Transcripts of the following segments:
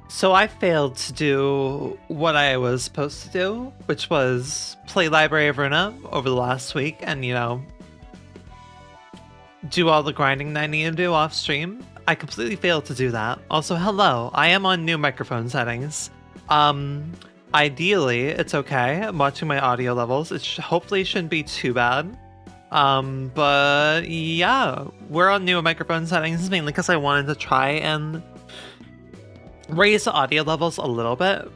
So I failed to do what I was supposed to do, which was play Library of Ruina over the last week and, you know, do all the grinding that I need to do off stream. I completely failed to do that. Also, hello, I am on new microphone settings. Ideally, it's okay. I'm watching my audio levels. It hopefully shouldn't be too bad. But yeah, we're on new microphone settings mainly because I wanted to try and raise the audio levels a little bit.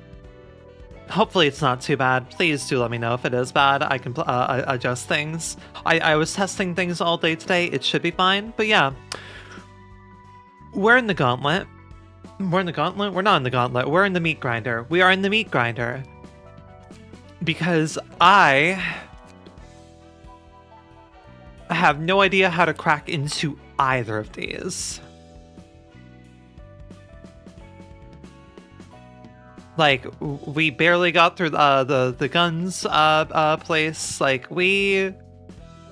Hopefully it's not too bad. Please do let me know if it is bad. I can adjust things. I was testing things all day today. It should be fine. But yeah, we're in the gauntlet. We're in the gauntlet? We're not in the gauntlet. We're in the meat grinder. We are in the meat grinder. Because I have no idea how to crack into either of these. Like, we barely got through the guns place. Like, we're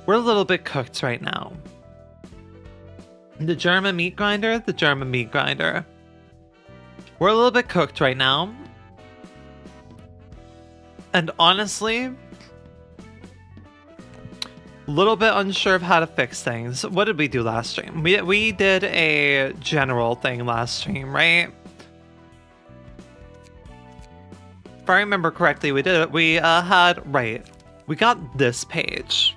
a little bit cooked right now. The German meat grinder, We're a little bit cooked right now. And honestly, a little bit unsure of how to fix things. What did we do last stream? We did a general thing last stream, right? If I remember correctly, we did it. We we got this page.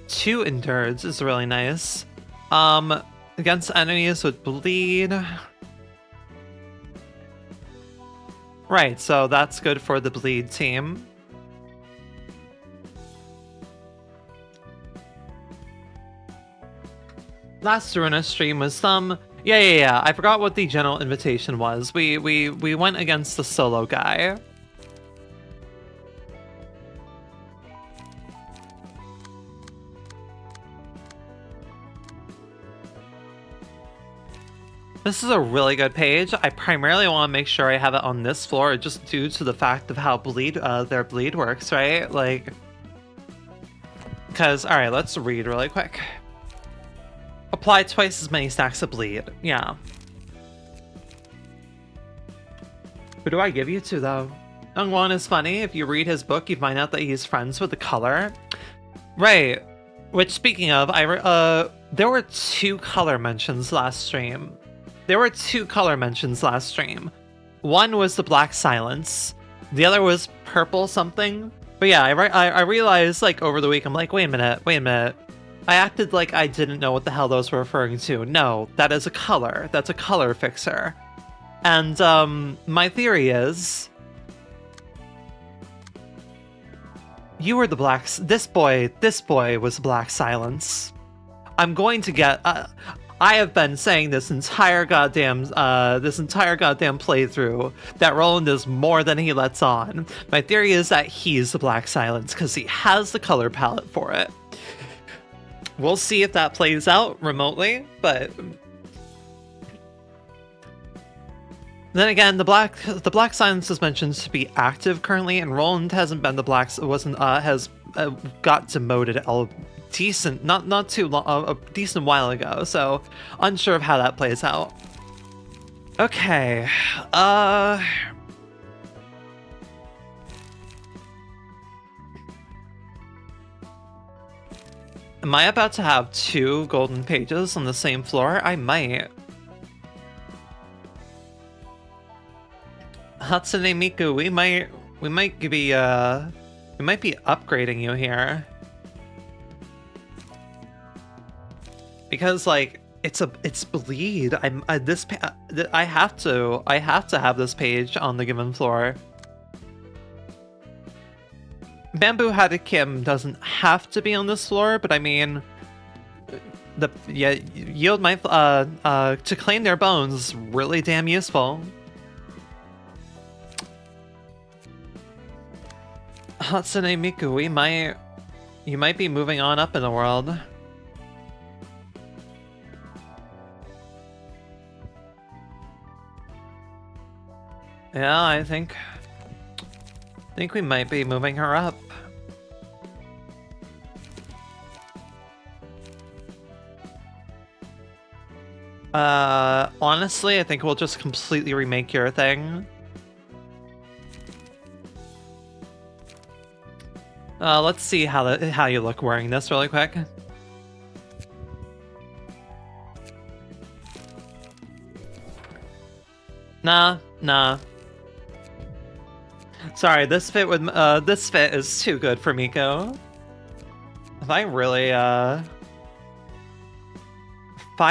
Two endureds is really nice. Against enemies with bleed. Right, so that's good for the bleed team. Last Ruina stream was some... Yeah. I forgot what the general invitation was. We went against the solo guy. This is a really good page. I primarily want to make sure I have it on this floor just due to the fact of how their bleed works, right? Like, because, all right, let's read really quick. Apply twice as many stacks of bleed. Yeah. Who do I give you to, though? Youngwon is funny. If you read his book, you find out that he's friends with the color. Right. Which, speaking of, there were two color mentions last stream. One was the Black Silence. The other was purple something. But yeah, I realized, like, over the week, I'm like, wait a minute. I acted like I didn't know what the hell those were referring to. No, that is a color. That's a color fixer. And, my theory is... You were the blacks. This boy was Black Silence. I'm going to get... I have been saying this entire goddamn playthrough that Roland is more than he lets on. My theory is that he's the Black Silence because he has the color palette for it. We'll see if that plays out remotely, but then again, the Black Silence is mentioned to be active currently, and Roland hasn't been has got demoted a decent, not too long, a decent while ago. So unsure of how that plays out. Okay, am I about to have two golden pages on the same floor? I might. Hatsune Miku, we might be upgrading you here. Because, like, it's bleed. I have to have this page on the given floor. Bamboo Hadakim doesn't have to be on this floor, but I mean, yield my to claim their bones is really damn useful. Hatsune Miku, you might be moving on up in the world. Yeah, I think we might be moving her up. Honestly, I think we'll just completely remake your thing. Let's see how you look wearing this really quick. Nah. Sorry, this fit is too good for Miko. If I really, 5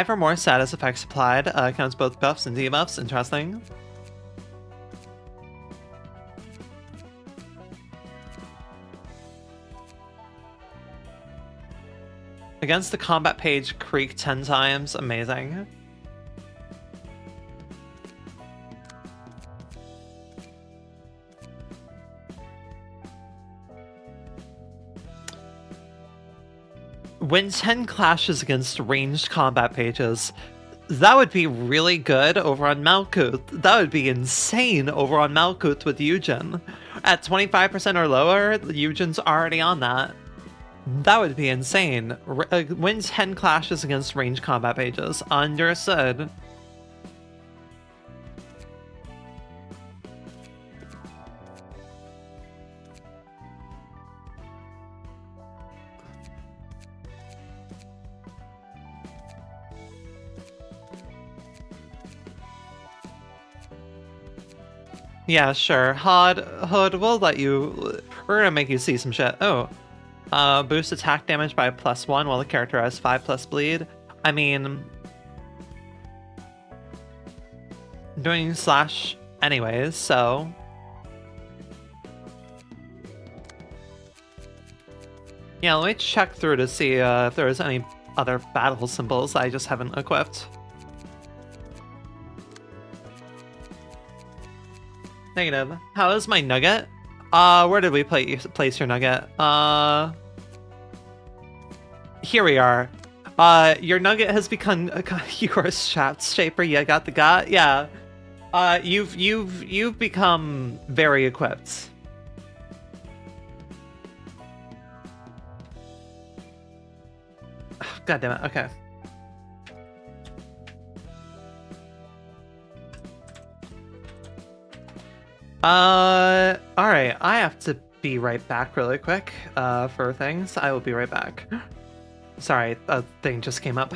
or more status effects applied, counts both buffs and debuffs, interesting. Against the combat page, creak 10 times, amazing. When 10 clashes against ranged combat pages, that would be really good over on Malkuth. That would be insane over on Malkuth with Eugen. At 25% or lower, Eugen's already on that. That would be insane. Win 10 clashes against ranged combat pages. Understood. Yeah, sure. Hood, we'll let you... We're gonna make you see some shit. Oh. Boost attack damage by +1 while the character has 5+ bleed. I mean... doing slash anyways, so... Yeah, let me check through to see if there's any other battle symbols I just haven't equipped. Negative. How is my nugget? Where did we place your nugget? Here we are. Your nugget has become your shaft shaper. You got the got. Yeah. You've become very equipped. God damn it. Okay. Alright, I have to be right back really quick, for things. I will be right back. Sorry, a thing just came up.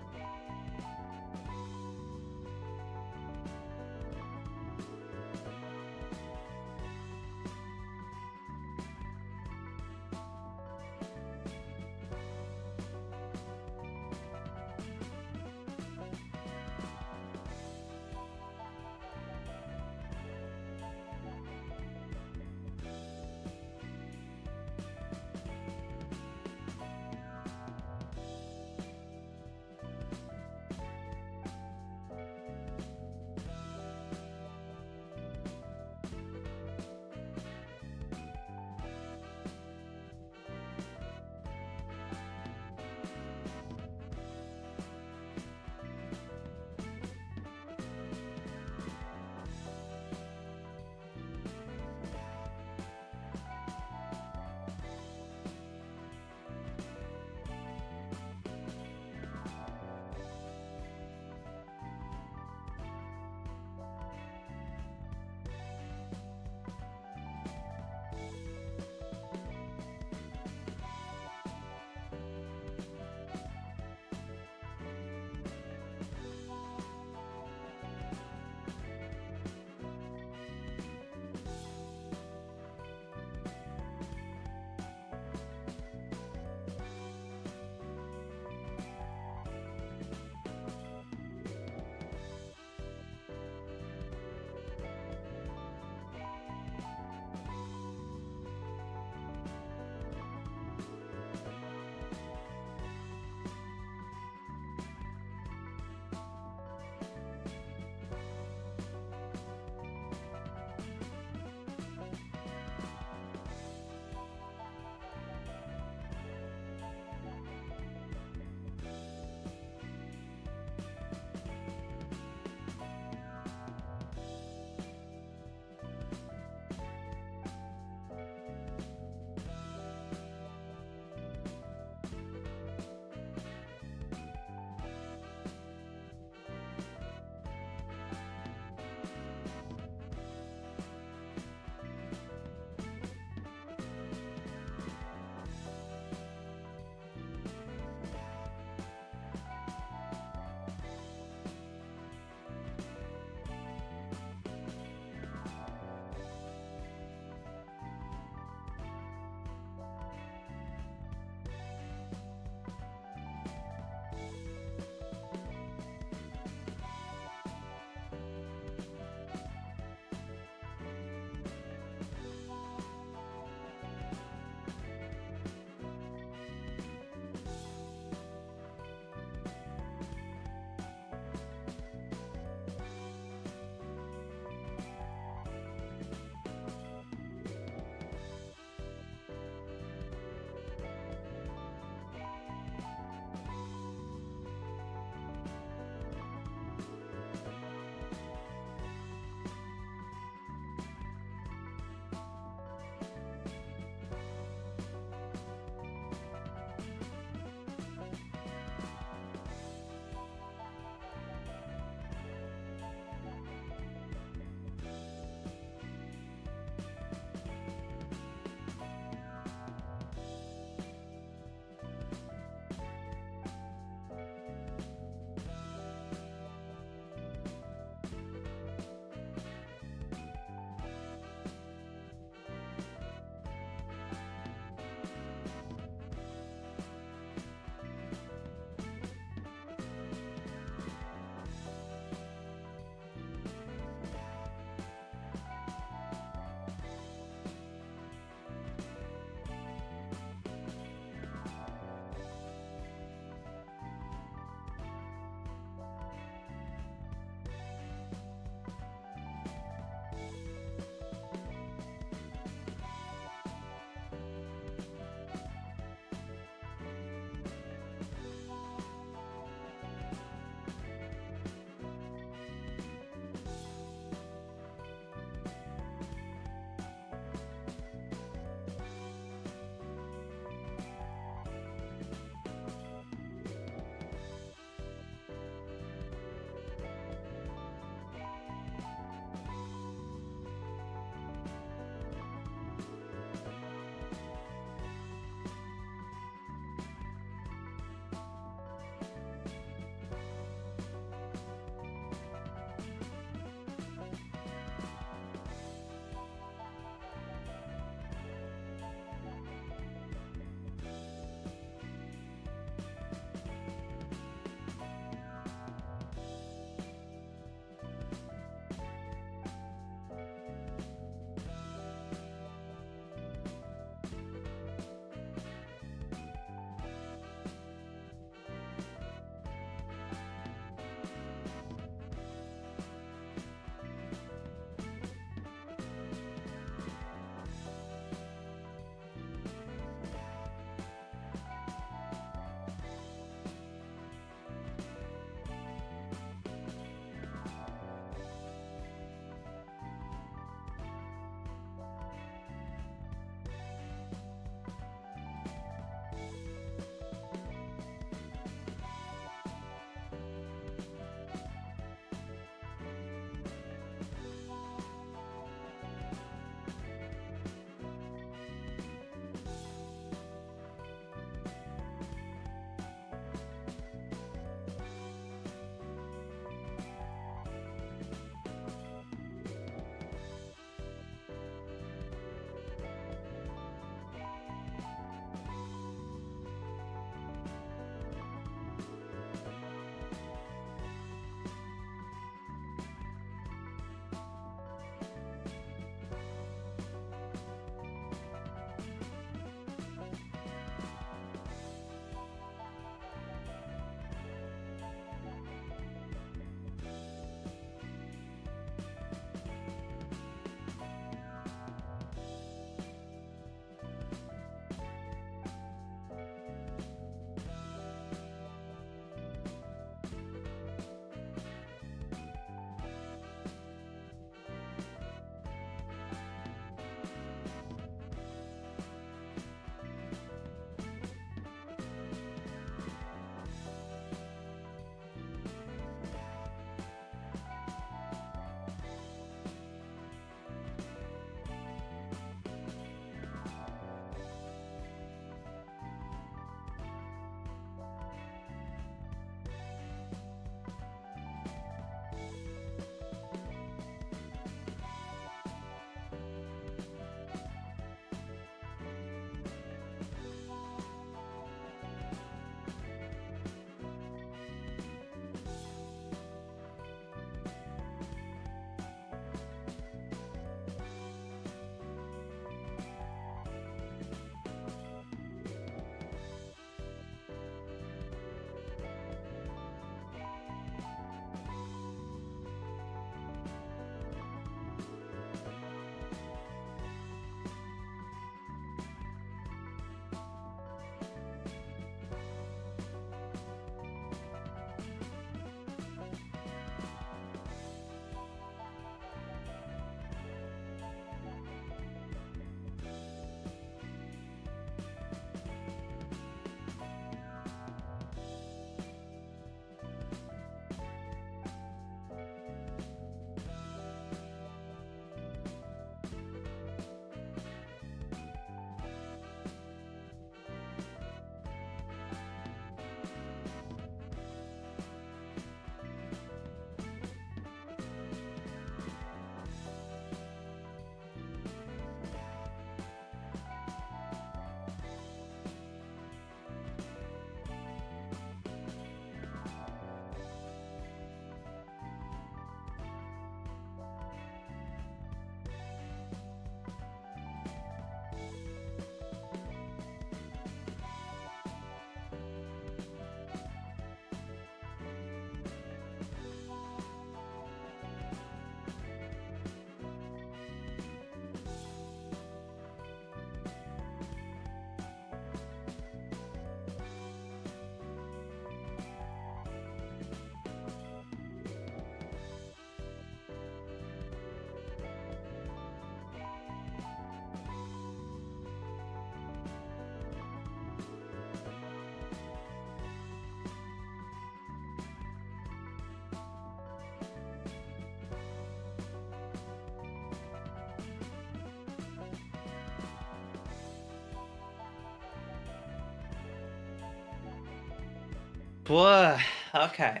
Boy, okay.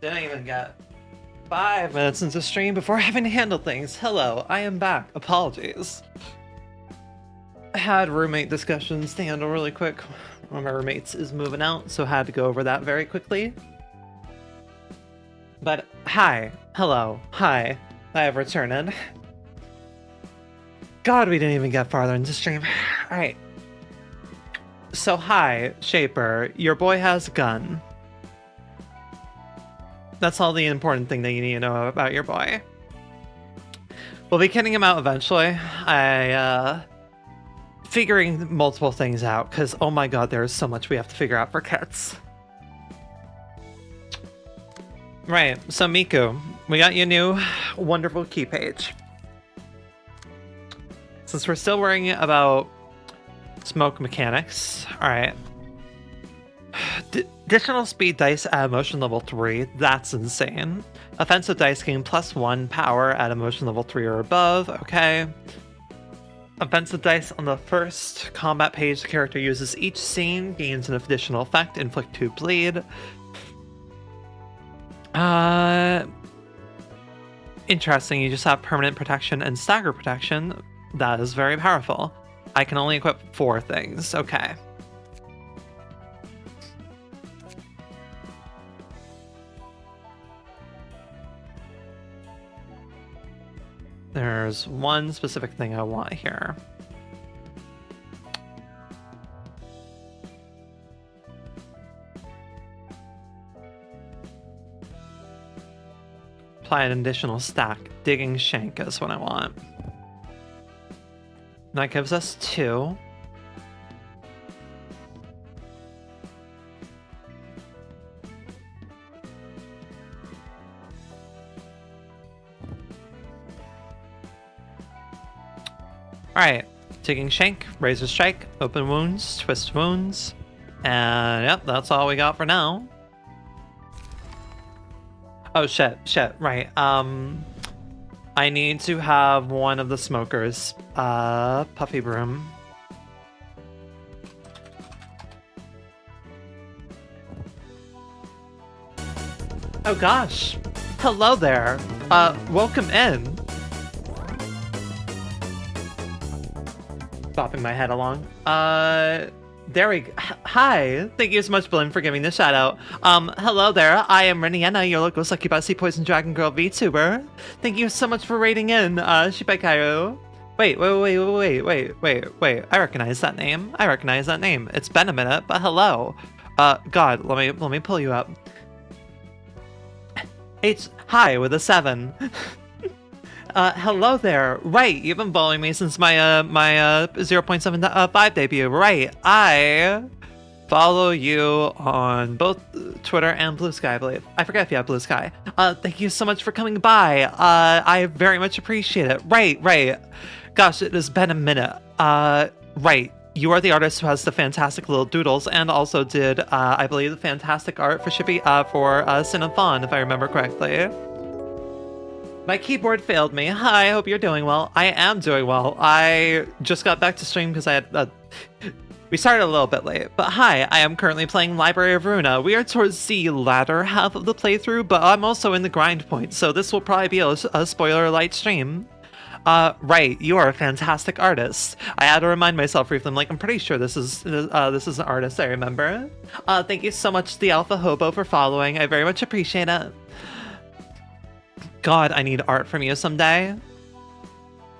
Didn't even get 5 minutes into stream before having to handle things. Hello, I am back. Apologies. I had roommate discussions to handle really quick. One of my roommates is moving out, so had to go over that very quickly. But hi, hello, hi, I have returned. God, we didn't even get farther into stream. Alright. So hi, Shaper, your boy has a gun. That's all the important thing that you need to know about your boy. We'll be kidding him out eventually. Figuring multiple things out, because oh my god, there's so much we have to figure out for kits. Right, so Miku, we got you a new wonderful key page. Since we're still worrying about smoke mechanics, alright. Additional speed dice at emotion level 3, that's insane. Offensive dice gain +1 power at emotion level 3 or above, okay. Offensive dice on the first combat page the character uses each scene gains an additional effect, inflict 2 bleed. Interesting, you just have permanent protection and stagger protection. That is very powerful. I can only equip 4 things, okay. There's one specific thing I want here. Apply an additional stack. Digging Shank is what I want. That gives us 2. Alright, Digging Shank, Razor Strike, Open Wounds, Twist Wounds, and yep, that's all we got for now. Oh shit, right, I need to have one of the smokers, Puffy Broom. Oh gosh, hello there, welcome in. Bopping my head along. There we go. Hi, thank you so much, Blinn, for giving the shout out. Hello there, I am Rinienna, your local succubus poison dragon girl VTuber. Thank you so much for raiding in, Shibekaru. Wait, I recognize that name. It's been a minute, but hello. God, let me pull you up. Hi with a 7. Hello there. Right, you've been following me since my 0.75 debut. Right, I follow you on both Twitter and Blue Sky, I believe. I forget if you have Blue Sky. Thank you so much for coming by. I very much appreciate it. Right. Gosh, it has been a minute. Right, you are the artist who has the fantastic little doodles and also did, I believe, the fantastic art for Shippy, for Sin and Fawn, if I remember correctly. My keyboard failed me. Hi, I hope you're doing well. I am doing well. I just got back to stream because I had... we started a little bit late. But hi, I am currently playing Library of Ruina. We are towards the latter half of the playthrough, but I'm also in the grind point, so this will probably be a spoiler-light stream. Right, you are a fantastic artist. I had to remind myself briefly, I'm pretty sure this is an artist I remember. Thank you so much, the Alpha Hobo, for following. I very much appreciate it. God, I need art from you someday.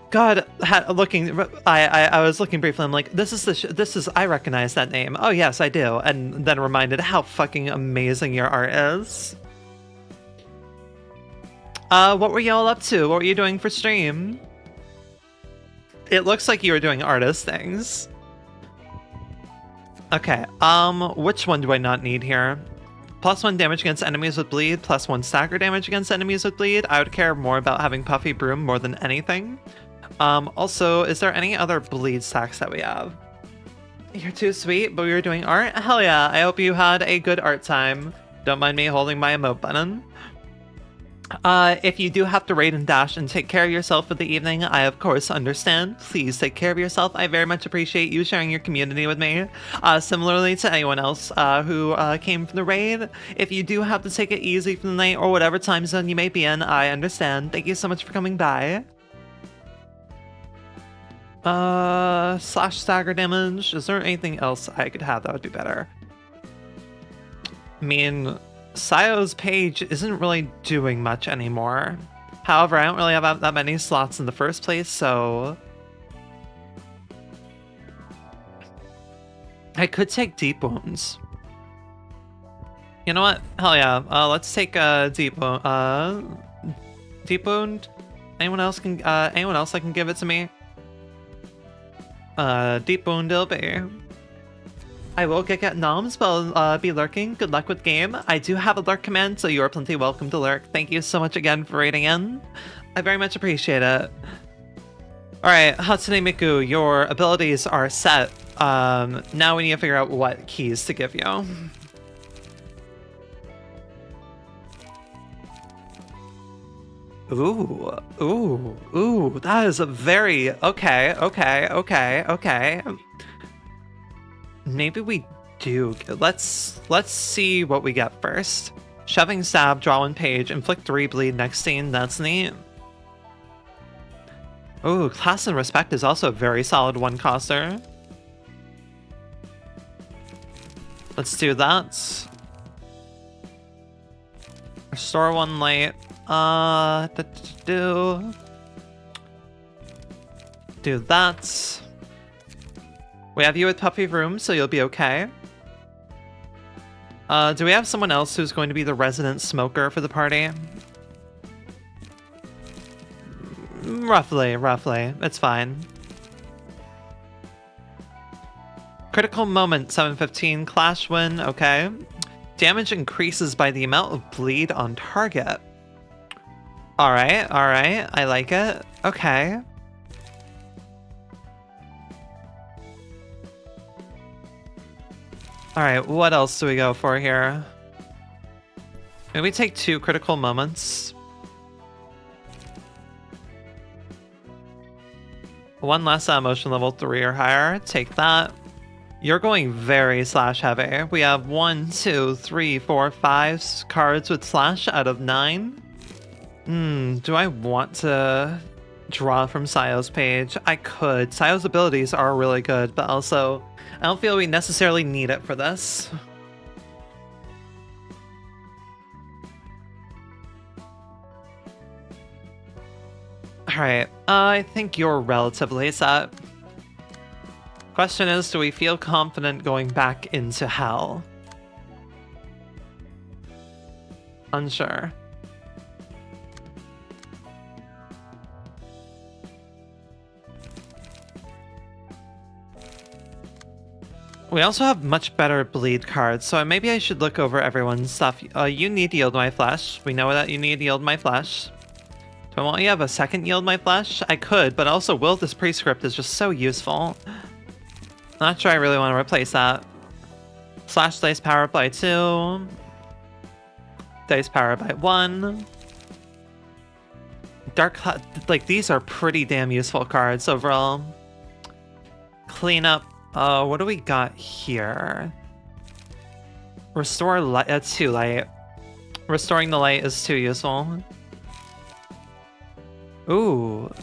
God, I was looking briefly. I'm like, this is. I recognize that name. Oh yes, I do. And then reminded how fucking amazing your art is. What were you all up to? What were you doing for stream? It looks like you were doing artist things. Okay. Which one do I not need here? +1 damage against enemies with bleed, +1 stagger damage against enemies with bleed. I would care more about having Puffy Broom more than anything. Also, is there any other bleed stacks that we have? You're too sweet, but we were doing art? Hell yeah, I hope you had a good art time. Don't mind me holding my emote button. If you do have to raid and dash and take care of yourself for the evening, I of course understand. Please take care of yourself. I very much appreciate you sharing your community with me. Similarly to anyone else who came from the raid, if you do have to take it easy for the night or whatever time zone you may be in, I understand. Thank you so much for coming by. Slash stagger damage. Is there anything else I could have that would be better? I mean, Sayo's page isn't really doing much anymore. However, I don't really have that many slots in the first place, so... I could take deep wounds. You know what? Hell yeah. Let's take a deep wound. Deep wound? Anyone else that can give it to me? Deep wound it'll be. I will get noms, but I'll be lurking. Good luck with game. I do have a lurk command, so you are plenty welcome to lurk. Thank you so much again for raiding in. I very much appreciate it. Alright, Hatsune Miku, your abilities are set. Now we need to figure out what keys to give you. Ooh, that is a very... Okay. Maybe we do. Let's see what we get first. Shoving stab, draw 1 page, inflict 3 bleed next scene. That's neat. Ooh, class and respect is also a very solid 1-coster. Let's do that. Restore 1 light. Do that. We have you with Puffy Room, so you'll be okay. Do we have someone else who's going to be the resident smoker for the party? Roughly. It's fine. Critical moment, 715. Clash win, okay. Damage increases by the amount of bleed on target. Alright. I like it. Okay. Alright, what else do we go for here? Maybe we take 2 critical moments. 1 less at emotion level 3 or higher. Take that. You're going very slash heavy. We have 1, 2, 3, 4, 5 cards with slash out of 9. Do I want to draw from Sayo's page? I could. Sayo's abilities are really good, but also I don't feel we necessarily need it for this. Alright, I think you're relatively set. Question is, do we feel confident going back into hell? Unsure. We also have much better bleed cards, so maybe I should look over everyone's stuff. You need Yield My Flesh. We know that you need Yield My Flesh. Do I want you to have a second Yield My Flesh? I could, but also Will This Prescript is just so useful. Not sure I really want to replace that. Slash Dice Power by 2. Dice Power by 1. Dark Cloud, like these are pretty damn useful cards overall. Clean up. What do we got here? Restore light. That's too light. Restoring the light is too useful. Ooh.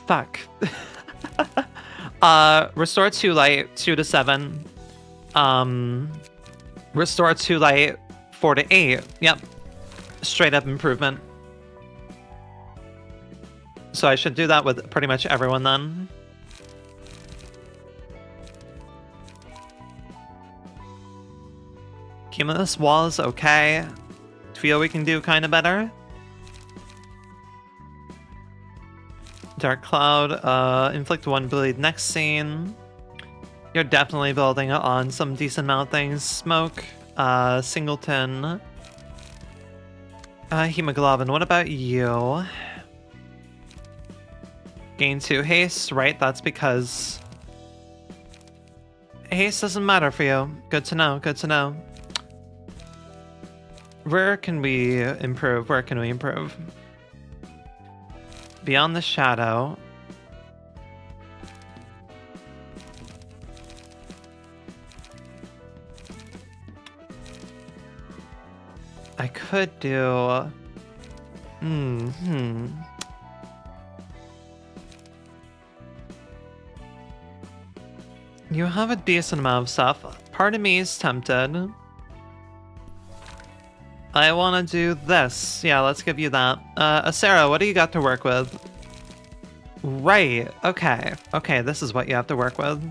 Fuck. Restore 2 light, 2 to 7. Restore 2 light, 4 to 8. Yep. Straight up improvement. So I should do that with pretty much everyone then. Cumulus Wall is okay. Feel we can do kind of better. Dark Cloud, inflict 1 bleed next scene. You're definitely building on some decent amount of things. Smoke, Singleton, Hemoglobin. What about you? Gain 2 haste, right? That's because haste doesn't matter for you. Good to know, good to know. Where can we improve? Where can we improve? Beyond the shadow. I could do... You have a decent amount of stuff. Part of me is tempted. I want to do this. Yeah, let's give you that. Sarah, what do you got to work with? Right. Okay. Okay, this is what you have to work with.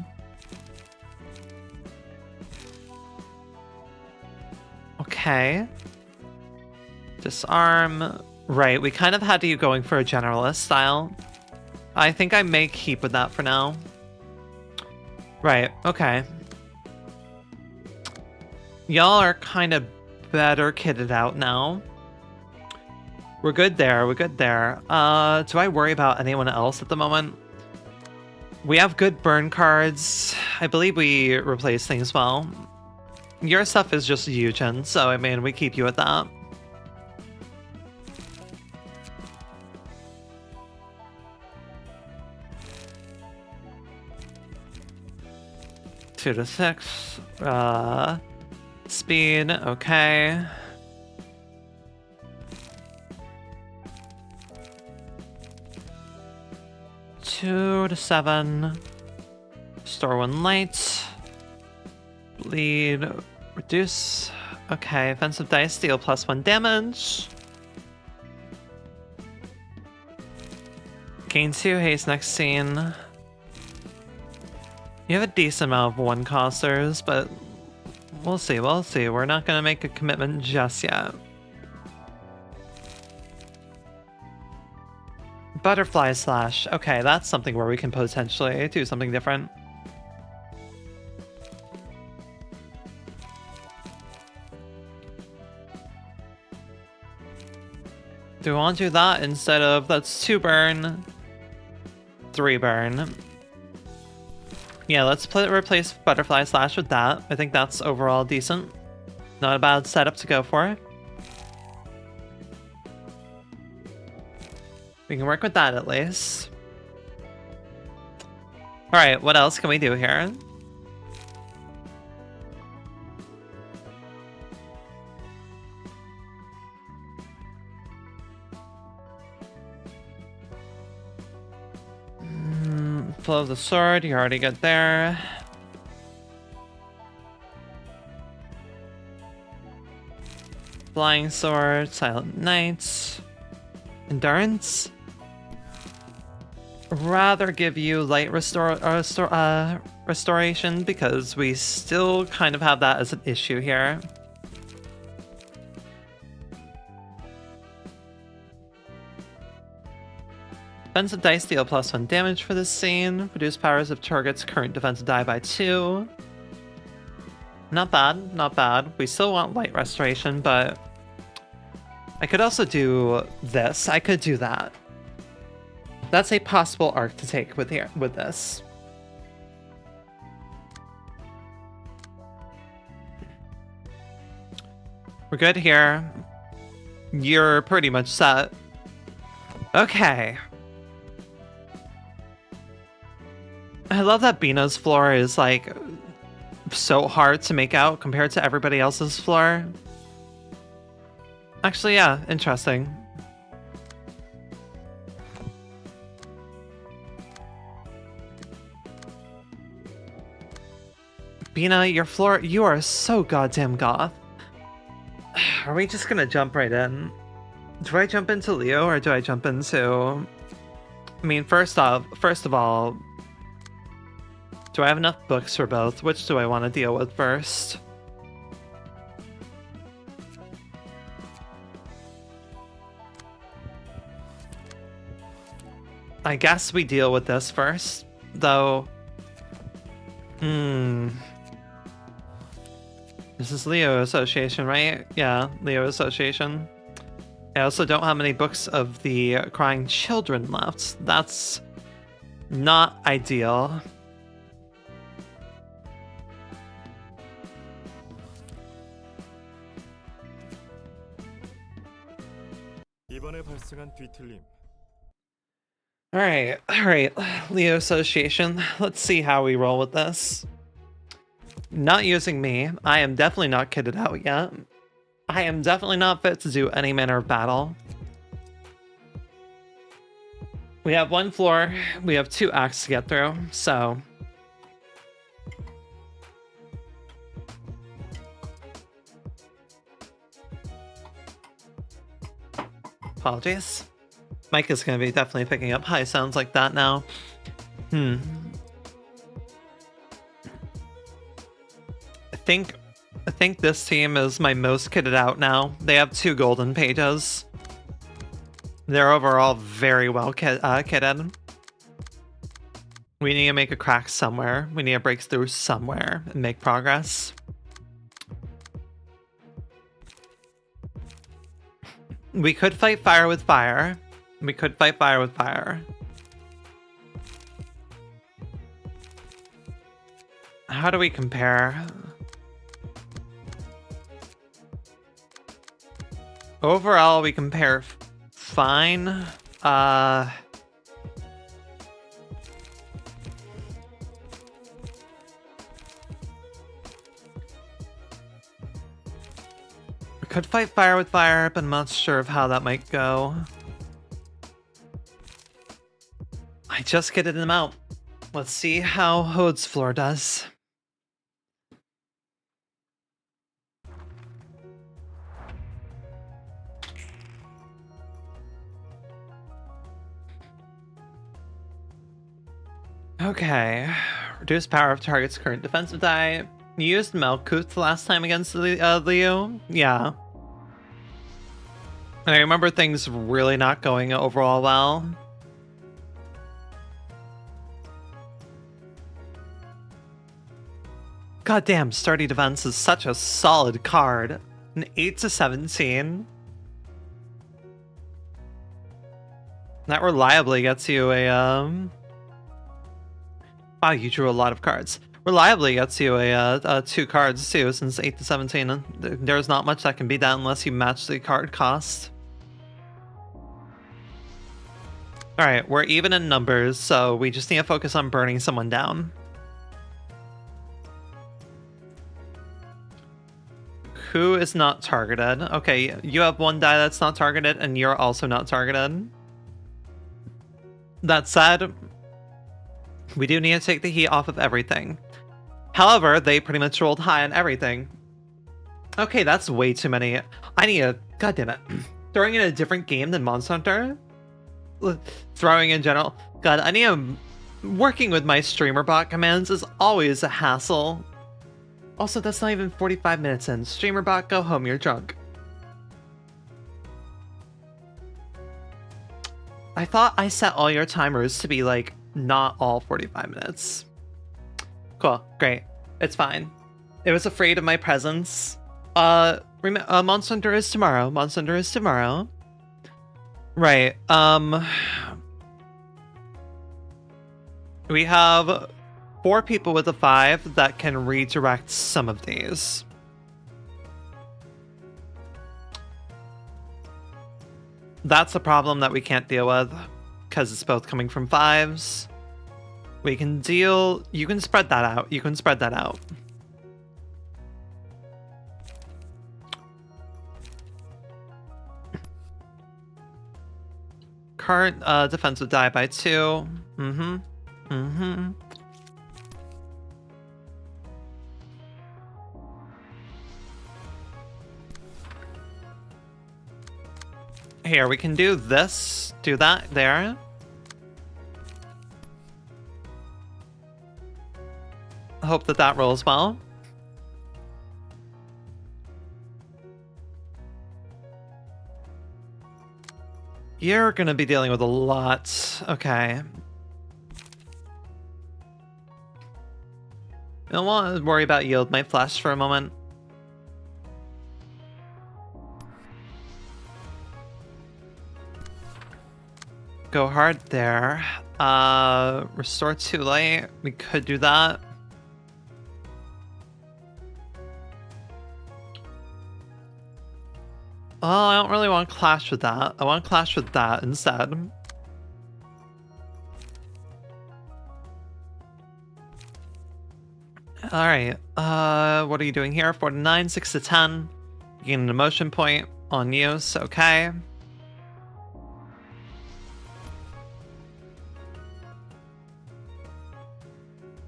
Okay. Disarm. Right, we kind of had you going for a generalist style. I think I may keep with that for now. Right, okay. Y'all are kind of better kitted out now. We're good there, we're good there. Do I worry about anyone else at the moment? We have good burn cards. I believe we replace things well. Your stuff is just Eugen, so I mean, we keep you at that. Two to 6. Speed, okay. 2 to 7. Store 1 light. Bleed, reduce. Okay, offensive dice deal +1 damage. Gain 2 haste next scene. You have a decent amount of one-costers, but we'll see, we'll see. We're not gonna make a commitment just yet. Butterfly slash. Okay, that's something where we can potentially do something different. Do we want to do that instead of, that's 2 burn, 3 burn. Yeah, let's replace Butterfly Slash with that. I think that's overall decent. Not a bad setup to go for. We can work with that at least. Alright, what else can we do here? Flow of the sword, you're already good there. Flying sword, silent knights. Endurance? Rather give you light restoration because we still kind of have that as an issue here. Defensive dice deal +1 damage for this scene. Reduce powers of target's current defensive die by 2. Not bad, not bad. We still want light restoration, but I could also do this. I could do that. That's a possible arc to take with this. We're good here. You're pretty much set. Okay. I love that Bina's floor is like so hard to make out compared to everybody else's floor. Actually, yeah, interesting. Bina, your floor, you are so goddamn goth. Are we just gonna jump right in? Do I jump into Leo or do I jump into... I mean, first of all, do I have enough books for both? Which do I want to deal with first? I guess we deal with this first, though. This is Leo Association, right? Yeah, Leo Association. I also don't have many books of the crying children left. That's not ideal. 상승한 뒤틀림. All right, Leo Association. Let's see how we roll with this. Not using me. I am definitely not kitted out yet. I am definitely not fit to do any manner of battle. We have one floor. We have 2 acts to get through, so... Apologies. Mike is going to be definitely picking up high sounds like that now. I think this team is my most kitted out now. They have 2 golden pages. They're overall very well kitted. We need to make a crack somewhere. We need to break through somewhere and make progress. We could fight fire with fire. We could fight fire with fire. How do we compare? Overall, we compare fine. We could fight fire with fire, but I'm not sure of how that might go. I just kitted them out. Let's see how Hode's floor does. Okay. Reduce power of target's current defensive die. You used Malkuth last time against Leo? Yeah. And I remember things really not going overall well. Goddamn, Sturdy Defense is such a solid card. An 8 to 17. That reliably gets you a Wow, you drew a lot of cards. Reliably gets you a 2 cards too, since 8 to 17. There's not much that can be done unless you match the card cost. Alright, we're even in numbers, so we just need to focus on burning someone down. Who is not targeted? Okay, you have 1 die that's not targeted, and you're also not targeted. That said, we do need to take the heat off of everything. However, they pretty much rolled high on everything. Okay, that's way too many. I need a... God damn it. Throwing in a different game than Monster Hunter? Throwing in general. God, I need a... Working with my streamer bot commands is always a hassle. Also, that's not even 45 minutes in. Streamer bot, go home, you're drunk. I thought I set all your timers to be like, not all 45 minutes. Cool, great. It's fine. It was afraid of my presence. Monster Hunter is tomorrow. Monster Hunter is tomorrow. Right, we have 4 people with a 5 that can redirect some of these. That's a problem that we can't deal with, because it's both coming from 5s. We can deal... You can spread that out. You can spread that out. Current defensive die by 2. Here, we can do this. Do that there. Hope that that rolls well. You're gonna be dealing with a lot. Okay. I don't want to worry about yield my flesh for a moment. Go hard there. Restore too late. We could do that. Oh, I don't really want to clash with that. I want to clash with that instead. Alright, what are you doing here? 4 to 9, 6 to 10. You get an emotion point on use, okay.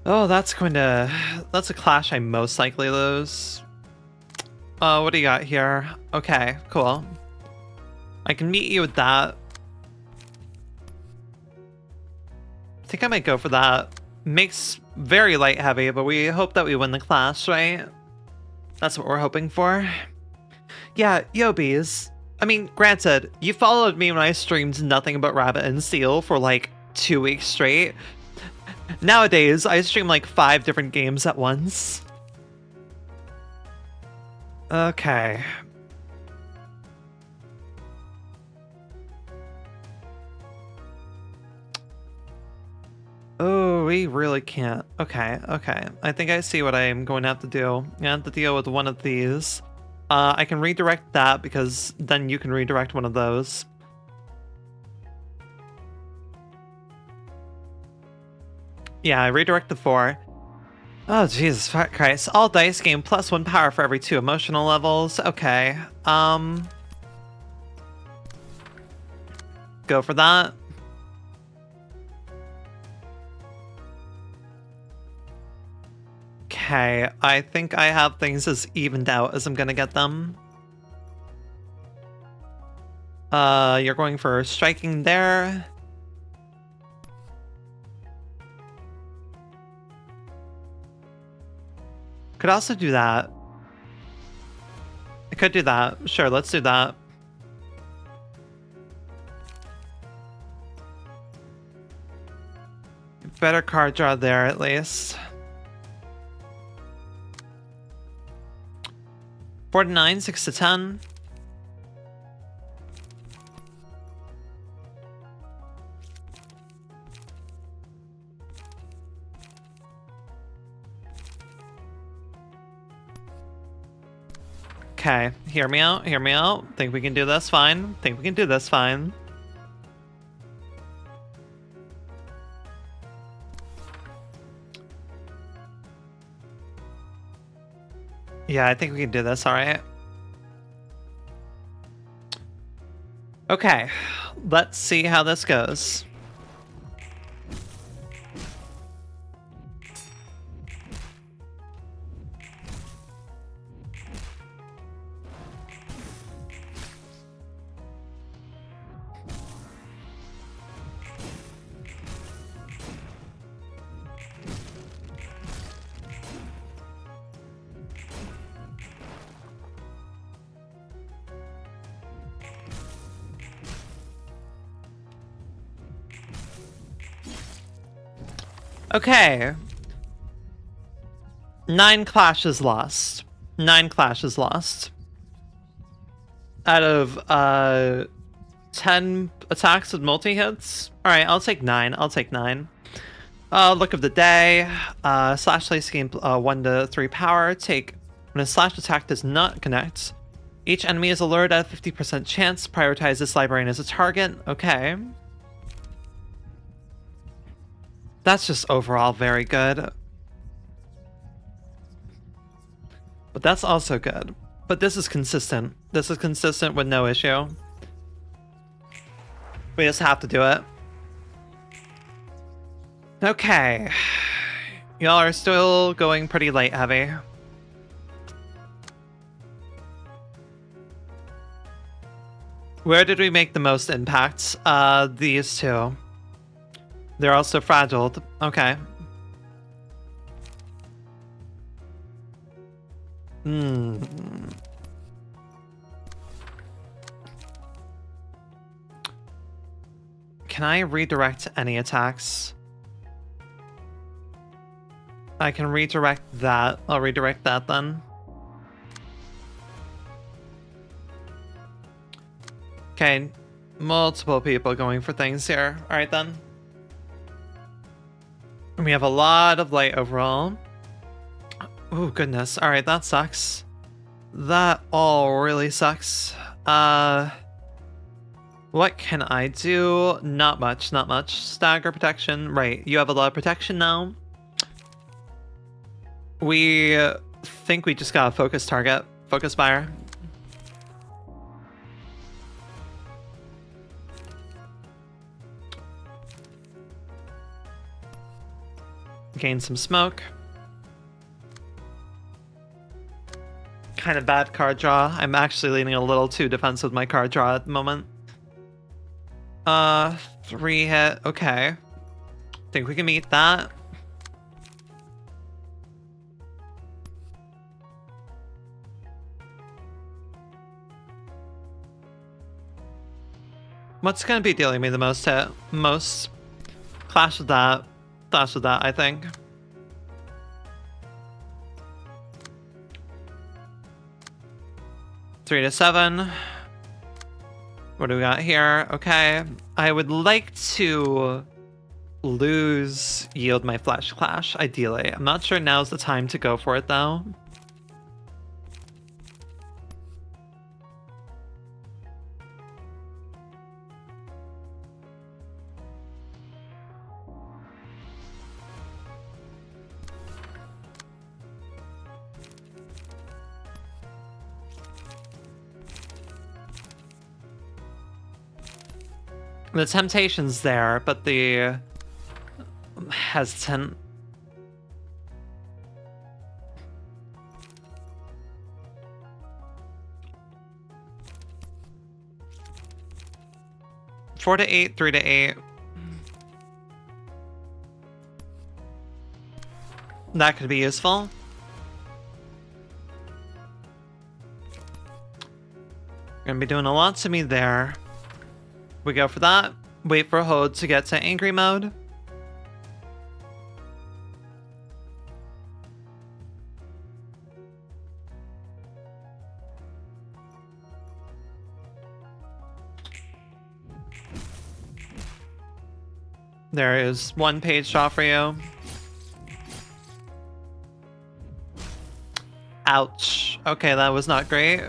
Oh, that's a clash I most likely lose. What do you got here? Okay, cool. I can meet you with that. I think I might go for that. Makes very light heavy, but we hope that we win the clash, right? That's what we're hoping for. Yeah, yo bees. I mean, granted, you followed me when I streamed nothing but Rabbit and Steel for like 2 weeks straight. Nowadays, I stream like 5 different games at once. Okay. Oh, we really can't. Okay, okay. I think I see what I am going to have to do. I'm going to have to deal with one of these. I can redirect that because then you can redirect one of those. Yeah, I redirect the 4. Oh, Jesus Christ. All dice gain +1 power for every 2 emotional levels. Okay. Go for that. Okay, I think I have things as evened out as I'm gonna get them. You're going for striking there. Could also do that. I could do that. Sure, let's do that. Better card draw there, at least. 4 to 9, 6 to 10. Okay, hear me out, hear me out. Think we can do this fine. Think we can do this fine. Yeah, I think we can do this, alright. Okay, let's see how this goes. Okay. 9 clashes lost. 9 clashes lost. Out of 10 attacks with multi-hits? Alright, I'll take 9. I'll take 9. Look of the day. Slash lace gain 1 to 3 power. Take when a slash attack does not connect. Each enemy is allured at a 50% chance. Prioritize this librarian as a target. Okay. That's just overall very good. But that's also good. But this is consistent. This is consistent with no issue. We just have to do it. Okay. Y'all are still going pretty light heavy. Where did we make the most impact? These two. They're also fragile. Okay. Can I redirect any attacks? I can redirect that. I'll redirect that then. Okay, multiple people going for things here. Alright then. We have a lot of light overall. Oh, goodness. Alright, that sucks. That all really sucks. What can I do? Not much, not much. Stagger protection. Right, you have a lot of protection now. We think we just got a focus target. Focus fire. Gain some smoke. Kind of bad card draw. I'm actually leaning a little too defensive with my card draw at the moment. 3 hit. Okay. Think we can meet that. What's gonna be dealing me the most hit? Most. Clash with that. Clash with that, I think. Three to 7. What do we got here? Okay. I would like to yield my Flash Clash, ideally. I'm not sure now's the time to go for it, though. The temptation's there, but the hesitant. Four to 8, 3 to 8. That could be useful. Gonna be doing a lot to me there. We go for that. Wait for Hode to get to angry mode. There is 1 page draw for you. Ouch. Okay, that was not great.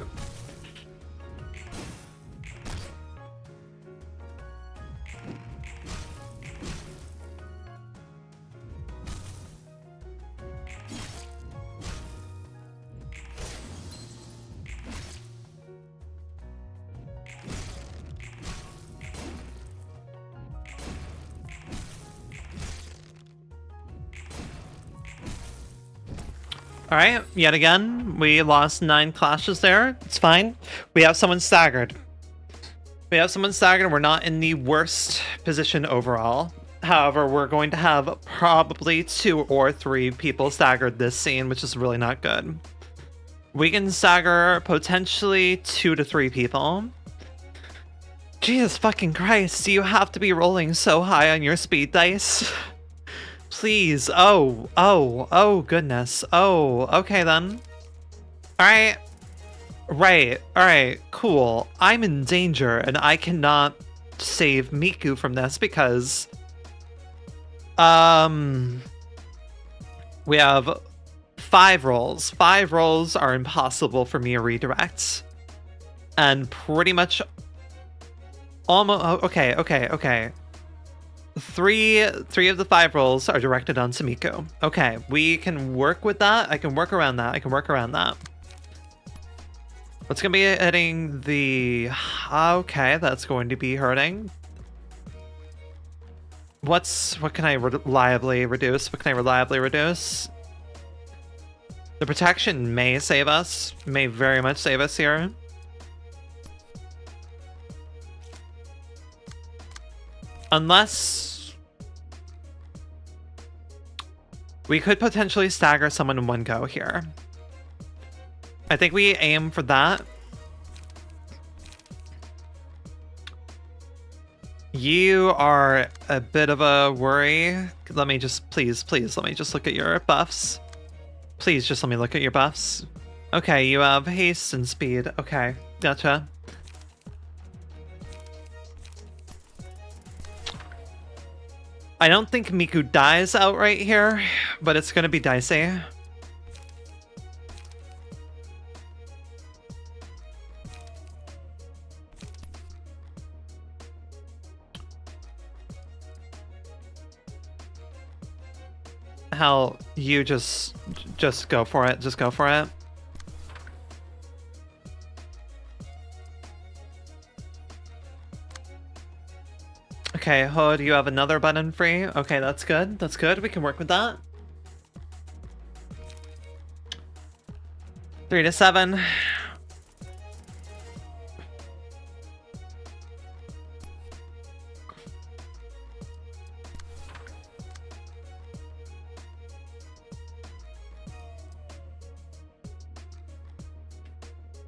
Alright, yet again, we lost 9 clashes there. It's fine. We have someone staggered. We're not in the worst position overall. However, we're going to have probably 2 or 3 people staggered this scene, which is really not good. We can stagger potentially 2 to 3 people. Jesus fucking Christ, do you have to be rolling so high on your speed dice? Please. Oh, goodness. Oh, okay then. Alright. Right. Alright, cool. I'm in danger and I cannot save Miku from this because we have 5 rolls. 5 rolls are impossible for me to redirect. And pretty much almost okay. 3 of the 5 rolls are directed on Miku. Okay, we can work with that. I can work around that. What's gonna be hitting the... Okay, that's going to be hurting. What can I reliably reduce? The protection may save us. May very much save us here. Unless... we could potentially stagger someone in one go here. I think we aim for that. You are a bit of a worry. Let me just, please, let me just look at your buffs. Please just let me look at your buffs. Okay, you have haste and speed. Okay, gotcha. I don't think Miku dies outright here, but it's gonna be dicey. Hell, you just go for it. Just go for it. Okay, Hood, you have another button free. Okay, that's good. That's good. We can work with that. 3 to 7.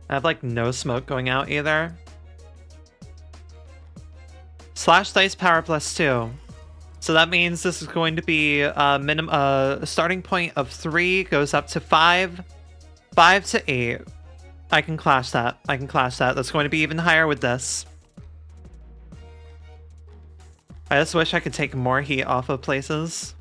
I have like no smoke going out either. Slash dice power +2. So that means this is going to be a starting point of 3 goes up to 5, 5 to 8. I can clash that. I can clash that. That's going to be even higher with this. I just wish I could take more heat off of places.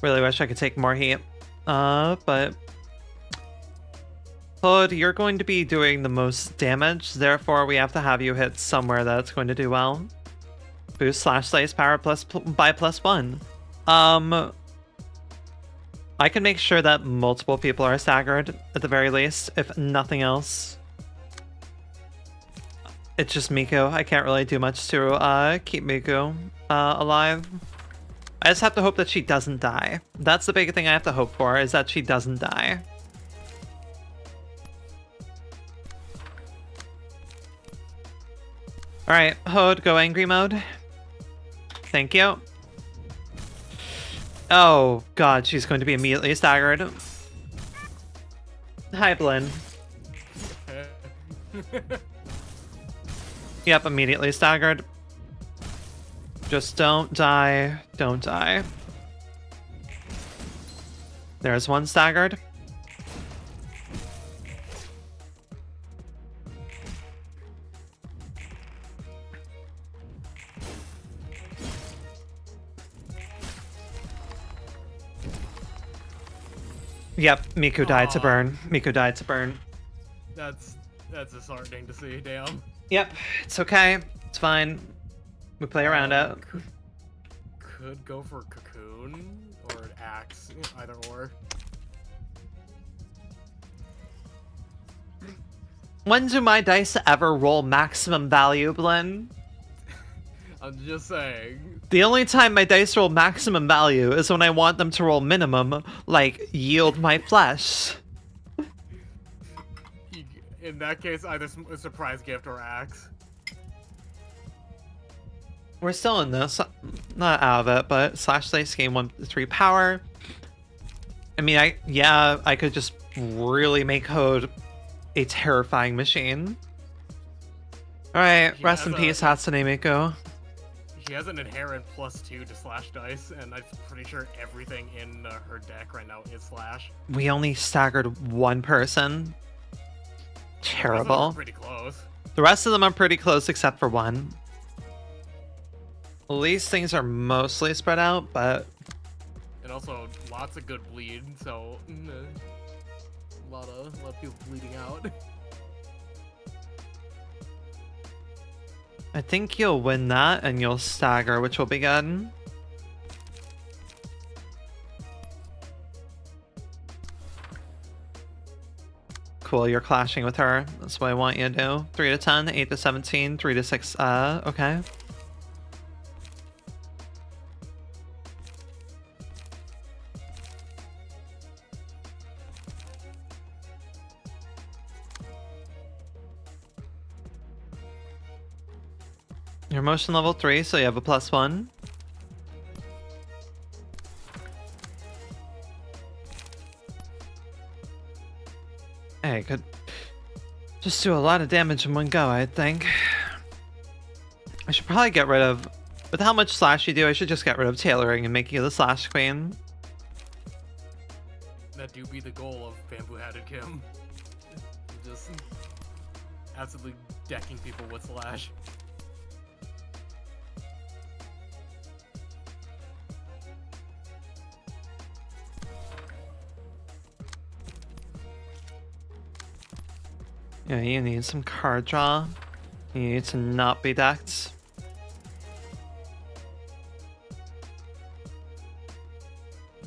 Really wish I could take more heat. But Hood, you're going to be doing the most damage, therefore we have to have you hit somewhere that's going to do well. Boost slash dice power by +1. I can make sure that multiple people are staggered at the very least, if nothing else. It's just Miku. I can't really do much to keep Miku alive. I just have to hope that she doesn't die. That's the big thing I have to hope for, is that she doesn't die. Alright, Hode, go angry mode. Thank you. Oh god, she's going to be immediately staggered. Hi, Blinn. Yep, immediately staggered. Just don't die. Don't die. There's one staggered. Yep, Miku died to burn. Miku died to burn. That's disheartening to see, damn. Yep, it's okay. It's fine. We play around it. Could go for Cocoon or an Axe, either or. When do my dice ever roll maximum value, Blinn? I'm just saying. The only time my dice roll maximum value is when I want them to roll minimum, like yield my flesh. In that case, either a surprise gift or Axe. We're still in this, not out of it, but slash dice gain 1-3 power. I mean, I could just really make Hode a terrifying machine. Alright, rest in peace, Hatsune Miku. She has an inherent +2 to slash dice, and I'm pretty sure everything in her deck right now is slash. We only staggered one person. Terrible. Pretty close. The rest of them are pretty close except for one. At least things are mostly spread out, but... And also, lots of good bleed, so... a lot of people bleeding out. I think you'll win that, and you'll stagger, which will be good. Cool, you're clashing with her. That's what I want you to do. 3 to 10, 8 to 17, 3 to 6, okay. Your motion level 3, so you have a +1. Hey, could just do a lot of damage in one go, I think. I should probably get rid of... With how much slash you do, I should just get rid of tailoring and make you the slash queen. That do be the goal of Bamboo-Hatted Kim. Just absolutely decking people with slash. Yeah, you need some card draw. You need to not be decked.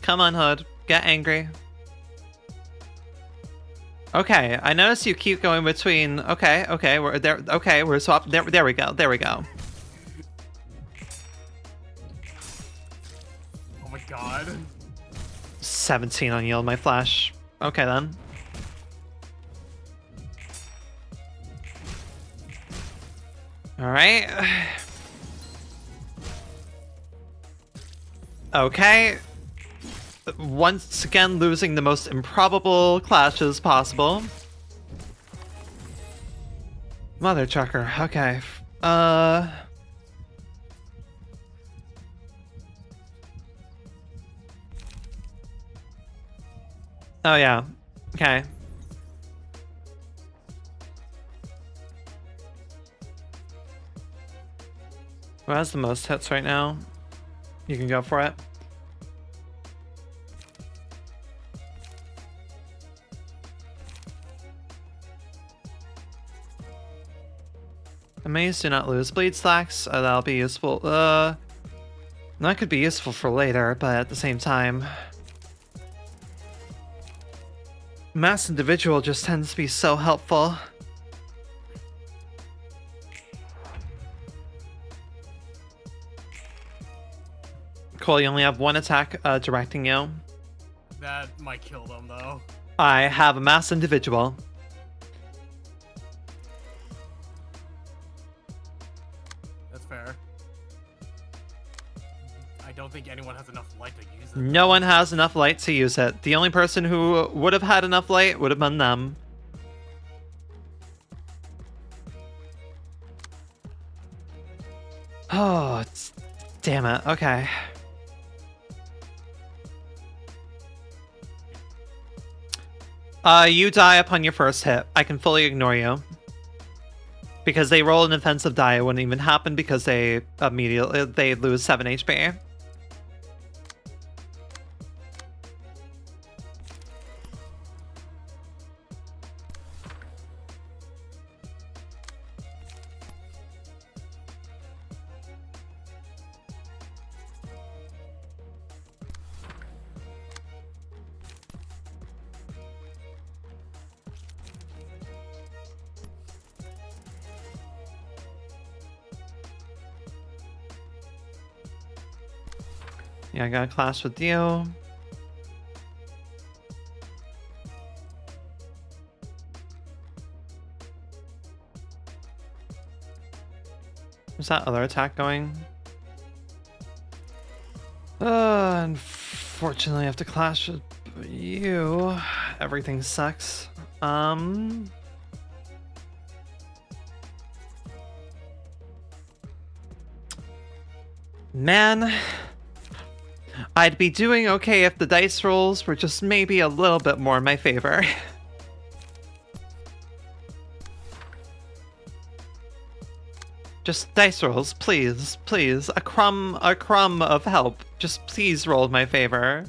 Come on, Hood. Get angry. Okay, I notice you keep going between. Okay, we're there. Okay, we're swapped. There we go. There we go. Oh my god. 17 on yield my flash. Okay then. All right. Okay. Once again, losing the most improbable clashes possible. Mother trucker. Okay. Oh yeah. Okay. Who has the most hits right now? You can go for it. Amazed do not lose bleed stacks. That'll be useful. That could be useful for later, but at the same time, mass individual just tends to be so helpful. Cool, you only have one attack directing you. That might kill them though. I have a mass individual. That's fair. I don't think anyone has enough light to use it. No one has enough light to use it. The only person who would have had enough light would have been them. Oh, damn it. Okay. You die upon your first hit. I can fully ignore you. Because they roll an offensive die, it wouldn't even happen because they lose 7 HP. Yeah, I got a clash with you. Where's that other attack going? Unfortunately I have to clash with you. Everything sucks. Man, I'd be doing okay if the dice rolls were just maybe a little bit more in my favor. Just dice rolls, please, please. A crumb of help. Just please roll in my favor.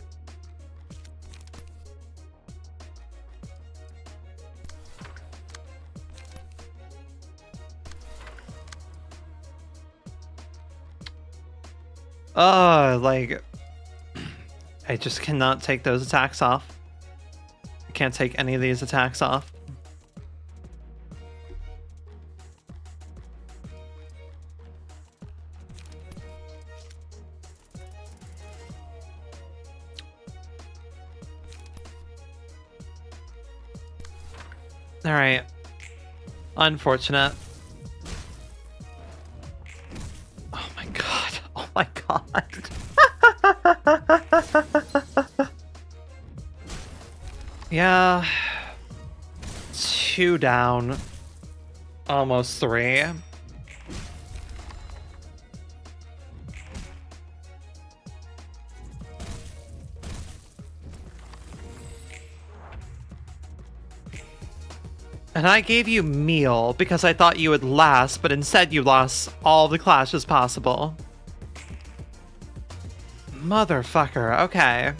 Like, I just cannot take those attacks off. I can't take any of these attacks off. All right. Unfortunate. Oh my god. Oh my god. Yeah. 2 down. Almost 3. And I gave you meal because I thought you would last, but instead you lost all the clashes possible. Motherfucker, okay.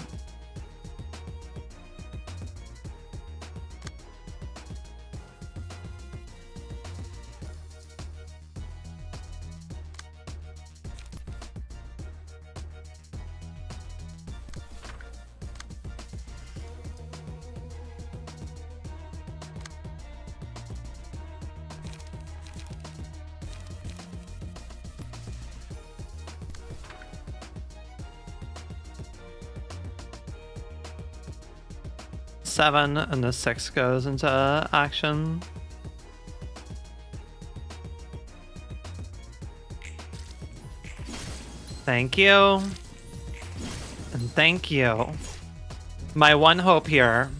7 and the 6 goes into action. Thank you. And thank you. My one hope here.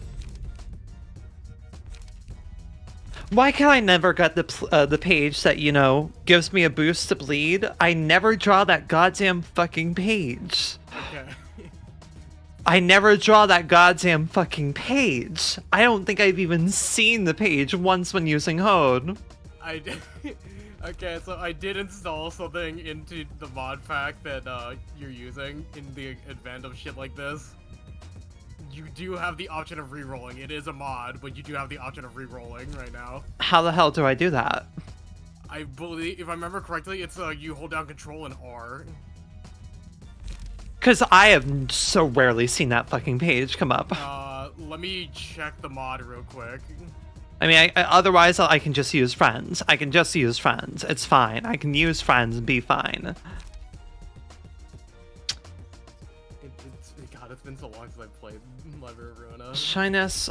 Why can I never get the page that, you know, gives me a boost to bleed? I never draw that goddamn fucking page. Okay. I never draw that goddamn fucking page. I don't think I've even seen the page once when using Hode. I did. Okay, so I did install something into the mod pack that you're using in the event of shit like this. You do have the option of re-rolling. It is a mod, but you do have the option of re-rolling right now. How the hell do I do that? I believe, if I remember correctly, it's you hold down Control and R. Because I have so rarely seen that fucking page come up. Let me check the mod real quick. I mean, otherwise I can just use friends. I can just use friends. It's fine. I can use friends and be fine. God, it's been so long since I played Library of Ruina. Shyness,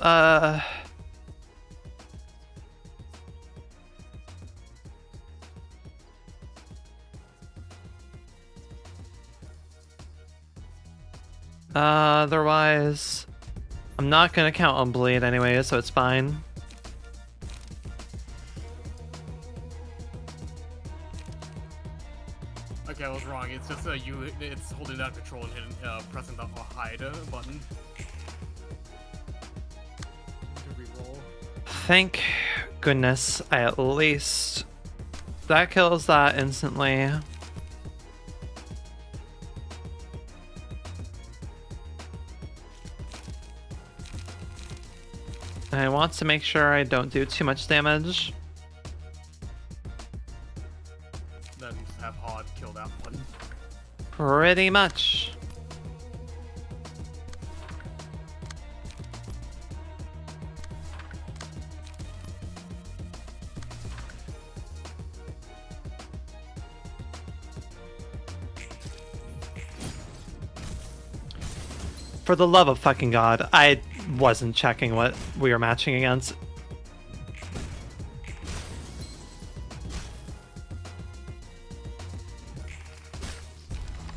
otherwise, I'm not gonna count on bleed anyway, so it's fine. Okay, I was wrong. It's just it's holding down Control and hitting, pressing the hide button. Reroll. Thank goodness I at least... That kills that instantly. I want to make sure I don't do too much damage. Then have Hod kill that one. Pretty much. For the love of fucking God, I wasn't checking what we were matching against.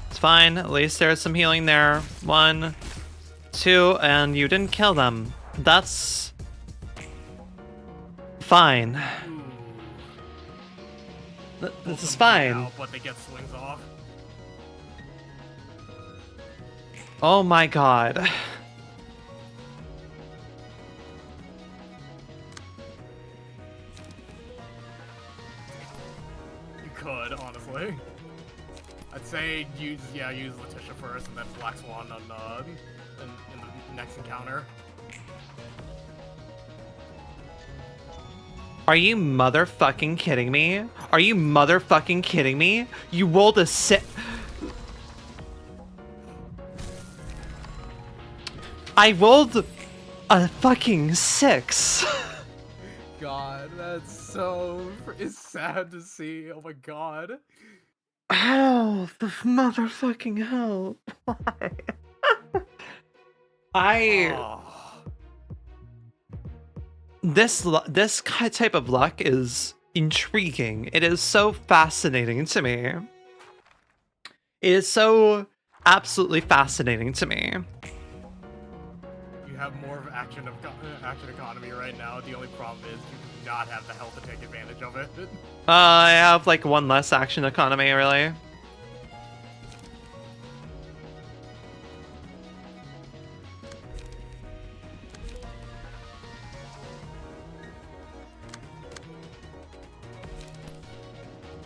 It's fine, at least there's some healing there. 1, 2, and you didn't kill them. That's... fine. This is fine. Out, but they get swings off. Oh my God. You could, honestly. I'd say use Letitia first and then Black Swan on in the next encounter. Are you motherfucking kidding me? Are you motherfucking kidding me? You rolled a 6. I rolled a fucking 6. God, that's so it's sad to see. Oh my God. How the motherfucking hell? Why? This type of luck is intriguing. It is so fascinating to me. It is so absolutely fascinating to me. You have more of action economy right now. The only problem is you do not have the health to take advantage of it. I have like 1 less action economy, really.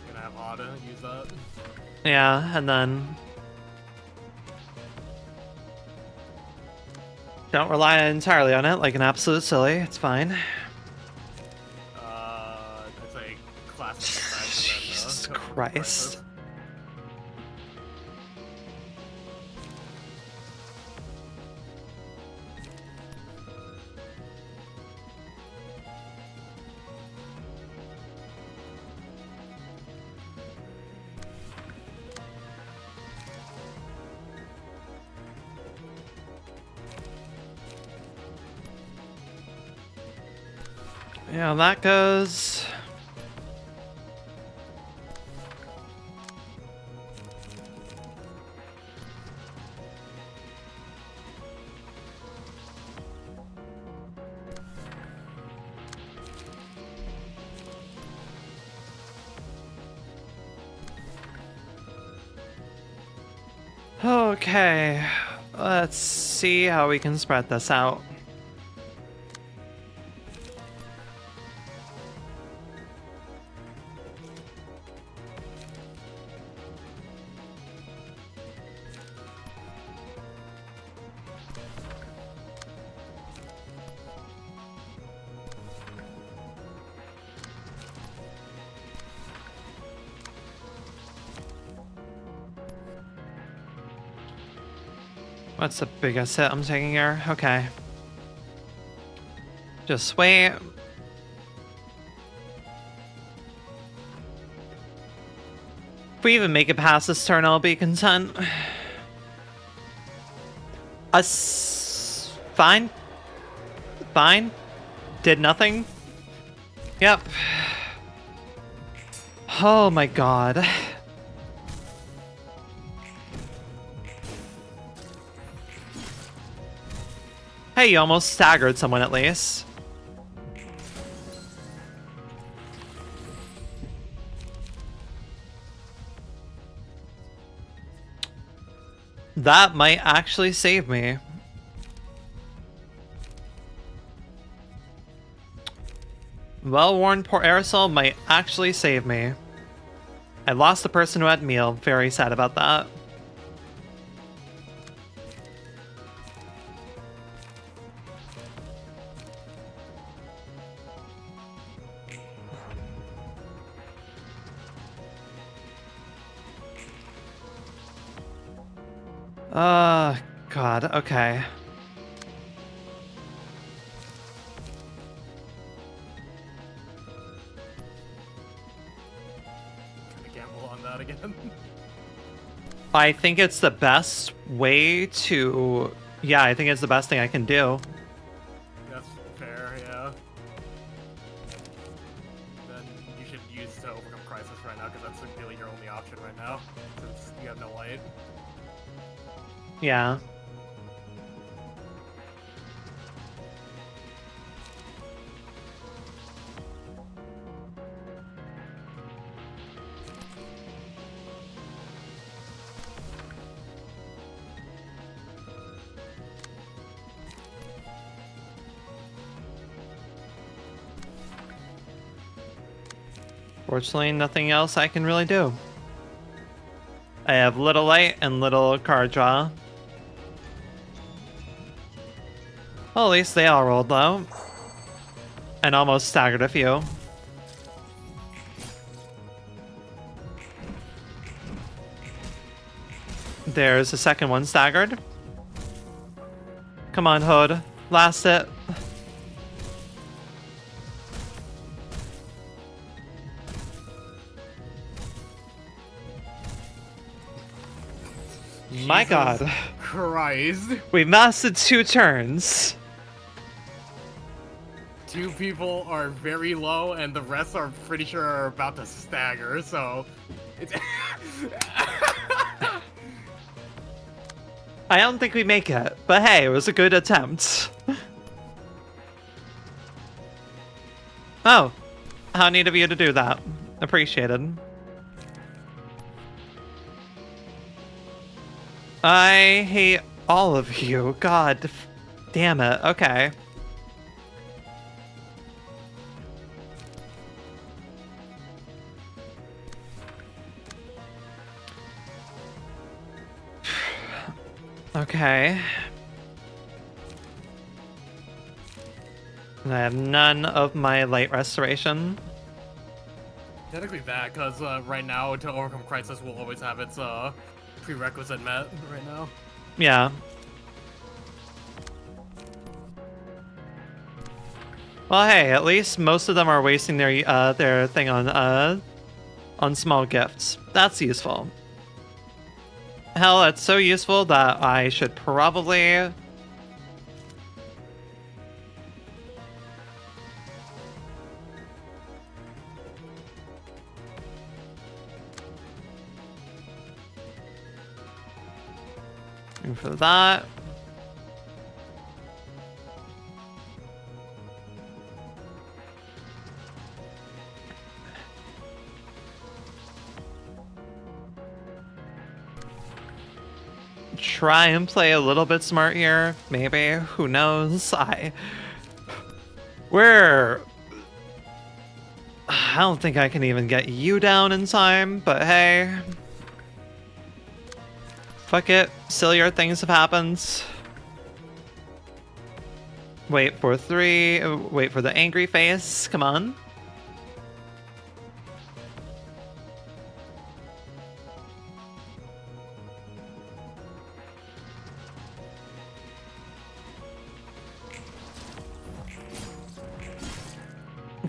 Gonna have Ada use that. Yeah, and then don't rely entirely on it like an absolute silly. It's fine. It's a classic. Jesus Christ. Yeah, that goes. Okay, let's see how we can spread this out. What's the biggest hit I'm taking here? Okay. Just wait. If we even make it past this turn, I'll be content. Fine. Fine. Did nothing. Yep. Oh my god. Hey, you almost staggered someone at least. That might actually save me. Well-worn poor aerosol might actually save me. I lost the person who had meal. Very sad about that. God, okay. Gamble on that again. I think it's the best way to... Yeah, I think it's the best thing I can do. That's fair, yeah. Then you should use to overcome crisis right now, because that's really your only option right now, since you have no light. Yeah. Fortunately, nothing else I can really do. I have little light and little card draw. Well, at least they all rolled low. And almost staggered a few. There's a second one staggered. Come on, Hood. Last it. My God. Christ. We mastered 2 turns. 2 people are very low, and the rest are pretty sure are about to stagger, so... It's... I don't think we make it, but hey, it was a good attempt. Oh, how neat of you to do that. Appreciated. I hate all of you. God damn it. Okay. Okay. And I have none of my light restoration. Technically that, because right now, to overcome crisis will always have its prerequisite met right now. Yeah. Well, hey, at least most of them are wasting their thing on small gifts. That's useful. Hell, it's so useful that I should probably... And for that. Try and play a little bit smart here, maybe. Who knows? I don't think I can even get you down in time, but hey. Fuck it. Sillier things have happened. Wait for 3. Wait for the angry face. Come on.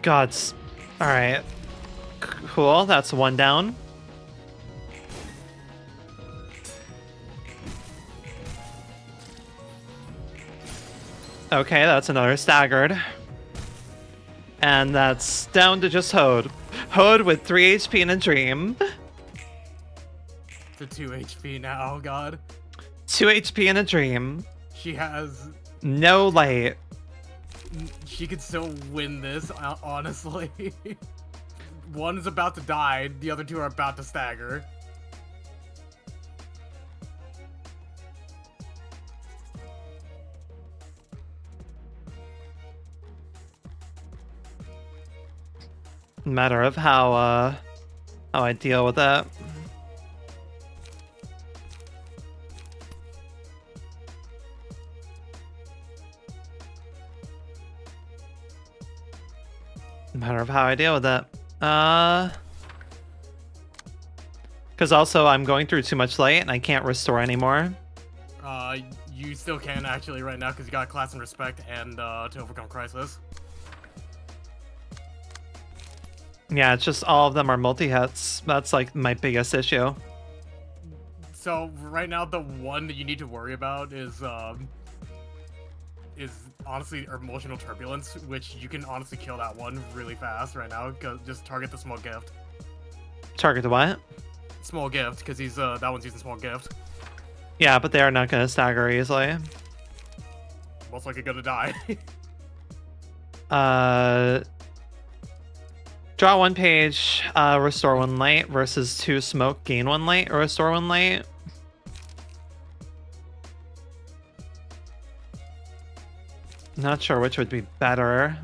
Gods. Alright. Cool, that's 1 down. Okay, that's another staggered. And that's down to just Hode. Hode with 3 HP and a dream. To 2 HP now, God. 2 HP and a dream. She has... No light. She could still win this, honestly. One is about to die, the other 2 are about to stagger. Matter of how I deal with that. Matter of how I deal with that. Because also I'm going through too much light and I can't restore anymore. You still can actually right now because you got Class and Respect and to overcome Crisis. Yeah, it's just all of them are multi-hits. That's like my biggest issue. So right now the one that you need to worry about is honestly emotional turbulence, which you can honestly kill that one really fast right now. Just target the small gift. Target the what? Small gift, because he's that one's using small gift. Yeah, but they are not going to stagger easily. Most likely gonna die. Draw 1 page, restore 1 light versus 2 smoke, gain 1 light, or restore 1 light. Not sure which would be better.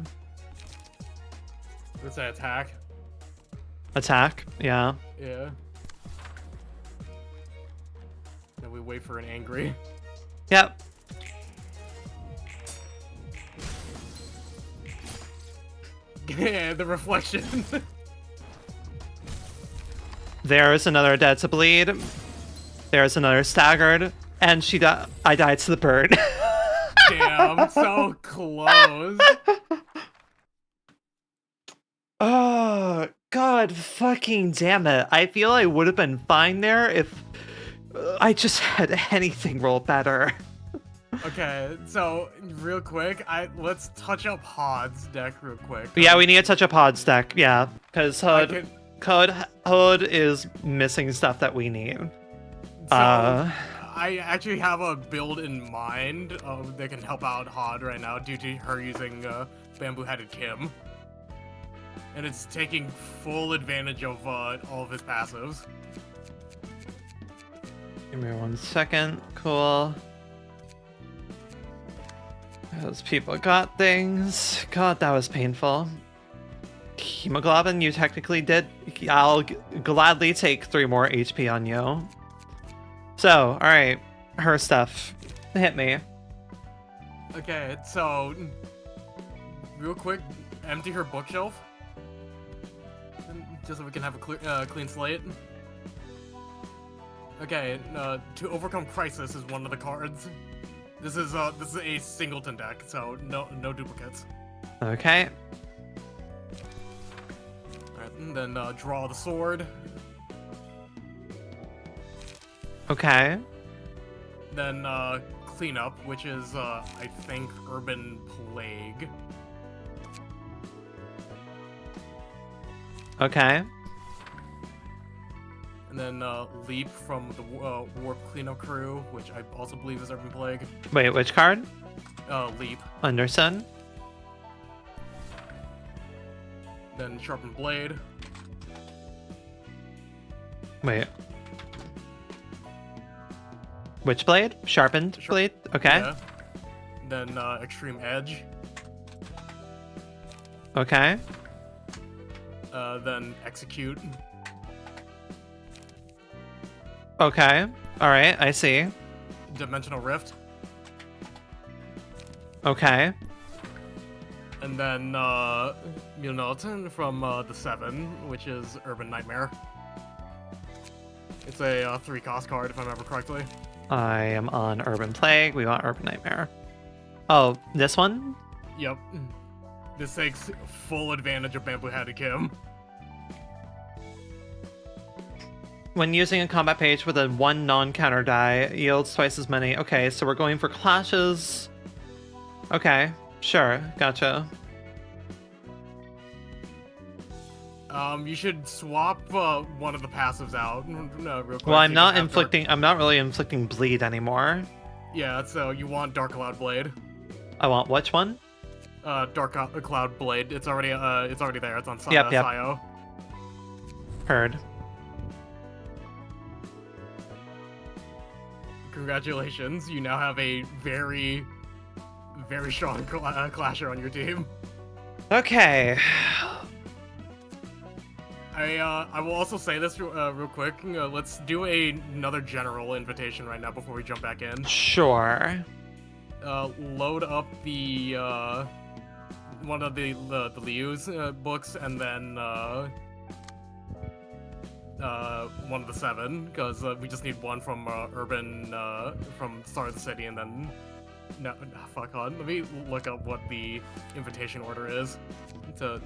Let's say attack. Attack, yeah. Yeah. Then we wait for an angry. Yep. Yeah, the reflection. There's another dead to bleed. There's another staggered. And I died to the bird. Damn, so close. Oh, God fucking damn it. I feel I would have been fine there if I just had anything roll better. Okay, so real quick, let's touch up Hod's deck real quick. Yeah, we need to touch up Hod's deck, yeah. Because Hod is missing stuff that we need. So, I actually have a build in mind that can help out Hod right now due to her using Bamboo-Headed Kim. And it's taking full advantage of all of his passives. Give me 1 second. Cool. Those people got things. God, that was painful. Hemoglobin, you technically did. I'll gladly take 3 more HP on you. So, alright. Her stuff. Hit me. Okay, so... real quick, empty her bookshelf. Just so we can have a clean slate. Okay, to overcome Crisis is one of the cards. This is a singleton deck, so no duplicates. Okay. Alright, and then draw the sword. Okay. Then cleanup, which is I think Urban Plague. Okay. And then Leap from the Warp Cleanup Crew, which I also believe is Urban Plague. Wait, which card? Leap. Understood. Then Sharpened Blade. Wait. Which blade? Sharpened blade? Okay. Yeah. Then Extreme Edge. Okay. Then Execute. Okay. Alright, I see. Dimensional Rift. Okay. And then Milnoten from the 7, which is Urban Nightmare. It's a 3-cost card, if I remember correctly. I am on Urban Plague. We want Urban Nightmare. Oh, this one? Yep. This takes full advantage of Bamboo Hatted Kim. When using a combat page with a 1 non-counter die, yields twice as many. Okay, so we're going for clashes. Okay, sure, gotcha. You should swap one of the passives out real quick. Well, I'm not really inflicting bleed anymore. Yeah, so you want Dark Cloud Blade. I want which one? Dark Cloud Blade. It's already there. It's on Yep. Sio. Heard. Congratulations, you now have a very, very strong clasher on your team. Okay. I will also say this real quick. Let's do another general invitation right now before we jump back in. Sure. Load up the one of the Liu's books, and then one of the 7, because we just need one from Urban from Star of the City, and then fuck on. Let me look up what the invitation order is to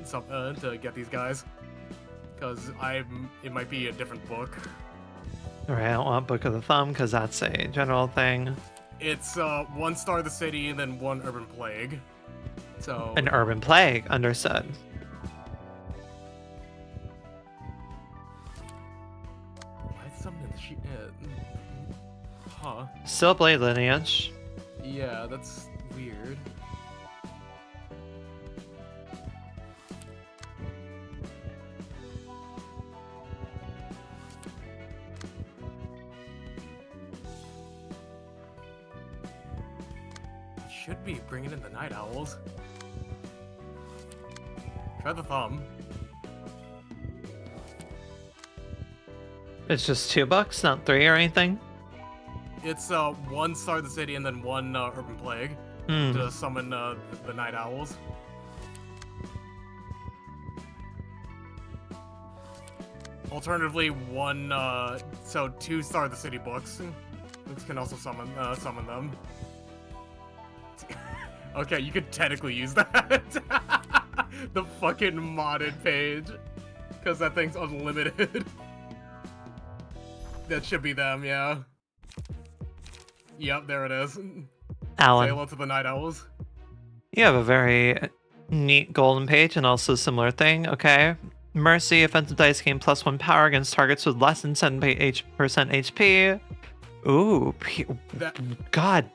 get these guys. Because it might be a different book. Alright, I don't want Book of the Thumb because that's a general thing. It's 1 Star of the City and then 1 Urban Plague. So An Urban Plague, understood. Why is something in the sheet? Huh. Still Blade Lineage. Yeah, that's weird. Should be bringing in the Night Owls. Try the Thumb. It's just $2, not 3 or anything? It's 1 Star of the City and then 1 Urban Plague to summon the Night Owls. Alternatively, 2 Star of the City books. This can also summon them. Okay, you could technically use that. The fucking modded page. Because that thing's unlimited. That should be them, yeah. Yep, there it is. Alan. Say hello to the Night Owls. You have a very neat golden page and also similar thing, okay? Mercy, offensive dice gain +1 power against targets with less than 7% HP. Ooh, God.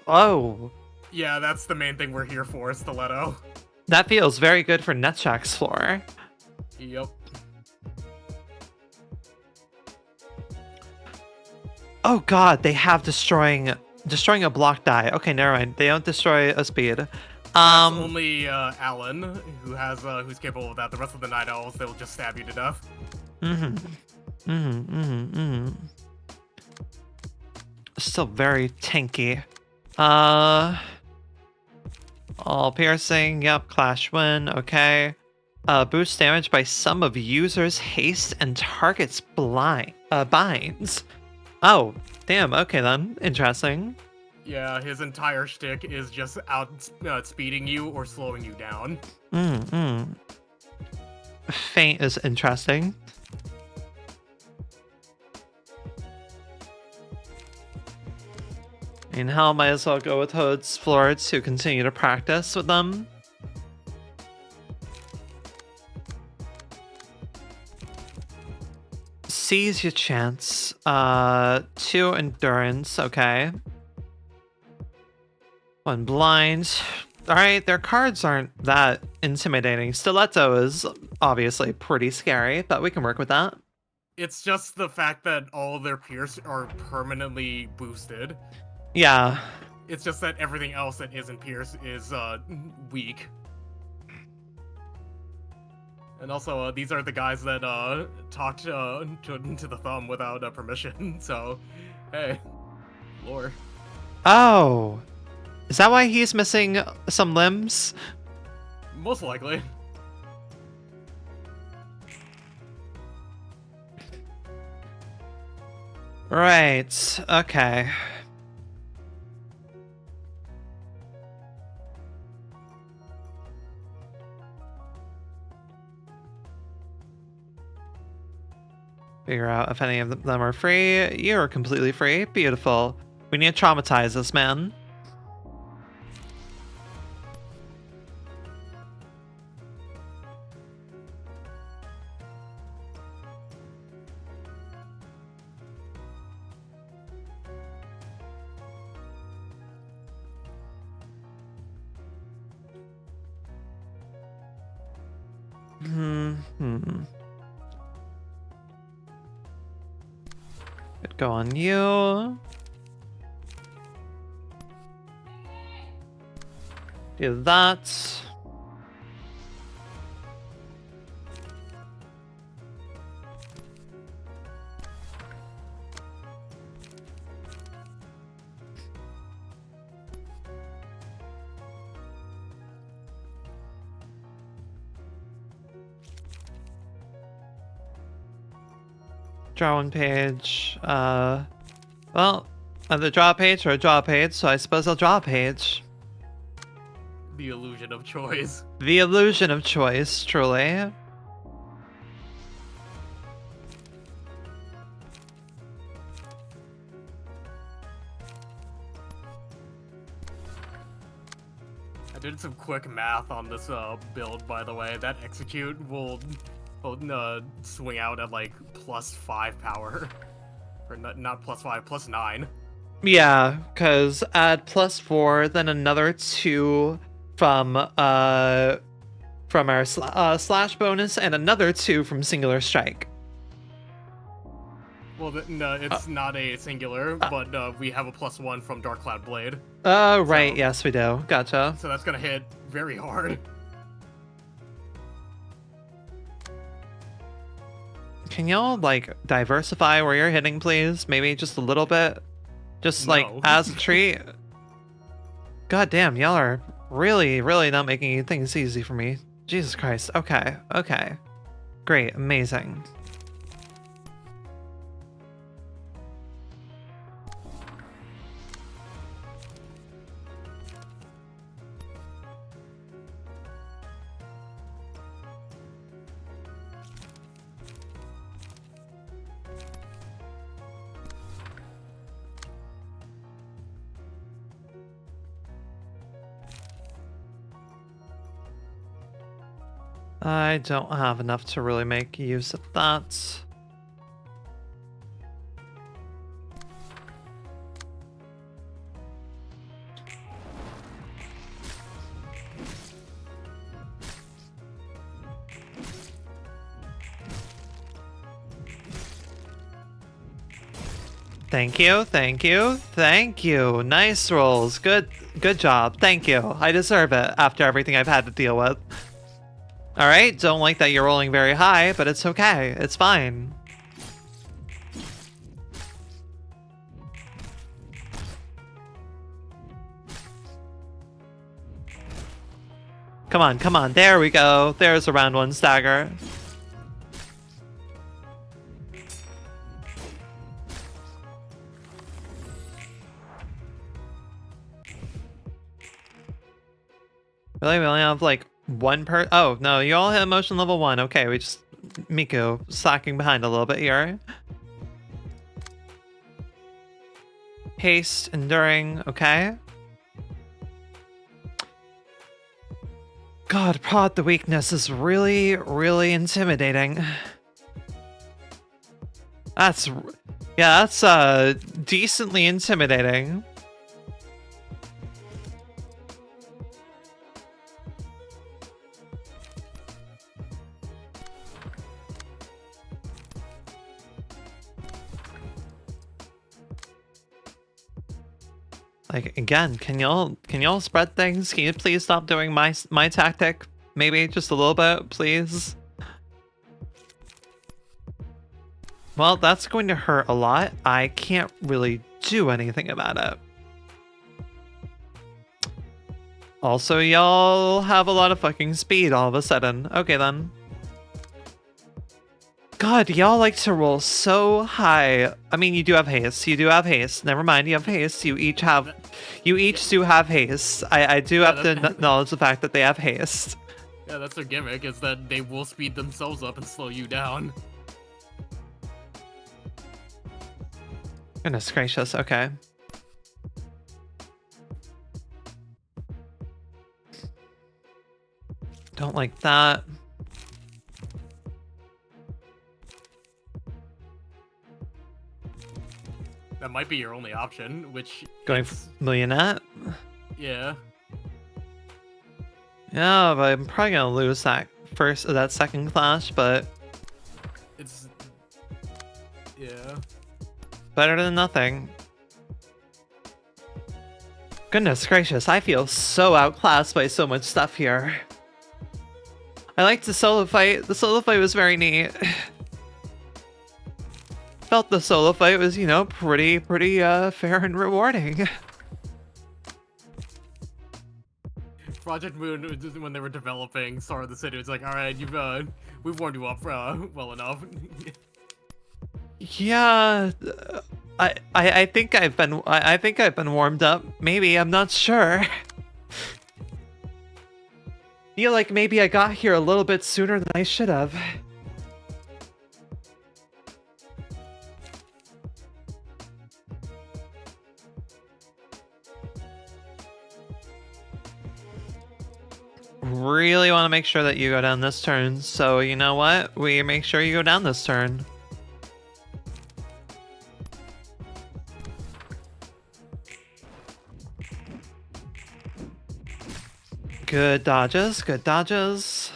Oh. Yeah, that's the main thing we're here for, Stiletto. That feels very good for Netshak's floor. Yep. Oh God, they have destroying a block die. Okay, never mind. They don't destroy a speed. That's only Alan who's capable of that. The rest of the Night Owls, they'll just stab you to death. Still very tanky. All piercing. Yep. Clash win. Okay. Boost damage by sum of users' haste and targets binds. Oh, damn. Okay then. Interesting. Yeah, his entire shtick is just speeding you or slowing you down. Faint is interesting. And hell, might as well go with Hode's floor to continue to practice with them. Seize your chance. 2 endurance, okay. 1 blind. Alright, their cards aren't that intimidating. Stiletto is obviously pretty scary, but we can work with that. It's just the fact that all their Pierce are permanently boosted. Yeah. It's just that everything else that isn't Pierce is weak. And also, these are the guys that talked to the thumb without permission, so, hey, lore. Oh! Is that why he's missing some limbs? Most likely. Right, okay. Figure out if any of them are free. You're completely free. Beautiful. We need to traumatize this man. Could go on you. Do that. Draw 1 page. Well, either draw a page or a draw a page, so I suppose I'll draw a page. The illusion of choice. The illusion of choice, truly. I did some quick math on this build, by the way. That execute will swing out at like +5 power. Or not +5, +9. Yeah, because add +4, then another 2 from our slash bonus, and another 2 from singular strike. Well, no, it's not a singular, but we have a +1 from Dark Cloud Blade. Oh, right, So- yes we do. Gotcha. So that's gonna hit very hard. Can y'all, like, diversify where you're hitting, please? Maybe just a little bit? Just, like, No. as a treat? God damn, y'all are really, really not making things easy for me. Jesus Christ. Okay, okay. Great, amazing. I don't have enough to really make use of that. Thank you, thank you, thank you. Nice rolls. Good job. Thank you. I deserve it after everything I've had to deal with. Alright, don't like that you're rolling very high, but it's okay. It's fine. Come on, come on. There we go. There's a round 1 stagger. Really? We only have like one per. Oh, no. You all hit emotion level 1. Okay, we just. Miku slacking behind a little bit here. Haste, enduring. Okay. God, prod the weakness is really, really intimidating. That's... Yeah, that's decently intimidating. Like, again, can y'all spread things? Can you please stop doing my tactic? Maybe just a little bit, please? Well, that's going to hurt a lot. I can't really do anything about it. Also, y'all have a lot of fucking speed all of a sudden. Okay, then. God, y'all like to roll so high. I mean, you do have haste. You do have haste. Never mind, you have haste. You each do have haste. I do have to acknowledge the fact that they have haste. Yeah, that's their gimmick, is that they will speed themselves up and slow you down. Goodness gracious, okay. Don't like that. That might be your only option, which... Going for Millionette? Yeah. Yeah, but I'm probably gonna lose that second clash, but... It's... Yeah. Better than nothing. Goodness gracious, I feel so outclassed by so much stuff here. I liked the solo fight. The solo fight was very neat. Felt the solo fight was, you know, pretty fair and rewarding. Project Moon, when they were developing Star of the City, it's like, all right, we've warmed you up well enough. Yeah, I think I've been warmed up. Maybe, I'm not sure. Feel like maybe I got here a little bit sooner than I should have. Really want to make sure that you go down this turn, so you know what? We make sure you go down this turn. Good dodges, good dodges.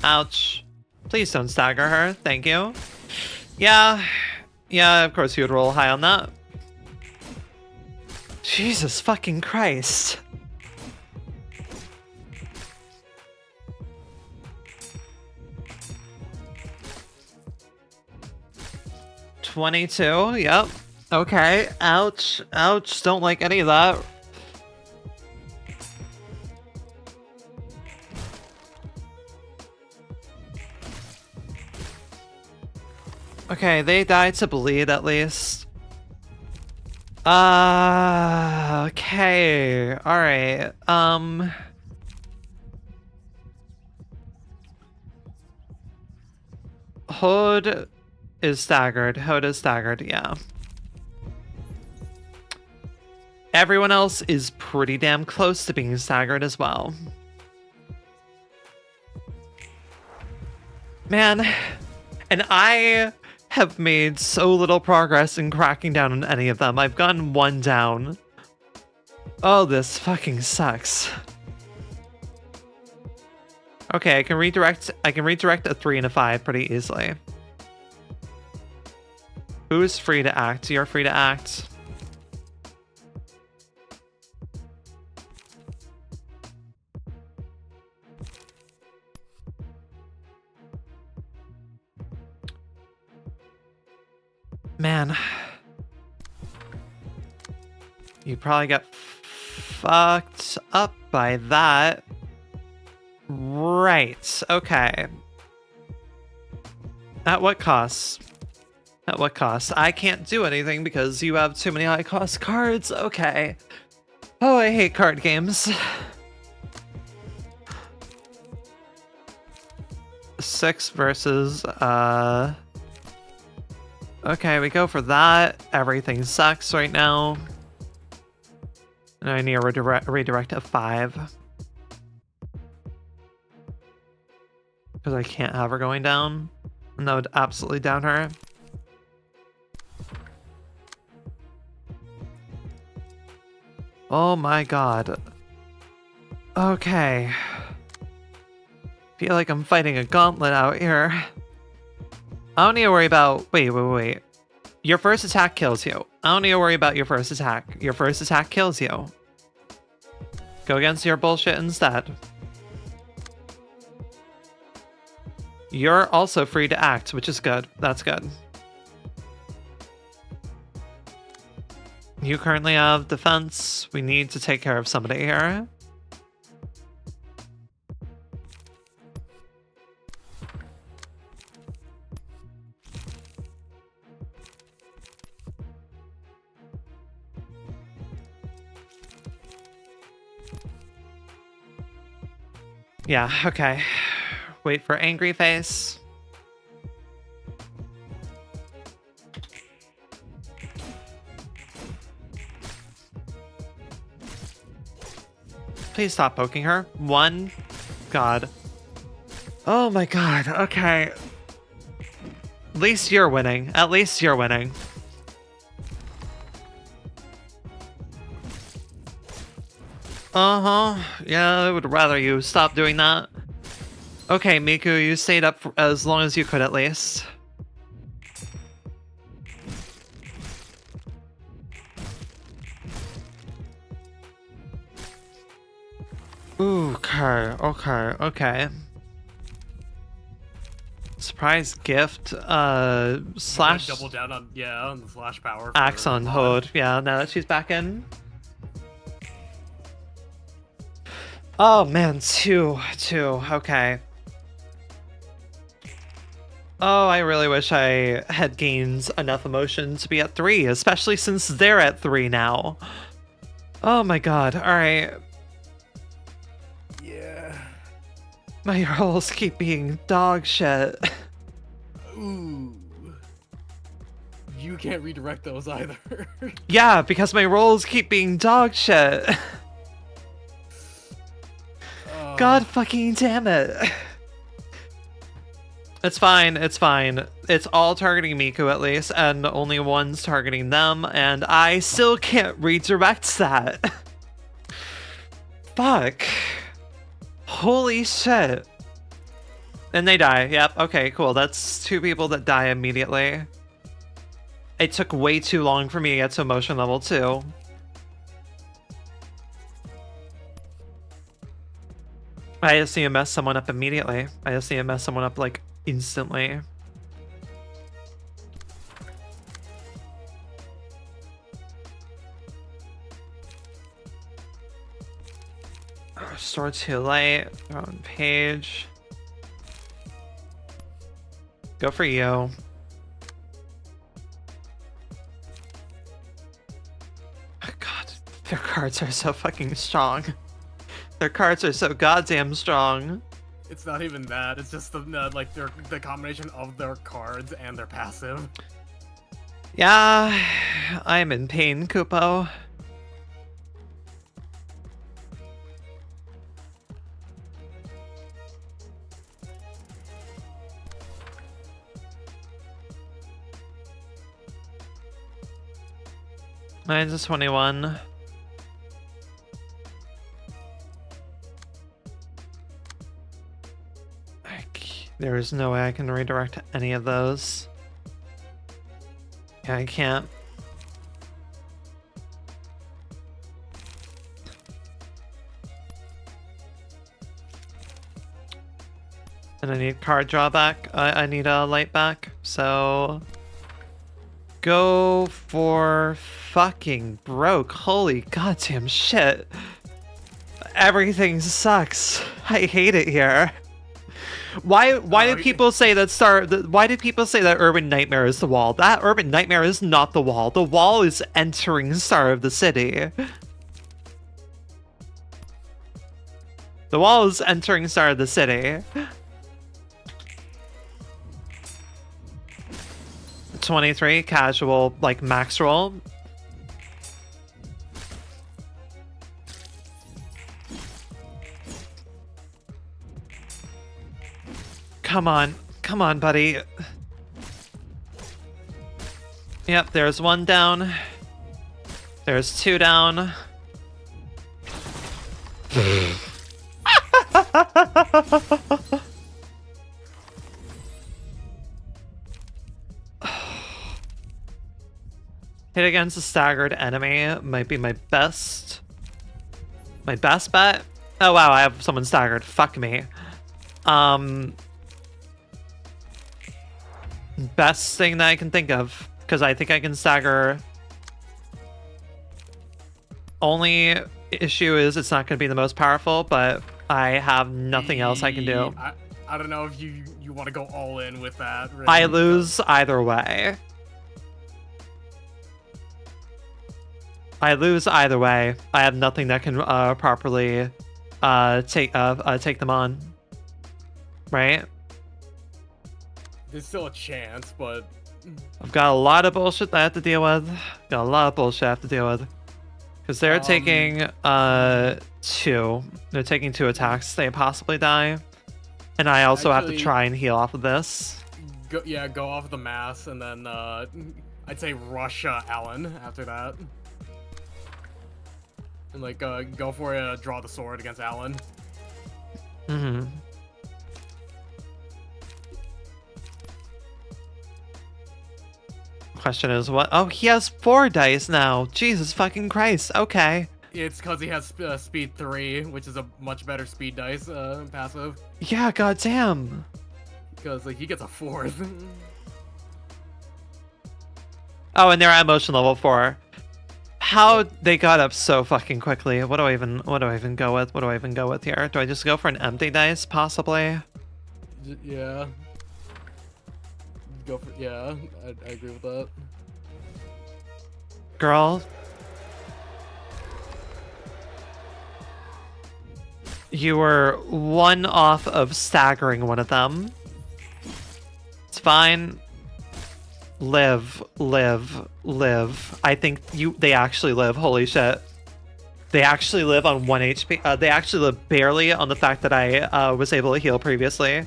Ouch. Please don't stagger her, thank you. Yeah, of course you would roll high on that. Jesus fucking Christ. $22, yep. Okay, ouch, ouch, don't like any of that. Okay, they died to bleed at least. Okay, alright, Hood is staggered. Hood is staggered, yeah. Everyone else is pretty damn close to being staggered as well. Man, and I have made so little progress in cracking down on any of them. I've gotten one down. Oh, this fucking sucks. Okay, I can redirect a 3 and a 5 pretty easily. Who's free to act? You're free to act. Man. You probably got fucked up by that. Right, okay. At what cost? At what cost? I can't do anything because you have too many high cost cards. Okay. Oh, I hate card games. 6 versus, okay, we go for that. Everything sucks right now. And I need a redirect of 5. Because I can't have her going down. And that would absolutely down her. Oh my god. Okay. Feel like I'm fighting a gauntlet out here. I don't need to worry about... Wait. Your first attack kills you. I don't need to worry about your first attack. Your first attack kills you. Go against your bullshit instead. You're also free to act, which is good. That's good. You currently have defense. We need to take care of somebody here. Yeah, okay. Wait for angry face. Please stop poking her. One. God. Oh my god, okay. At least you're winning. At least you're winning. Uh-huh. Yeah, I would rather you stop doing that. Okay, Miku, you stayed up for as long as you could at least. Ooh, okay. Surprise gift, slash... Double down on, on the slash power. Axe on Hode. Yeah, now that she's back in. Oh man, two, okay. Oh, I really wish I had gained enough emotion to be at 3, especially since they're at 3 now. Oh my god, alright. Yeah. My rolls keep being dog shit. Ooh. You can't redirect those either. Yeah, because my rolls keep being dog shit. God fucking damn it. It's fine. It's all targeting Miku at least, and only one's targeting them, and I still can't redirect that. Fuck. Holy shit. And they die. Yep, okay, cool. That's 2 people that die immediately. It took way too long for me to get to emotion level 2. I just need to mess someone up immediately. I just need to mess someone up, like, instantly. Restore too late. On page. Go for you. God, their cards are so fucking strong. Their cards are so goddamn strong. It's not even that. It's just the the combination of their cards and their passive. Yeah, I'm in pain, Kupo. Mine's a 21. There is no way I can redirect any of those. Yeah, I can't. And I need card drawback. I need a light back. So go for fucking broke. Holy goddamn shit. Everything sucks. I hate it here. Why do people say that why do people say that Urban Nightmare is the wall? That Urban Nightmare is not the wall. The wall is entering Star of the City. The wall is entering Star of the City. 23, casual, like max roll. Come on, buddy. Yep, there's 1 down. There's 2 down. Hit against a staggered enemy might be my best bet. Oh wow, I have someone staggered. Fuck me. Best thing that I can think of, because I think I can stagger. Only issue is it's not going to be the most powerful, but I have nothing else I can do. I don't know if you want to go all in with that. Really. I lose either way. I lose either way. I have nothing that can properly take them on. Right? There's still a chance, but I've got a lot of bullshit that I have to deal with. Got a lot of bullshit I have to deal with. Because they're taking 2. They're taking 2 attacks. They possibly die. And I also have to try and heal off of this. Go off the mass, and then I'd say rush Alan after that. And like go for it, draw the sword against Alan. Mm-hmm. Question is what? Oh, he has 4 dice now. Jesus fucking Christ. Okay. It's because he has speed 3, which is a much better speed dice passive. Yeah, goddamn. Because like he gets a 4th. Oh, and they're at emotion level 4. How they got up so fucking quickly. What do I even go with? What do I even go with here? Do I just go for an empty dice, possibly? Yeah. Go for I agree with that. Girl. You were 1 off of staggering one of them. It's fine. Live. I think they actually live. Holy shit. They actually live on 1 HP. They actually live barely on the fact that I was able to heal previously.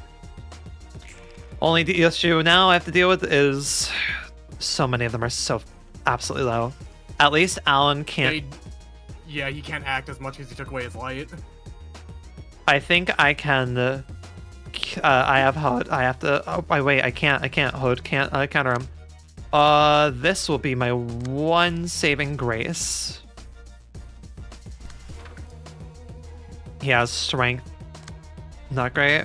Only the issue now I have to deal with is so many of them are so absolutely low. At least Alan can't. Yeah, he can't act as much as he took away his light. I think I can. I have HUD. I have to. Oh, wait. I can't. HUD. Can't counter him. This will be my 1 saving grace. He has strength. Not great.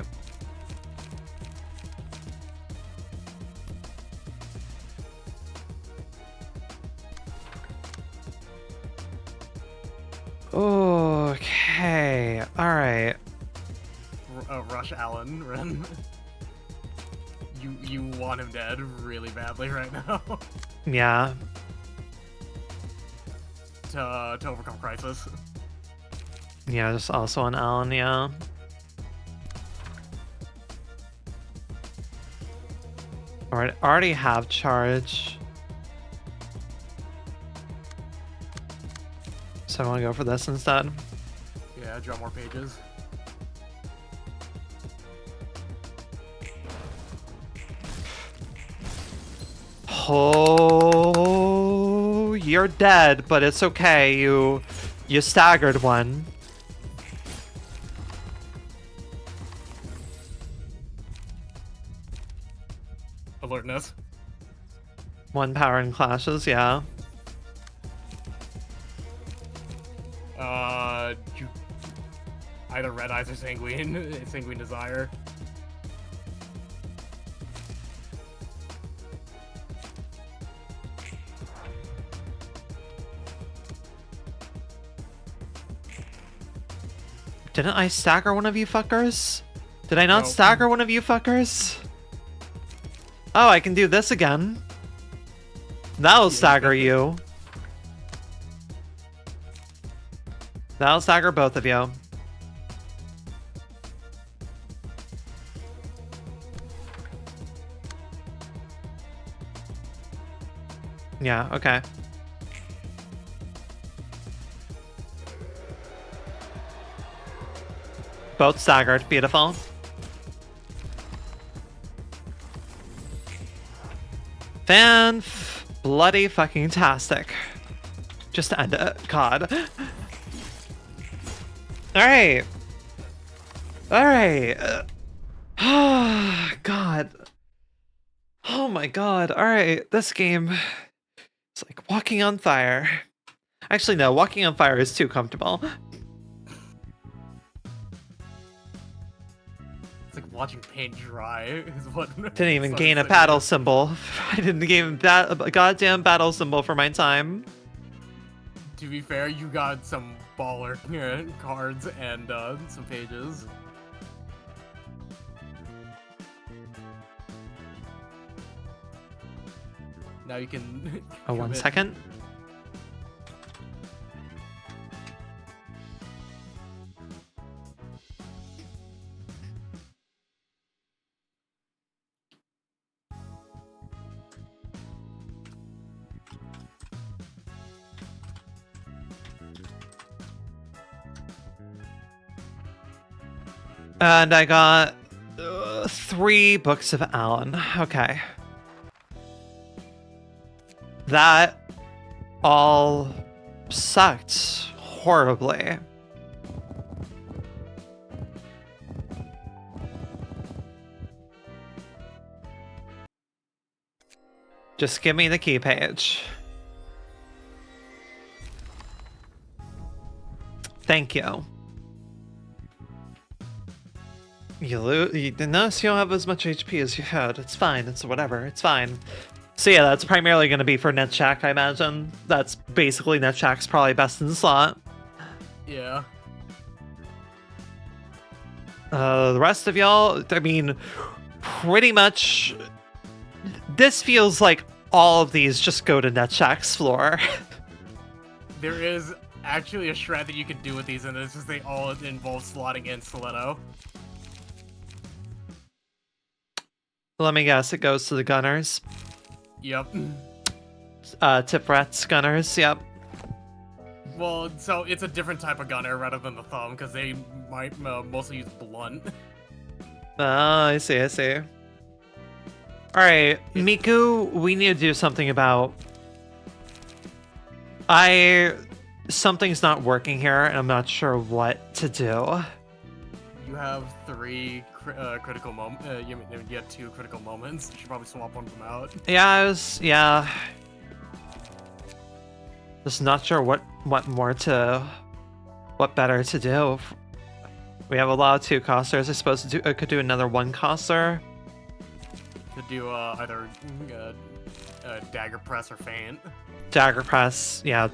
Okay. All right. Rush Alan, Ren. You want him dead really badly right now. Yeah. To overcome crisis. Yeah, just also on Alan, yeah. Alright, already have charge. So I want to go for this instead. Yeah, draw more pages. Oh, you're dead, but it's okay. You staggered one. Alertness. 1 power and clashes, yeah. You either Red Eyes or Sanguine. Sanguine Desire. Didn't I stagger one of you fuckers? Did I not No. stagger one of you fuckers? Oh, I can do this again. That'll stagger you. That'll stagger both of you. Yeah, okay. Both staggered. Beautiful. Bloody fucking tastic. Just to end it. God. Alright. Alright. God. Oh my god. Alright, this game is like walking on fire. Actually, no, walking on fire is too comfortable. It's like watching paint dry is what. Didn't even gain a battle symbol. I didn't gain a goddamn battle symbol for my time. To be fair, you got some baller cards and some pages. Now you can. Oh, 1 second. And I got 3 books of Alan. Okay. That all sucked horribly. Just give me the key page. Thank you. You notice you don't have as much HP as you had. It's fine. It's whatever. It's fine. So yeah, that's primarily going to be for Netshak, I imagine. That's basically Netshak's probably best in slot. Yeah. The rest of y'all, I mean, pretty much... This feels like all of these just go to Netshak's floor. There is actually a shred that you can do with these, and it's just they all involve slotting in Stiletto. Let me guess, it goes to the Gunners. Yep. Tipret's Gunners, yep. Well, so it's a different type of gunner rather than the thumb, because they might mostly use blunt. Oh, I see, I see. Alright, Miku, we need to do something about... Something's not working here, and I'm not sure what to do. You have 3 critical moments. You have 2 critical moments. You should probably swap one of them out. Yeah, yeah. Just not sure what better to do. We have a lot of 2-costers. I suppose I could do another 1-coster. Could do either dagger press or feint. Dagger press, yeah.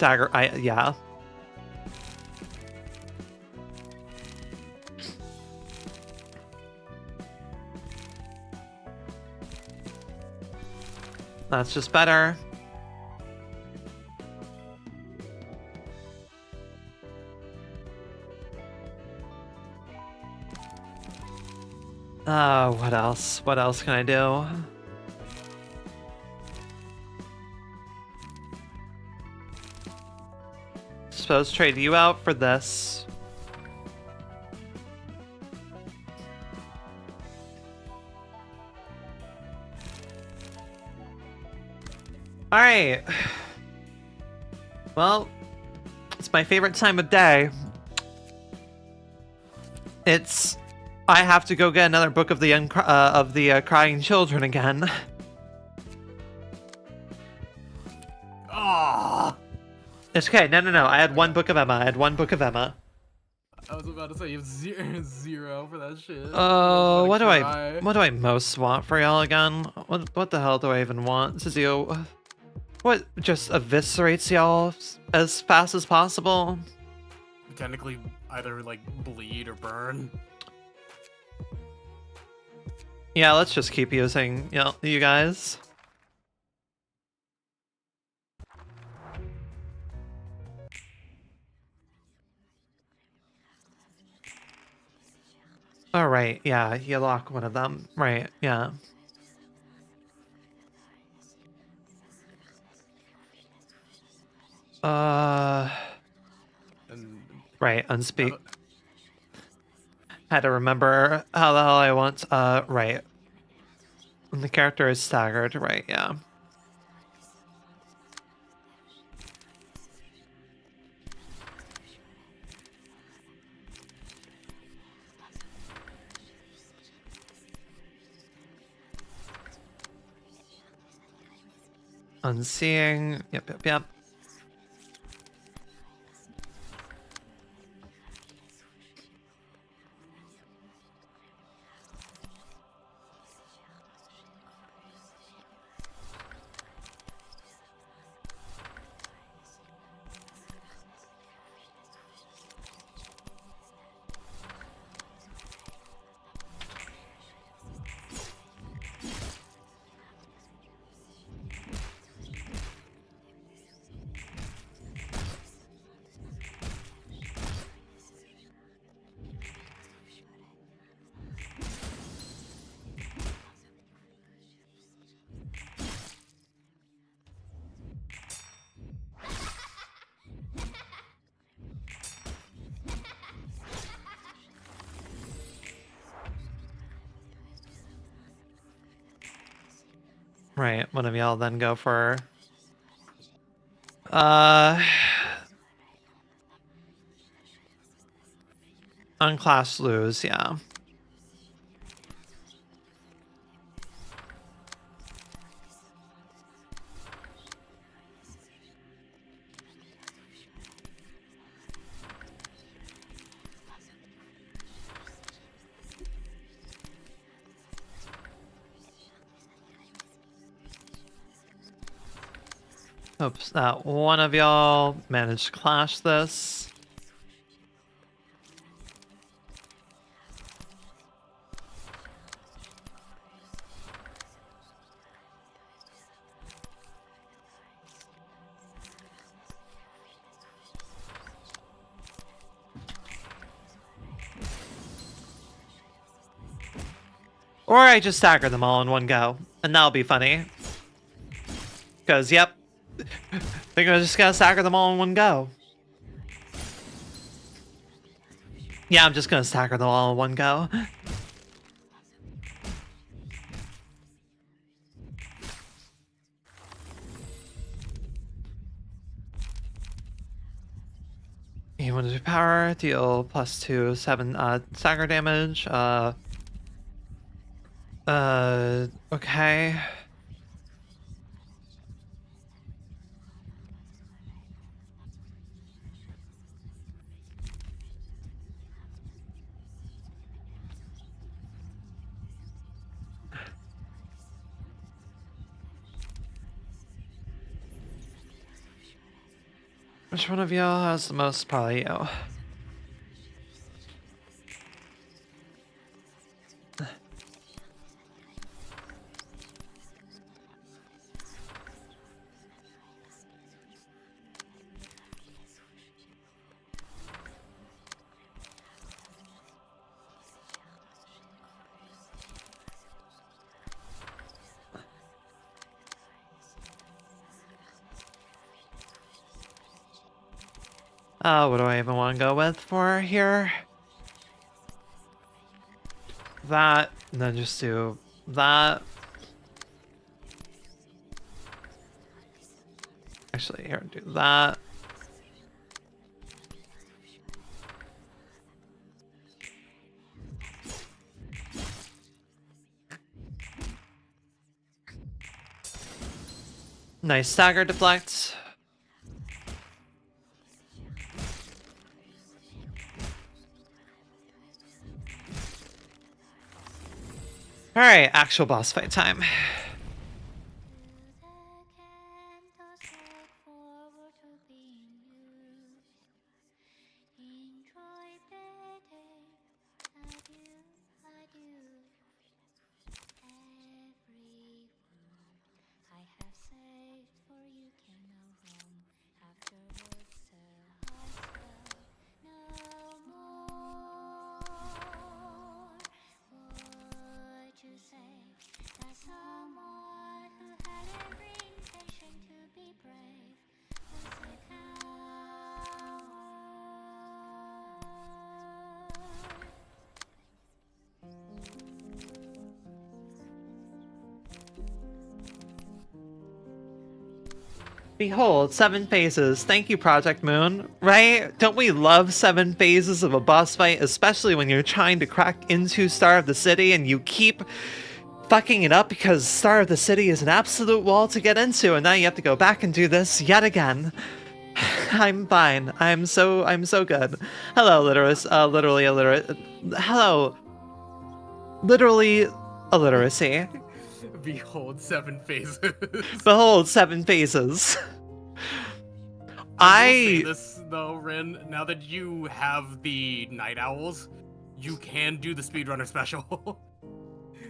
Yeah. That's just better. What else? What else can I do? Suppose trade you out for this. Alright. Well, it's my favorite time of day. I have to go get another book of the crying children again. Ah! It's okay. No. I had 1 book of Emma. I was about to say you have zero for that shit. Oh, what do I most want for y'all again? What the hell do I even want to do? What just eviscerates y'all as fast as possible? Technically, either like bleed or burn. Yeah, let's just keep using you guys. All right, yeah, you lock one of them. Right, yeah. Right, unspeak. Had to remember how the hell I want. Right. And the character is staggered. Right, yeah. Unseeing. Yep. Right, one of y'all then go for unclass lose, yeah. Hopes that one of y'all managed to clash this. Or I just stagger them all in one go, and that'll be funny. Because, yep, they're just gonna stagger them all in one go. Yeah, I'm just gonna stagger them all in one go. You want to do power, deal +2, 7 stagger damage. Okay. Which one of y'all has the most? Probably you. What do I even want to go with for here? That, and then just do that. Actually, here, do that. Nice stagger deflect. Alright, actual boss fight time. Behold, 7 phases. Thank you, Project Moon. Right? Don't we love 7 phases of a boss fight, especially when you're trying to crack into Star of the City and you keep fucking it up because Star of the City is an absolute wall to get into, and now you have to go back and do this yet again. I'm fine. I'm so good. Hello, literally illiterate. Hello. Literally illiteracy. Behold 7 phases. Behold 7 phases. I will say this though, Rin, now that you have the Night Owls, you can do the speedrunner special.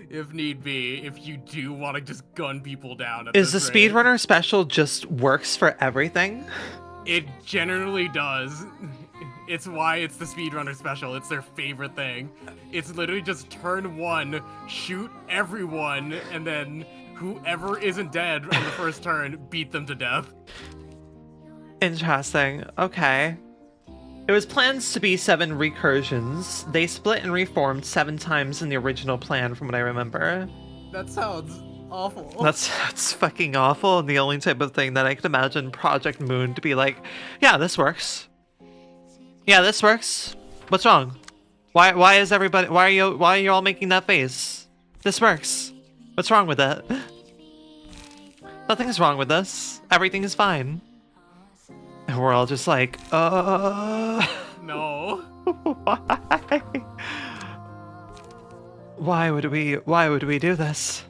If need be, if you do want to just gun people down at Is the this rate. speedrunner special just works for everything? It generally does. It's why it's the speedrunner special. It's their favorite thing. It's literally just turn 1, shoot everyone, and then whoever isn't dead on the first turn, beat them to death. Interesting. Okay. It was plans to be 7 recursions. They split and reformed 7 times in the original plan, from what I remember. That sounds awful. That's fucking awful, and the only type of thing that I could imagine Project Moon to be like, yeah, this works. Yeah, this works. What's wrong? Why is everybody? Why are you all making that face? This works. What's wrong with it? Nothing's wrong with this. Everything is fine. And we're all just like, No. why? Why would we do this?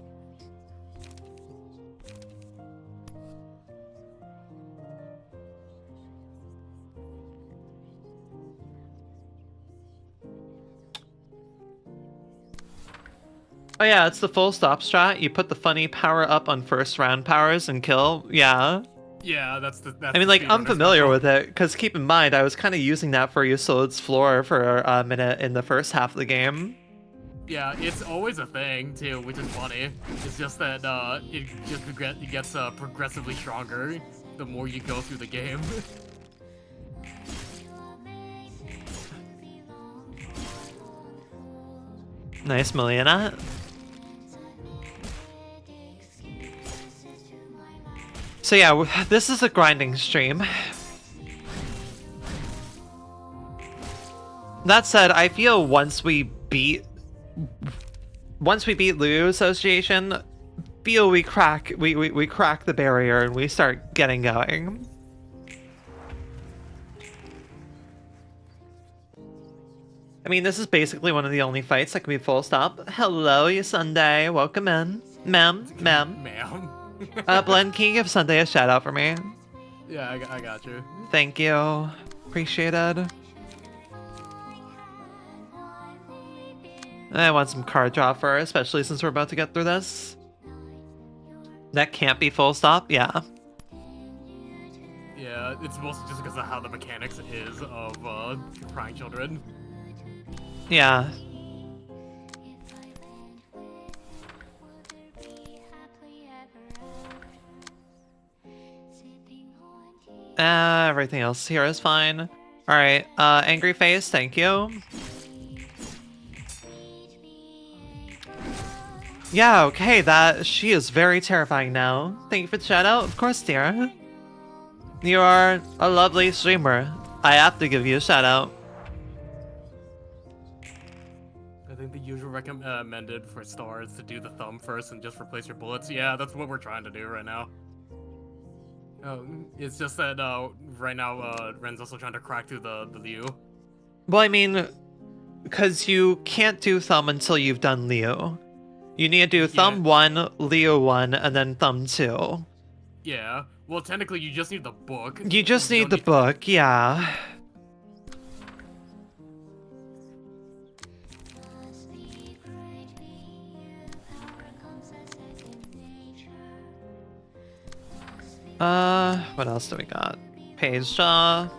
Oh yeah, it's the full stop strat. You put the funny power up on first round powers and kill. Yeah. Yeah, that's I mean, like, I'm familiar with it, because keep in mind, I was kind of using that for Yusolid's floor for a minute in the first half of the game. Yeah, it's always a thing, too, which is funny. It's just that it gets progressively stronger the more you go through the game. Nice, Miliana. So yeah, this is a grinding stream. That said, I feel once we beat Lulu Association, feel we crack the barrier and we start getting going. I mean, this is basically one of the only fights that can be full stop. Hello, you Sunday. Welcome in. Ma'am. Ma'am. Blend, can you give Sunday a shout out for me? Yeah, I got you. Thank you. Appreciated. I want some card draw first, especially since we're about to get through this. That can't be full stop? Yeah. Yeah, it's mostly just because of how the mechanics is of crying children. Yeah. Everything else here is fine. Alright, angry face, thank you. Yeah, okay, she is very terrifying now. Thank you for the shout out, of course, dear. You are a lovely streamer. I have to give you a shout out. I think the usual recommended for stars to do the thumb first and just replace your bullets. Yeah, that's what we're trying to do right now. It's just that right now Ren's also trying to crack through the Liu. Well, I mean, because you can't do thumb until you've done Liu. You need to do thumb 1, Liu 1, and then thumb 2. Yeah. Well, technically, you just need the book. You just need the book, yeah. What else do we got? Page Jaw.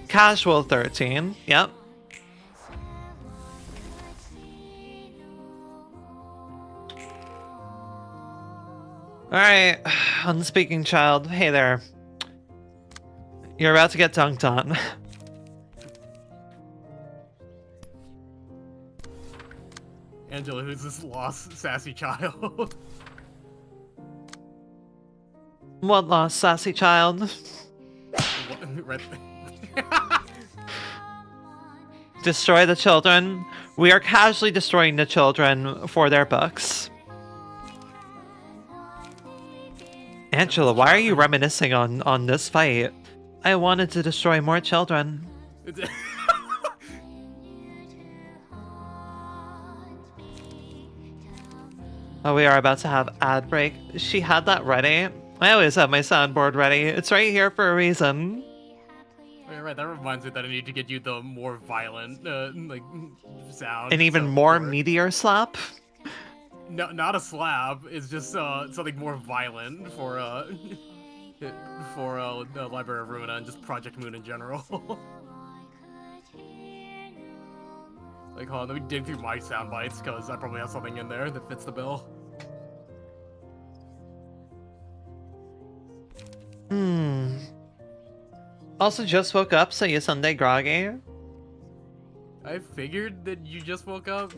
Casual 13, yep. Alright, unspeaking child, hey there. You're about to get dunked on. Angela, who's this lost, sassy child? What lost, sassy child? Right. Destroy the children. We are casually destroying the children for their books. Angela, why are you reminiscing on this fight? I wanted to destroy more children. Oh, we are about to have ad break. She had that ready. I always have my soundboard ready. It's right here for a reason. Right, that reminds me that I need to get you the more violent, like, sound. An even more meteor slap? No, not a slap. It's just something more violent for the Library of Ruina and just Project Moon in general. Like, hold on, let me dig through my sound bites because I probably have something in there that fits the bill. Also just woke up, so you Sunday groggy? I figured that you just woke up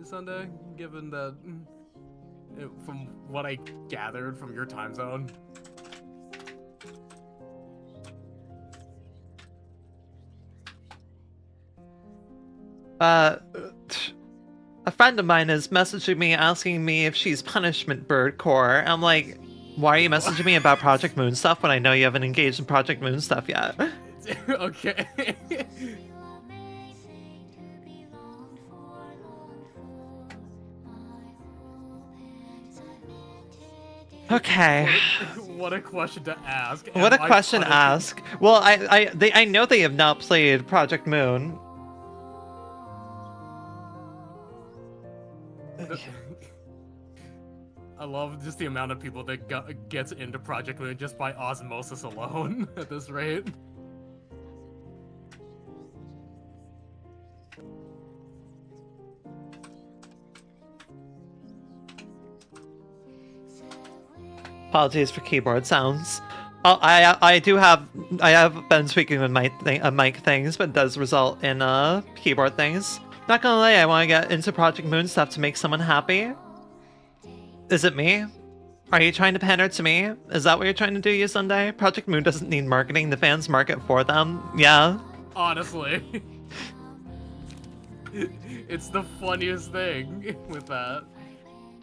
Sunday, given that, from what I gathered from your time zone. A friend of mine is messaging me asking me if she's Punishment Bird Core. I'm like, why are you messaging me about Project Moon stuff when I know you haven't engaged in Project Moon stuff yet? Okay. Okay. What a question to ask. What a question to ask. Well, I know they have not played Project Moon. I love just the amount of people that gets into Project Moon just by osmosis alone at this rate. Apologies for keyboard sounds. I have been speaking with my mic things, but it does result in keyboard things. Not gonna lie, I want to get into Project Moon stuff to make someone happy. Is it me? Are you trying to pander to me? Is that what you're trying to do, you Sunday? Project Moon doesn't need marketing, the fans market for them. Yeah. Honestly. It's the funniest thing with that.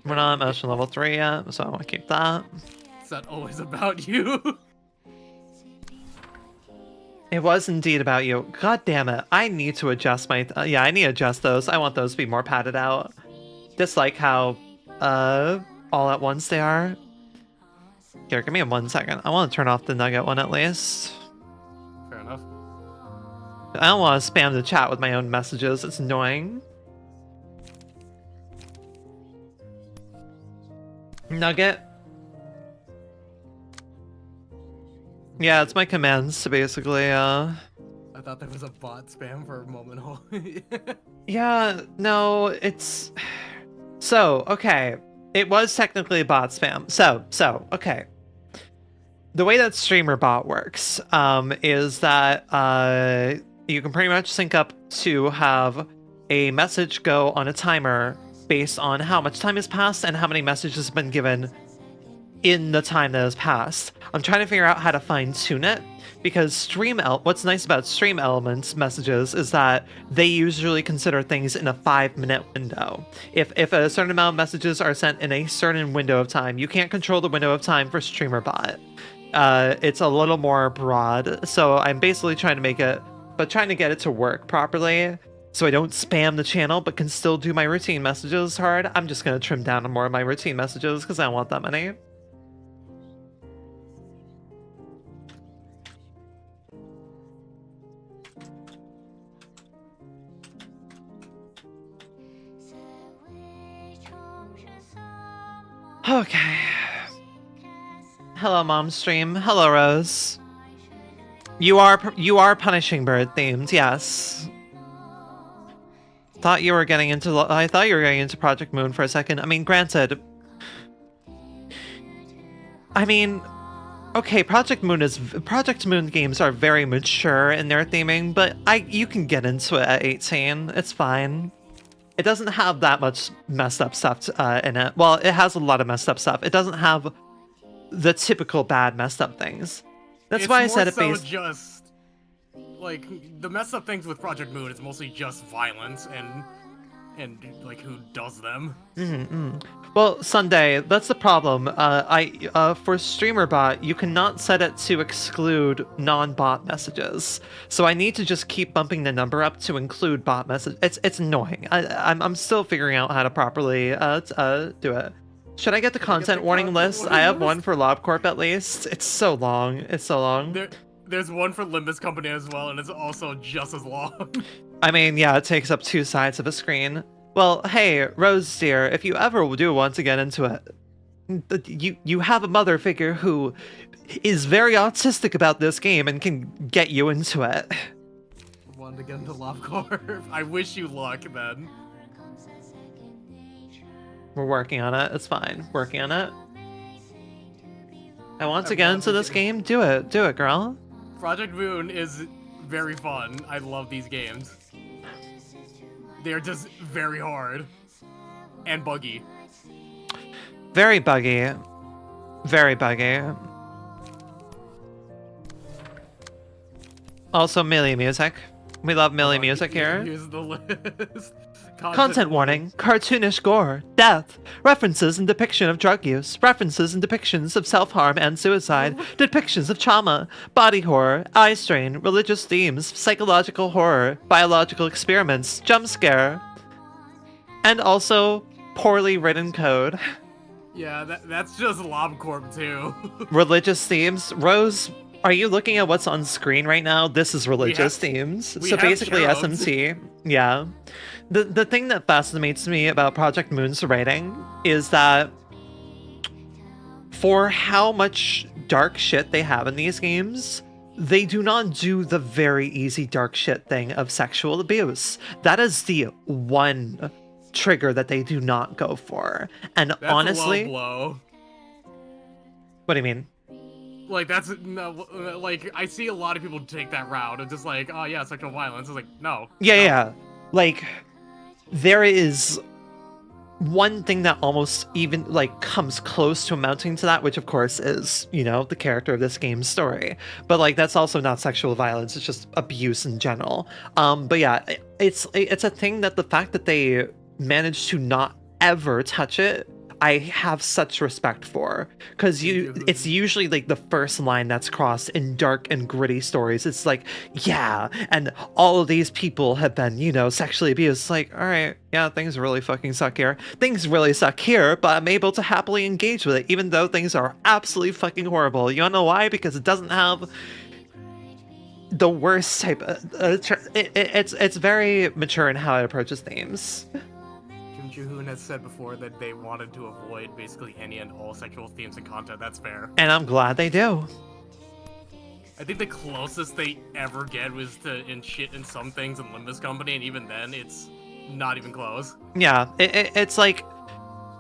We're not at motion level 3 yet, so I want to keep that. Is that always about you? It was indeed about you. God damn it. I need to adjust my... yeah, I need to adjust those. I want those to be more padded out. Just like how, all at once they are. Here, give me 1 second. I want to turn off the Nugget one at least. Fair enough. I don't want to spam the chat with my own messages. It's annoying. Nugget. Yeah, it's my commands to basically, I thought there was a bot spam for a moment. Yeah, no, it's... So, okay. It was technically bot spam. So, okay. The way that streamer bot works, is that, you can pretty much sync up to have a message go on a timer based on how much time has passed and how many messages have been given in the time that has passed. I'm trying to figure out how to fine tune it because what's nice about stream elements messages is that they usually consider things in a 5-minute window. If a certain amount of messages are sent in a certain window of time, you can't control the window of time for streamer bot. It's a little more broad, so I'm basically trying to get it to work properly. So I don't spam the channel, but can still do my routine messages hard. I'm just going to trim down on more of my routine messages because I don't want that many. Okay. Hello, Mom Stream. Hello, Rose. You are Punishing Bird themed, yes. I thought you were getting into Project Moon for a second. I mean, granted. I mean, okay, Project Moon games are very mature in their theming, but you can get into it at 18. It's fine. It doesn't have that much messed up stuff in it. Well, it has a lot of messed up stuff. It doesn't have the typical bad messed up things. That's why I said it based. like, the messed up things with Project Moon is mostly just violence and like, who does them. Well, Sunday, that's the problem. For streamer bot, you cannot set it to exclude non-bot messages. So I need to just keep bumping the number up to include bot message. It's annoying. I'm still figuring out how to properly do it. Should I get the content warning list? I have one for LobCorp at least. It's so long. It's so long. There's one for Limbus Company as well, and it's also just as long. I mean, yeah, it takes up 2 sides of a screen. Well, hey, Rose dear, if you ever do want to get into it, you have a mother figure who is very autistic about this game and can get you into it. Want to get into LobCorp? I wish you luck, then. We're working on it. It's fine. Working on it. I want to get into this game. Do it. Do it, girl. Project Moon is very fun. I love these games. They're just very hard. And buggy. Very buggy. Very buggy. Also, Millie music. We love Millie music here. Here's the list. Content warning, cartoonish gore, death, references and depiction of drug use, references and depictions of self-harm and suicide, depictions of trauma, body horror, eye strain, religious themes, psychological horror, biological experiments, jump scare, and also poorly written code. Yeah, that's just LobCorp too. Religious themes. Rose, are you looking at what's on screen right now? This is religious themes. So basically cherubs. SMT. Yeah. The thing that fascinates me about Project Moon's writing is that for how much dark shit they have in these games, they do not do the very easy dark shit thing of sexual abuse. That is the one trigger that they do not go for. And That's honestly, a low blow. What do you mean? Like, that's no, like, I see a lot of people take that route and just like, oh yeah, sexual violence. It's like, no. Yeah. Like, there is one thing that almost even like comes close to amounting to that, which of course is, you know, the character of this game's story. But like, that's also not sexual violence. It's just abuse in general. But yeah, it's a thing that the fact that they managed to not ever touch it, I have such respect for, because it's usually like the first line that's crossed in dark and gritty stories. It's like, yeah, and all of these people have been, you know, sexually abused. It's like, all right, yeah, things really fucking suck here. Things really suck here, but I'm able to happily engage with it, even though things are absolutely fucking horrible. You wanna know why? Because it doesn't have the worst type of, it's very mature in how it approaches themes. Juhoon has said before that they wanted to avoid basically any and all sexual themes and content. That's fair. And I'm glad they do. I think the closest they ever get was to in shit in some things in Limbus Company, and even then, it's not even close. Yeah, it's like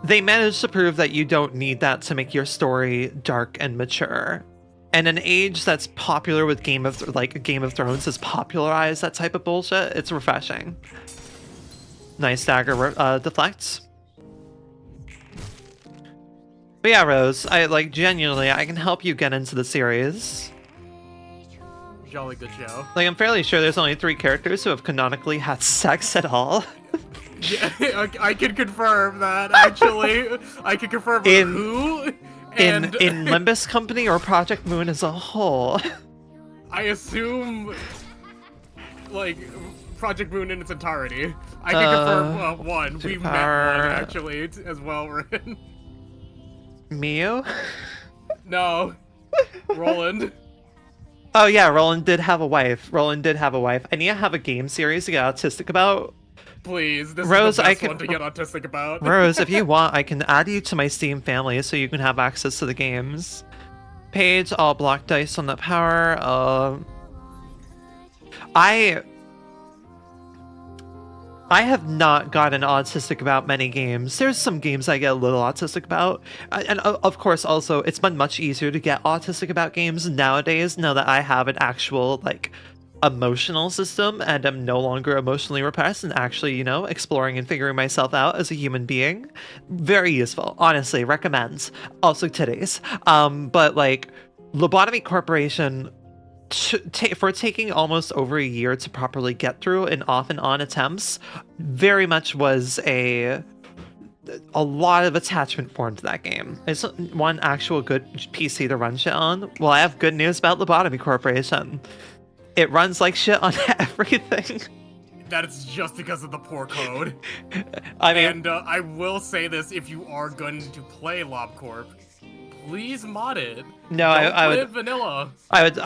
they managed to prove that you don't need that to make your story dark and mature. And an age that's popular with Game of Thrones has popularized that type of bullshit. It's refreshing. Nice dagger deflects. But yeah, Rose, genuinely, I can help you get into the series. Jolly good show. Like, I'm fairly sure there's only 3 characters who have canonically had sex at all. Yeah, I can confirm that, actually. I can confirm who, and... In Limbus Company or Project Moon as a whole. I assume, like, Project Moon in its entirety. I can confirm one. We've met one, actually, as well, Rin. Miu? No. Roland. Oh yeah, Roland did have a wife. I need to have a game series to get autistic about. Please, this Rose, is the best one to get autistic about. Rose, if you want, I can add you to my Steam family so you can have access to the games. Page, all block dice on the power. I have not gotten autistic about many games. There's some games I get a little autistic about. And of course, also, it's been much easier to get autistic about games nowadays, now that I have an actual, like, emotional system and I'm no longer emotionally repressed and actually, you know, exploring and figuring myself out as a human being. Very useful. Honestly, recommend. Also titties. But, like, Lobotomy Corporation for taking almost over a year to properly get through and off and on attempts, very much was a lot of attachment formed to that game. It's one actual good PC to run shit on. Well, I have good news about Lobotomy Corporation. It runs like shit on everything. That is just because of the poor code. I mean, and I will say this: if you are going to play LobCorp, please mod it. No, I would vanilla. I would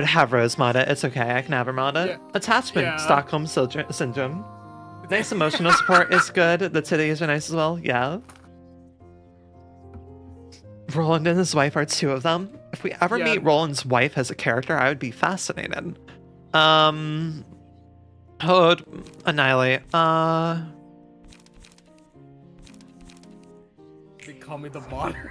have Rose mod it. It's okay. I can have her mod it. Yeah. Attachment, yeah. Stockholm syndrome. Nice emotional support is good. The titties are nice as well. Yeah. Roland and his wife are two of them. If we ever meet Roland's wife as a character, I would be fascinated. Hold, annihilate. They call me the modder.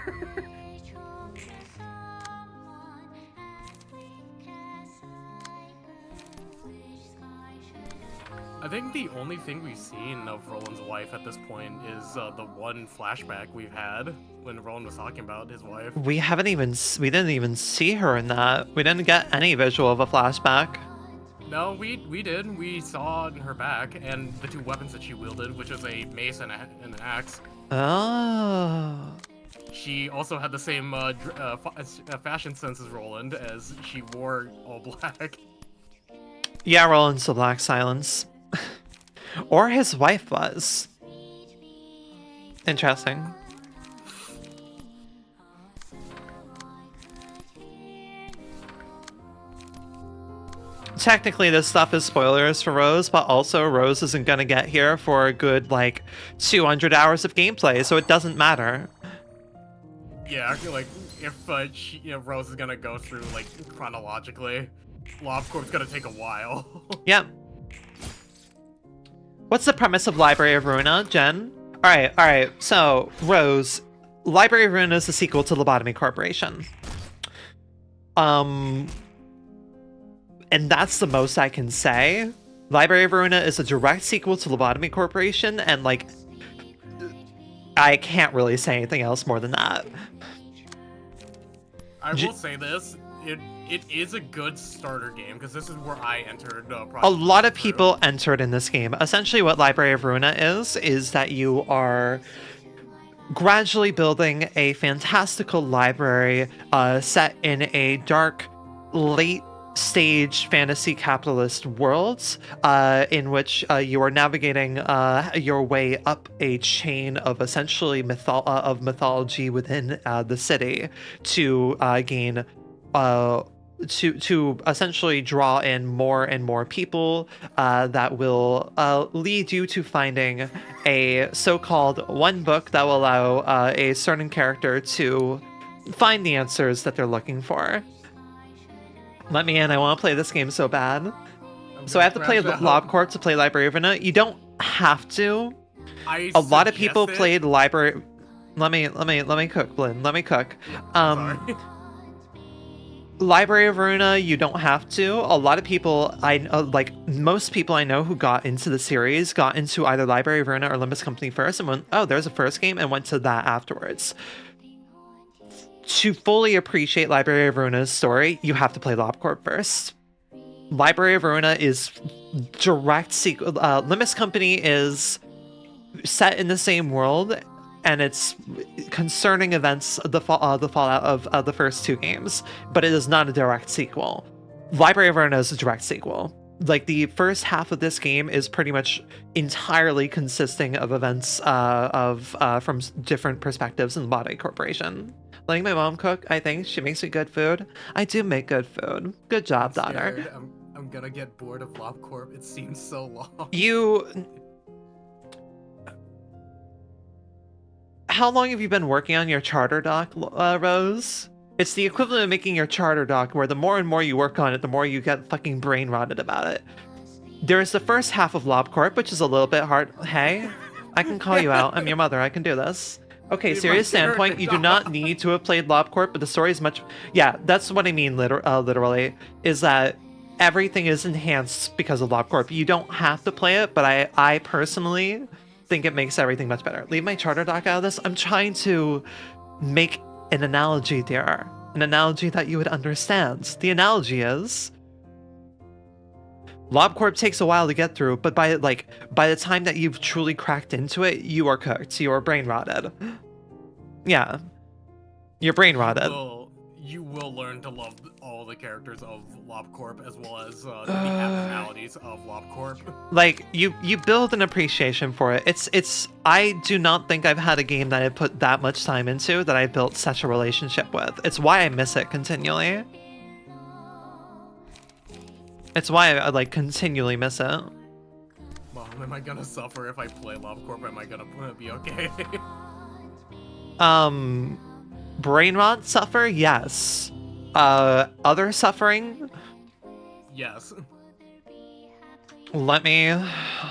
I think the only thing we've seen of Roland's wife at this point is the one flashback we've had when Roland was talking about his wife. We didn't even see her in that. We didn't get any visual of a flashback. No, we did. We saw in her back and the two weapons that she wielded, which was a mace and an axe. Oh. She also had the same fashion sense as Roland, as she wore all black. Yeah, Roland's the Black Silence. Or his wife was. Interesting. Technically, this stuff is spoilers for Rose, but also Rose isn't gonna get here for a good, like, 200 hours of gameplay, so it doesn't matter. Yeah, I feel like if Rose is gonna go through, like, chronologically, LobCorp's gonna take a while. Yep. What's the premise of Library of Ruina, Jen? Alright, so, Rose, Library of Ruina is the sequel to Lobotomy Corporation. And that's the most I can say. Library of Ruina is a direct sequel to Lobotomy Corporation, and, like, I can't really say anything else more than that. I will say this. It is a good starter game, because this is where I entered. A lot of people entered in this game. Essentially what Library of Ruina is that you are gradually building a fantastical library set in a dark, late-stage fantasy capitalist world in which you are navigating your way up a chain of essentially mythology within the city to gain to essentially draw in more and more people that will lead you to finding a so-called one book that will allow a certain character to find the answers that they're looking for. Let me in, I want to play this game so bad. So I have to play LobCorp to play Library of Ruina. You don't have to. A lot of people played Library... Let me cook, Blinn. Let me cook. Sorry. Library of Ruina, you don't have to. A lot of people, like most people I know who got into the series, got into either Library of Ruina or Limbus Company first and went, oh, there's a first game, and went to that afterwards. To fully appreciate Library of Ruina's story, you have to play LobCorp first. Library of Ruina is direct sequel. Limbus Company is set in the same world, and it's concerning events, the fallout of the first two games, but it is not a direct sequel. Library of Ruina is a direct sequel. Like, the first half of this game is pretty much entirely consisting of events from different perspectives in Lobotomy Corporation. Letting my mom cook, I think. She makes me good food. I do make good food. Good job, daughter. I'm gonna get bored of LobCorp. It seems so long. How long have you been working on your charter doc, Rose? It's the equivalent of making your charter doc, where the more and more you work on it, the more you get fucking brain rotted about it. There's the first half of LobCorp, which is a little bit hard. Hey, I can call you out. I'm your mother. I can do this. Okay, serious standpoint, you do not need to have played LobCorp, but the story is much... Yeah, that's what I mean, literally, is that everything is enhanced because of LobCorp. You don't have to play it, but I personally think it makes everything much better. Leave my charter doc out of this. I'm trying to make an analogy there. An analogy that you would understand. The analogy is, LobCorp takes a while to get through, but by the time that you've truly cracked into it, you are cooked. You are brain rotted. Yeah. You're brain rotted. You will learn to love all the characters of LobCorp as well as the abnormalities of LobCorp. Like you build an appreciation for it. It's I do not think I've had a game that I put that much time into that I built such a relationship with. It's why I miss it continually. It's why I like continually miss it. Mom, am I gonna suffer if I play LobCorp? Am I gonna be okay? Brain rot suffer? Yes. Other suffering? Yes. Let me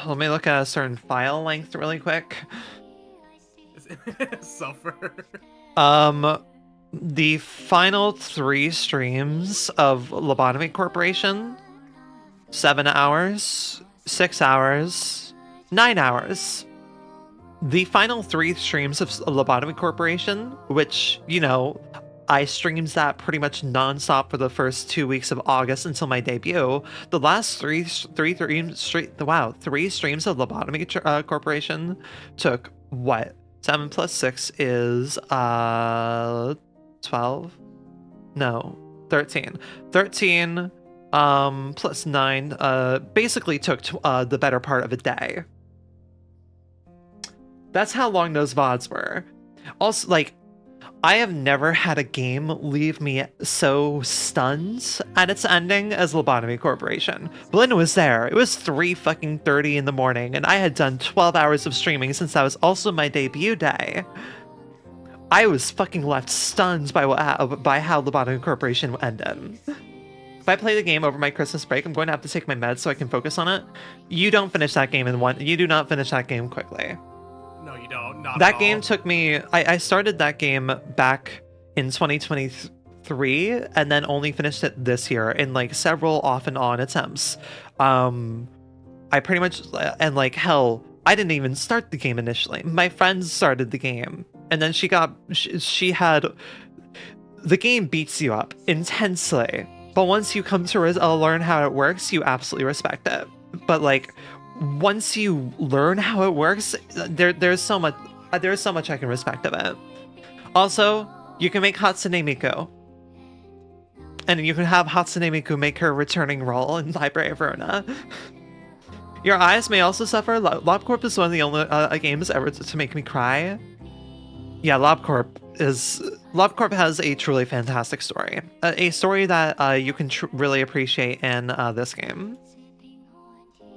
look at a certain file length really quick. Suffer. The final 3 streams of Lobotomy Corporation, 7 hours, 6 hours, 9 hours. The final 3 streams of Lobotomy Corporation, which, you know, I streamed that pretty much non-stop for the first 2 weeks of August until my debut. The last 3 streams of Lobotomy Corporation took what? 7 plus 6 is 12? No, 13. 13 plus 9 basically took the better part of a day. That's how long those VODs were. Also, like, I have never had a game leave me so stunned at its ending as Lobotomy Corporation. Blinn was there. It was 3:30 in the morning, and I had done 12 hours of streaming since that was also my debut day. I was fucking left stunned by how Lobotomy Corporation ended. If I play the game over my Christmas break, I'm going to have to take my meds so I can focus on it. You don't finish that game you do not finish that game quickly. No, you don't. Not that at game all. took me. I started that game back in 2023 and then only finished it this year in like several off and on attempts. I pretty much, and like hell, I didn't even start the game initially. My friends started the game, and then she had. The game beats you up intensely, but once you come to learn how it works, you absolutely respect it. But like, once you learn how it works, there's so much I can respect of it. Also, you can make Hatsune Miku. And you can have Hatsune Miku make her returning role in Library of Ruina. Your eyes may also suffer. LobCorp is one of the only games ever to make me cry. Yeah, LobCorp has a truly fantastic story. A story that you can really appreciate in this game.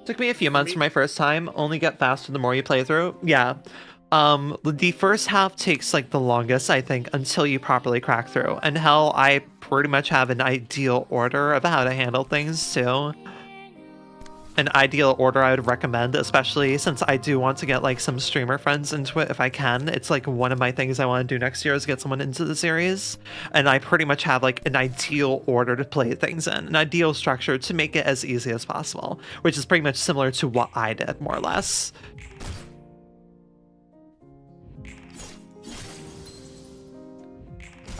Took me a few months for my first time, only get faster the more you play through. Yeah. The first half takes like the longest, I think, until you properly crack through. And hell, I pretty much have an ideal order of how to handle things too. An ideal order I would recommend, especially since I do want to get like some streamer friends into it if I can. It's like one of my things I want to do next year is get someone into the series. And I pretty much have like an ideal order to play things in, an ideal structure to make it as easy as possible, which is pretty much similar to what I did, more or less.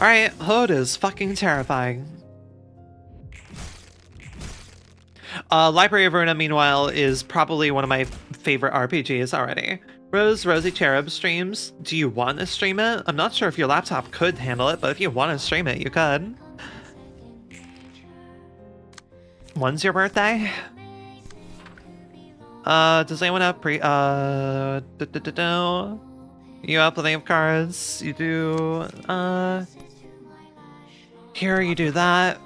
Alright, Hood is fucking terrifying. Library of Ruina, meanwhile, is probably one of my favorite RPGs already. Rosie Cherub streams. Do you want to stream it? I'm not sure if your laptop could handle it, but if you want to stream it, you could. When's your birthday? Does anyone have You have plenty of cards. You do, here, you do that.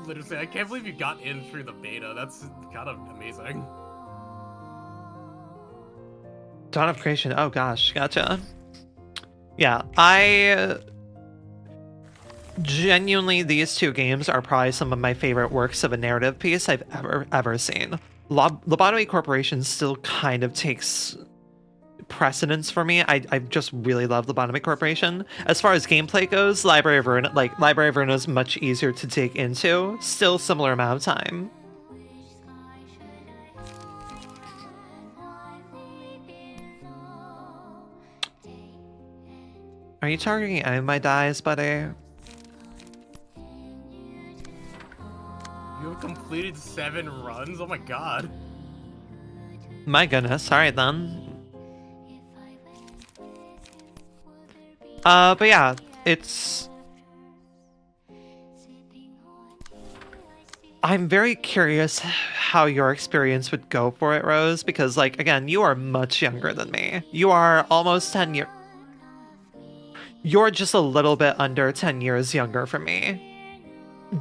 Literally, I can't believe you got in through the beta. That's kind of amazing. Dawn of Creation. Oh gosh, gotcha. Yeah, I genuinely, these two games are probably some of my favorite works of a narrative piece I've ever seen. Lobotomy Corporation still kind of takes precedence for me. I just really love Lobotomy Corporation. As far as gameplay goes, Library of Ruina is much easier to dig into. Still similar amount of time. Are you targeting any of my dies, buddy? You have completed 7 runs? Oh my god. My goodness. All right then. But yeah, it's. I'm very curious how your experience would go for it, Rose, because, like, again, you are much younger than me. You are almost 10 years. You're just a little bit under 10 years younger from me.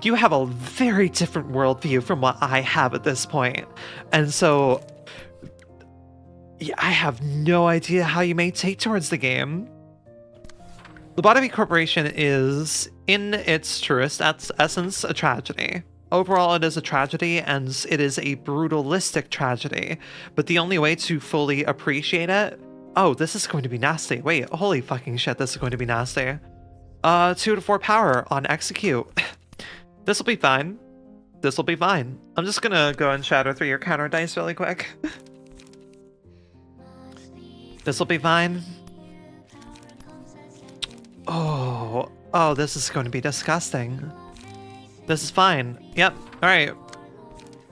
You have a very different worldview from what I have at this point. And so, yeah, I have no idea how you may take towards the game. Lobotomy Corporation is, in its truest essence, a tragedy. Overall, it is a tragedy, and it is a brutalistic tragedy. But the only way to fully appreciate it... Oh, this is going to be nasty. Wait, holy fucking shit, this is going to be nasty. 2 to 4 power on execute. This'll be fine. This'll be fine. I'm just gonna go and shatter through your counter dice really quick. This'll be fine. Oh, this is going to be disgusting. This is fine. Yep. All right.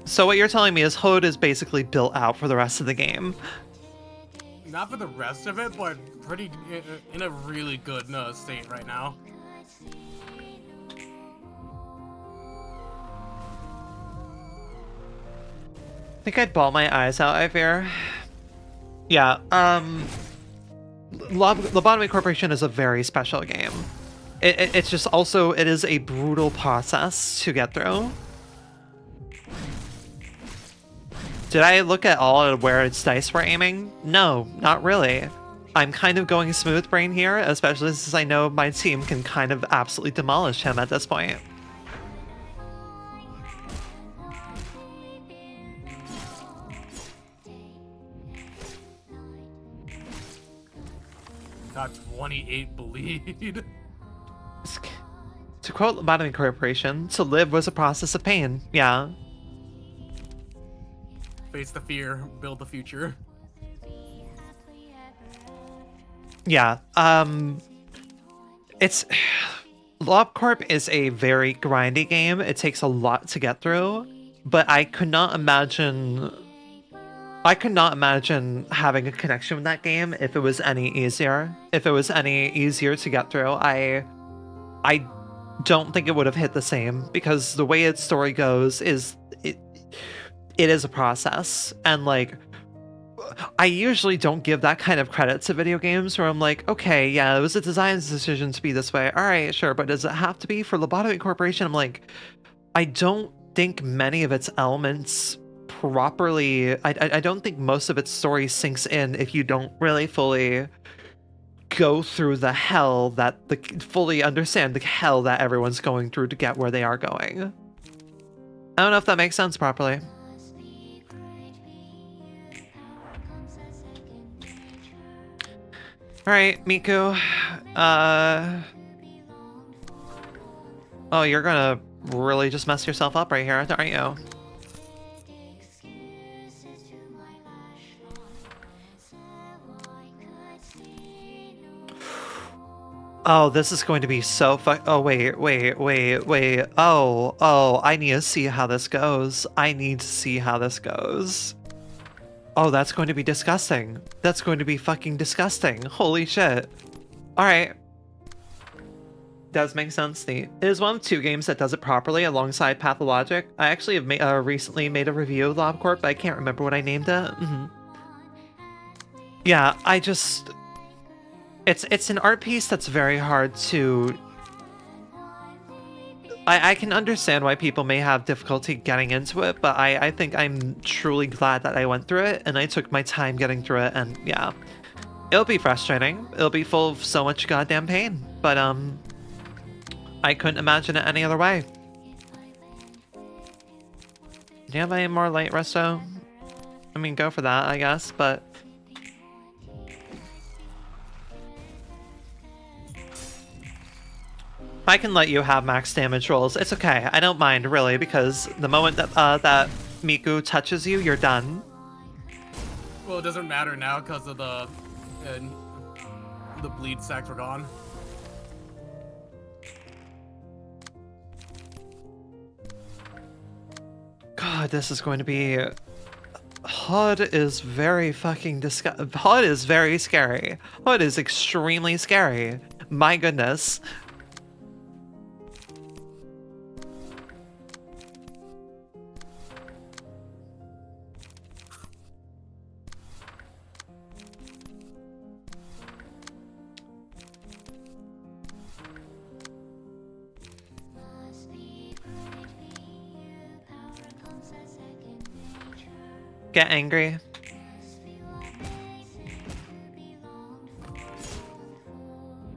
So what you're telling me is HUD is basically built out for the rest of the game. Not for the rest of it, but pretty in a really good state right now. I think I'd bawl my eyes out, I fear. Yeah, Lobotomy Corporation is a very special game. It's just also, it is a brutal process to get through. Did I look at all of where its dice were aiming? No, not really. I'm kind of going smooth brain here, especially since I know my team can kind of absolutely demolish him at this point. Got 28 bleed. To quote Lobotomy Corporation, to live was a process of pain. Yeah. Face the fear, build the future. Yeah. It's LobCorp is a very grindy game. It takes a lot to get through, but I could not imagine having a connection with that game if it was any easier. If it was any easier to get through, I don't think it would have hit the same, because the way its story goes is it is a process, and like I usually don't give that kind of credit to video games where I'm like, okay, yeah, it was a design decision to be this way. All right, sure, but does it have to be? For Lobotomy Corporation, I'm like, I don't think many of its elements properly, I don't think most of its story sinks in if you don't really fully go through the hell fully understand the hell that everyone's going through to get where they are going. I don't know if that makes sense properly. Alright, Miku. Oh, you're gonna really just mess yourself up right here, aren't you? Oh, this is going to be so oh, wait. Oh, I need to see how this goes. I need to see how this goes. Oh, that's going to be disgusting. That's going to be fucking disgusting. Holy shit. Alright. Does make sense, Nate. It is one of 2 games that does it properly alongside Pathologic. I actually have recently made a review of LobCorp, but I can't remember what I named it. Yeah, I just... It's an art piece that's very hard to... I can understand why people may have difficulty getting into it, but I think I'm truly glad that I went through it, and I took my time getting through it, and yeah. It'll be frustrating. It'll be full of so much goddamn pain, but I couldn't imagine it any other way. Do you have any more light resto? I mean, go for that, I guess, but... I can let you have max damage rolls. It's okay. I don't mind, really, because the moment that that Miku touches you, you're done. Well, it doesn't matter now because of the bleed sacks were gone. God, this is going to be... HUD is very fucking HUD is very scary. HUD is extremely scary. My goodness. Get angry.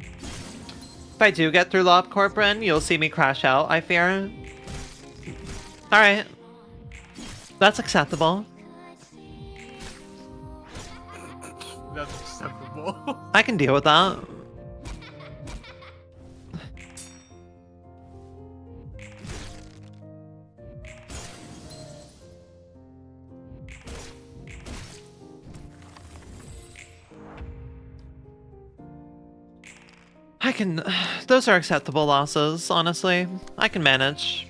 If I do get through LobCorp, Ren, you'll see me crash out, I fear. Alright. That's acceptable. That's acceptable. I can deal with that. I can... Those are acceptable losses, honestly. I can manage.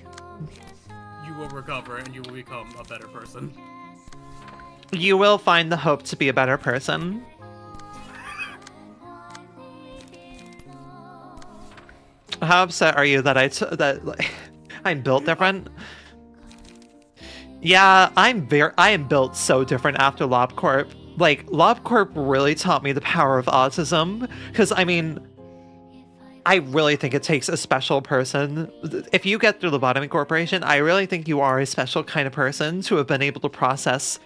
You will recover and you will become a better person. You will find the hope to be a better person. How upset are you that I'm built different? Yeah, I am built so different after LobCorp. Like, LobCorp really taught me the power of autism, because, I mean, I really think it takes a special person. If you get through Lobotomy Corporation, I really think you are a special kind of person to have been able to process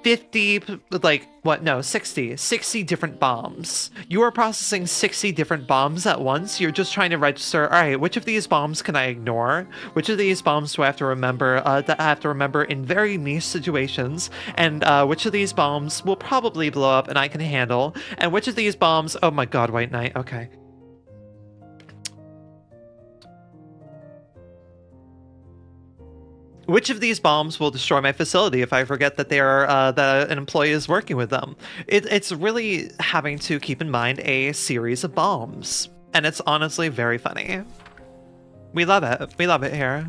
50, like, what, no, 60 different bombs. You are processing 60 different bombs at once. You're just trying to register, all right, which of these bombs can I ignore? Which of these bombs do I have to remember, that I have to remember in very niche situations? And which of these bombs will probably blow up and I can handle? And which of these bombs, oh my god, White Knight, okay. Which of these bombs will destroy my facility if I forget that they are that an employee is working with them? It's really having to keep in mind a series of bombs, and it's honestly very funny. We love it. We love it here.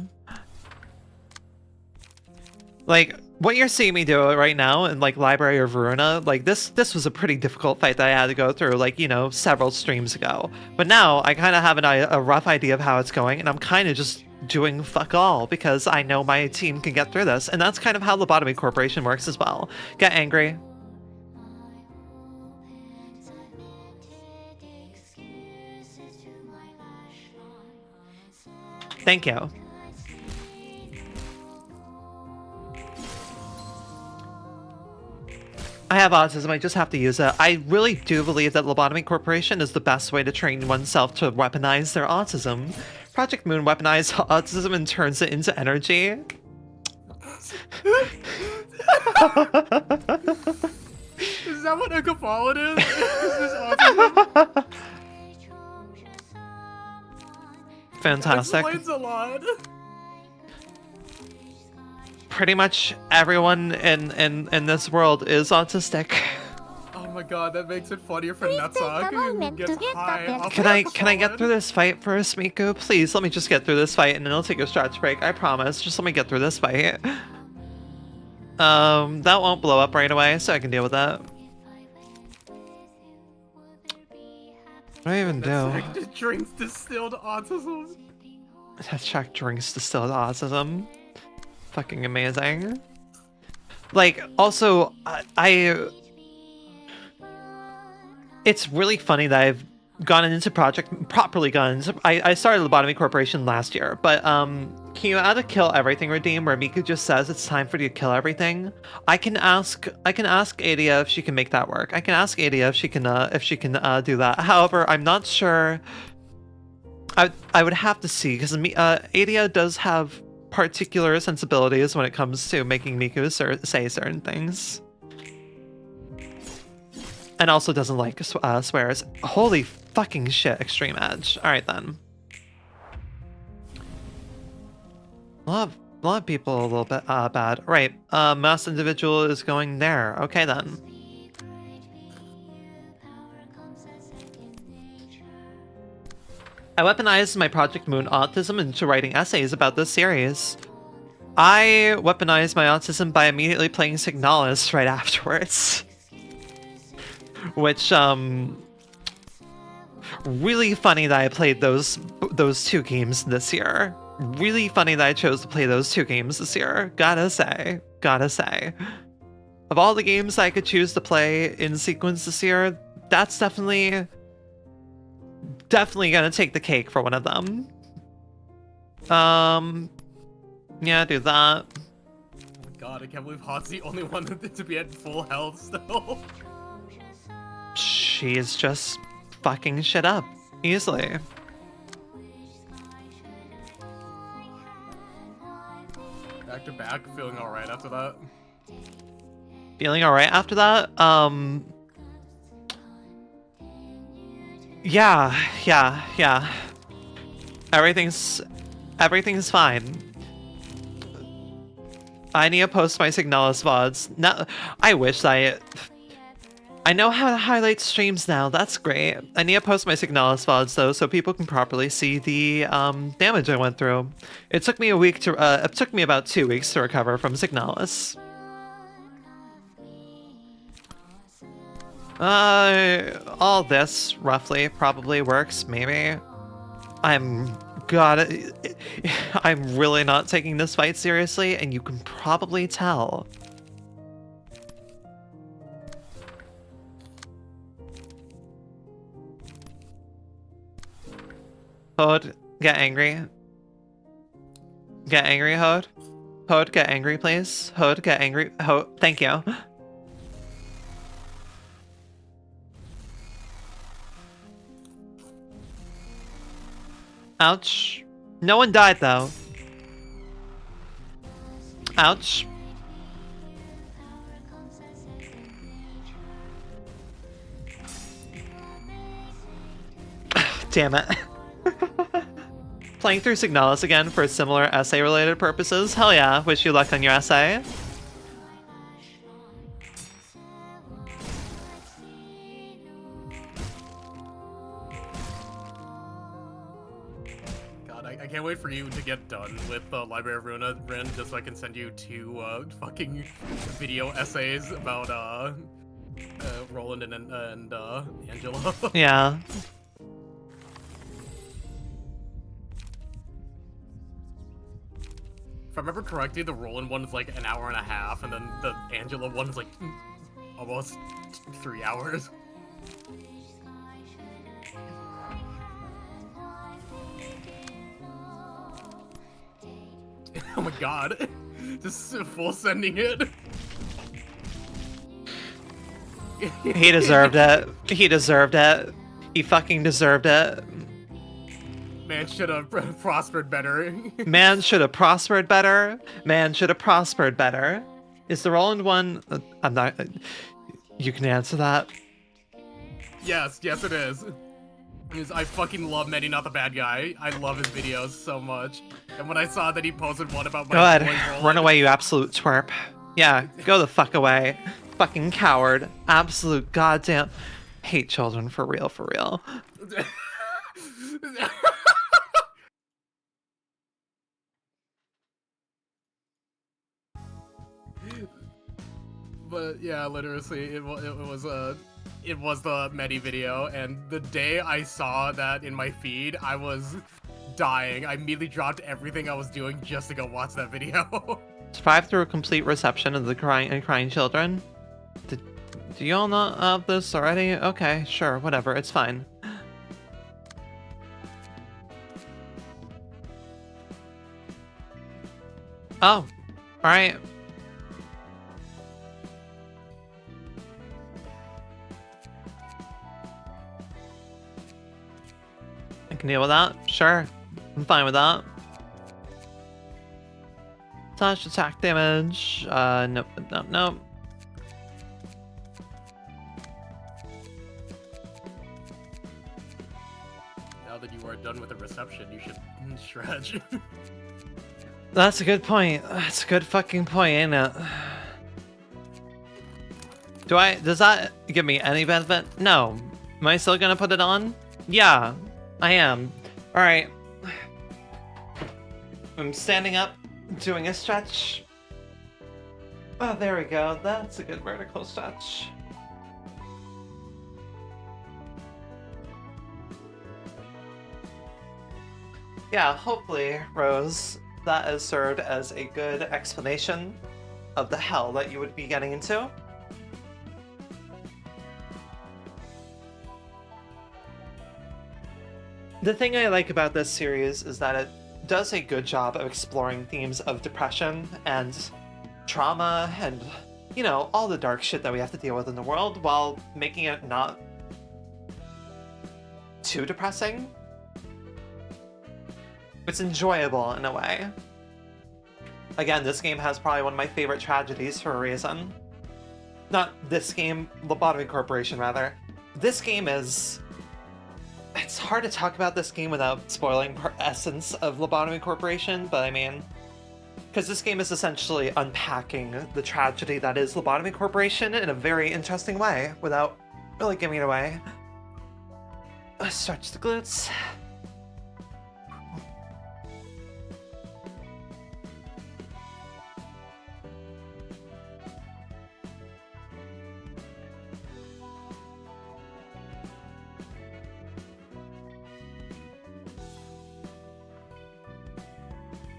Like, what you're seeing me do right now in, like, Library of Ruina, like, this was a pretty difficult fight that I had to go through, like, you know, several streams ago. But now, I kind of have a rough idea of how it's going, and I'm kind of just doing fuck all, because I know my team can get through this, and that's kind of how Lobotomy Corporation works as well. Get angry. Thank you. I have autism, I just have to use it. I really do believe that Lobotomy Corporation is the best way to train oneself to weaponize their autism. Project Moon weaponized autism and turns it into energy. Is that what Ecopholid is? Is this autism? Fantastic. That explains a lot. Pretty much everyone in this world is autistic. Oh my god, that makes it funnier for Nutsock, who gets high off Can I get through this fight first, Miku? Please, let me just get through this fight and then I'll take a stretch break. I promise. Just let me get through this fight. That won't blow up right away, so I can deal with that. What do I even do? Drinks distilled autism. Check drinks distilled autism. Fucking amazing. Like, also, it's really funny that I've properly gone into, I started Lobotomy Corporation last year, but, can you add a kill everything redeem where Miku just says it's time for you to kill everything? I can ask Adia if she can make that work. I can ask Adia if she can do that. However, I'm not sure. I would have to see, because Adia does have particular sensibilities when it comes to making Miku say certain things. And also doesn't like swears. Holy fucking shit, Extreme Edge. Alright then. A lot of people a little bit bad. Right, mass individual is going there. Okay then. I weaponized my Project Moon autism into writing essays about this series. I weaponized my autism by immediately playing Signalis right afterwards. Which, really funny that I played those 2 games this year. Really funny that I chose to play those 2 games this year. Gotta say. Of all the games I could choose to play in sequence this year, that's definitely gonna take the cake for one of them. Yeah, do that. Oh my god, I can't believe Hot's the only one to be at full health still. She's just fucking shit up easily. Back to back, feeling alright after that. Feeling alright after that? Yeah. Everything's fine. I need to post my Signalis VODs. Now, I wish I know how to highlight streams now. That's great. I need to post my Signalis VODs though, so people can properly see the damage I went through. It took me a week to. It took me about 2 weeks to recover from Signalis. All this roughly probably works. Maybe. I'm really not taking this fight seriously, and you can probably tell. Hode, get angry. Get angry, Hode. Hode, get angry, please. Hode, get angry. Hode, thank you. Ouch. No one died, though. Ouch. Damn it. Playing through Signalis again for similar essay-related purposes? Hell yeah, wish you luck on your essay. God, I can't wait for you to get done with the Library of Ruina, Rin, just so I can send you 2 fucking video essays about Roland and Angela. Yeah. If I remember correctly, the Roland one is like an hour and a half, and then the Angela one is like almost 3 hours. Oh my god. Just full sending it. He deserved it. He deserved it. He fucking deserved it. Man should have prospered better. Man should have prospered better. Man should have prospered better. Is the Roland one? I'm not. You can answer that. Yes, it is. I fucking love Manny Not the Bad Guy. I love his videos so much. And when I saw that he posted one about my Go ahead. boy Roland, Run away, you absolute twerp. Yeah, go the fuck away. Fucking coward. Absolute goddamn. Hate children for real, for real. But yeah, literally, it was the Medi video, and the day I saw that in my feed, I was dying. I immediately dropped everything I was doing just to go watch that video. Survived through a complete reception of the crying children. Do you all not have this already? Okay, sure, whatever, it's fine. Oh, alright. I can deal with that, sure. I'm fine with that. Slash attack damage. Nope. Now that you are done with the reception, you should stretch. That's a good point. That's a good fucking point, ain't it? Does that give me any benefit? No. Am I still gonna put it on? Yeah, I am. Alright. I'm standing up. doing a stretch. Oh, there we go. That's a good vertical stretch. Yeah, hopefully, Rose, that has served as a good explanation of the hell that you would be getting into. The thing I like about this series is that it does a good job of exploring themes of depression and trauma and, you know, all the dark shit that we have to deal with in the world while making it not too depressing. It's enjoyable in a way. Again, this game has probably one of my favorite tragedies for a reason. Not this game, Lobotomy Corporation, rather. This game is... It's hard to talk about this game without spoiling the essence of Lobotomy Corporation, but I mean... Because this game is essentially unpacking the tragedy that is Lobotomy Corporation in a very interesting way, without really giving it away. Stretch the glutes.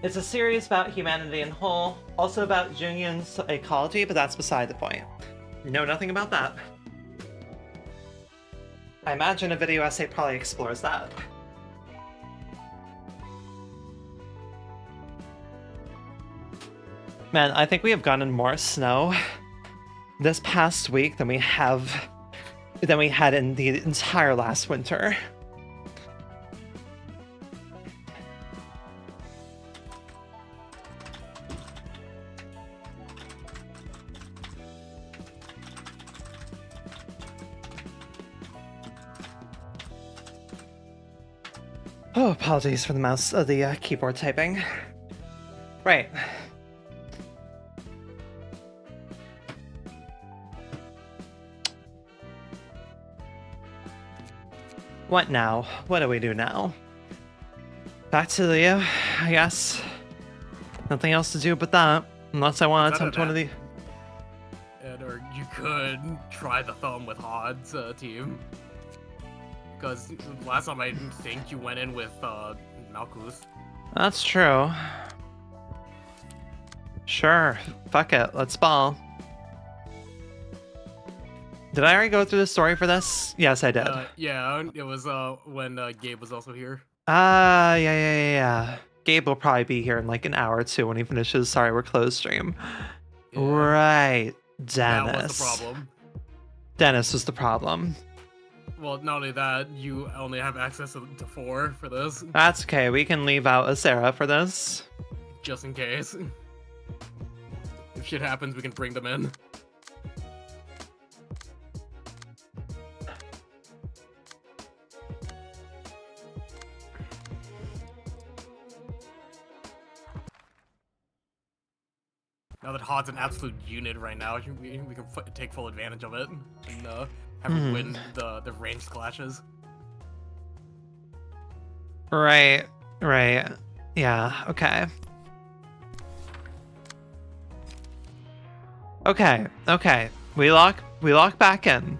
It's a series about humanity in whole, also about Jungian psychology, but that's beside the point. Know nothing about that. I imagine a video essay probably explores that. Man, I think we have gotten more snow this past week than we had in the entire last winter. Oh, apologies for the mouse, the keyboard typing. Right. What now? What do we do now? Back to the, I guess. Nothing else to do but that. Unless I want to attempt one of the... Or you could try the thumb with Hod's team. Because last time I think you went in with Malkus. That's true. Sure. Fuck it. Let's ball. Did I already go through the story for this? Yes, I did. Yeah, it was when Gabe was also here. Yeah. Gabe will probably be here in like an hour or two when he finishes Sorry We're Closed stream. Yeah. Right. Dennis. That was the problem. Dennis was the problem. Well, not only that, you only have access to 4 for this. That's okay. We can leave out a Sarah for this. Just in case. If shit happens, we can bring them in. Now that Hod's an absolute unit right now, we can take full advantage of it and have him win the ranged clashes. Right. Yeah, okay. Okay. We lock back in.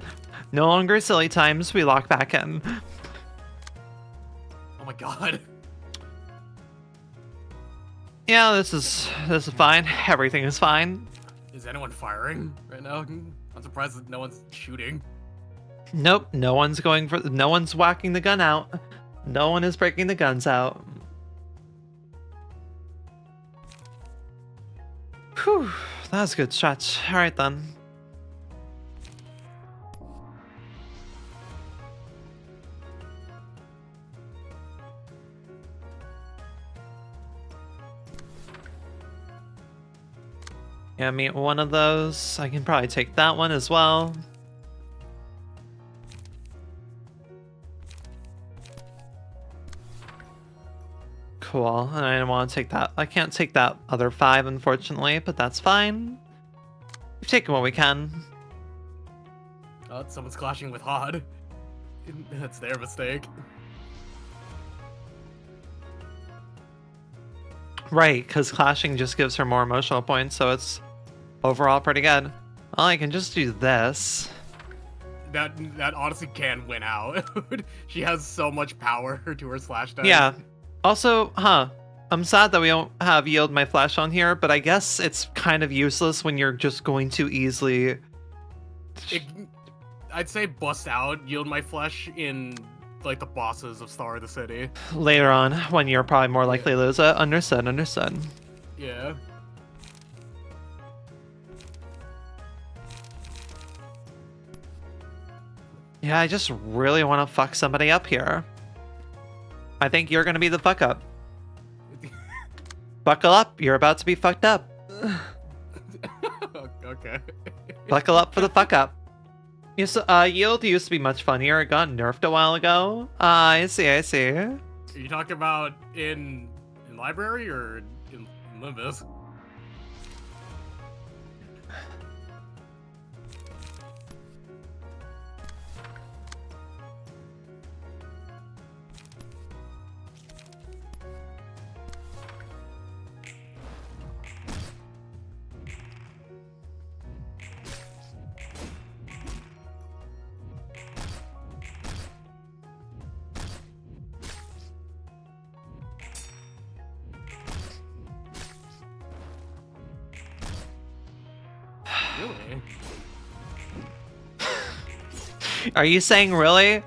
No longer silly times, we lock back in. Oh my god. Yeah, this is fine. Everything is fine. Is anyone firing right now? I'm surprised that no one's shooting. Nope, no one's whacking the gun out. No one is breaking the guns out. Whew, that was a good stretch. Alright then. Yeah, meet one of those. I can probably take that one as well. Cool, and I don't want to take that. I can't take that other 5, unfortunately, but that's fine. We've taken what we can. Oh, someone's clashing with Hod. That's their mistake. Right, because clashing just gives her more emotional points, so it's overall pretty good. Well, I can just do this. That honestly can win out. She has so much power to her slash dice. Yeah. Also, I'm sad that we don't have yield my flesh on here, but I guess it's kind of useless when you're just going to easily... I'd say bust out, yield my flesh in like the bosses of Star of the City. Later on, when you're probably more likely to lose it. Understood, understood. Yeah. Yeah, I just really want to fuck somebody up here. I think you're gonna be the fuck up. Buckle up, you're about to be fucked up. Okay. Buckle up for the fuck up. Yield used to be much funnier. It got nerfed a while ago. I see, I see. Are you talking about in library or in Limbus? Really? Are you saying really?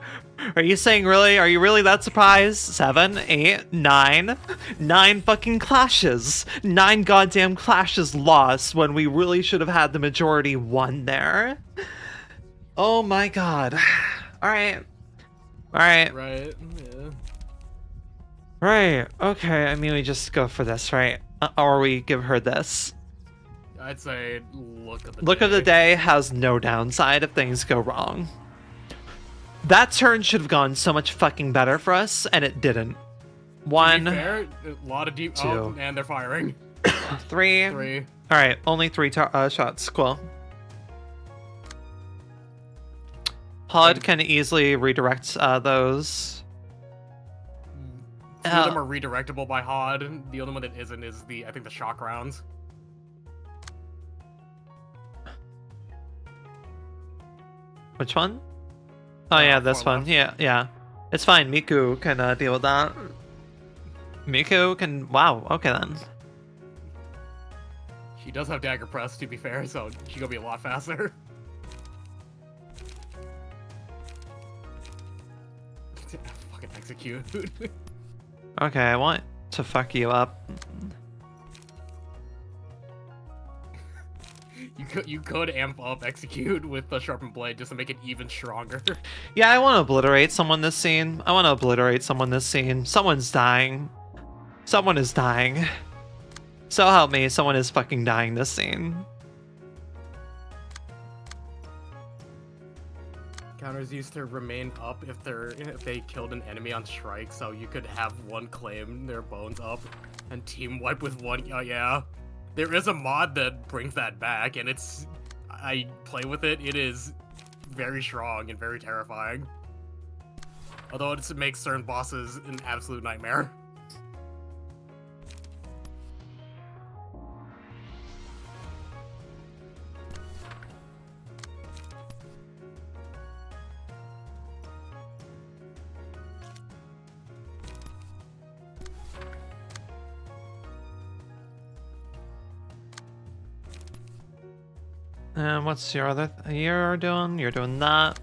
Are you saying really? Are you really that surprised? 7, 8, 9. 9 fucking clashes. 9 goddamn clashes lost when we really should have had the majority won there. Oh my god. Alright. Alright. Right, yeah. Right. Okay, I mean we just go for this, right? Or we give her this. I'd say look of the Look day. of the day has no downside if things go wrong. That turn should have gone so much fucking better for us, and it didn't. To be 1, fair, a lot of deep. 2. Oh, and they're firing. 3. 3. Alright, only 3 shots. Cool. HUD can easily redirect those. 2 of them are redirectable by HOD. The only one that isn't is I think the shock rounds. Which one? Oh yeah, this far one. left. Yeah, yeah. It's fine. Miku can deal with that. Miku can... Wow, okay then. She does have dagger press, to be fair, so she's gonna be a lot faster. Fucking execute. Okay, I want to fuck you up. You could amp up execute with the sharpened blade just to make it even stronger. Yeah, I want to obliterate someone this scene. I want to obliterate someone this scene. Someone's dying. Someone is dying. So help me, someone is fucking dying this scene. Counters used to remain up if they killed an enemy on strike, so you could have one claim their bones up and team wipe with one. Oh yeah, there is a mod that brings that back, and I play with it. It is very strong and very terrifying. Although it makes certain bosses an absolute nightmare. And what's your other you're doing? You're doing that.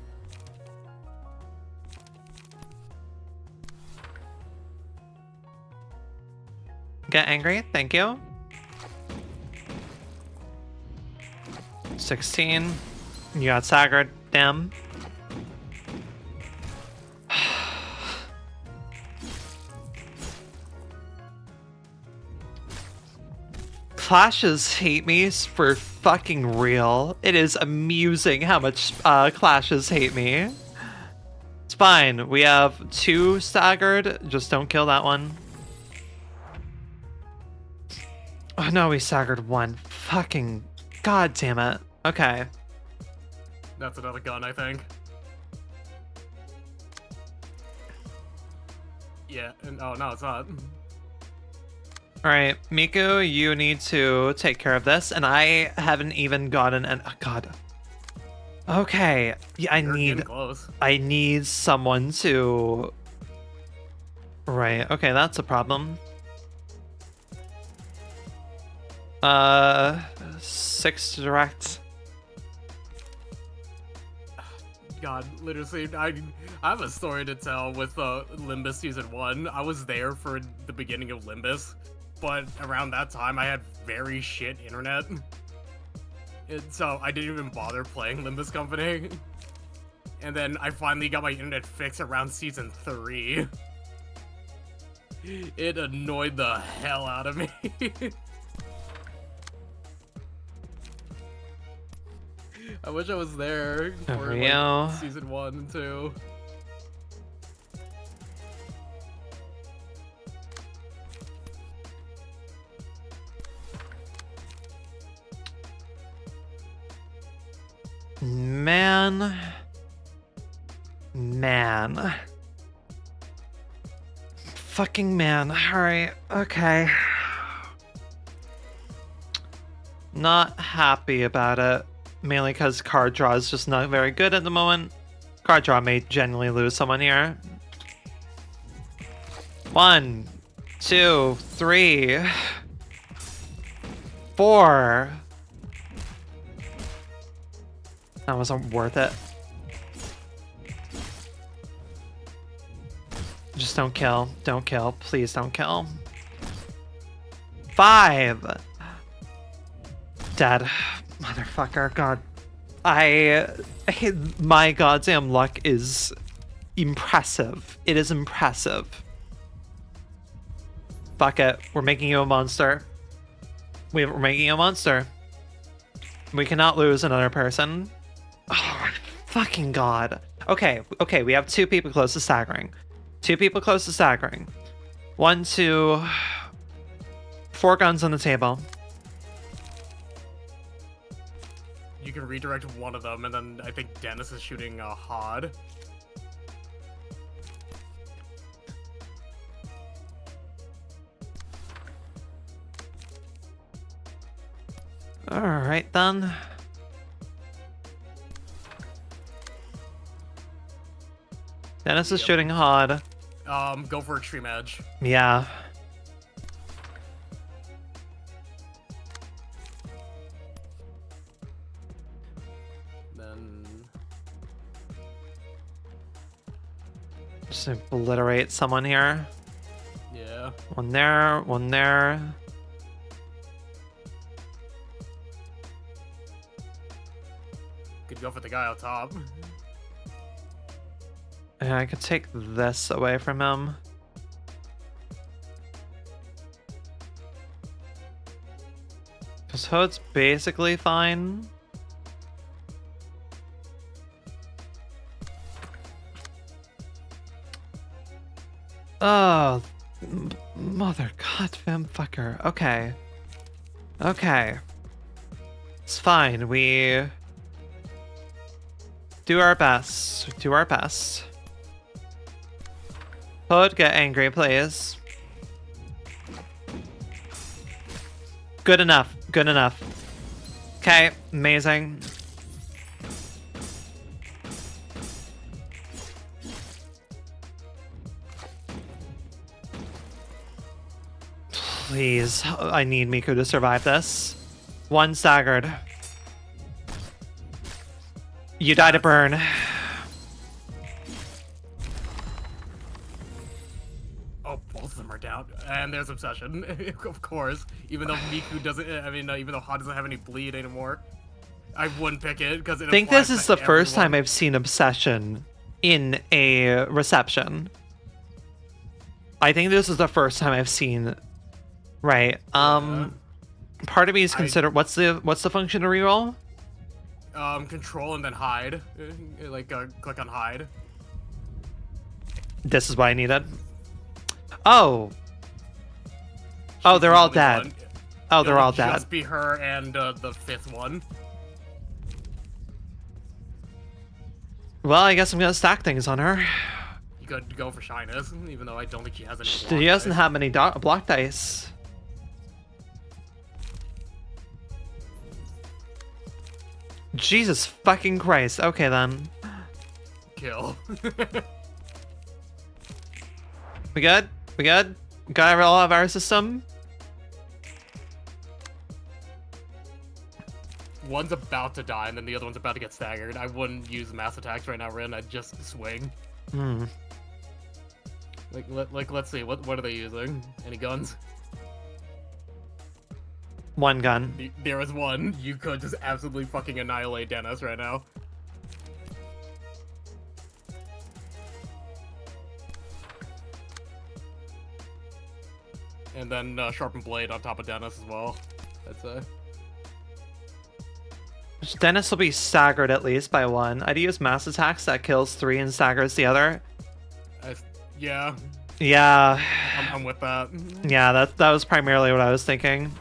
Get angry, thank you. 16. You got staggered, damn. Clashes hate me for fucking real. It is amusing how much Clashes hate me. It's fine. We have 2 staggered. Just don't kill that one. Oh no, we staggered 1. Fucking god damn it. Okay. That's another gun, I think. Yeah, and oh no, it's not. Alright, Miku, you need to take care of this, and I haven't even gotten an... Oh, God. Okay, yeah, You're getting close. I need someone to... Right, okay, that's a problem. 6 direct. God, literally, I have a story to tell with Limbus Season 1. I was there for the beginning of Limbus, but around that time I had very shit internet. So I didn't even bother playing Limbus Company. And then I finally got my internet fixed around Season 3. It annoyed the hell out of me. I wish I was there for like, Season 1 and 2. Man. Fucking man. Alright, okay. Not happy about it. Mainly because card draw is just not very good at the moment. Card draw may genuinely lose someone here. 1, 2, 3, 4. That wasn't worth it. Just don't kill. Don't kill. Please don't kill. 5. Dead. Motherfucker. God. My goddamn luck is impressive. It is impressive. Fuck it. We're making you a monster. We're making a monster. We cannot lose another person. Oh my fucking god. Okay, we have 2 people close to staggering. 2 people close to staggering. 1, 2... 4 guns on the table. You can redirect one of them, and then I think Dennis is shooting a Hod. Alright then. Dennis is shooting Hod. Go for Extreme Edge. Yeah. Then... Just obliterate someone here. Yeah. One there, one there. Could go for the guy on top. Yeah, I could take this away from him. Because Hood's basically fine. Oh, mother goddamn fucker. Okay. Okay. It's fine. We do our best. Do our best. Hood, get angry, please. Good enough. Good enough. Okay, amazing. Please, I need Miku to survive this. 1 staggered. You die to burn. Oh, both of them are down. And there's Obsession, of course. Even though Miku doesn't, even though Hot doesn't have any bleed anymore. I wouldn't pick it, because it I think this is the everyone. first time I've seen Obsession in a reception. I think this is the first time I've seen... Right. Part of me is consider what's the function to reroll? Control and then hide. Click on hide. This is what I needed. Oh. Oh, they're all dead. One. Oh, they're all It'll dead. just be her and the 5th one. Well, I guess I'm gonna stack things on her. You could go for Shyness, even though I don't think she has any. She doesn't have any block dice. Jesus fucking Christ. Okay then. Kill. We good? We good? Got all of our system? One's about to die, and then the other one's about to get staggered. I wouldn't use mass attacks right now, Rin. I'd just swing. Hmm. Like, let's see. What are they using? Any guns? One gun. There is one. You could just absolutely fucking annihilate Dennis right now. And then sharpened blade on top of Dennis as well. That's Dennis will be staggered at least by one. I'd use mass attacks that kills 3 and staggers the other. Yeah. Yeah. I'm with that. Yeah, that was primarily what I was thinking.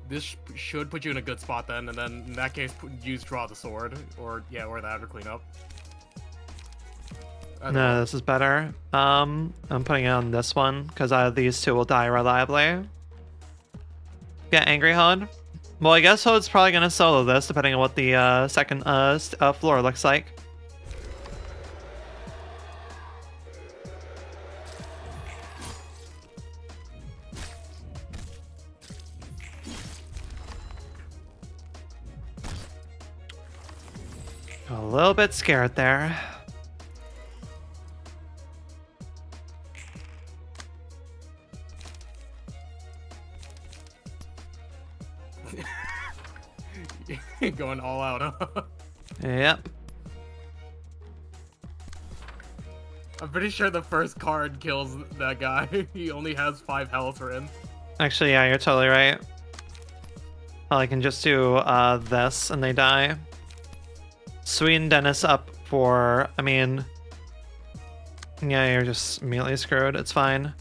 This should put you in a good spot then, and then in that case, use draw the sword, or that, or clean up. No, this is better. I'm putting it on this one because these two will die reliably. Get angry, Hod. Well, I guess Hod's probably gonna solo this, depending on what the second floor looks like. A little bit scared there. Going all out, huh? Yep. I'm pretty sure the first card kills that guy. He only has 5 health for him. Actually, yeah, you're totally right. Well, I can just do this and they die. Sweeten Dennis up for, I mean... Yeah, you're just immediately screwed. It's fine.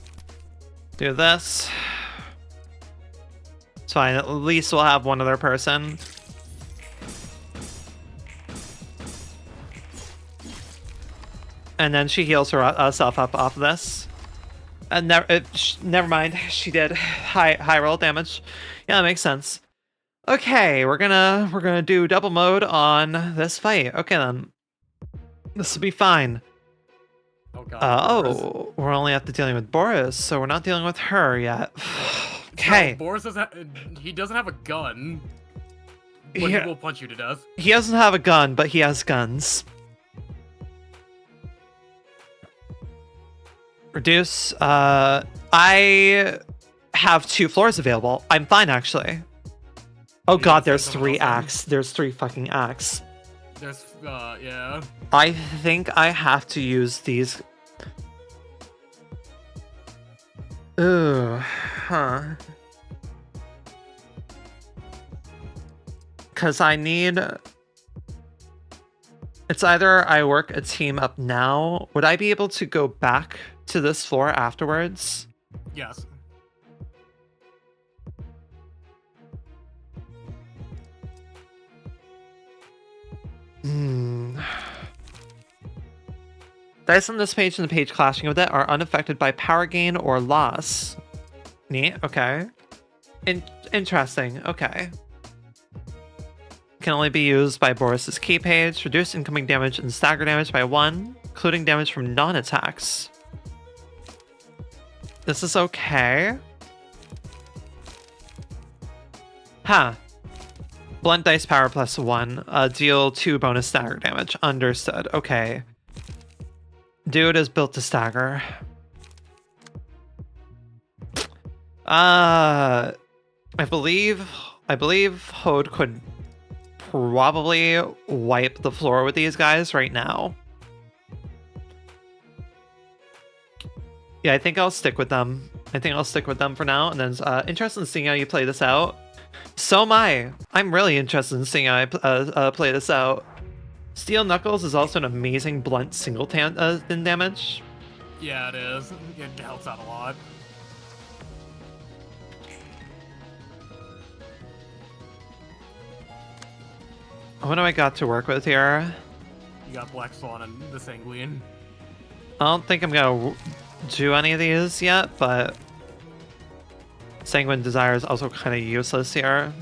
Do this. It's fine. At least we'll have one other person. And then she heals herself up off of this. And never mind. She did high roll damage. Yeah, that makes sense. Okay, we're gonna do double mode on this fight. Okay then. This will be fine. Oh god. Oh, we're only after dealing with Boris, so we're not dealing with her yet. Okay. So Boris doesn't have a gun. But he will punch you to death. He doesn't have a gun, but he has guns. Reduce. I have 2 floors available. I'm fine, actually. Oh god, there's 3 acts. There's 3 fucking acts. There's, yeah. I think I have to use these. Ooh, huh. Because I need... It's either I work a team up now. Would I be able to go back to this floor afterwards? Yes. Dice on this page and the page clashing with it are unaffected by power gain or loss. Neat, okay. Interesting, okay. Can only be used by Boris's key page. Reduce incoming damage and stagger damage by 1, including damage from non-attacks. This is okay. Huh. Blunt dice power plus 1. Deal 2 bonus stagger damage. Understood. Okay. Dude is built to stagger. I believe Hode could probably wipe the floor with these guys right now. Yeah, I think I'll stick with them. I think I'll stick with them for now, and then interested in seeing how you play this out. So am I. I'm really interested in seeing how I play this out. Steel Knuckles is also an amazing blunt singleton damage. Yeah, it is. It helps out a lot. What do I got to work with here? You got Black Swan and the Sanguine. I don't think I'm gonna do any of these yet, but Sanguine Desire is also kind of useless here.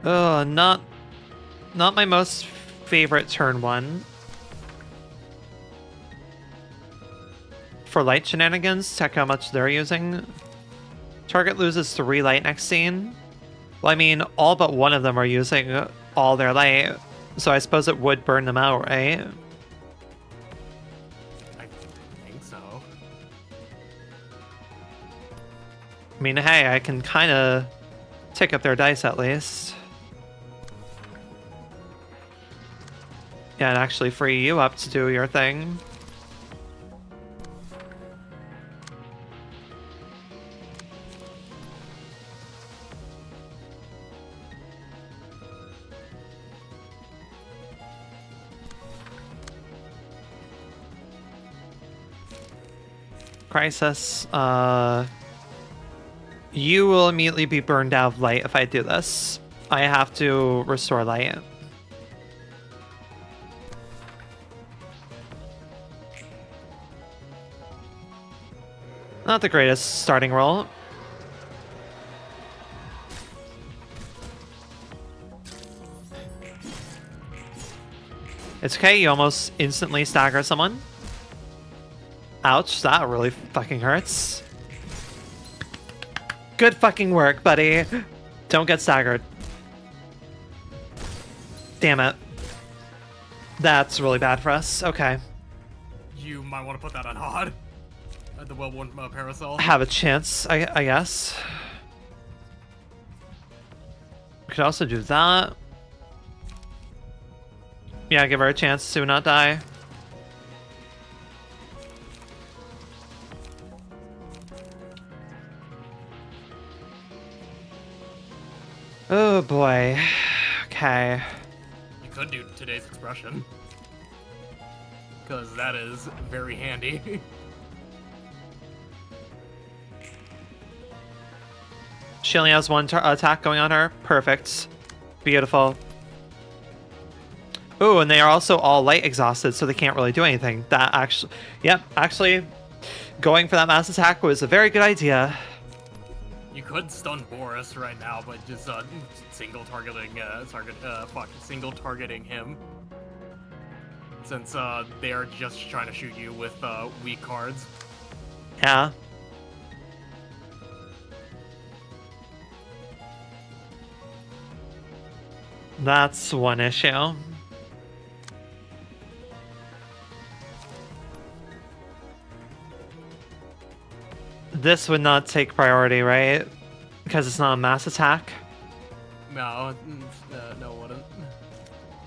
Not my most favorite turn one. For light shenanigans, check how much they're using. Target loses 3 light next scene. Well, I mean, all but one of them are using all their light, so I suppose it would burn them out, right? I think so. I mean, hey, I can kind of tick up their dice at least. Yeah, and actually free you up to do your thing. Crisis, you will immediately be burned out of light if I do this. I have to restore light. Not the greatest starting roll. It's okay, you almost instantly stagger someone. Ouch, that really fucking hurts. Good fucking work, buddy. Don't get staggered. Damn it. That's really bad for us. Okay. You might want to put that on hard. The well-worn parasol. Have a chance, I guess. We could also do that. Yeah, give her a chance to not die. Oh boy. Okay. You could do today's expression. Because that is very handy. She only has one attack going on her. Perfect. Beautiful. Ooh, and they are also all light exhausted, so they can't really do anything. That actually... Yep, actually, going for that mass attack was a very good idea. You could stun Boris right now, but just single targeting single targeting him. Since they are just trying to shoot you with weak cards. Yeah. That's one issue. This would not take priority, right? Because it's not a mass attack. No, no, it wouldn't.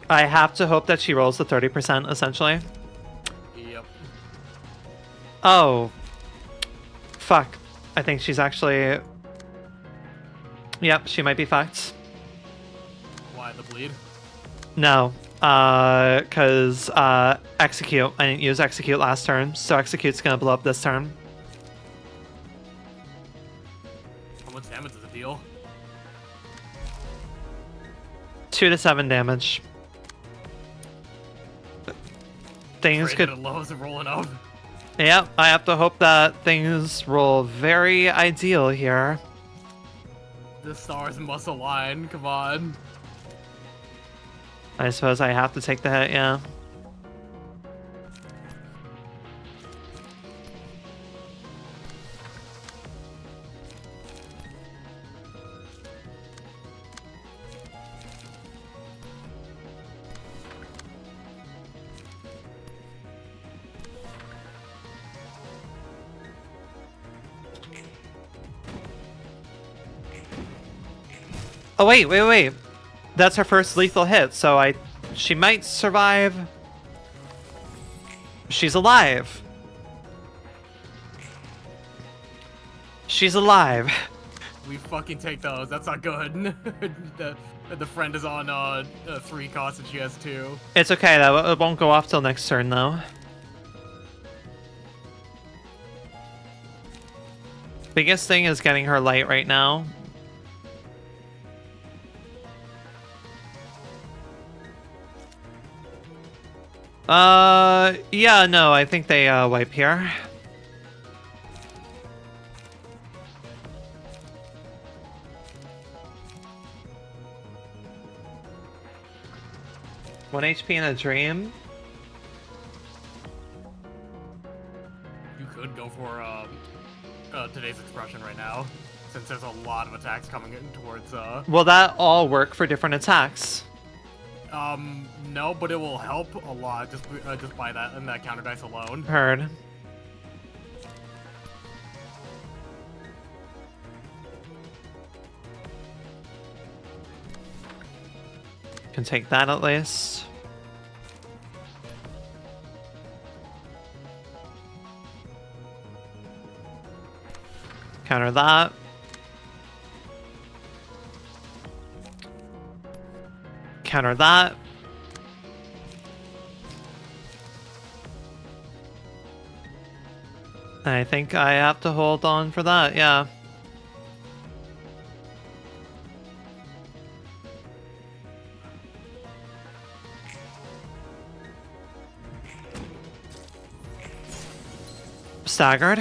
I have to hope that she rolls the 30%, essentially. Yep. Oh. Fuck. I think she's actually... Yep, she might be fucked. Why the bleed? No. Because, execute. I didn't use execute last turn, so execute's gonna blow up this turn. How much damage does it deal? 2 to 7 damage. Things could... Lows of rolling up. Yep, I have to hope that things roll very ideal here. The stars must align, come on. I suppose I have to take the hit, yeah. Oh, wait. That's her first lethal hit, so she might survive. She's alive. She's alive. We fucking take those, that's not good. the friend is on 3 costs and she has 2. It's okay, though. It won't go off till next turn, though. Biggest thing is getting her light right now. Yeah, no, I think they, wipe here. 1 HP in a dream? You could go for today's expression right now, since there's a lot of attacks coming in towards Will that all work for different attacks? No, but it will help a lot just by that and that counter dice alone. Heard. Can take that at least. Counter that. Counter that. I think I have to hold on for that, yeah. Staggered.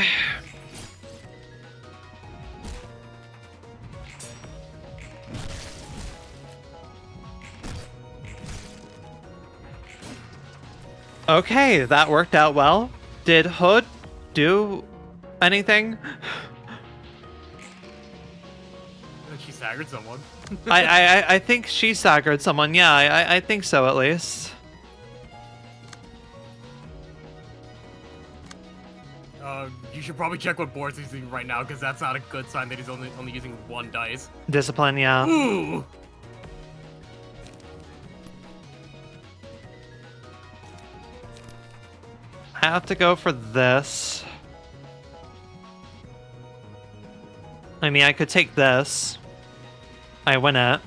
Okay, that worked out well. Did Hood do anything? She staggered someone. I think she staggered someone. Yeah, I think so at least. You should probably check what boards he's using right now, because that's not a good sign that he's only using 1 dice. Discipline, yeah. Ooh! I have to go for this. I mean, I could take this. I win it.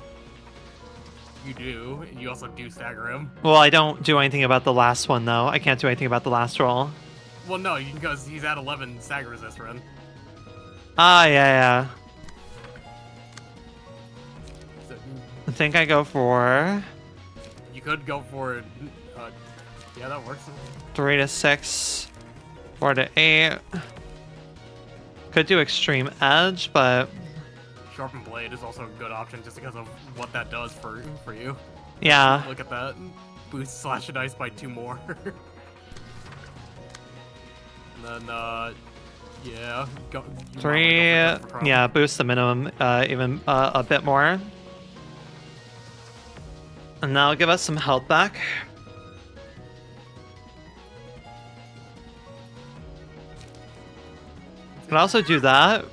You do. You also do stagger him. Well, I don't do anything about the last one, though. I can't do anything about the last roll. Well, no, because he's at 11 stagger resist, Ren. Ah, yeah. So, I think I go for you could go for... yeah, that works. 3 to 6, 4 to 8. Could do Extreme Edge, but... Sharpened Blade is also a good option just because of what that does for you. yeah. Look at that. Boost Slash and Ice by 2 more. And then, yeah. Go, 3, yeah, boost the minimum even a bit more. And that'll give us some health back. Could also do that,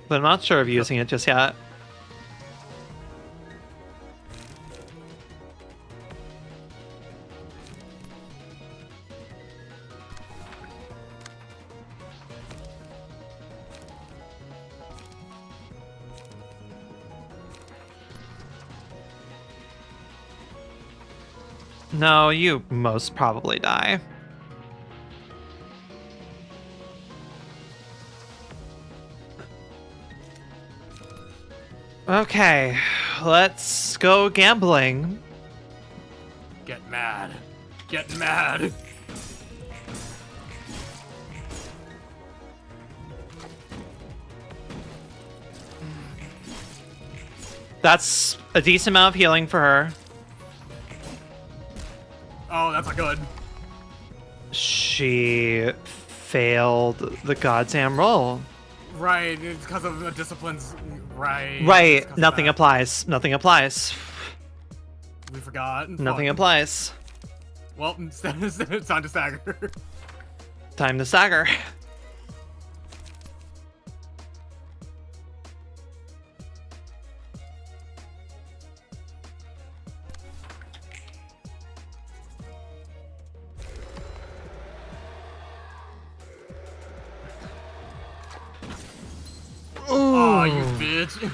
but I'm not sure of using it just yet. No, you most probably die. Okay, let's go gambling. Get mad. Get mad. That's a decent amount of healing for her. Oh, that's not good. She failed the goddamn roll. Right, it's because of the disciplines. Right. Right, nothing applies. Nothing applies. We forgot. Nothing Fuck. applies. Well, it's time to stagger. Time to stagger. Oh, you bitch.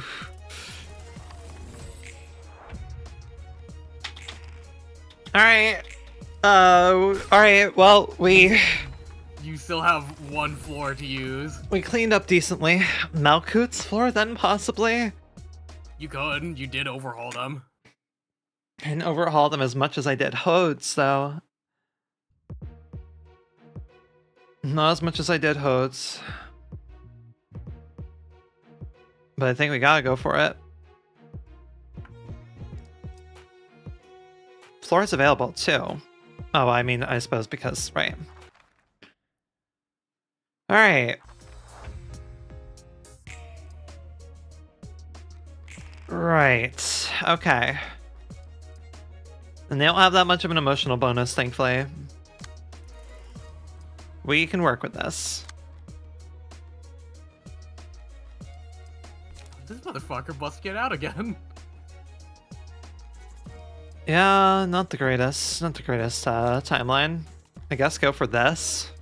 Alright, well, we You still have 1 floor to use. cleaned up decently. Malkuth's floor, then, possibly? You could. You did overhaul them. And overhaul them as much as I did Hodes, though. Not as much as I did Hodes. But I think we gotta go for it. floor is available too. Oh, I mean, I suppose because, right. All right. Right. Okay. And they don't have that much of an emotional bonus, thankfully. We can work with this. This motherfucker must get out again. Yeah, not the greatest. Not the greatest timeline. I guess go for this.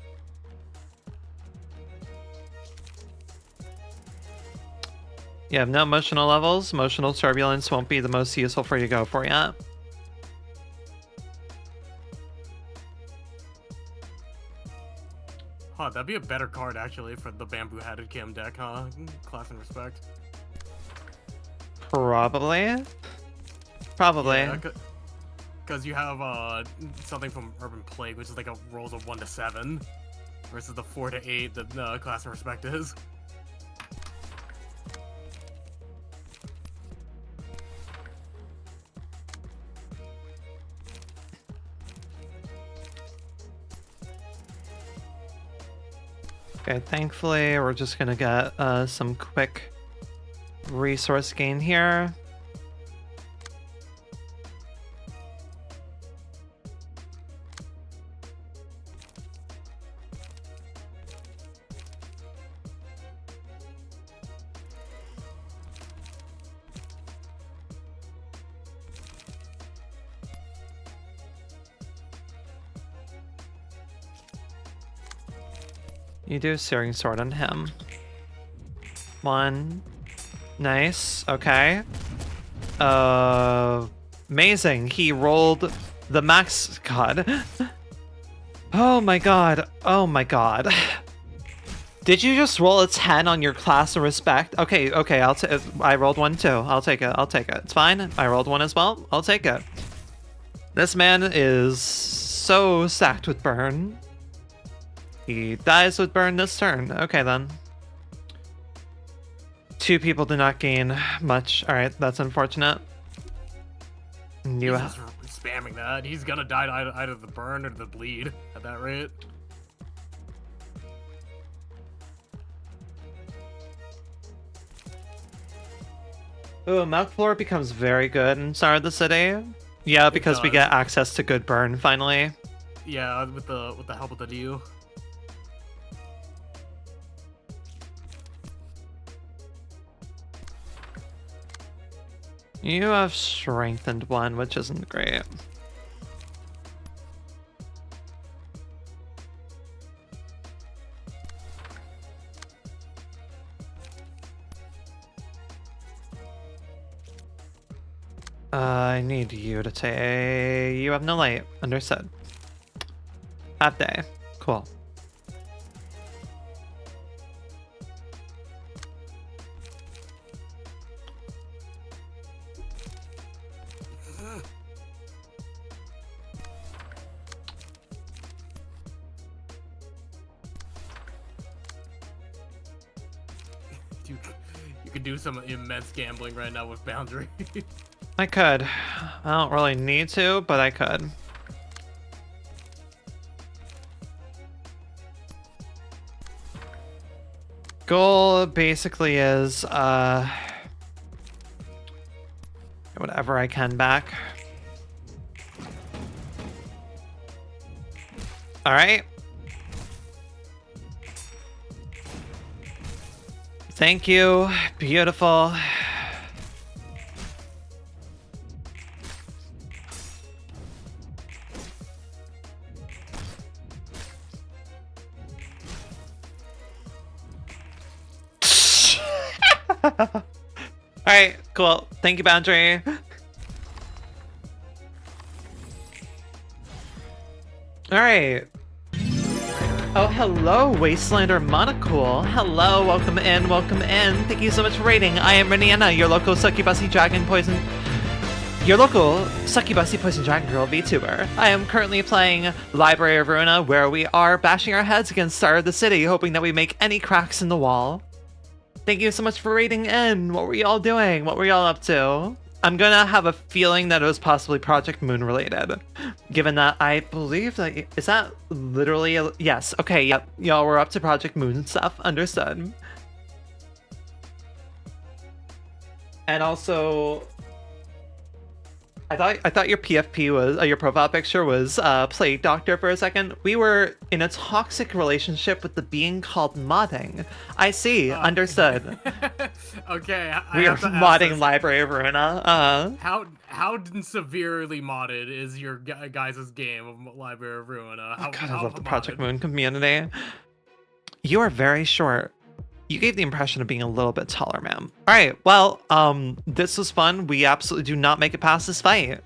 You have no emotional levels. Emotional turbulence won't be the most useful for you to go for yet. Huh, that'd be a better card actually for the bamboo-hatted Kim deck, huh? Class and respect. Probably. Probably. Yeah, because you have something from Urban Plague, which is like a rolls of 1 to 7, versus the 4 to 8 that class and respect is. Okay, thankfully we're just gonna get some quick resource gain here. You do Searing Sword on him. 1. Nice. Okay. Amazing. He rolled the max. God. Oh my god. Oh my god. Did you just roll a 10 on your class of respect? Okay, okay. I rolled 1 too. I'll take it. I'll take it. It's fine. I rolled 1 as well. I'll take it. This man is so stacked with burn. He dies with burn this turn. Okay, then. 2 people do not gain much. Alright, that's unfortunate. He's just spamming that. He's gonna die either the burn or the bleed at that rate. Ooh, Milk Floor becomes very good in Star of the City. Yeah, because we get access to good burn finally. Yeah, with the help of the DU. You have strengthened 1, which isn't great. I need you to take... You have no light. Understood. Half day. Cool. You could do some immense gambling right now with Boundary. I could. I don't really need to, but I could. Goal basically is whatever I can back. All right. Thank you. Beautiful. Alright, cool. Thank you, Boundary. Alright. Oh, hello, Wastelander Monocool. Hello, welcome in, welcome in. Thank you so much for raiding. I am Rinienna, your local succubusy dragon poison... Your local succubusy poison dragon girl VTuber. I am currently playing Library of Ruina, where we are bashing our heads against Star of the City, hoping that we make any cracks in the wall. Thank you so much for raiding in. What were y'all doing? What were y'all up to? I'm gonna have a feeling that it was possibly Project Moon related, given that I believe that is that literally yes. Okay, yep, y'all, we're up to Project Moon stuff. Understood. And also, I thought your PFP was your profile picture was Plague Doctor for a second. We were in a toxic relationship with the being called modding. I see. Understood. Okay, We are modding Library of Ruina. How severely modded is your guys' game of Library of Ruina? God, I love the Project Moon community. You are very short. You gave the impression of being a little bit taller, ma'am. All right, well, this was fun. We absolutely do not make it past this fight.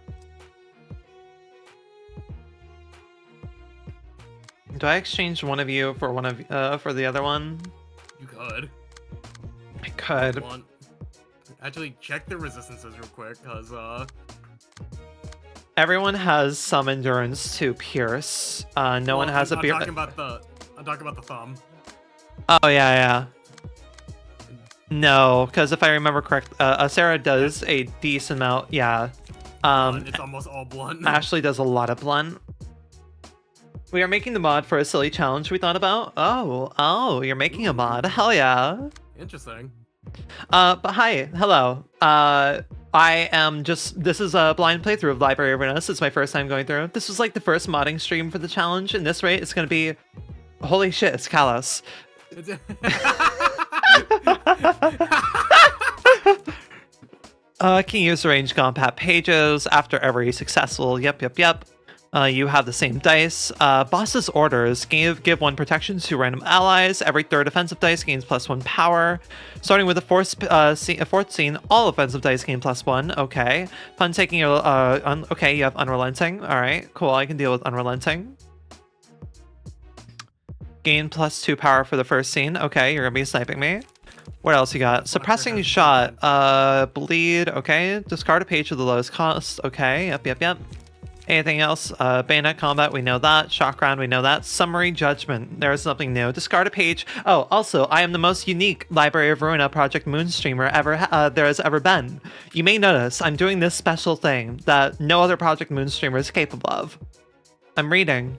Do I exchange one of you for for the other one? You could. I could. Actually, check the resistances real quick, cause everyone has some endurance to pierce. No one has a pierce. I'm talking about the thumb. Oh yeah. No, because if I remember correct, Sarah does a decent amount. Yeah. It's almost all blunt. Ashley does a lot of blunt. We are making the mod for a silly challenge we thought about. Oh, you're making a mod. Hell yeah. Interesting. But hi, hello. I am this is a blind playthrough of Library of Ruina. This is my first time going through. This was like the first modding stream for the challenge, and this rate it's gonna be, holy shit, it's Kalos. Can use range compat pages after every successful. Yep. You have the same dice. Boss's orders give 1 protection to random allies. Every 3rd offensive dice gains +1 power. Starting with the fourth scene, all offensive dice gain +1. Okay. Fun taking your okay, you have unrelenting. All right, cool. I can deal with unrelenting. Gain +2 power for the first scene. Okay, you're gonna be sniping me. What else you got? Suppressing shot. Bleed. Okay. Discard a page of the lowest cost. Okay. Yep. Anything else? Bayonet combat, we know that. Shock round, we know that. Summary judgment, there's nothing new. Discard a page. Oh, also, I am the most unique Library of Ruina Project Moon streamer there has ever been. You may notice I'm doing this special thing that no other Project Moon streamer is capable of. I'm reading.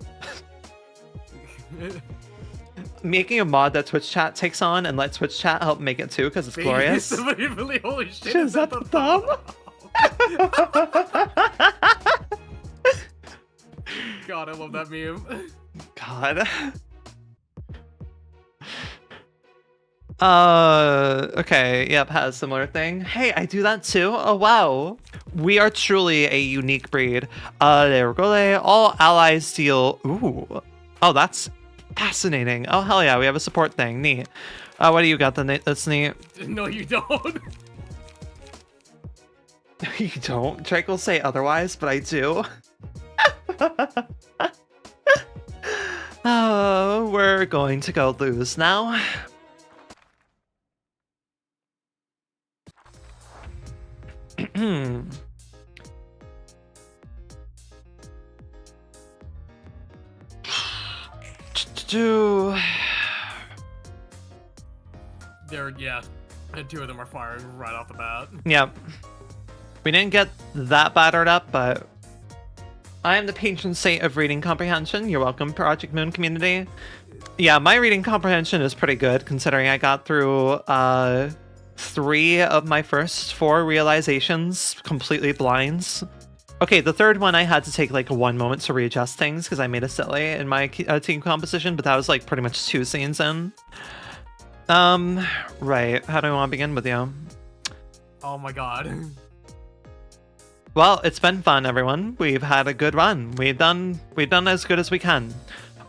Making a mod that Twitch chat takes on and let Twitch chat help make it too, because it's glorious. Holy shit, is that the thumb? God, I love that meme. God. Okay, yep, has a similar thing. Hey, I do that too? Oh, wow. We are truly a unique breed. All allies deal... Ooh. Oh, that's fascinating. Oh, hell yeah, we have a support thing. Neat. What do you got that's neat? No, you don't. You don't? Drake will say otherwise, but I do. Oh, we're going to go lose now. Yeah, and 2 of them are firing right off the bat. Yep. We didn't get that battered up, but I am the patron saint of reading comprehension. You're welcome, Project Moon community. Yeah, my reading comprehension is pretty good, considering I got through 3 of my first 4 realizations completely blinds. Okay, the 3rd one I had to take like 1 moment to readjust things because I made a silly in my team composition, but that was like pretty much 2 scenes in. Right, how do I want to begin with you? Oh my god. Well, it's been fun, everyone. We've had a good run. We've done as good as we can.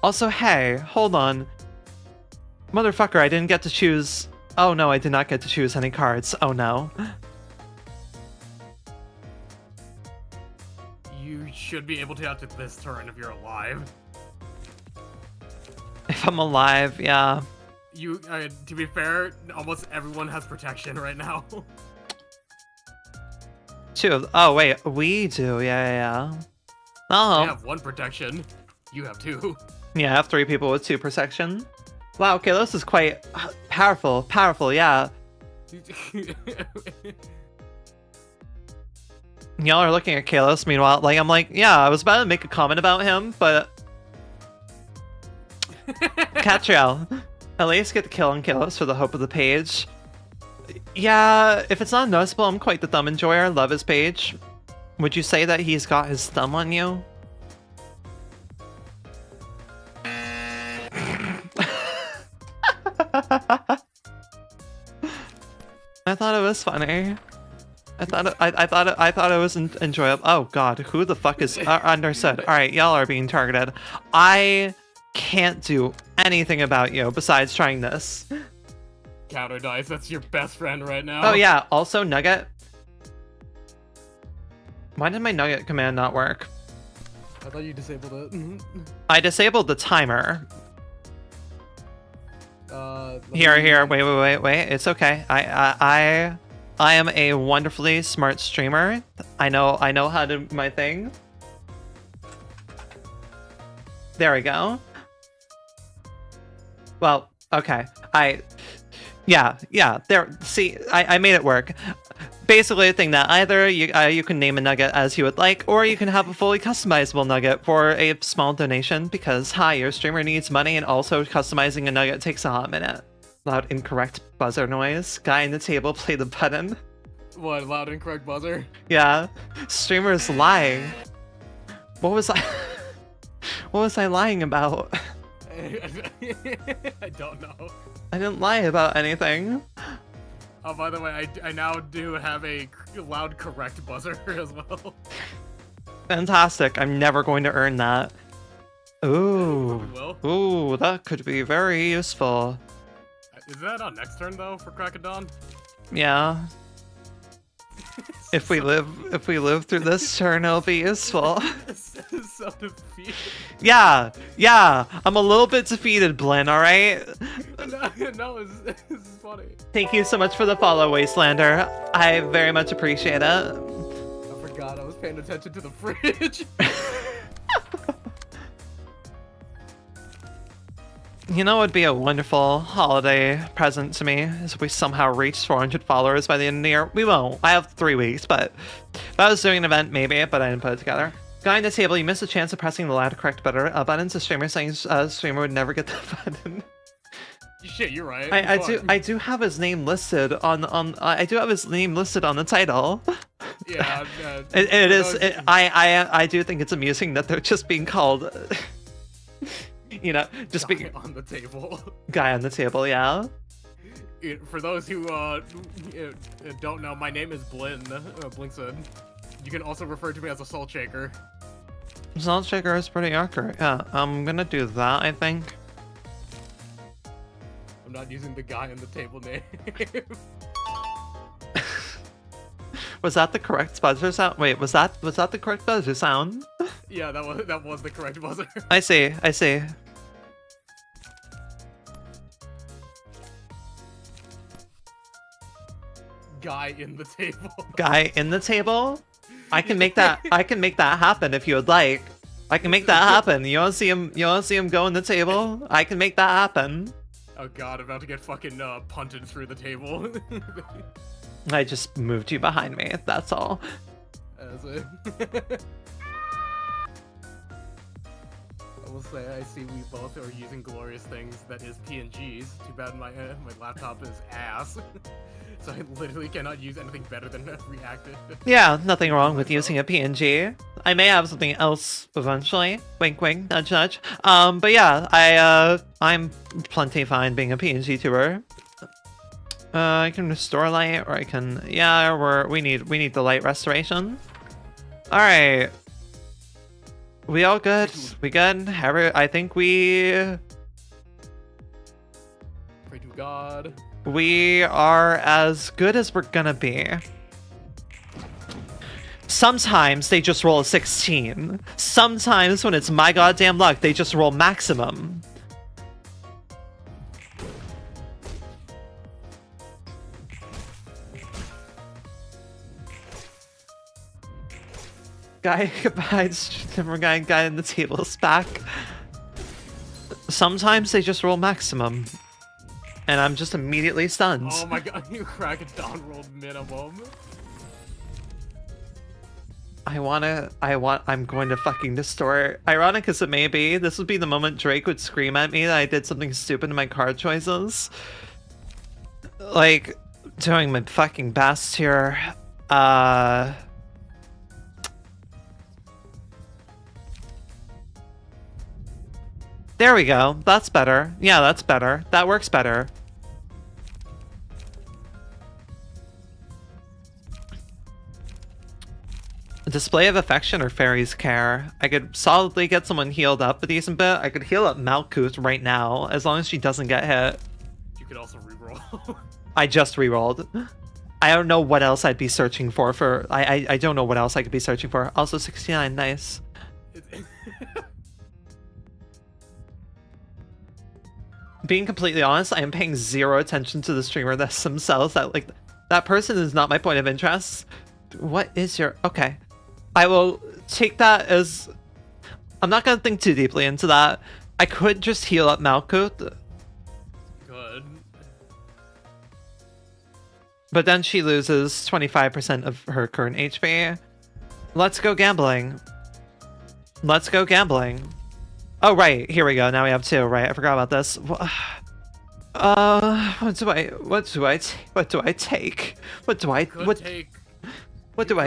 Also, hey, hold on. Motherfucker, I didn't get to choose... Oh no, I did not get to choose any cards. Oh no. You should be able to after this turn if you're alive. If I'm alive, yeah. You, to be fair, almost everyone has protection right now. 2. Oh wait, we do. Yeah. Oh. I have 1 protection. You have 2. Yeah, I have 3 people with 2 protection. Wow. Okay, this is quite powerful. Yeah. Y'all are looking at Kalos, meanwhile, like, I'm like, yeah, I was about to make a comment about him, but... Catriel, at least get the kill on Kalos for the hope of the page. Yeah, if it's not noticeable, I'm quite the thumb enjoyer. Love his page. Would you say that he's got his thumb on you? I thought it was funny. I thought it was enjoyable. Oh god, who the fuck is understood? All right, y'all are being targeted. I can't do anything about you besides trying this. Counter dice, that's your best friend right now. Oh yeah, also Nugget. Why did my Nugget command not work? I thought you disabled it. I disabled the timer. Here, wait. It's okay. I am a wonderfully smart streamer. I know how to do my thing. There we go. Well, okay. Yeah, there, see, I made it work. Basically a thing that either you can name a nugget as you would like, or you can have a fully customizable nugget for a small donation, because hi, your streamer needs money, and also customizing a nugget takes a hot minute. Loud incorrect buzzer noise. Guy in the table, play the button. What, loud incorrect buzzer? Yeah. Streamer's lying. What was I... What was I lying about? I don't know. I didn't lie about anything. Oh, by the way, I now do have a loud correct buzzer as well. Fantastic. I'm never going to earn that. Ooh. Ooh, that could be very useful. Is that on next turn though for Crackathon? Yeah. If we live through this turn, it'll be useful. So defeated. Yeah. I'm a little bit defeated, Blinn, alright? No, this is funny. Thank you so much for the follow, Wastelander. I very much appreciate it. I forgot I was paying attention to the fridge. You know what would be a wonderful holiday present to me is if we somehow reach 400 followers by the end of the year. We won't. I have 3 weeks, but if I was doing an event, maybe, but I didn't put it together. Guy on the table, you missed a chance of pressing the loud correct button to streamer, saying streamer would never get the button. Shit, you're right. I do have his name listed on the title. Yeah, it is. I do think it's amusing that they're just being called. You know, just guy being on the table. Guy on the table, yeah. For those who don't know, my name is Blinn. Blinkson. You can also refer to me as a Salt Shaker. Salt Shaker is pretty accurate. Yeah, I'm gonna do that. I think. I'm not using the guy on the table name. Was that the correct buzzer sound? Wait, was that the correct buzzer sound? Yeah, that was the correct buzzer. I see. Guy in the table. Guy in the table? I can make that happen if you would like. I can make that happen. You wanna see him go in the table? I can make that happen. Oh god, I'm about to get fucking punted through the table. I just moved you behind me, that's all. I will say, I see we both are using glorious things that is PNGs. Too bad my laptop is ass. So I literally cannot use anything better than Reactive. Yeah, nothing wrong with using a PNG. I may have something else eventually. Wink wink, nudge nudge. But yeah, I'm plenty fine being a PNG tuber. I can restore light, or I can... Yeah, we need the light restoration. Alright. We all good? We good? I think we... Pray to God. We are as good as we're gonna be. Sometimes they just roll a 16. Sometimes when it's my goddamn luck, they just roll maximum. Guy in the table is back. Sometimes they just roll maximum. And I'm just immediately stunned. Oh my god, you Crackathon rolled minimum. I'm going to fucking distort. Ironic as it may be, this would be the moment Drake would scream at me that I did something stupid in my card choices. Like, doing my fucking best here. There we go. That's better. Yeah, that's better. That works better. A display of affection or fairy's care. I could solidly get someone healed up a decent bit. I could heal up Malkuth right now, as long as she doesn't get hit. You could also reroll. I just rerolled. I don't know what else I'd be searching for. I don't know what else I could be searching for. Also 69, nice. Being completely honest, I am paying zero attention to the streamer themselves. That person is not my point of interest. What is your... Okay. I will take that as... I'm not going to think too deeply into that. I could just heal up Malkuth. Good. But then she loses 25% of her current HP. Let's go gambling. Let's go gambling. Oh, right. Here we go. Now we have two. Right. I forgot about this. What do I take? What do I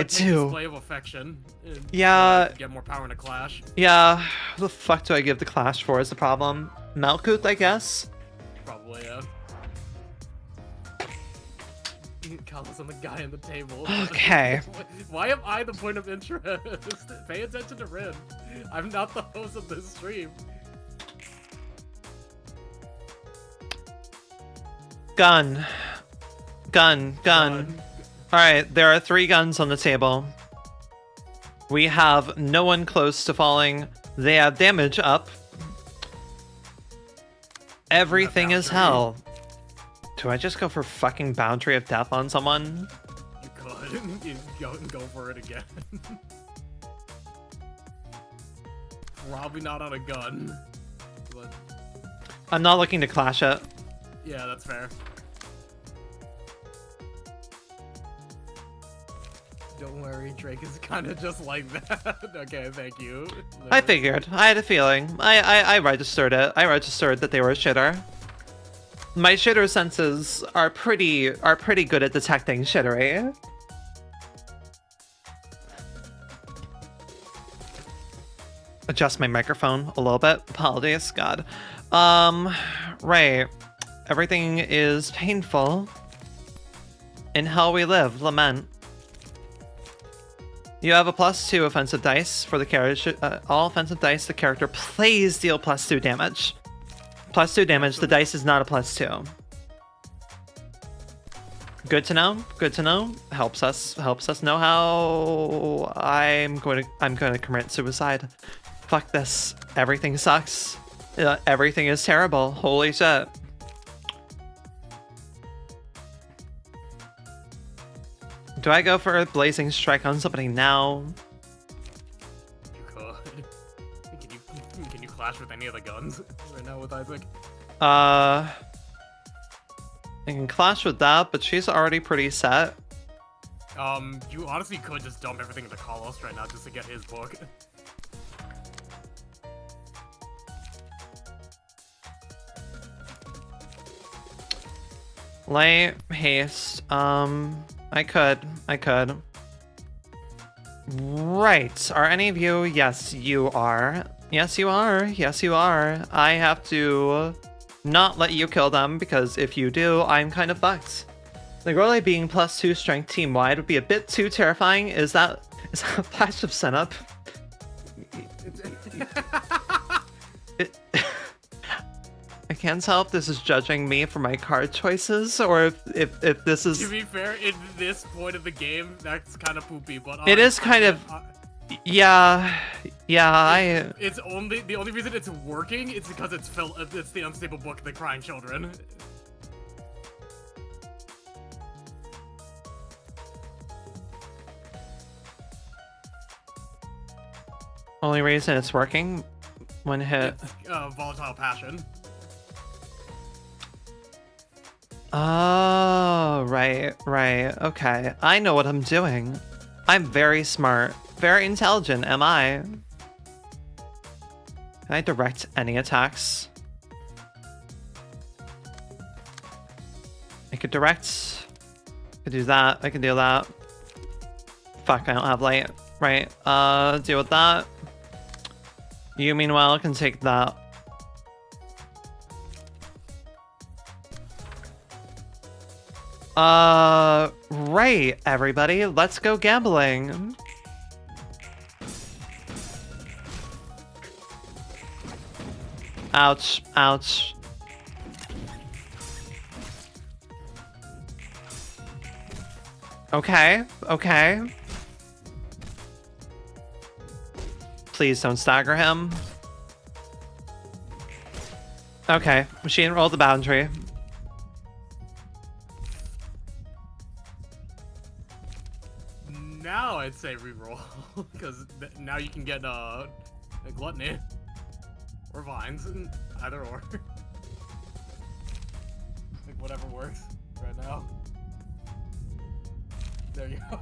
do? Display of affection. Yeah. Get more power in a clash. Yeah. What the fuck do I give the clash for is the problem. Malkuth, I guess? Probably, yeah. Callous on the guy on the table. Okay. Why am I the point of interest? Pay attention to Rin. I'm not the host of this stream. Gun. Alright, there are 3 guns on the table. We have no one close to falling. They have damage up. Everything is hell. Do I just go for fucking Boundary of Death on someone? You could. You go for it again. Probably not on a gun. But... I'm not looking to clash it. Yeah, that's fair. Don't worry, Drake is kind of just like that. Okay, thank you. I figured. I had a feeling. I registered it. I registered that they were a shitter. My shitter senses are pretty good at detecting shittery. Adjust my microphone a little bit. Apologies, God. Right. Everything is painful. In hell we live. Lament. You have a +2 offensive dice for the character. All offensive dice the character plays deal +2 damage. +2 damage. The dice is not a +2. Good to know. Good to know. Helps us know how I'm going to commit suicide. Fuck this. Everything sucks. Everything is terrible. Holy shit. Do I go for a blazing strike on somebody now? You could. Can you clash with any of the guns right now with Isaac? I can clash with that, but she's already pretty set. You honestly could just dump everything into Kalos right now just to get his book. Light, haste, I could. Right, are any of you? Yes, you are. Yes, you are. Yes, you are. I have to not let you kill them, because if you do, I'm kind of fucked. The Gorley being +2 strength team-wide would be a bit too terrifying. Is that a patch of setup? I can't tell if this is judging me for my card choices, or if this is... To be fair, in this point of the game, that's kind of poopy, but... It is kind of... Yeah, It's only... The only reason it's working is because it's the unstable book, The Crying Children. Only reason it's working when hit... It's, Volatile Passion. Oh, right, okay. I know what I'm doing. I'm very smart. very intelligent, am I? Can I direct any attacks? I could direct. I could do that. I can do that. Fuck, I don't have light. Right. Deal with that. You, meanwhile, can take that. Right, everybody. Let's go gambling. Ouch. Ouch. Okay. Okay. Please don't stagger him. Okay. Machine roll the boundary. Now I'd say reroll, because now you can get a gluttony or vines, either or. Like whatever works right now. There you go.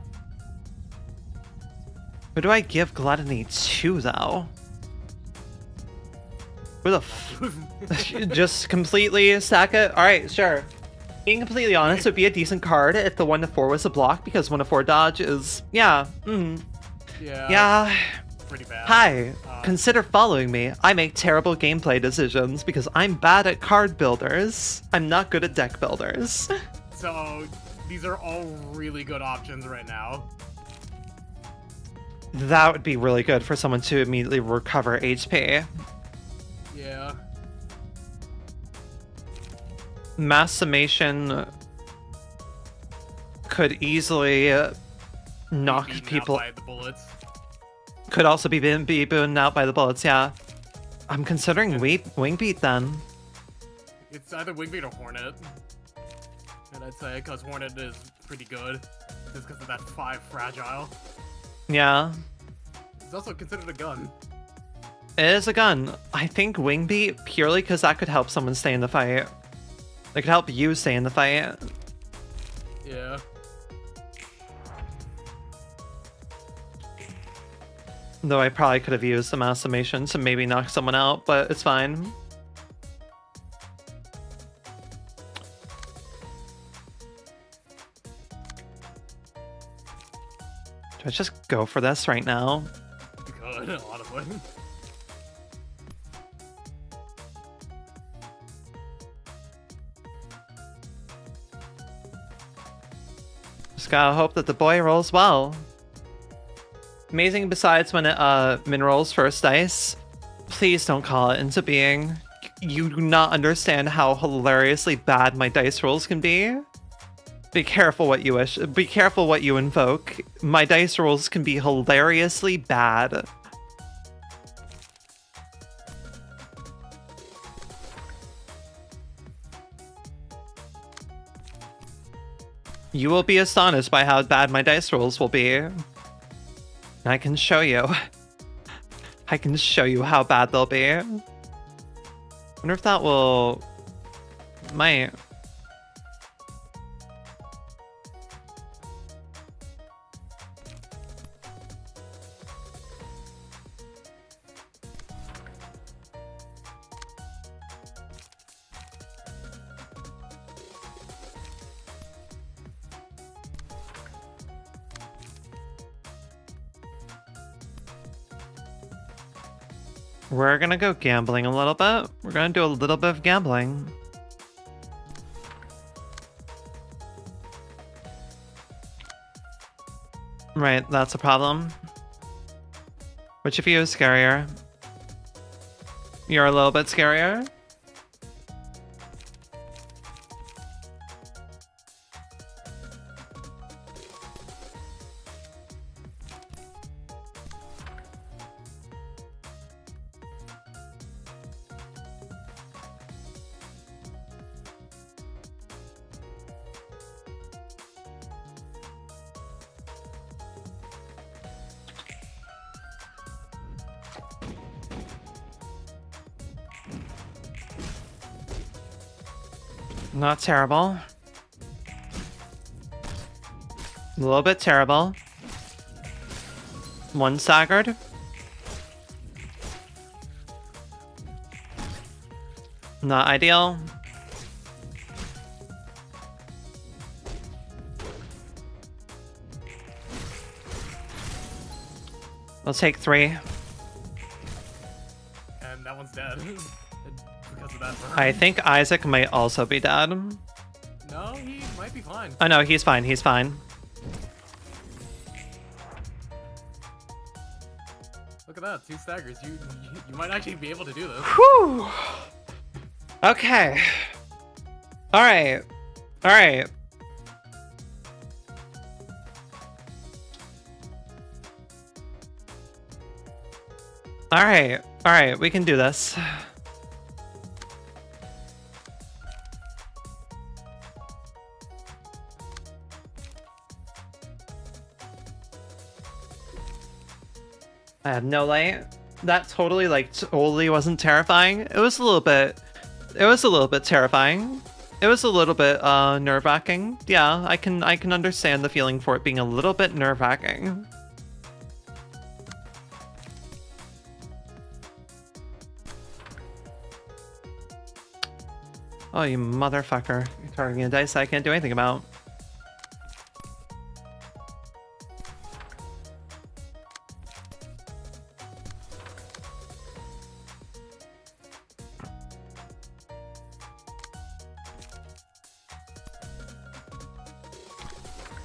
Who do I give gluttony to, though? Who the f- Just completely sack it? Alright, sure. Being completely honest, it would be a decent card if the 1-4 was a block, because 1-4 dodge is... Yeah. Yeah. Pretty bad. Hi. Consider following me. I make terrible gameplay decisions because I'm bad at card builders. I'm not good at deck builders. So, these are all really good options right now. That would be really good for someone to immediately recover HP. Yeah. Mass summation could easily knock people. By the bullets. Could also be booned out by the bullets. Yeah, I'm considering wing beat then. It's either Wingbeat or Hornet, and I'd say because Hornet is pretty good, just because of that 5 fragile. Yeah. It's also considered a gun. It is a gun. I think wing beat purely because that could help someone stay in the fight. It could help you stay in the fight. Yeah. Though I probably could have used the mass summation to maybe knock someone out, but it's fine. Do I just go for this right now? Good, a lot of it. Just gotta hope that the boy rolls well. Amazing besides when it min rolls first dice. Please don't call it into being. You do not understand how hilariously bad my dice rolls can be. Be careful what you wish. Be careful what you invoke. My dice rolls can be hilariously bad. You will be astonished by how bad my dice rolls will be. I can show you. I can show you how bad they'll be. Wonder if that will... Might... We're gonna go gambling a little bit. We're gonna do a little bit of gambling. Right, that's a problem. Which of you is scarier? You're a little bit scarier? Not terrible. A little bit terrible. One staggered. Not ideal. We'll take 3. And that one's dead. Because of that burn. I think Isaac might also be dead. No, he might be fine. Oh no, he's fine, he's fine. Look at that, 2 staggers. You might actually be able to do this. Whew! Okay. Alright. Alright. Alright. Alright, we can do this. I have no light. That totally, like, totally wasn't terrifying. It was a little bit terrifying. It was a little bit, nerve-wracking. Yeah, I can understand the feeling for it being a little bit nerve-wracking. Oh, you motherfucker. You're targeting a dice I can't do anything about.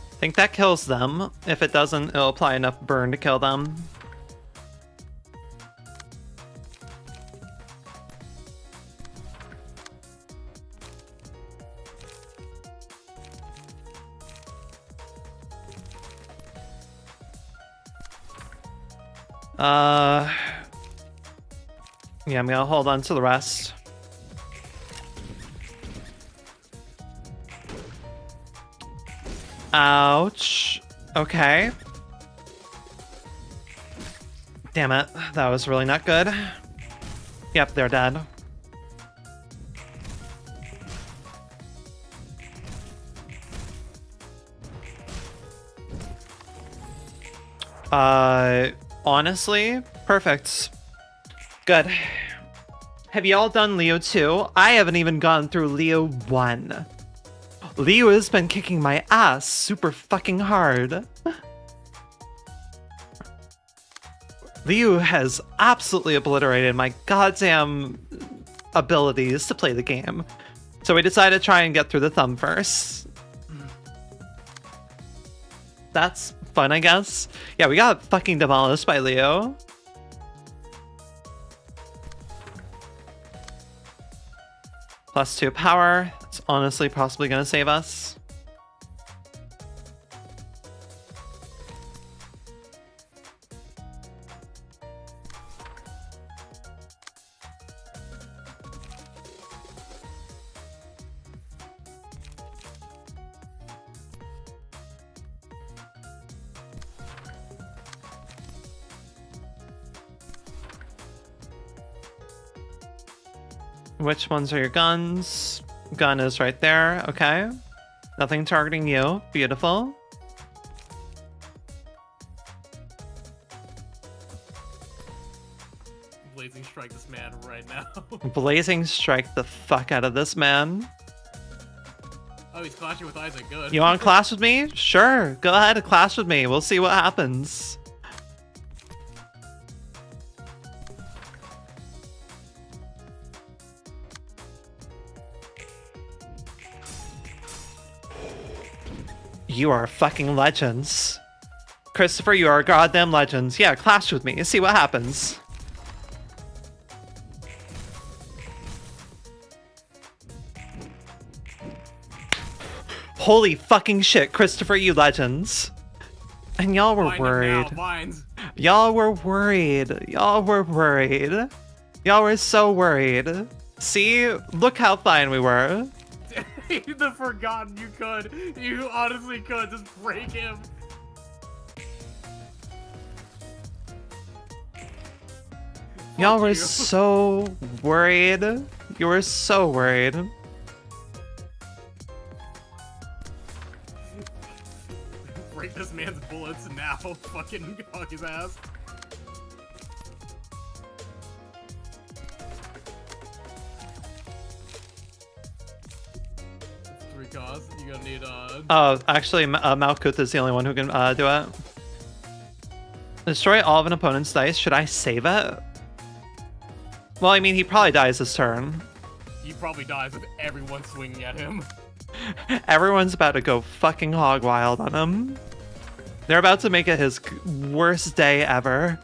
I think that kills them. If it doesn't, it'll apply enough burn to kill them. Yeah, I'm gonna hold on to the rest. Ouch. Okay. Damn it. That was really not good. Yep, they're dead. Honestly, perfect. Good. Have y'all done Leo 2? I haven't even gone through Leo 1. Leo has been kicking my ass super fucking hard. Leo has absolutely obliterated my goddamn abilities to play the game. So we decided to try and get through the thumb first. That's fun, I guess. Yeah, we got fucking demolished by Leo. +2 power. It's honestly possibly gonna save us. Which ones are your guns? Gun is right there. Okay. Nothing targeting you. Beautiful. Blazing strike this man right now. Blazing strike the fuck out of this man. Oh, he's clashing with Isaac. Good. You want to clash with me? Sure. Go ahead and clash with me. We'll see what happens. You are fucking legends. Christopher, you are goddamn legends. Yeah, clash with me. See what happens. Holy fucking shit, Christopher, you legends. And y'all were worried. Y'all were worried. Y'all were worried. Y'all were so worried. See? Look how fine we were. The forgotten you could. You honestly could just break him. Y'all were so worried. You were so worried. Break this man's bullets now. Fucking hug his ass. That's 3 costs. You're gonna need Oh, actually, Malkuth is the only one who can do it. Destroy all of an opponent's dice. Should I save it? Well, I mean, he probably dies this turn. He probably dies with everyone swinging at him. Everyone's about to go fucking hog wild on him. They're about to make it his worst day ever.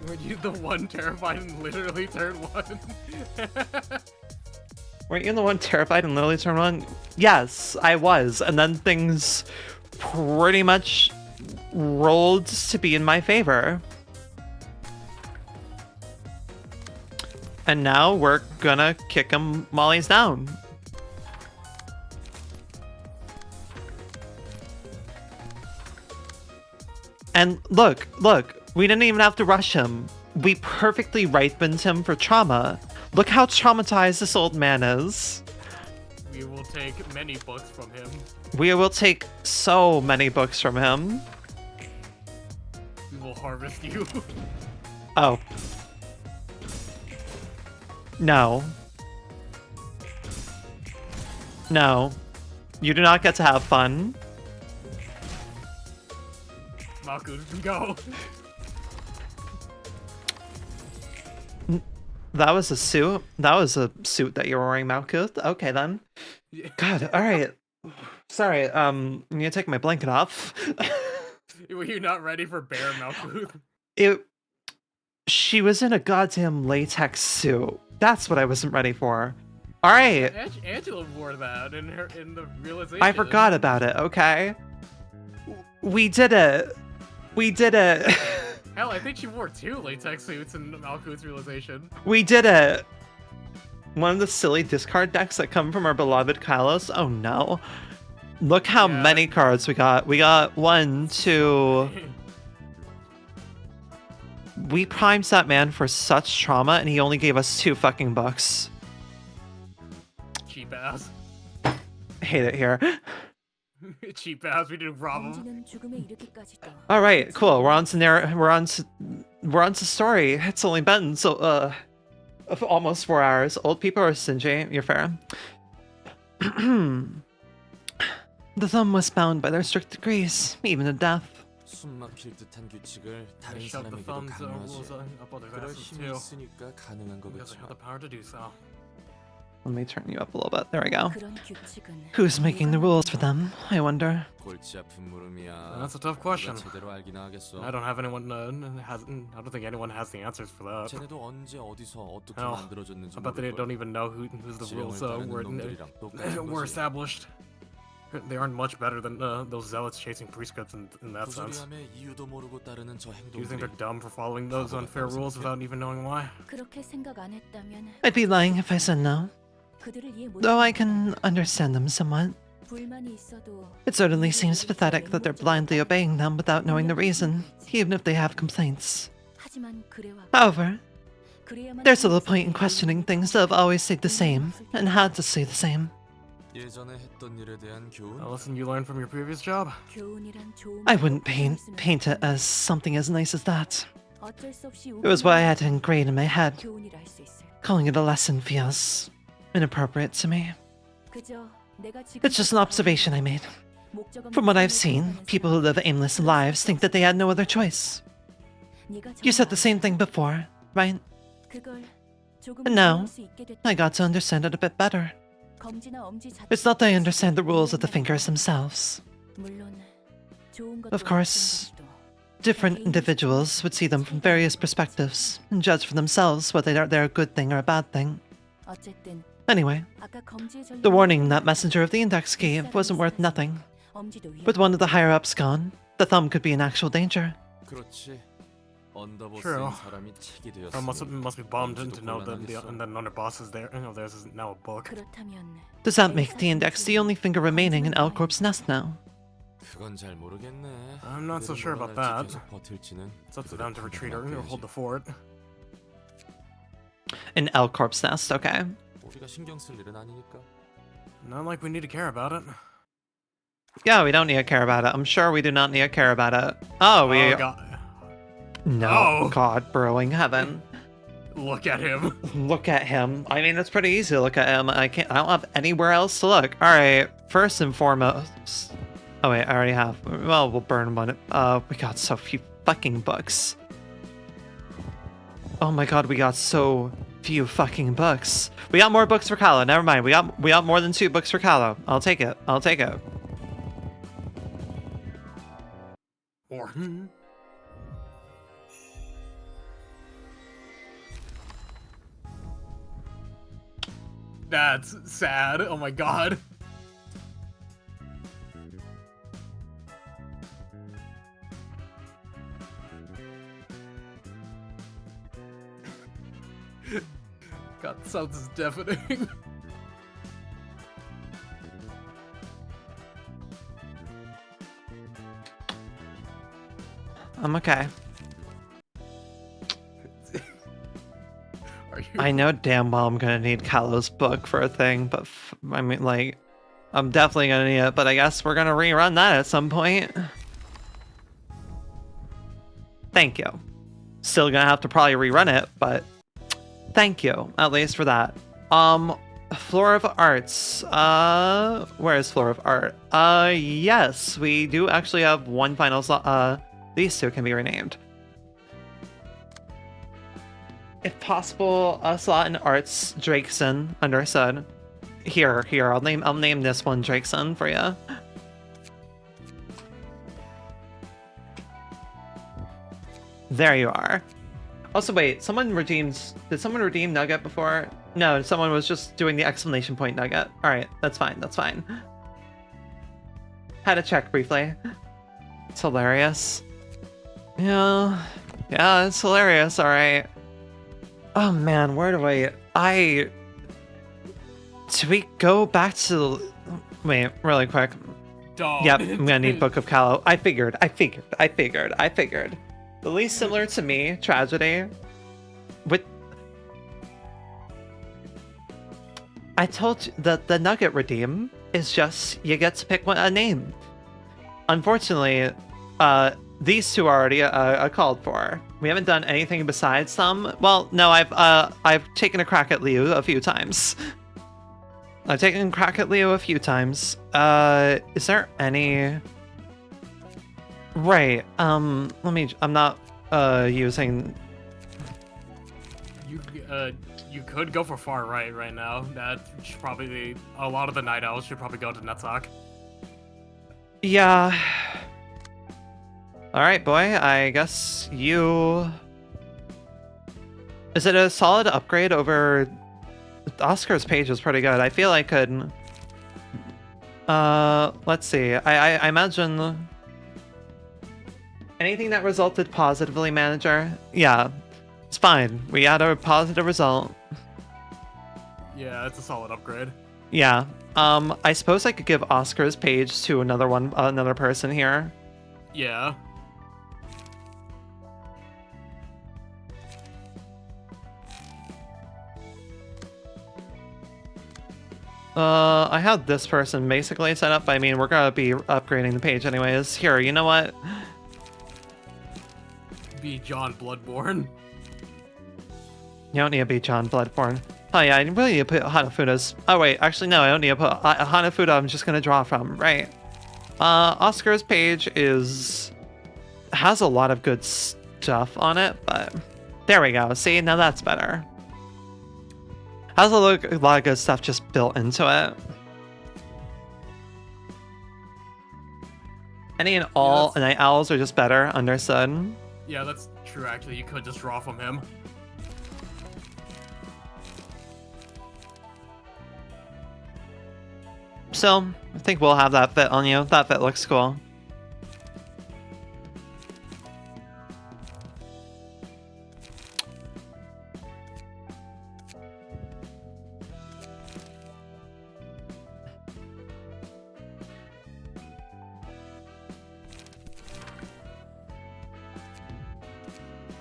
Were you the one terrified in literally turn 1? Weren't you the one terrified in literally turn 1? Yes, I was. And then things pretty much rolled to be in my favor. And now we're gonna kick him while he's down. And look, we didn't even have to rush him. We perfectly ripened him for trauma. Look how traumatized this old man is. We will take many books from him. We will take so many books from him. We will harvest you. Oh. No. No. You do not get to have fun. Malkuth, go. That was a suit? That was a suit that you were wearing, Malkuth? Okay, then. Yeah. God, alright. Sorry, I'm gonna take my blanket off. Were you not ready for Bear Malkuth? She was in a goddamn latex suit. That's what I wasn't ready for. Alright. Angela wore that in the realization. I forgot about it, okay? We did it. We did it. Hell, I think she wore 2 latex suits in Malkuth's realization. We did it. One of the silly discard decks that come from our beloved Kylos. Oh no. Look how many cards we got. We got 1, 2. We primed that man for such trauma and he only gave us 2 fucking bucks. Cheap ass. Hate it here. Cheap ass, we didn't rob him. Alright, cool. We're on to story. It's only been almost 4 hours. Old people are stingy. You're fair. The thumb was bound by their strict decrees, even to death. 숨막힐 듯한 규칙을 다른 Shove the 사람에게도 thumbs 강요하지. rules up others' 그럴 asses 힘이 too. 있으니까 가능한 Because I have the 거겠죠. power to do so. Let me turn you up a little bit. There we go. Who's making the rules for them, I wonder? 골치 아픈 물음이야. That's a tough question. 누가 제대로 알긴 하겠어. I don't have anyone I don't think anyone has the answers for that. 쟤네도 언제 어디서 어떻게 Hell, 만들어졌는지 I bet they 모를 don't 걸. even know who's the rules 지령을 따르는 놈들이랑 똑같은 were 거지. established. They aren't much better than those zealots chasing prescripts in that sense. 부조리함에 이유도 모르고 따르는 저 Do you think they're 행동들이 dumb for following those unfair rules without even knowing why? 그렇게 생각 안 했다면 I'd be lying if I said no, 그들을 이해 못 though I can understand them somewhat. 불만이 있어도 It certainly seems pathetic that they're blindly obeying them without knowing the reason, even if they have complaints. 하지만 그래와 However, 그래야만 there's little point in questioning things that have always stayed the same, and had to stay the same. 예전에 했던 일에 대한 교훈? A lesson you learned from your previous job? 교훈이란 좋은 I wouldn't paint it as something as nice as that. 어쩔 수 없이 It was what I had to ingrain in my head. 교훈이라 할 수 있을. Calling it a lesson feels inappropriate to me. 그저 내가 지금 It's just an observation I made. From what I've seen, people who live aimless lives think that they had no other choice. You said the same thing before, right? And now, I got to understand it a bit better. It's not that I understand the rules of the fingers themselves. Of course, different individuals would see them from various perspectives and judge for themselves whether they're a good thing or a bad thing. Anyway, the warning that Messenger of the Index gave wasn't worth nothing. With one of the higher-ups gone, the thumb could be in actual danger. 그렇지. 언더보스인 True. 사람이 책이 I 되었으니 must be bummed 뭔지도 to know that 곤란하겠어. and then another boss is there. There's is now a book. Does that make the Index the only finger remaining in L-Corp's nest now? 그건 잘 모르겠네. I'm not so 그들은 sure about 뭐가 that. 날지 계속 버틸지는 It's up to them to retreat or hold the fort. In L-Corp's nest, okay. 우리가 신경 쓸 일은 아니니까. Not like we need to care about it. Yeah, we don't need to care about it. I'm sure we do not need to care about it. Oh, we... Oh god. No, Oh. God, burrowing heaven. Look at him. Look at him. I mean, it's pretty easy to look at him. I don't have anywhere else to look. All right, first and foremost. Oh wait, I already have. Well, we'll burn one. We got so few fucking books. Oh my God, we got so few fucking books. We got more books for Kalo. Never mind. We got more than 2 books for Kalo. I'll take it. I'll take it. Or that's sad. Oh my god. God, sounds deafening. I'm okay. Are you? I know damn well I'm gonna need Kalo's book for a thing, but I mean, like, I'm definitely gonna need it. But I guess we're gonna rerun that at some point. Thank you. Still gonna have to probably rerun it, but thank you at least for that. Floor of Arts. Where is Floor of Art? Yes, we do actually have one final slot. These 2 can be renamed. If possible, a slot in Arts Drakeson, understood. Here, I'll name this one Drakeson for you. There you are. Also, wait, did someone redeem Nugget before? No, someone was just doing the exclamation point Nugget. Alright, that's fine. Had to check briefly. It's hilarious. Yeah, it's hilarious, alright. Oh man, where do do we go back to... Wait, really quick. Dog. Yep, I'm gonna need Book of Kalo. I figured. The least similar to me, tragedy. I told you that the Nugget redeem is just, you get to pick a name. Unfortunately, these 2 are already called for. We haven't done anything besides them. Well, no, I've taken a crack at Liu a few times. Is there any... Right, I'm not, using... You could go for far right now. That should probably be... A lot of the Night Owls should probably go to Nutsock. Yeah. Alright, boy, I guess you... Is it a solid upgrade over... Oscar's page is pretty good. I feel I could... let's see. I imagine... Anything that resulted positively, manager? Yeah, it's fine. We had a positive result. Yeah, it's a solid upgrade. Yeah. I suppose I could give Oscar's page to another person here. Yeah. I had this person basically set up. I mean, we're gonna be upgrading the page anyways. Here, you know what? Be John Bloodborne. You don't need to be John Bloodborne. Oh yeah, I really need to put Hanafuda's... Oh wait, actually no, I don't need to put Hanafuda. I'm just gonna draw from, right? Oscar's page has a lot of good stuff on it, but there we go. See, now that's better. Has a lot of good stuff just built into it. Any and all Night Owls are just better, understood. Yeah, that's true, actually. You could just draw from him. So, I think we'll have that fit on you. That fit looks cool.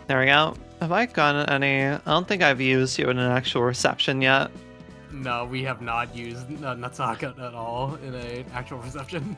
There we go. Have I gotten any... I don't think I've used you in an actual reception yet. No, we have not used Nutsaka at all in an actual reception.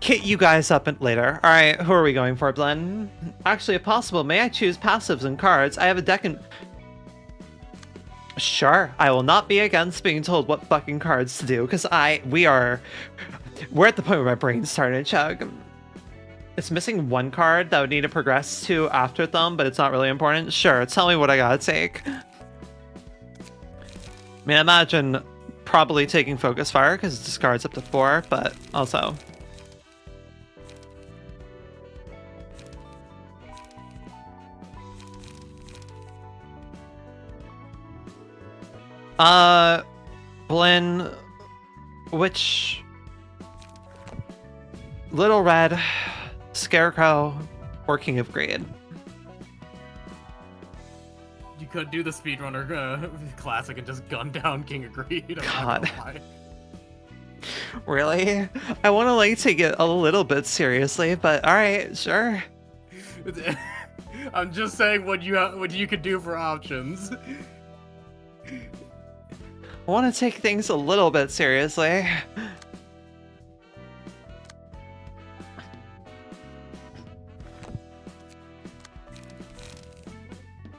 kit you guys up later. Alright, who are we going for, Blen? Actually, if possible, may I choose passives and cards? I have a deck and... Sure, I will not be against being told what fucking cards to do, because we're at the point where my brain's starting to chug. It's missing one card that would need to progress to after Thumb, but it's not really important. Sure, tell me what I gotta take. I mean, I imagine probably taking Focus Fire, because it discards up to 4, but also... Blinn, which... Little Red, Scarecrow, or King of Greed? You could do the speedrunner classic and just gun down King of Greed. God. Really? I want to like take it a little bit seriously, but alright, sure. I'm just saying what you could do for options. I want to take things a little bit seriously.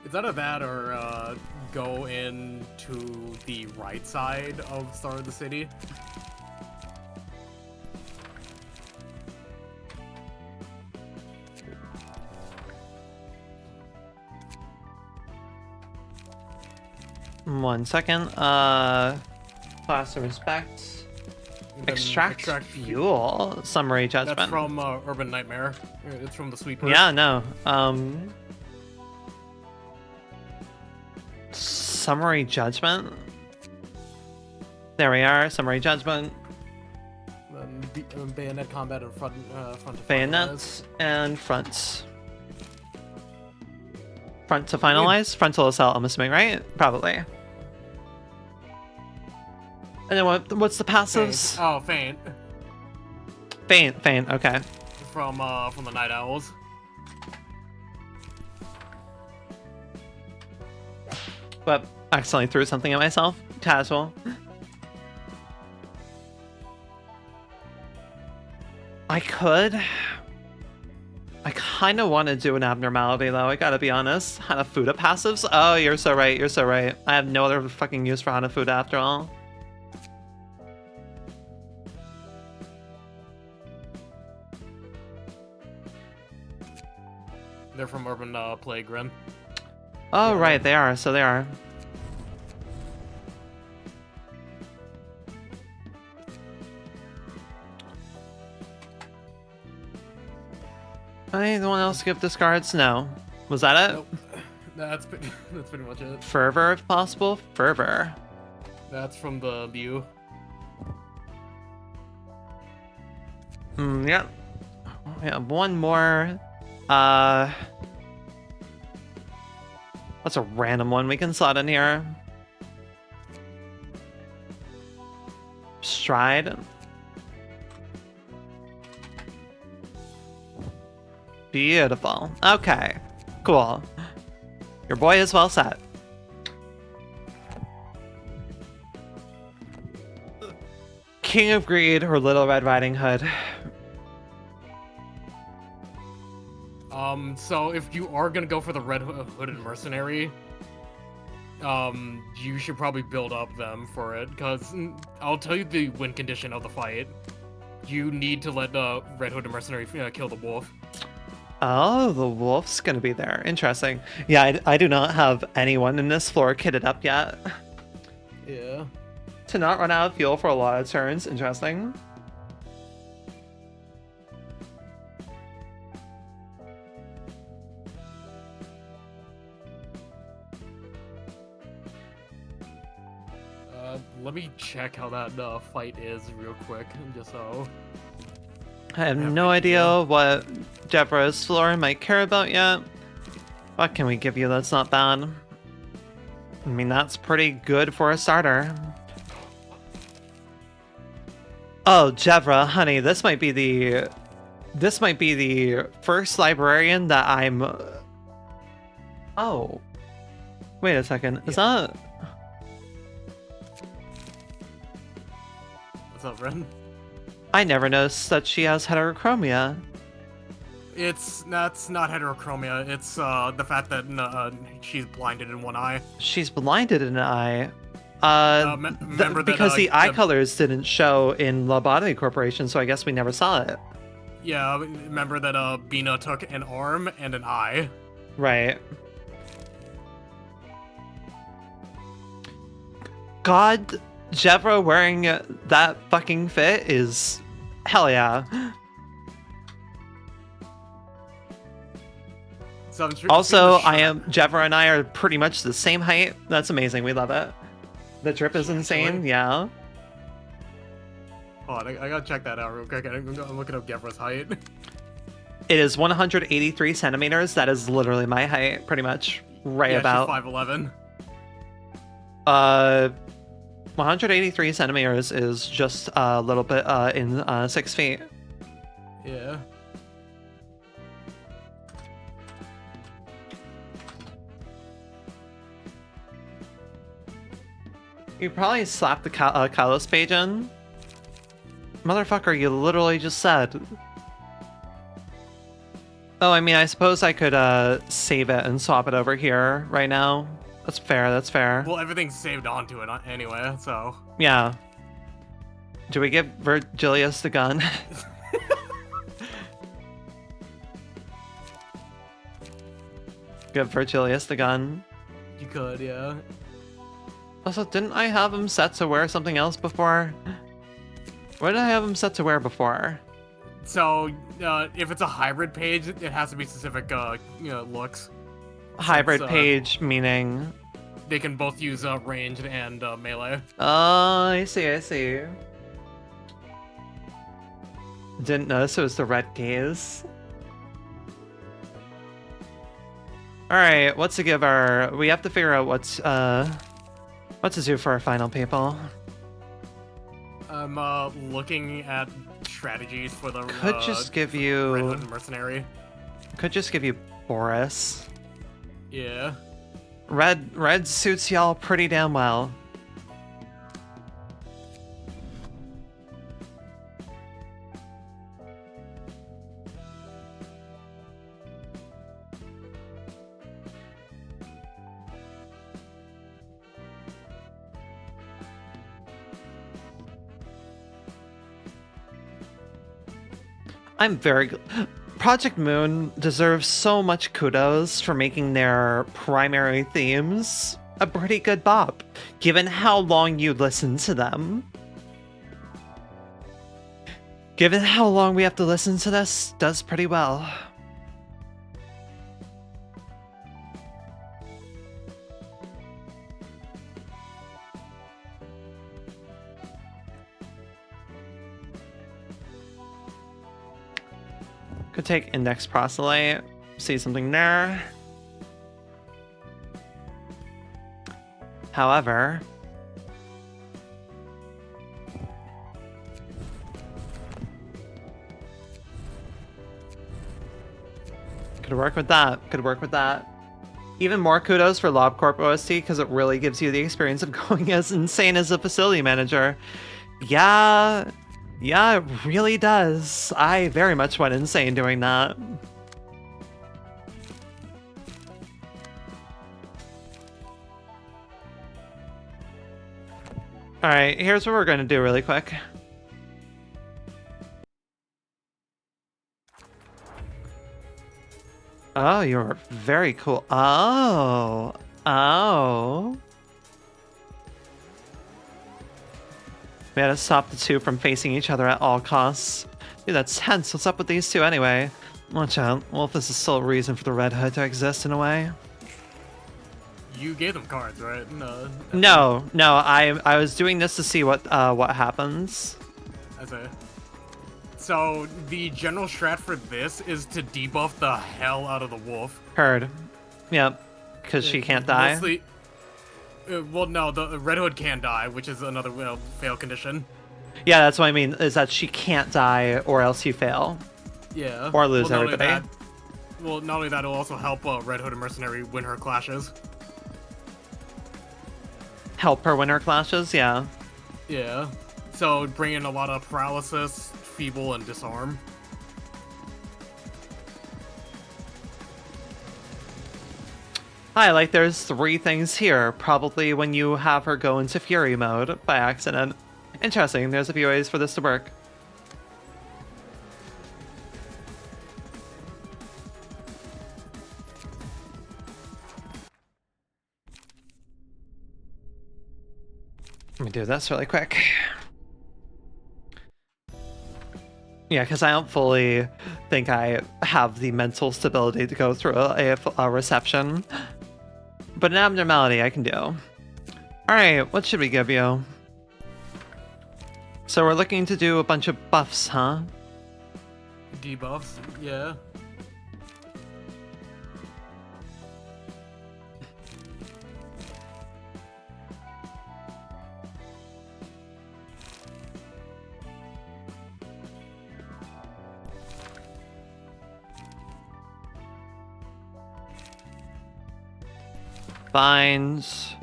It's either that or go into the right side of Star of the City. One second. Class of Respect. Extract Fuel. Summary Judgment. That's from Urban Nightmare. It's from the Sweet Purse. Yeah, no. Summary Judgment. There we are. Summary Judgment. Bayonet combat and front to Bayonets and fronts. Front to finalize? Frontal assault, I'm assuming, right? Probably. And then what's the passives? Feint. Oh, Feint. Feint, okay. From the Night Owls. But accidentally threw something at myself. Casual. I kind of want to do an abnormality, though. I gotta be honest. Hanafuda passives? Oh, you're so right. You're so right. I have no other fucking use for Hanafuda after all. They're from Urban Plague-Grin. Oh, right. They are. So they are. Anyone else give discards? No. Was that it? Nope. That's pretty much it. Fervor, if possible. Fervor. That's from the Liu. Yeah. We have one more. That's a random one we can slot in here. Stride. Beautiful. Okay. Cool. Your boy is well set. King of Greed or Little Red Riding Hood? So if you are gonna go for the Red Hooded Mercenary, you should probably build up them for it, because I'll tell you the win condition of the fight. You need to let the Red Hooded Mercenary kill the wolf. Oh, the wolf's gonna be there. Interesting. Yeah, I do not have anyone in this floor kitted up yet. Yeah. To not run out of fuel for a lot of turns. Interesting. Let me check how that fight is real quick, just so. I have no idea what Deborah's floor might care about yet. What can we give you that's not bad? I mean, that's pretty good for a starter. Oh, Jevra, honey, this might be the first librarian that I'm... Oh. Wait a second. Is that... What's up, Ren? I never noticed that she has heterochromia. That's not heterochromia. It's the fact that she's blinded in one eye. She's blinded in an eye. Remember that, because the eye colors didn't show in Lobotomy Corporation, so I guess we never saw it. Yeah, remember that Bina took an arm and an eye. Right. God, Jevra wearing that fucking fit is hell yeah. So I'm sure, Also, Jevra and I are pretty much the same height. That's amazing. We love it. The drip is insane. Yeah. Hold on, I gotta check that out real quick. I'm looking up Gevra's height. It is 183 centimeters. That is literally my height, pretty much. Right Yeah, about. she's 5'11". 183 centimeters is just a little bit in 6 feet. Yeah. You probably slapped the Kalos page in. Motherfucker, you literally just said. Oh, I mean, I suppose I could save it and swap it over here right now. That's fair, that's fair. Well, everything's saved onto it anyway, so. Yeah. Do we give Virgilius the gun? Give Virgilius the gun. You could, yeah. Also, didn't I have him set to wear something else before? What did I have him set to wear before? So, if it's a hybrid page, it has to be specific, looks. Hybrid page, meaning? They can both use ranged and melee. Oh, I see, I see. Didn't notice it was the red gaze. Alright, what to give our... We have to figure out what to do for our final people. I'm looking at strategies for the Could just give you... Red Hood Mercenary. Could just give you Boris. Yeah. Red suits y'all pretty damn well. I'm very... Project Moon deserves so much kudos for making their primary themes a pretty good bop, given how long you listen to them. Given how long we have to listen to this, does pretty well. Could take Index Proselyte, see something there. However, could work with that, could work with that. Even more kudos for LobCorp OST because it really gives you the experience of going as insane as a facility manager. Yeah, it really does. I very much went insane doing that. Alright, here's what we're going to do really quick. Oh, you're very cool. Oh. We had to stop the two from facing each other at all costs. Dude, that's tense. What's up with these two anyway? Watch out. Well, if this is still a reason for the Red Hood to exist in a way. You gave them cards, right? No. I was doing this to see what happens. I see. So, the general strat for this is to debuff the hell out of the wolf. Heard. Yep. Because she can't die. Mostly, well, no, the Red Hood can die, which is another fail condition. Yeah, that's what I mean, is that she can't die or else you fail. Yeah. Or lose everybody. Not only that, it'll also help Red Hood and Mercenary win her clashes. Help her win her clashes, yeah. Yeah. So bring in a lot of paralysis, feeble, and disarm. Hi, like there's 3 things here, probably when you have her go into fury mode by accident. Interesting, there's a few ways for this to work. Let me do this really quick. Yeah, because I don't fully think I have the mental stability to go through a reception. But an abnormality I can do. Alright, what should we give you? So we're looking to do a bunch of buffs, huh? Debuffs, yeah. Binds.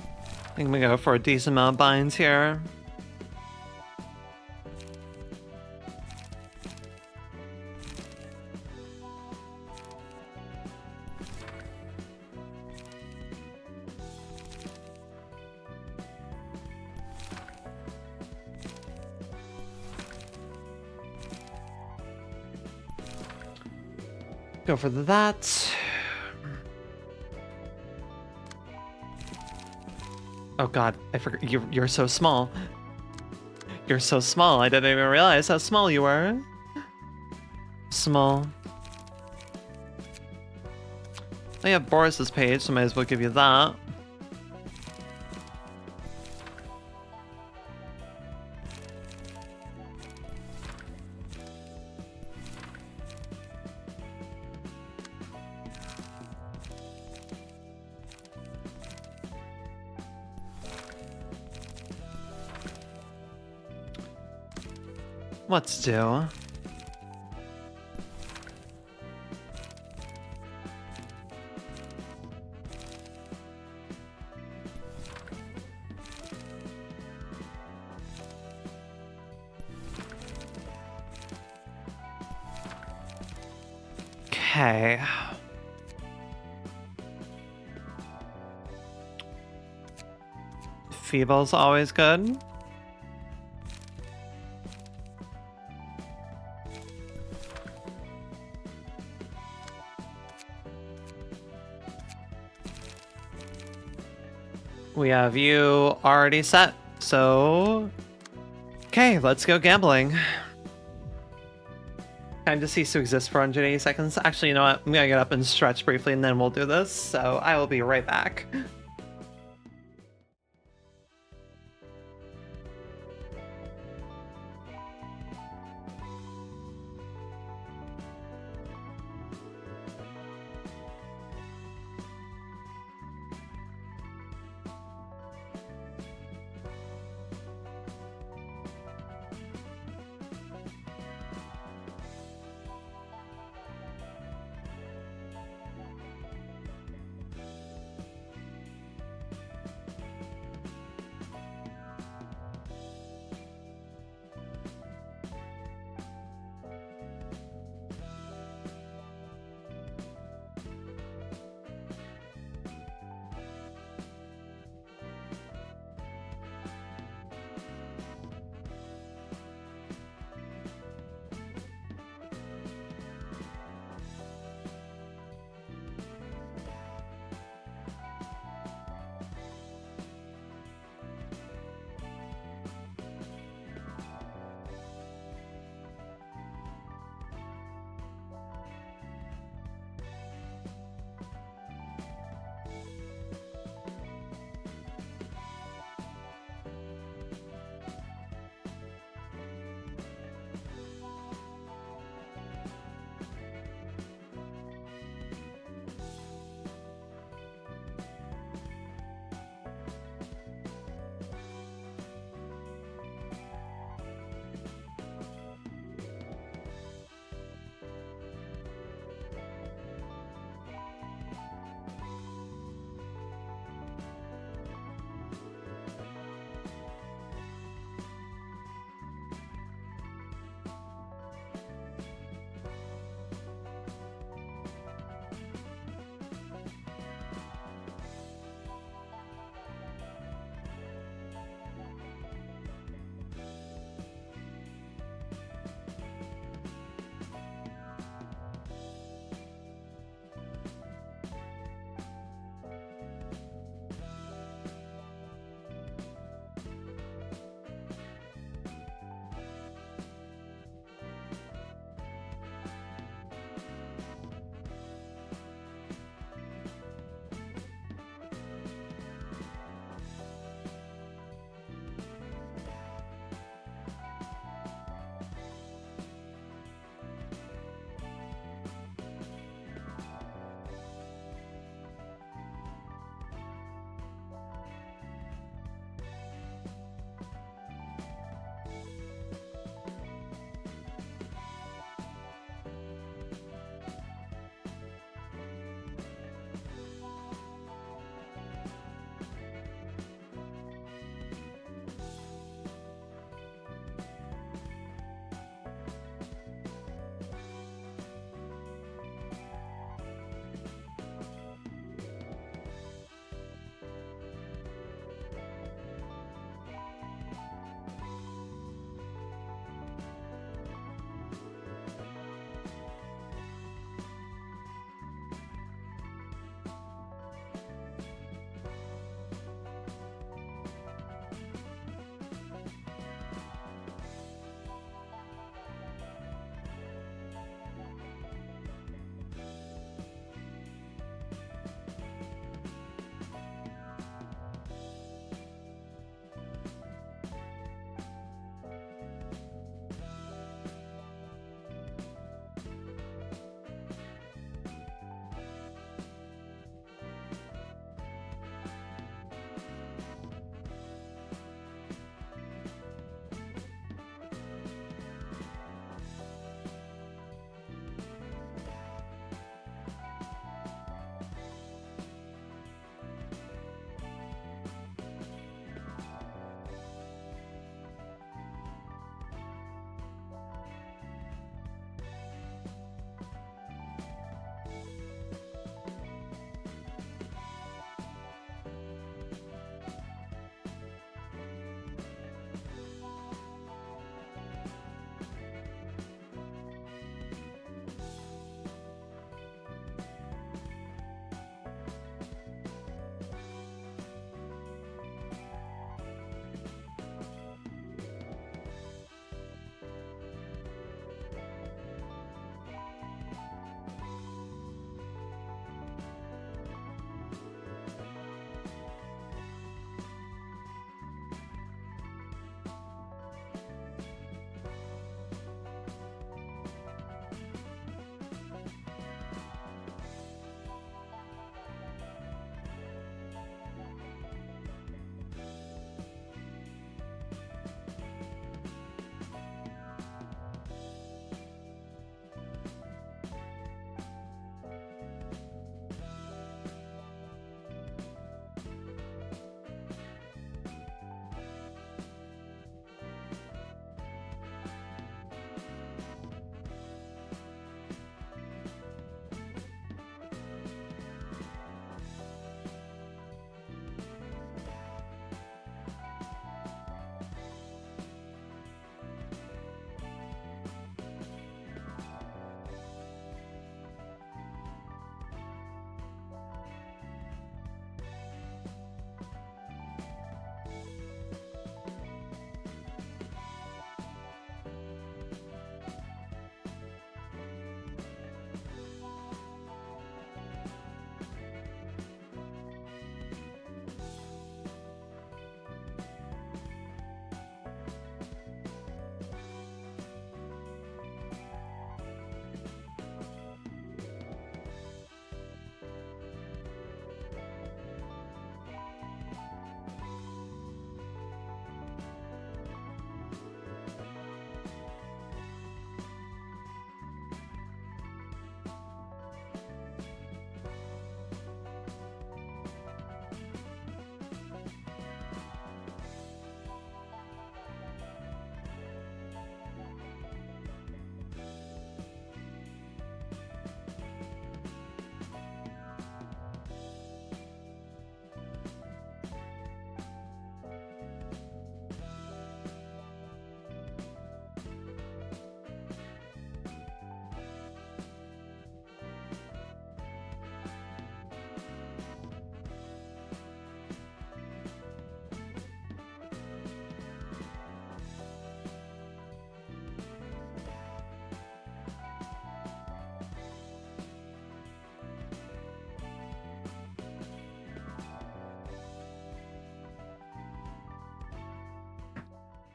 I think we go for a decent amount of binds here. Go for that. Oh god, I forgot. You're so small. You're so small. I didn't even realize how small you were. Small. I have Boris's page, so might as well give you that. Let's do. Okay. Feeble's always good. We have you already set, so... Okay, let's go gambling. Time to cease to exist for 180 seconds. Actually, you know what? I'm gonna get up and stretch briefly and then we'll do this, so I will be right back.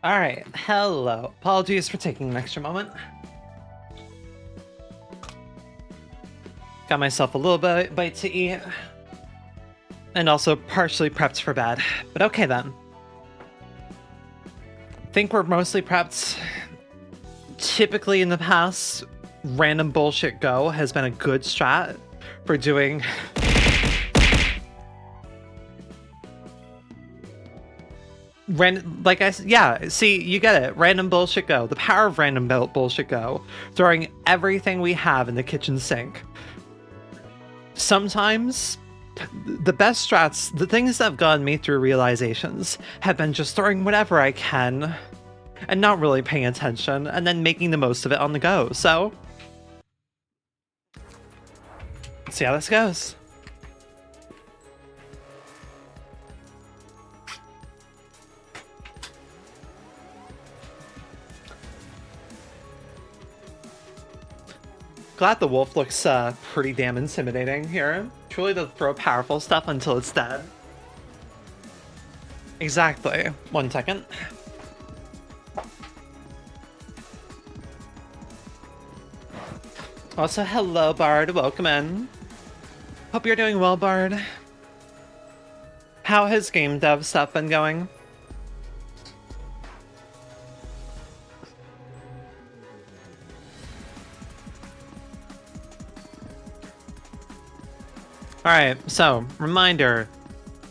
All right, hello. Apologies for taking an extra moment. Got myself a little bite to eat. And also partially prepped for bed. But okay then. Think we're mostly prepped. Typically in the past, random bullshit go has been a good strat for doing... yeah, see, you get it. Random bullshit go. The power of random bullshit go. Throwing everything we have in the kitchen sink. Sometimes, the best strats, the things that have gotten me through realizations, have been just throwing whatever I can and not really paying attention and then making the most of it on the go. So, let's see how this goes. Glad the wolf looks pretty damn intimidating here. Truly does throw powerful stuff until it's dead. Exactly. 1 second. Also, hello, Bard. Welcome in. Hope you're doing well, Bard. How has game dev stuff been going? Alright, so, reminder.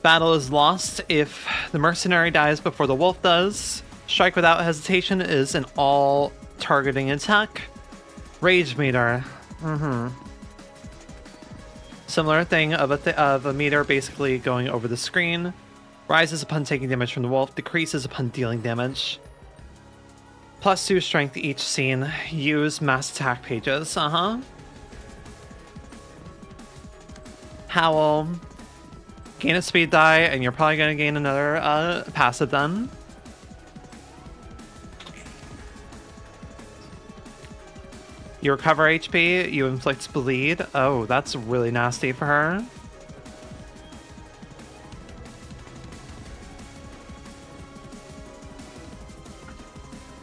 Battle is lost if the mercenary dies before the wolf does. Strike without hesitation is an all-targeting attack. Rage meter. Similar thing of a meter basically going over the screen. Rises upon taking damage from the wolf, decreases upon dealing damage. +2 strength each scene. Use mass attack pages. Howl. Gain a speed die, and you're probably going to gain another passive then. You recover HP, you inflict bleed. Oh, that's really nasty for her.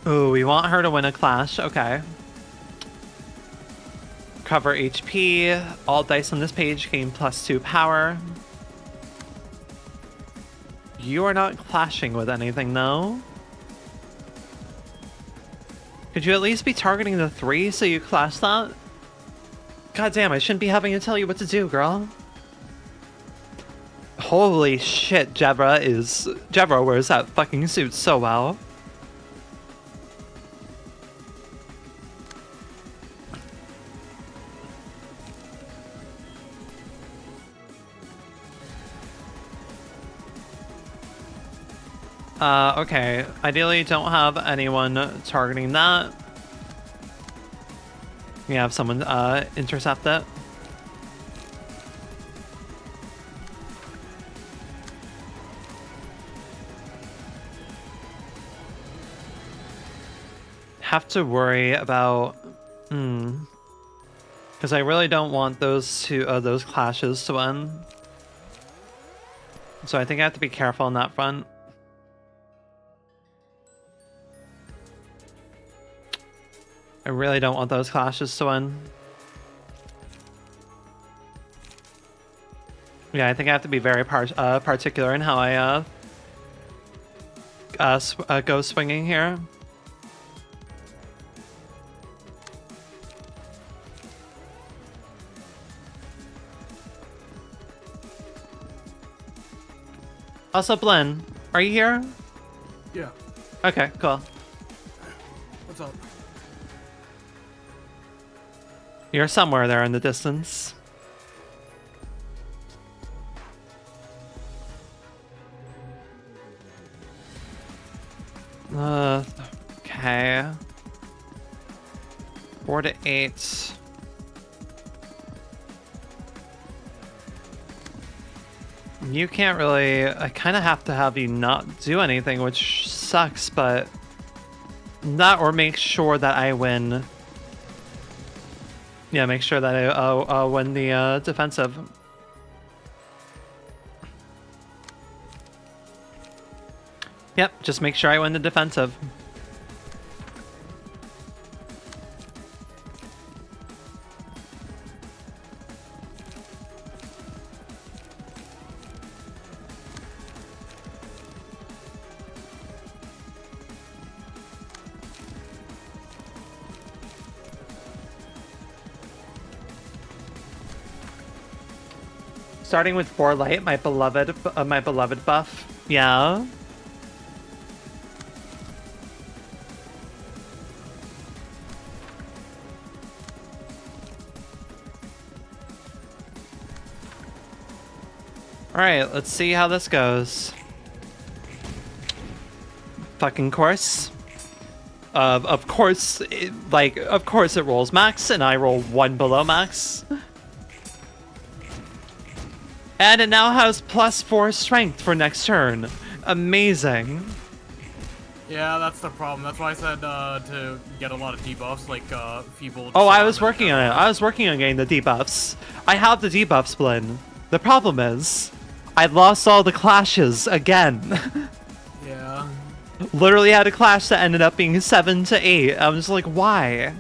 Ooh, we want her to win a clash. Okay. Cover HP. All dice on this page gain +2 power. You are not clashing with anything, though. Could you at least be targeting the 3 so you clash that? God damn, I shouldn't be having to tell you what to do, girl. Holy shit, Jebra wears that fucking suit so well. Okay. Ideally, don't have anyone targeting that. We have someone intercept it. Have to worry about... Because I really don't want those clashes to end. So I think I have to be careful on that front. I really don't want those clashes to win. Yeah, I think I have to be very particular in how I go swinging here. Also, Blinn, are you here? Yeah. Okay, cool. What's up? You're somewhere there in the distance. Okay. 4 to 8. You can't really... I kind of have to have you not do anything, which sucks, but... That or make sure that I win... Yeah, make sure that I win the defensive. Yep, just make sure I win the defensive. Starting with 4 light, my beloved buff. Yeah. Alright, let's see how this goes. Fucking course. Of course it rolls max, and I roll 1 below max. And it now has +4 strength for next turn. Amazing. Yeah, that's the problem. That's why I said to get a lot of debuffs, like Feeble. Oh, I was working on it. I was working on getting the debuffs. I have the debuffs, Blinn. The problem is, I lost all the clashes again. Yeah. Literally had a clash that ended up being 7 to 8. I was just like, why?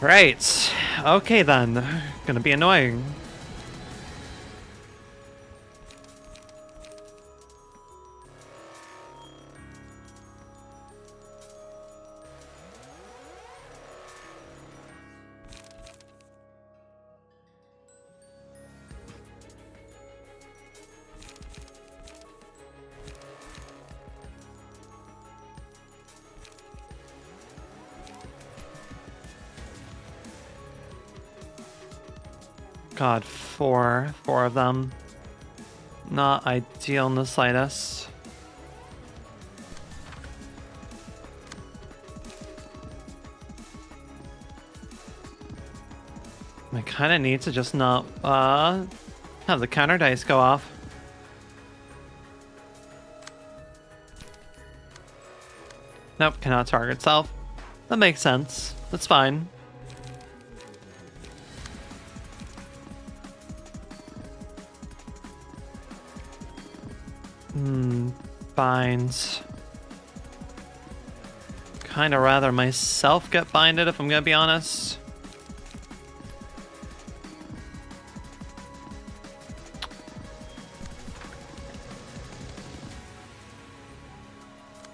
Right. Okay then. Gonna be annoying. God, four of them. Not ideal in the slightest. I kind of need to just not have the counter dice go off. Nope, cannot target self. That makes sense. That's fine. Binds. Kinda rather myself get binded if I'm gonna be honest.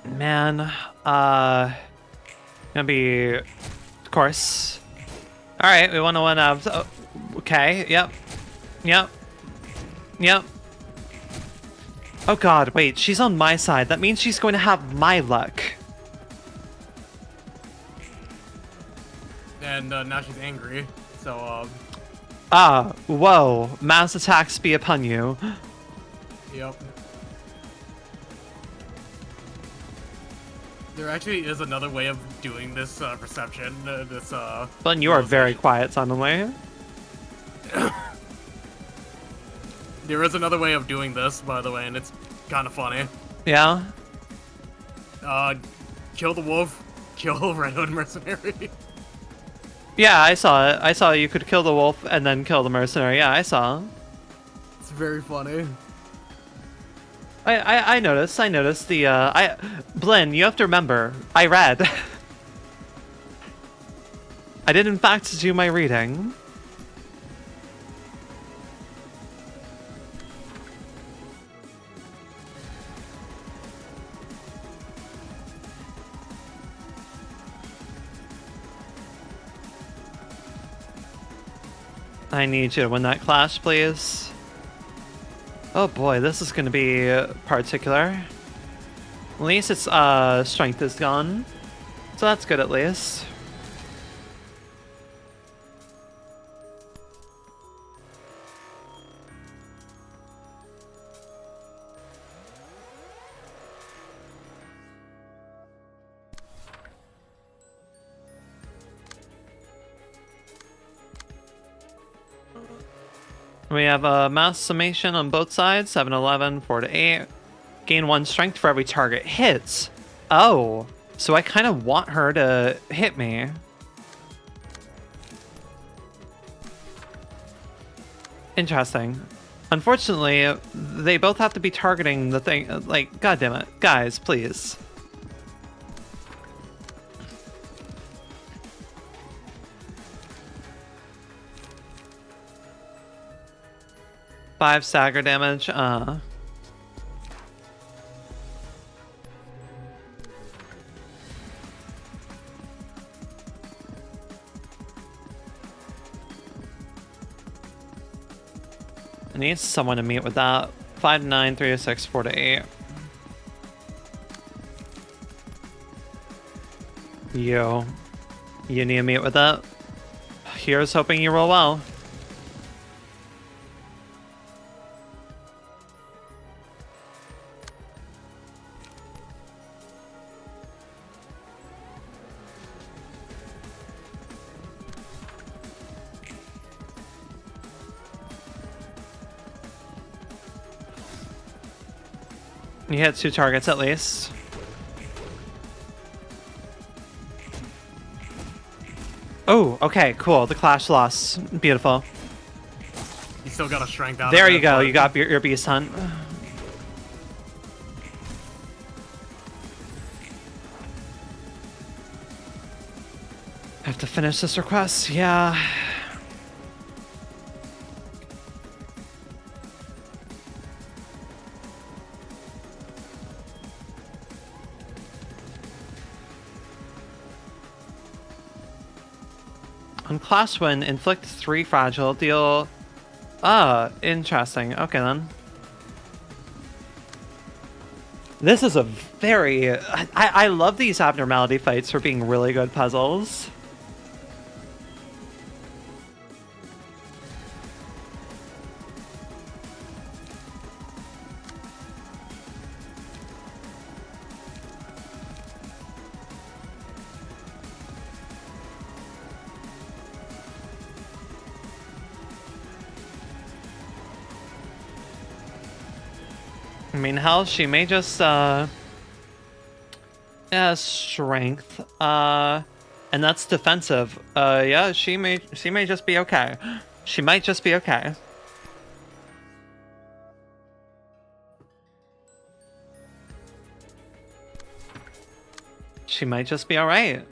Man, gonna be, of course. All right, we want to win. Oh, okay, yep. Oh God, wait, she's on my side. That means she's going to have my luck. And now she's angry. So whoa! Mass attacks be upon you. Yep. There actually is another way of doing this perception. But you are very quiet suddenly. There is another way of doing this, by the way, and it's kind of funny. Yeah? Kill the wolf, kill Red Hood Mercenary. Yeah, I saw it. I saw you could kill the wolf and then kill the mercenary. Yeah, I saw. It's very funny. I noticed the, Blinn, you have to remember, I read. I did in fact do my reading. I need you to win that clash, please. Oh boy, this is gonna be particular. At least its strength is gone. So that's good at least. We have a mass summation on both sides, 7-11, 4-8. Gain 1 strength for every target hits. Oh, so I kind of want her to hit me. Interesting. Unfortunately, they both have to be targeting the thing. Like, god damn it. Guys, please. Five stagger damage. I need someone to meet with that. 5 to 9, 3 to 6, 4 to 8. You need to meet with that. Here's hoping you roll well. You hit 2 targets at least. Oh, okay, cool. The clash loss. Beautiful. You still got a strength out. There of you it, go. but- You got your beast hunt. I have to finish this request. Yeah. On class win, inflict 3 fragile, deal... Ah, interesting. Okay then. This is a very... I love these abnormality fights for being really good puzzles. I mean, hell, she may just, yeah, strength, and that's defensive. Yeah, she may just be okay. She might just be okay. She might just be alright.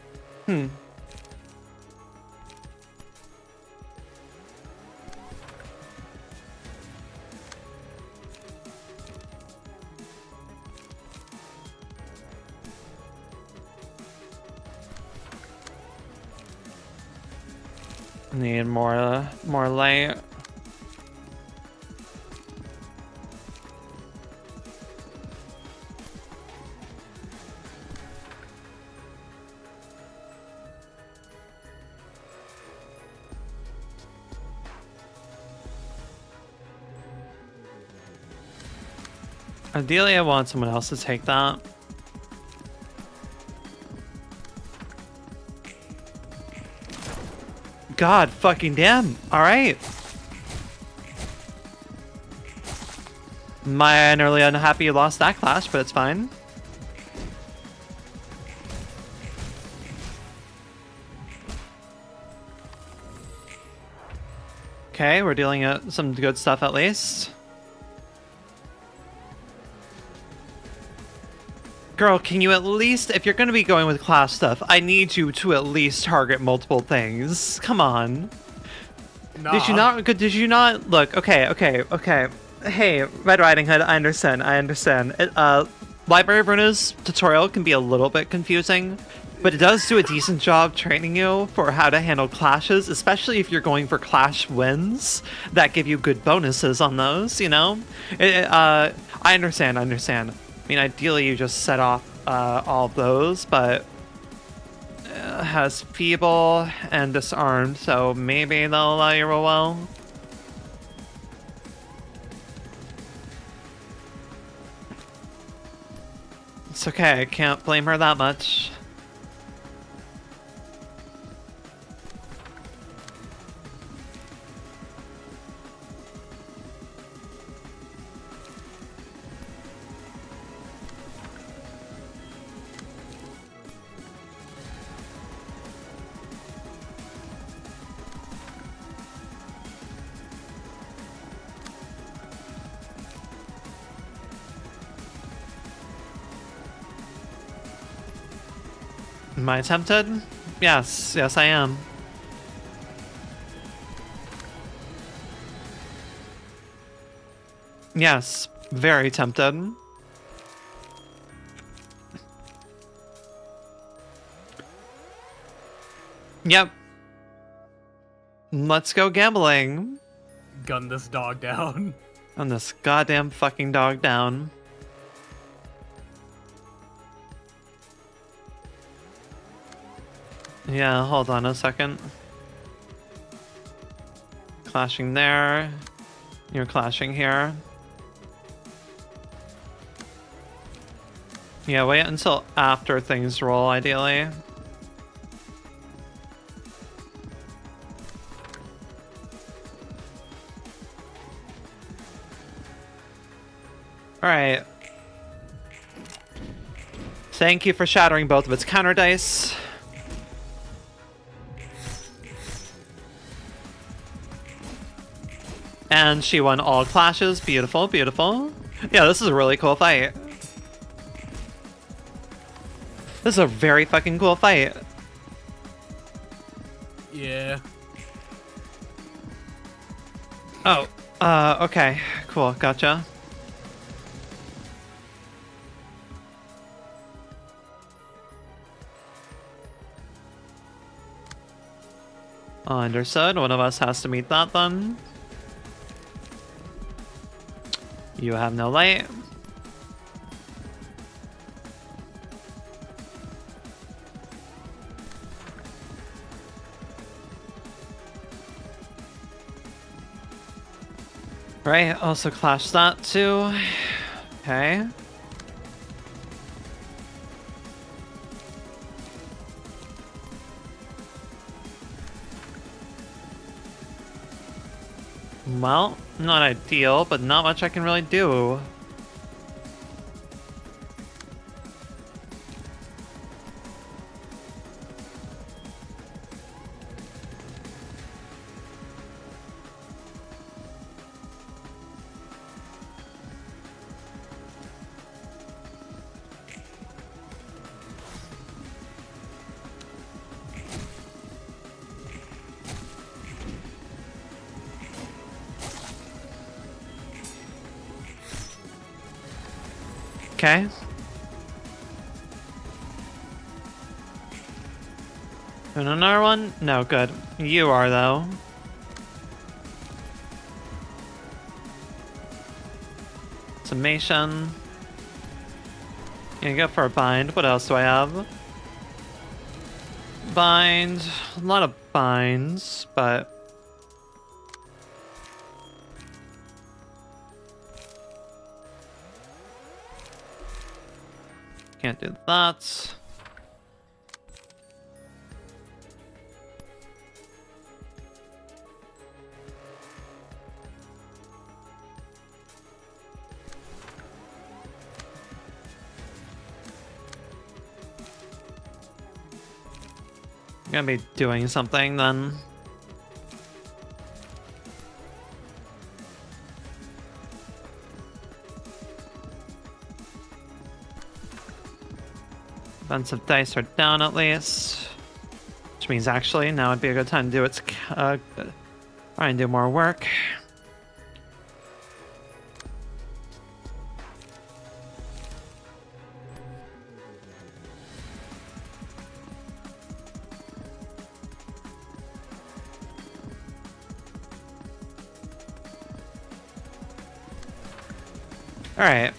Need more light. Ideally, I want someone else to take that. God fucking damn. Alright. Minorly unhappy you lost that clash, but it's fine. Okay, we're dealing out some good stuff at least. Girl, can you at least, if you're going to be going with class stuff, I need you to at least target multiple things. Come on. Nah. Did you not, look, okay. Hey, Red Riding Hood, I understand. Library of Ruina's tutorial can be a little bit confusing, but it does do a decent job training you for how to handle clashes, especially if you're going for clash wins that give you good bonuses on those, you know? I understand. I mean, ideally you just set off all of those, but has feeble and disarmed, so maybe they'll allow you roll well. It's okay, I can't blame her that much. Am I tempted? Yes, yes I am. Yes, very tempted. Yep. Let's go gambling. Gun this dog down. On this goddamn fucking dog down. Yeah, hold on a second. Clashing there. You're clashing here. Yeah, wait until after things roll, ideally. Alright. Thank you for shattering both of its counter dice. And she won all clashes. Beautiful, beautiful. Yeah, this is a really cool fight. This is a very fucking cool fight. Yeah. Oh, okay. Cool, gotcha. Understood. One of us has to meet that then. You have no light. Right, also clash that too. Okay. Well, not ideal, but not much I can really do. Okay. And another one? No, good. You are, though. Summation. Gonna go for a bind. What else do I have? Bind. A lot of binds, but... Can't do that. Gonna be doing something then. Defensive dice are down at least. Which means actually now would be a good time to do its try and do more work. Alright.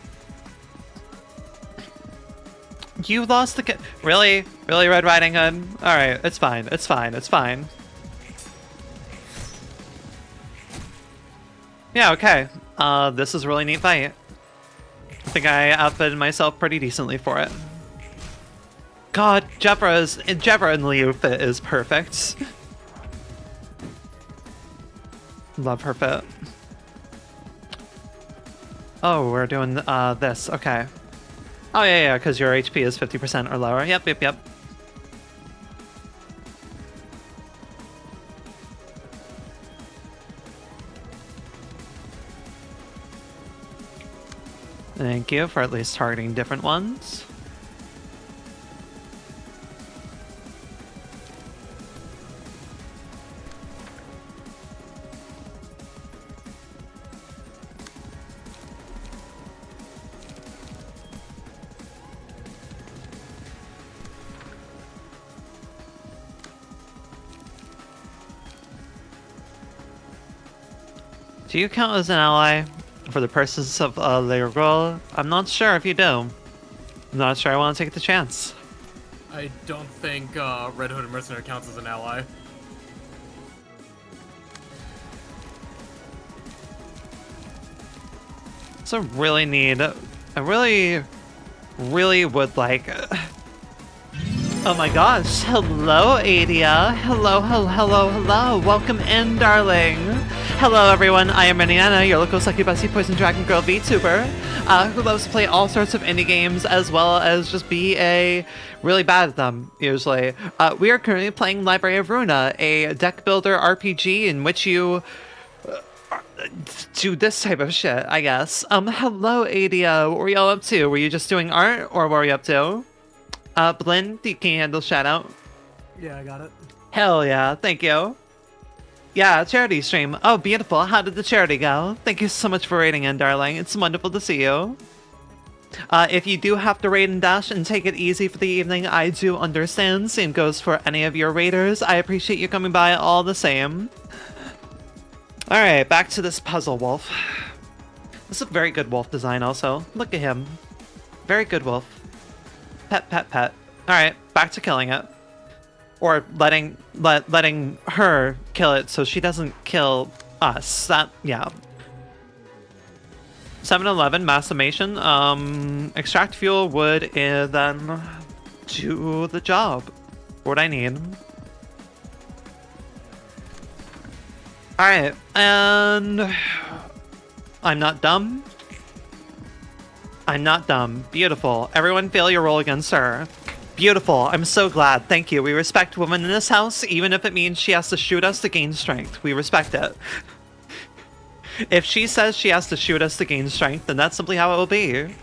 You lost the Really? Really, Red Riding Hood? Alright, it's fine, it's fine, it's fine. Yeah, okay. This is a really neat fight. I think I outfitted myself pretty decently for it. God, Jeffra and Liu fit is perfect. Love her fit. Oh, we're doing this, okay. Oh yeah, because your HP is 50% or lower. Yep. Thank you for at least targeting different ones. Do you count as an ally for the purposes of the role? I'm not sure if you do. I'm not sure I want to take the chance. I don't think Red Hooded Mercenary counts as an ally. So really need, I really would like. Oh my gosh! Hello, Adia. Hello. Welcome in, darling. Hello, everyone. I am Rinienna, your local succubusy poison dragon girl VTuber, who loves to play all sorts of indie games as well as just be really bad at them. Usually, we are currently playing Library of Ruina, a deck builder RPG in which you do this type of shit, I guess. Hello, Adia. What were y'all up to? Were you just doing art, or what were you up to? Blinn, can you handle shout out? Yeah, I got it. Hell yeah, thank you. Yeah, charity stream. Oh, beautiful. How did the charity go? Thank you so much for raiding in, darling. It's wonderful to see you. If you do have to raid and dash and take it easy for the evening, I do understand. Same goes for any of your raiders. I appreciate you coming by all the same. Alright, back to this puzzle wolf. This is a very good wolf design also. Look at him. Very good wolf. Pet. Alright, back to killing it. Or letting her kill it so she doesn't kill us. That, yeah. 7-Eleven, mass summation. Extract fuel would then do the job. What I need. Alright, and I'm not dumb. I'm not dumb. Beautiful. Everyone fail your roll against her. Beautiful. I'm so glad. Thank you. We respect women in this house, even if it means she has to shoot us to gain strength. We respect it. If she says she has to shoot us to gain strength, then that's simply how it will be.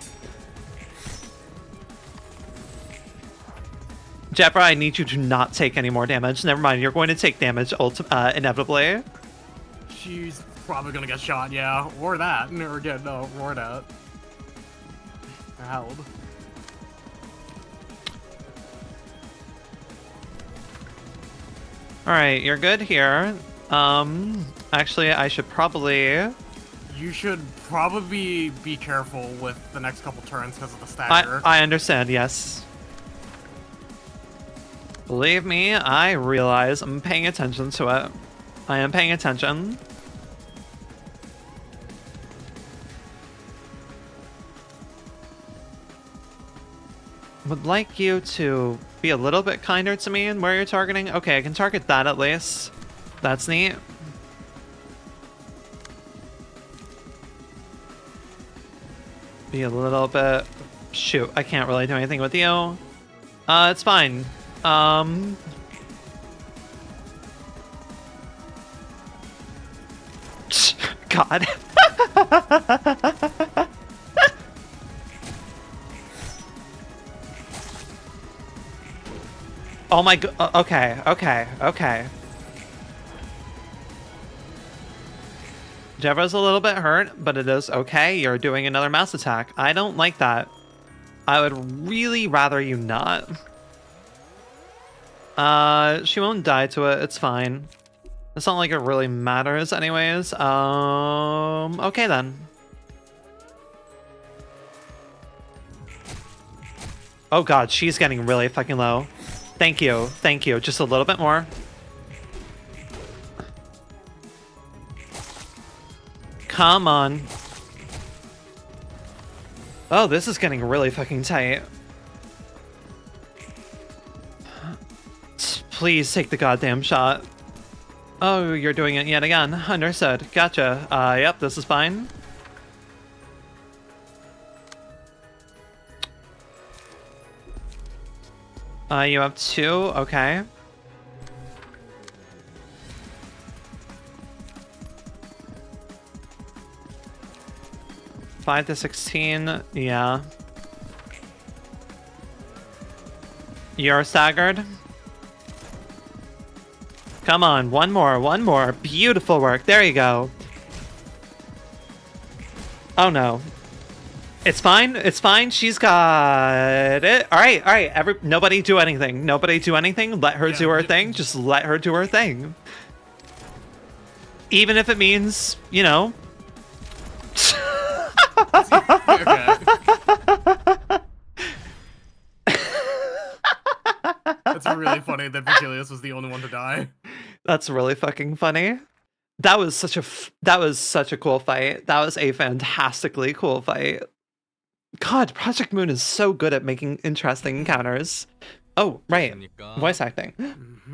Jeffra, I need you to not take any more damage. Never mind, you're going to take damage inevitably. She's probably gonna get shot, yeah. Or that. Or get roared at. Or held. Alright, you're good here. Actually, I should probably... You should probably be careful with the next couple turns because of the stagger. I understand, yes. Believe me, I realize I'm paying attention to it. I am paying attention. Would like you to be a little bit kinder to me in where you're targeting. Okay, I can target that at least. That's neat. Be a little bit... Shoot, I can't really do anything with you. It's fine. God. Oh my god. Okay. Jevra's a little bit hurt, but it is okay. You're doing another mass attack. I don't like that. I would really rather you not. She won't die to it. It's fine. It's not like it really matters anyways. Okay then. Oh god, she's getting really fucking low. Thank you. Just a little bit more. Come on. Oh, this is getting really fucking tight. Please take the goddamn shot. Oh, you're doing it yet again. Understood. Gotcha. Yep, this is fine. You have 2, okay. Five to 16, yeah. You're staggered. Come on, one more. Beautiful work. There you go. Oh no. It's fine. She's got it. All right. Nobody do anything. Let her do her thing. Just let her do her thing. Even if it means, you know. Okay. That's really funny that Vigilius was the only one to die. That's really fucking funny. That was such a cool fight. That was a fantastically cool fight. God, Project Moon is so good at making interesting encounters. Oh, right. Voice acting.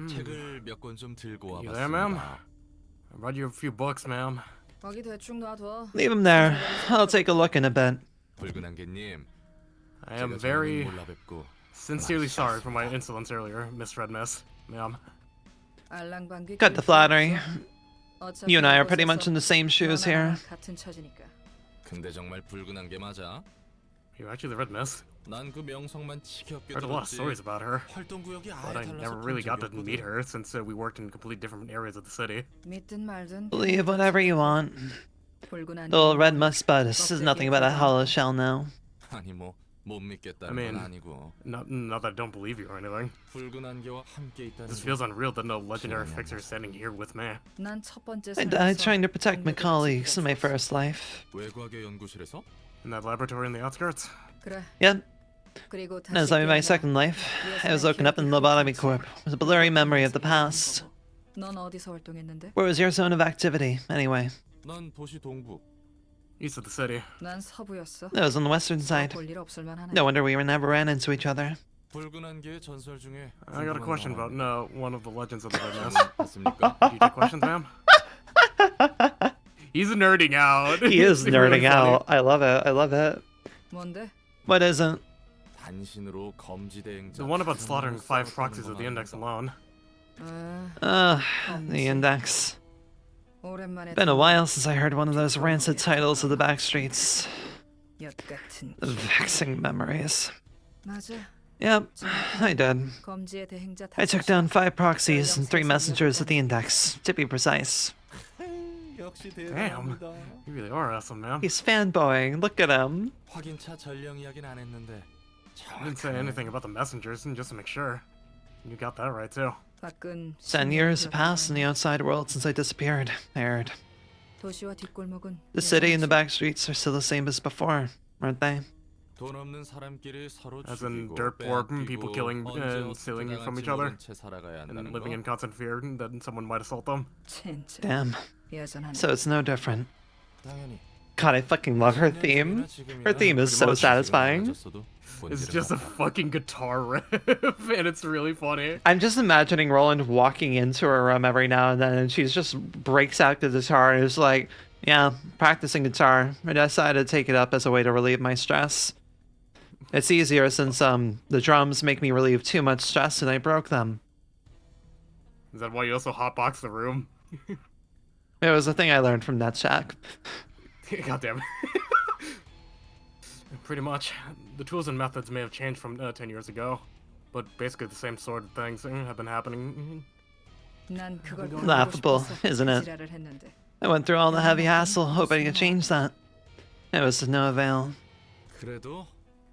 책을 몇 권 좀 들고 You there, ma'am? 와봤습니다. I brought you a few books, ma'am. 거기 대충 놔둬. Leave him there. I'll take a look in a bit. 붉은 안개님, I am 제가 very 전에는 몰라뵙고 sincerely sorry for my insolence earlier, Miss Red Miss, ma'am. 알랑방귀 Cut the 낄 필요 flattery. 없어. You and I are pretty 어차피 much in the same shoes 너나 here. 나나 같은 처지니까. 근데 정말 붉은 안개 맞아? You're actually the Red Miss. 난 그 명성만 지겹게 Heard a lot of 들었지. stories about her, 활동 구역이 but 아예 I 달라서 never really got to 본 적이 meet 없거든. her since we worked in completely different areas of the city. 믿든 말든. Believe whatever you want. 붉은 안개. The old red musk bus is nothing but a hollow shell now. 아니 뭐 못 믿겠다는 I mean, 건 아니고 Not that I don't believe you or anything. 붉은 안개와 함께 있다는 This 게 feels unreal that no legendary fixer is standing here with me. 난첫 번째 I died 살면서 trying to protect my 동료들을 colleagues in my 지키고 first life. 외곽의 연구실에서 In that laboratory in the outskirts. 그래. Yep, 그리고 and as I'm in my second life, I was woken up in the lobotomy corp with a blurry memory of the past. 넌 어디서 활동했는데? Where was your zone of activity, anyway? 난 도시 동부. East of the city. 난 서부였어. That was on the western side. 볼일 없을 만하네. No wonder we never ran into each other. 붉은 안개의 전설 중에 I got a question about one of the legends of the Red Miss. 맞습니까? Do you take questions, ma'am? He's nerding out. He is It's really nerding funny. out. I love it. I love it. 뭔데? What isn't? 단신으로 검지 대행자. The one about slaughtering 5 proxies of the index alone. 아, The index. 오랜만에 Been a while since I heard one of those rancid titles of the back streets. 엿 같은. Vexing memories. 맞아. Yep, I did. 검지의 대행자 I took down 5 proxies and 3 messengers at the index, to be precise. 역시 Damn. You really are awesome, man. He's fanboying. Look at him. 확인차 전령 이야기는 안 했는데. I didn't say anything about the messengers, and just to make sure. You got that right, too. 밖은 10 years have passed in the outside world since I disappeared. I heard. 도시와 뒷골목은 The city and the back streets are still the same as before, aren't they? 돈 없는 사람끼리 서로 As in 죽이고 dirt poor 빼앗기고 people killing 언제 and 어떻게 stealing from 당할지 each other, 모른 채 살아가야 and 한다는 living in 거. constant fear that someone might assault them. 진짜 Damn. 여전하네. So it's no different. 당연히. God, I fucking love her theme. Her theme is so satisfying. It's just a fucking guitar riff, and it's really funny. I'm just imagining Roland walking into her room every now and then, and she just breaks out the guitar and is like, "Yeah, practicing guitar. I decided to take it up as a way to relieve my stress. It's easier since the drums make me relieve too much stress, and I broke them. Is that why you also hotbox the room? It was a thing I learned from Netshack. God damn it. Pretty much. The tools and methods may have changed from 10 years ago, but basically the same sort of things have been happening. 난 그걸 Laughable, 보고 싶어서 isn't it? 지랄을 했는데. I went through all the heavy hassle hoping to change that. It was to no avail. 그래도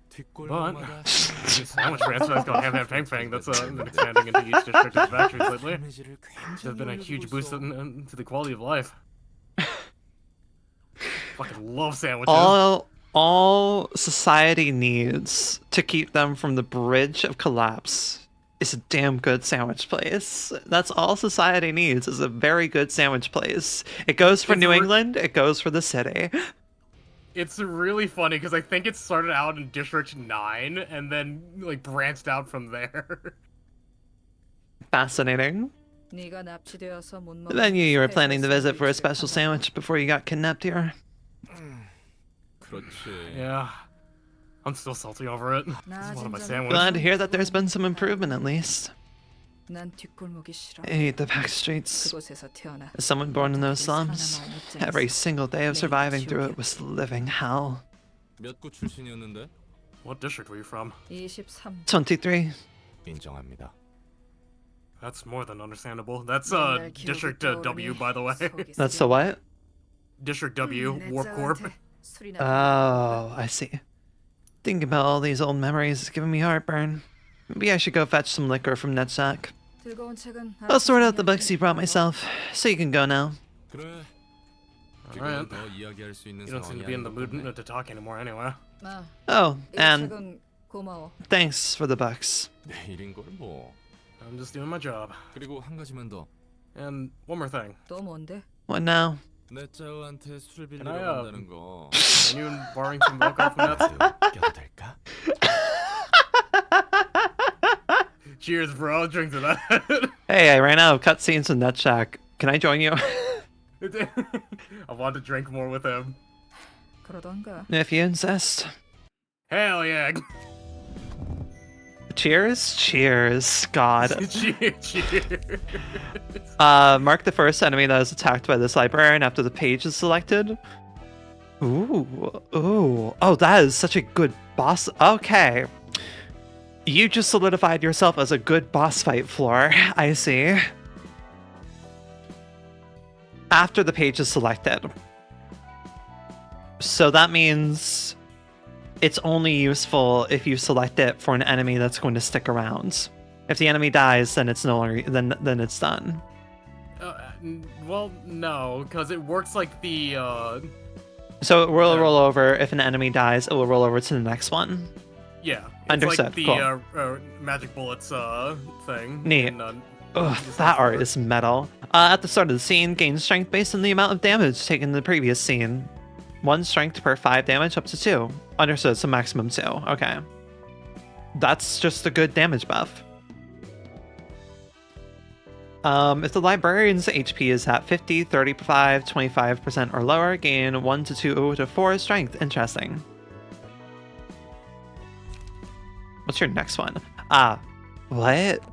But 뒷골목마다 there's so much franchise called Have Fang Fang that's been expanding into each district of factories lately. 이미지를 There's been a huge boost to the quality of life. Fucking love sandwiches. All society needs to keep them from the bridge of collapse is a damn good sandwich place. That's all society needs is a very good sandwich place. It goes for It's New re- England, it goes for the city. It's really funny because I think it started out in District 9 and then like branched out from there. Fascinating. 네가 납치되어서 못 먹는 Then you were planning to visit for a 샌드위치를 special 하나 sandwich before you got kidnapped here. 그렇지. Yeah. I'm still salty over it. This is one of my sandwiches. Glad to hear that there's been some improvement at least. 난 뒷골목이 싫어. I hate the back streets. 그곳에서 태어나 As someone born in those slums, every single day of surviving through it was living hell. 몇 구 출신이었는데? What district were you from? 23. 23. 인정합니다. That's more than understandable. That's 맨날 기록이 District W, 떠오르니 by the way. 속이 That's the what? District W, 내 Warp Corp. 짝한테 술이나 Oh, I see. Thinking about all these old memories is giving me heartburn. Maybe I should go fetch some liquor from Netsack. 즐거운 책은 I'll sort out the books you brought myself, so you can go now. 그래. Alright. 그건 더 이야기할 수 있는 You don't seem 상황이 to be in the 아닌 것 mood 같네. to talk anymore anyway. 아, Oh, 이 and 책은 고마워. thanks for the books. 내일인 걸 뭐. I'm just doing my job. 그리고 한 가지만 더. And one more thing. 또 뭔데? What now? 내 짜오한테 술 빌리러 I, 간다는 거. Are you borrowing some milk off from that? 껴도 될까? Cheers, bro. Drink to that. Hey, I ran out of cutscenes in that shack. Can I join you? I want to drink more with him. 그러던가. If you insist. Hell yeah. Cheers? Cheers. God. Cheers. Mark the first enemy that is attacked by this librarian after the page is selected. Ooh. Ooh. Oh, that is such a good boss. Okay. You just solidified yourself as a good boss fight, Floor. I see. After the page is selected. So that means it's only useful if you select it for an enemy that's going to stick around. If the enemy dies, then it's no longer then it's done. Well, no, because it works like the So it will roll over. If an enemy dies, it will roll over to the next one. yeah. It's Understood, like the cool. magic bullets thing. Neat. In, Ugh, Just that like art that. is metal. At the start of the scene, gain strength based on the amount of damage taken in the previous scene. 1 strength per 5 damage up to 2. Understood, so maximum 2. Okay. That's just a good damage buff. If the librarian's HP is at 50, 35, 25% or lower, gain 1 to 2 to 4 strength. Interesting. What's your next one? What?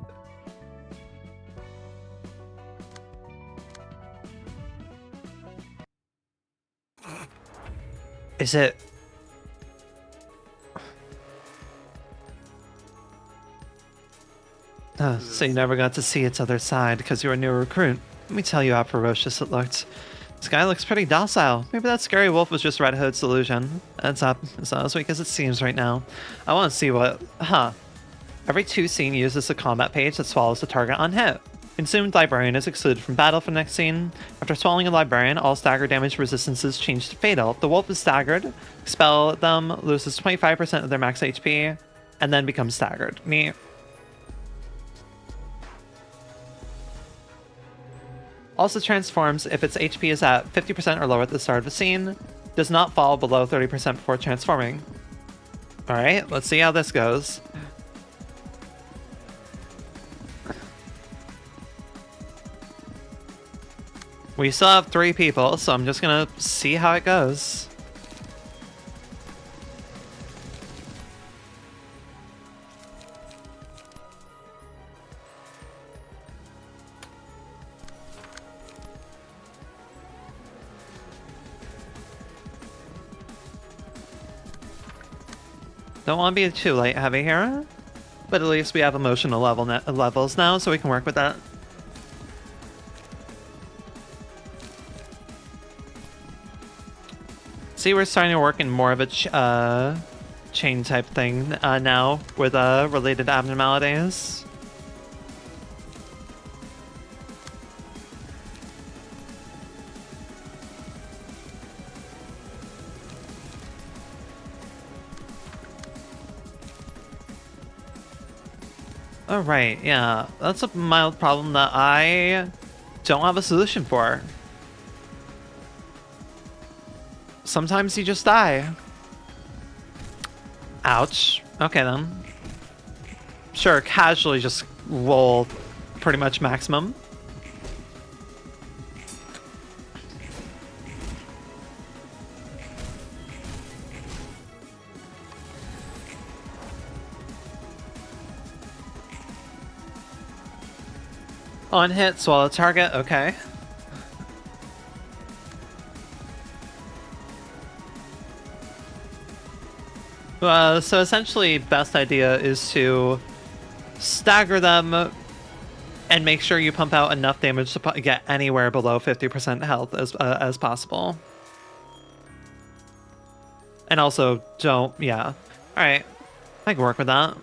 Is it... so you never got to see its other side because you were a new recruit. Let me tell you how ferocious it looked. This guy looks pretty docile. Maybe that scary wolf was just Red Hood's illusion. Heads up, it's not as weak as it seems right now. I want to see what... Every 2 scene uses a combat page that swallows the target on hit. Consumed Librarian is excluded from battle for the next scene. After swallowing a Librarian, all stagger damage resistances change to fatal. If the wolf is staggered, expel them, loses 25% of their max HP, and then becomes staggered. Neat. Also transforms if its HP is at 50% or lower at the start of the scene. Does not fall below 30% before transforming. Alright, let's see how this goes. We still have 3 people, so I'm just gonna see how it goes. Don't want to be too light heavy here, but at least we have emotional levels now, so we can work with that. See, we're starting to work in more of a chain type thing now with related abnormalities. Alright, yeah, that's a mild problem that I don't have a solution for. Sometimes you just die. Ouch. Okay then. Sure, casually just roll pretty much maximum. On hit, swallow target, okay. So essentially, best idea is to stagger them and make sure you pump out enough damage to get anywhere below 50% health as possible. And also, don't, yeah. Alright, I can work with that.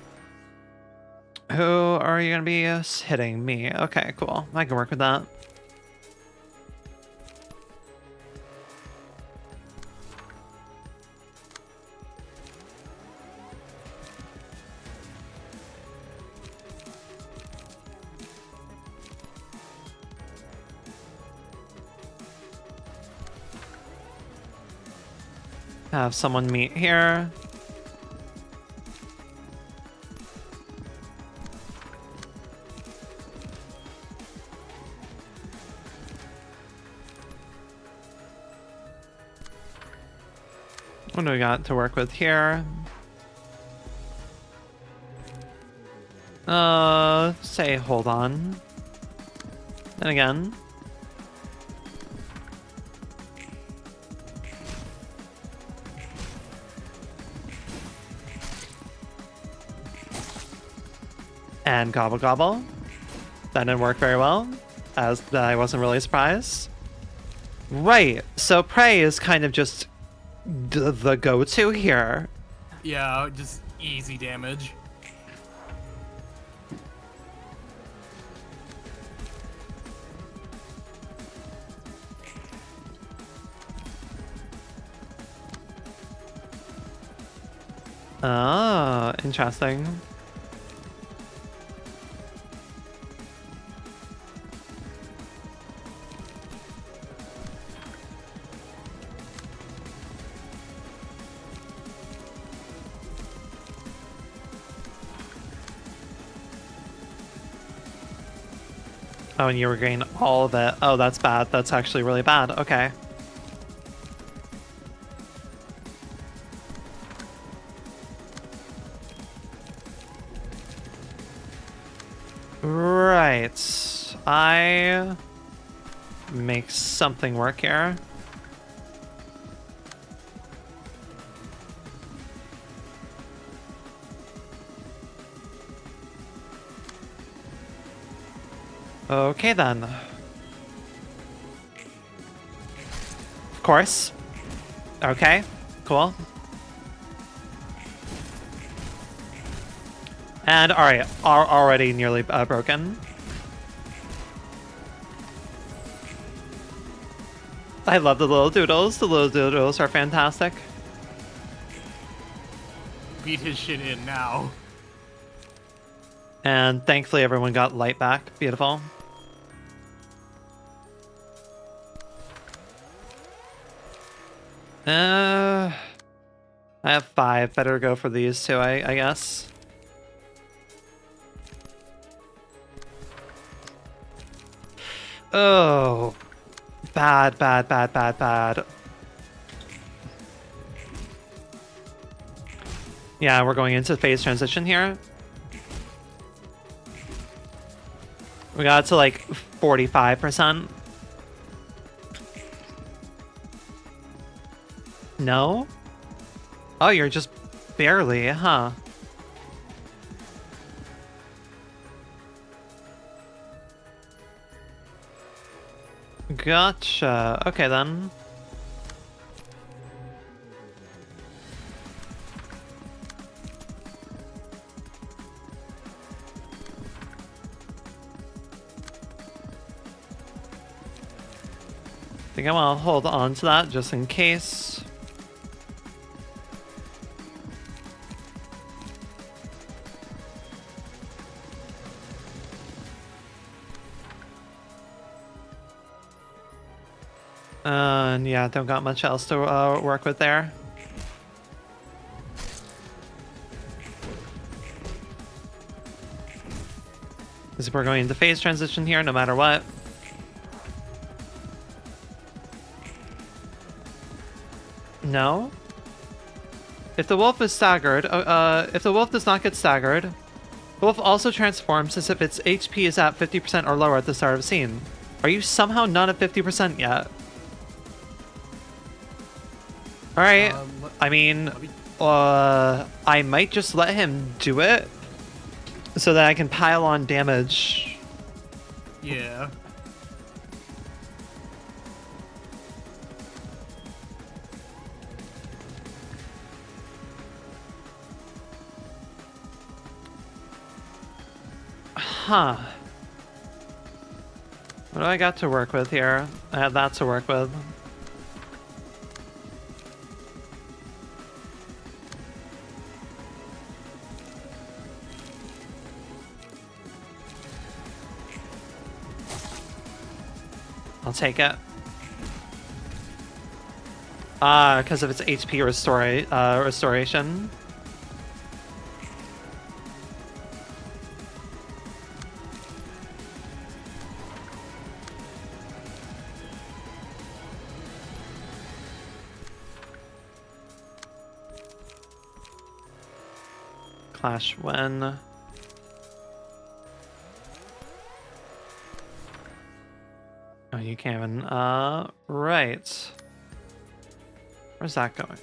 Who are you gonna be hitting? Me. Okay, cool. I can work with that. Have someone meet here. What do we got to work with here? Say hold on. And again. And gobble gobble. That didn't work very well, as I wasn't really surprised. Right, so prey is kind of just the go-to here. Yeah, just easy damage. Oh, interesting. Oh, and you regain all of it. Oh, that's bad. That's actually really bad. Okay. Right. I make something work here. Okay then. Of course. Okay, cool. And alright, are already nearly broken. I love the little doodles. The little doodles are fantastic. Beat his shit in now. And thankfully everyone got light back. Beautiful. I have 5. Better go for these two, I guess. Oh. Bad, bad, bad, bad, bad. Yeah, we're going into phase transition here. We got to like 45%. No? Oh, you're just barely, huh? Gotcha. Okay then. I think I'm gonna hold on to that just in case. And yeah, don't got much else to work with there. Because we're going into phase transition here no matter what. No? If the wolf is staggered, if the wolf does not get staggered, the wolf also transforms as if its HP is at 50% or lower at the start of the scene. Are you somehow not at 50% yet? Alright, I mean, I might just let him do it so that I can pile on damage. Yeah. Huh. What do I got to work with here? I have that to work with. I'll take it. Because of its HP restoration. Clash when. Oh, you can't even. Right. Where's that going?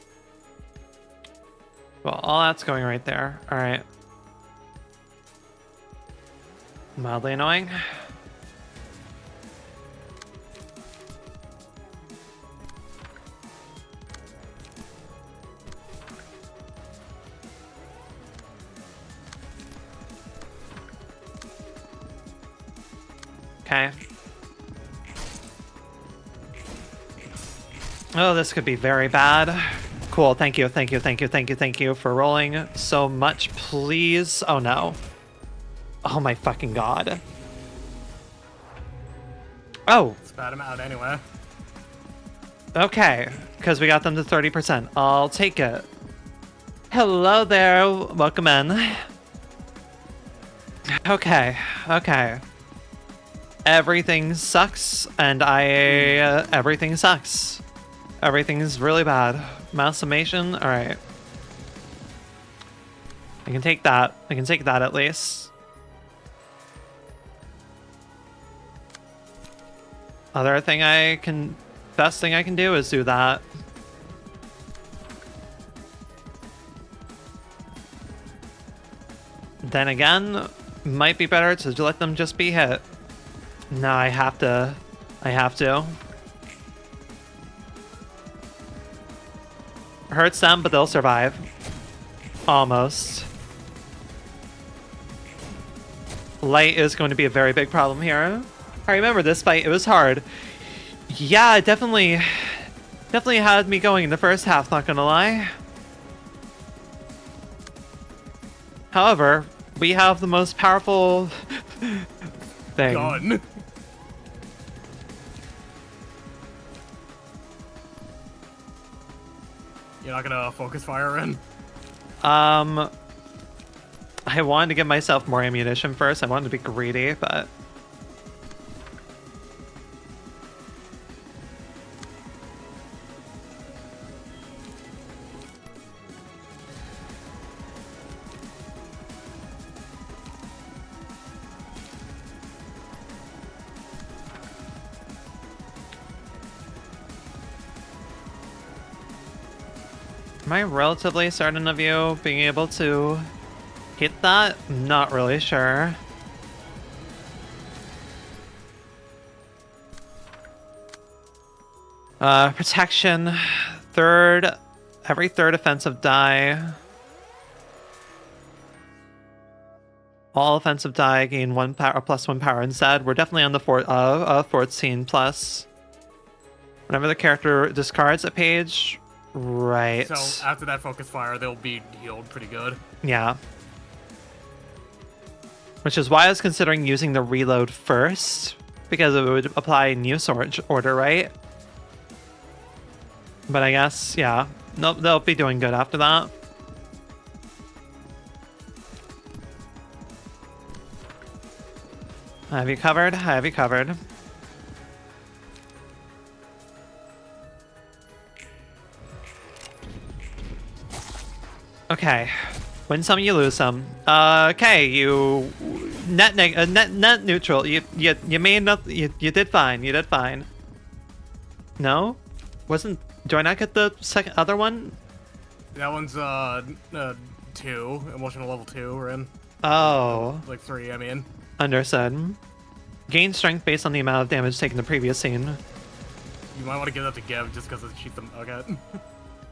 Well, all that's going right there. All right. Mildly annoying. Okay. Oh, this could be very bad. Cool, thank you for rolling so much, please. Oh no. Oh my fucking god. Oh, Spat him out anyway. okay, because we got them to 30%. I'll take it. Hello there, welcome in. Okay. Everything sucks, and everything sucks. Everything's really bad. Mouse summation, alright. I can take that. I can take that at least. Best thing I can do is do that. Then again, might be better to let them just be hit. No, I have to. Hurts them, but they'll survive. Almost. Light is going to be a very big problem here. I remember this fight, it was hard. Yeah, it definitely had me going in the first half, not gonna lie. However, we have the most powerful thing. Gun. You're not gonna focus fire in? I wanted to give myself more ammunition first. I wanted to be greedy, but... Am I relatively certain of you being able to hit that? Not really sure. Protection. Every third offensive die. All offensive die gain 1 power plus 1 power instead. We're definitely on the 14 plus. Whenever the character discards a page. Right. So after that focus fire, they'll be healed pretty good. Yeah. Which is why I was considering using the reload first, because it would apply new storage order, right? But I guess, yeah. Nope, they'll be doing good after that. I have you covered. I have you covered. Okay, win some, you lose some. Okay, you net neutral. You made enough. You did fine. You did fine. No, do I not get the other one? That one's 2, emotional level 2. We're in. Oh, Like 3, I mean. understood. Gain strength based on the amount of damage taken in the previous scene. You might want to give that to Gib just because it cheats them. Okay.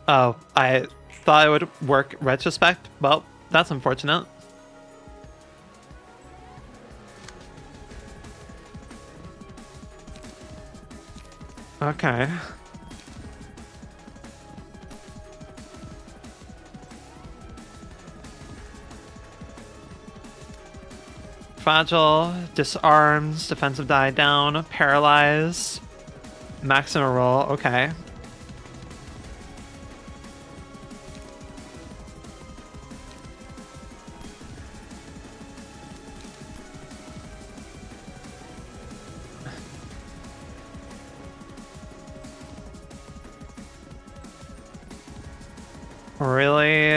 Oh, I thought it would work retrospect. Well, that's unfortunate. Okay. Fragile, disarms, defensive die down, paralyzed, maximum roll, okay. Really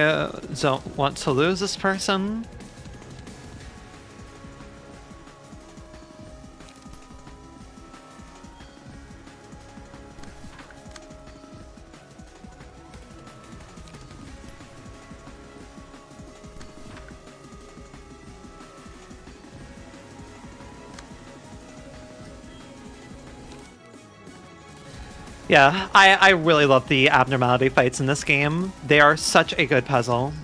don't want to lose this person. Yeah, I really love the abnormality fights in this game. They are such a good puzzle.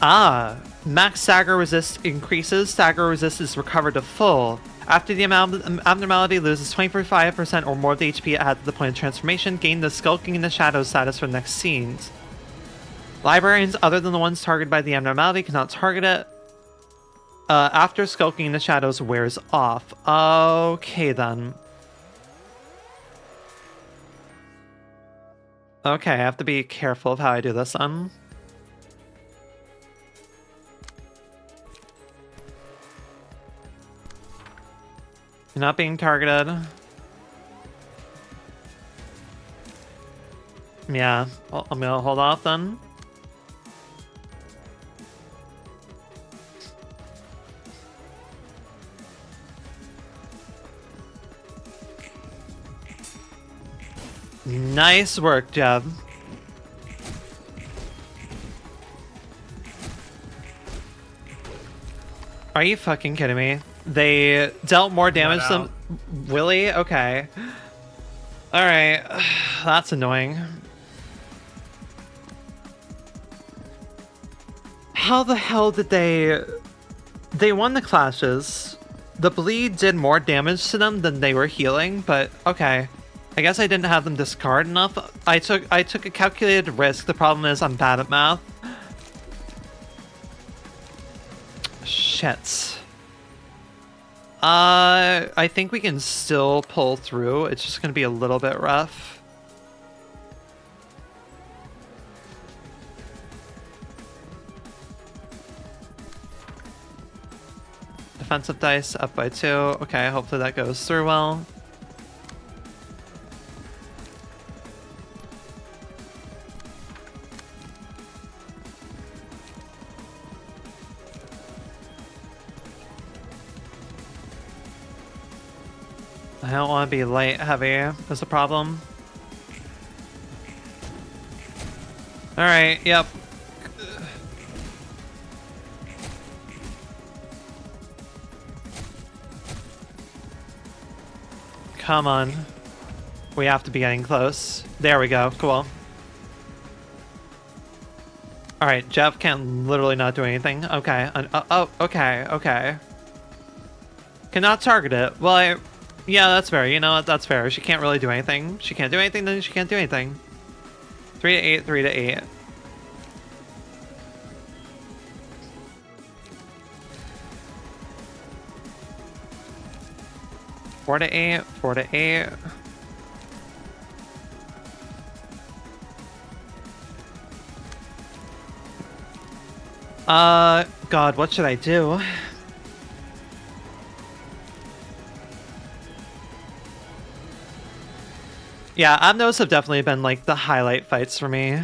Ah, max stagger resist increases. Stagger resist is recovered to full. After the abnormality loses 25% or more of the HP it had at the point of transformation, gain the Skulking in the Shadows status for the next scenes. Librarians other than the ones targeted by the abnormality cannot target it after Skulking in the Shadows wears off. Okay then. Okay, I have to be careful of how I do this then. You're not being targeted. Yeah, well, I'm gonna hold off then. Nice work, Jeb. Are you fucking kidding me? They dealt more damage than... Really? Okay. Alright. That's annoying. How the hell did they... They won the clashes. The bleed did more damage to them than they were healing, but okay. I guess I didn't have them discard enough. I took a calculated risk. The problem is I'm bad at math. Shit. I think we can still pull through. It's just gonna be a little bit rough. Defensive dice up by 2. Okay, hopefully that goes through well. I don't want to be light heavy is the problem. Alright, yep. Come on. We have to be getting close. There we go, cool. Alright, Jeff can literally not do anything. Okay, oh, okay. Cannot target it. Well, yeah, that's fair. You know what? That's fair. She can't really do anything. She can't do anything, then she can't do anything. 3 to 8, 3 to 8. Four to 8, 4 to 8. God, what should I do? Yeah, those have definitely been like the highlight fights for me.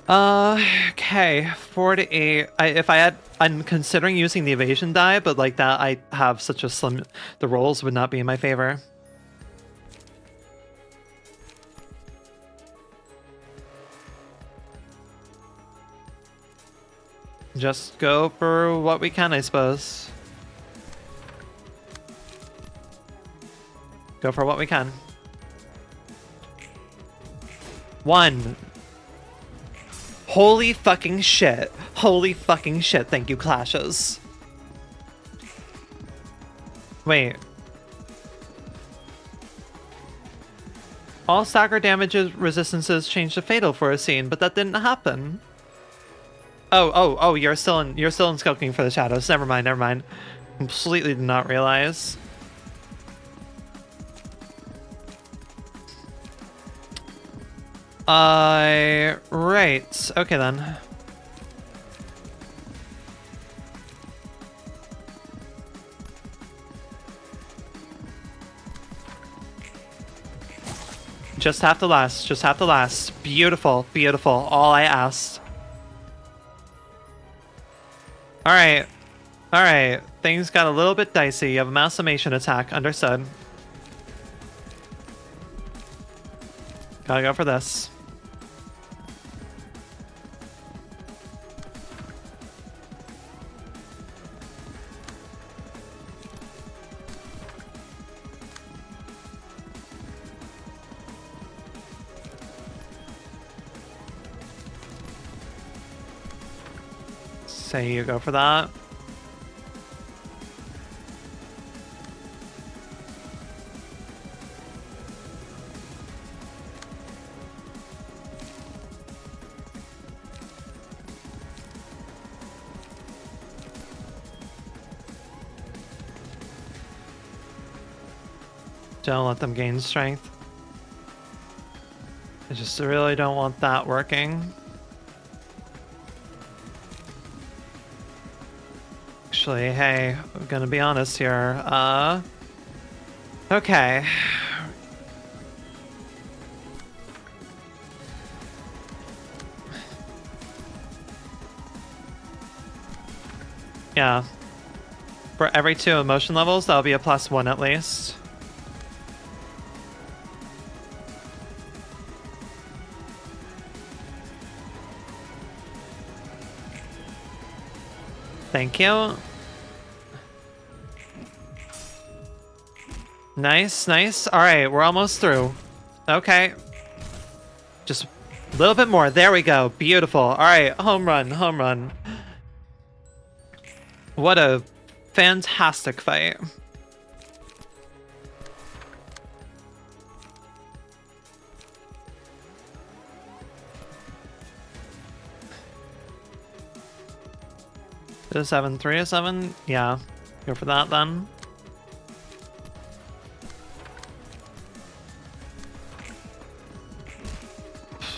Okay, 4 to 8. I'm considering using the evasion die, but like that, I have such a slim. The rolls would not be in my favor. Just go for what we can, I suppose. Go for what we can. 1. Holy fucking shit. Holy fucking shit. Thank you, clashes. Wait. All stagger damage resistances change to fatal for a scene, but that didn't happen. Oh, you're still in skulking for the shadows. Never mind. Completely did not realize. Right. Okay then. Just have to last. Just have to last. Beautiful. Beautiful. All I asked. Alright. Alright. Things got a little bit dicey. You have a massimation attack. Understood. Gotta go for this. Say you go for that. Don't let them gain strength. I just really don't want that working. Actually, hey, I'm gonna be honest here. Okay. Yeah. For every 2 emotion levels, that'll be a +1 at least. Thank you. Nice, nice. Alright, we're almost through. Okay. Just a little bit more. There we go. Beautiful. Alright, home run, home run. What a fantastic fight. Is 7, 3 or 7? Yeah. Go for that then.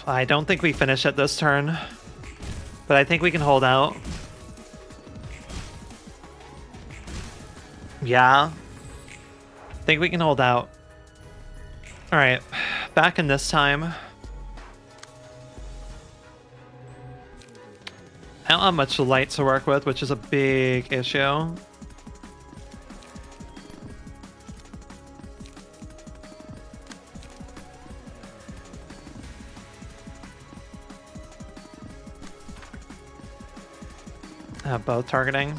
I don't think we finish it this turn, but I think we can hold out. Yeah. I think we can hold out. Alright. Back in this time. I don't have much light to work with, which is a big issue. Both targeting.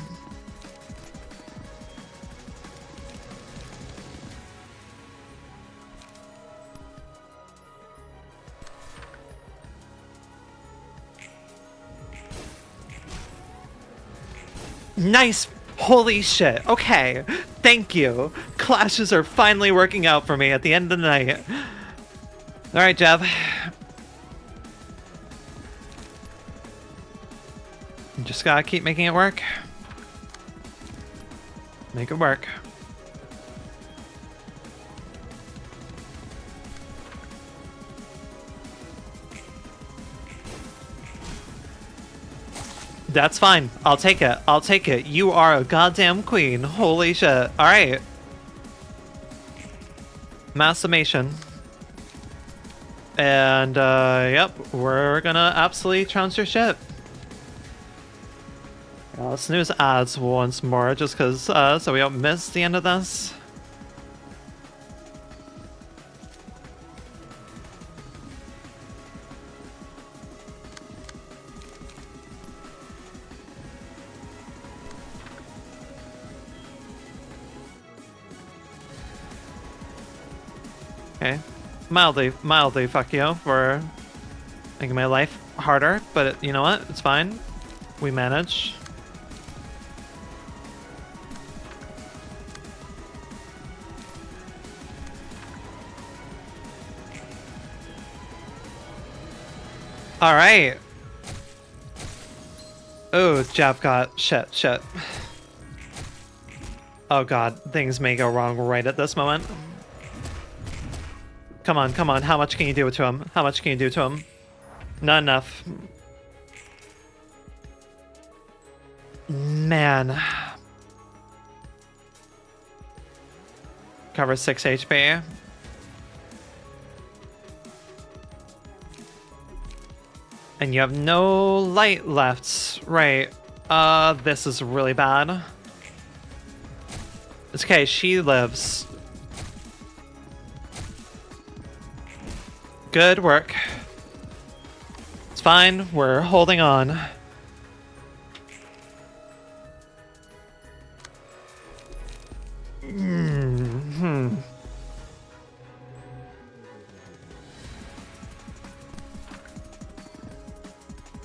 Nice! Holy shit. Okay. Thank you. Clashes are finally working out for me at the end of the night. Alright, Jeff. Just gotta keep making it work. Make it work. That's fine. I'll take it. I'll take it. You are a goddamn queen. Holy shit. Alright. Massimation. And, yep. We're gonna absolutely trounce your shit. Let's snooze ads once more, just because, so we don't miss the end of this. Okay. Mildly fuck you for making my life harder, but you know what? It's fine. We manage. All right. Oh, jab got shit. Oh god, things may go wrong right at this moment. Come on. How much can you do to him? How much can you do to him? Not enough. Man. Cover 6 HP. And you have no light left. Right. This is really bad. It's okay, she lives. Good work. It's fine, we're holding on.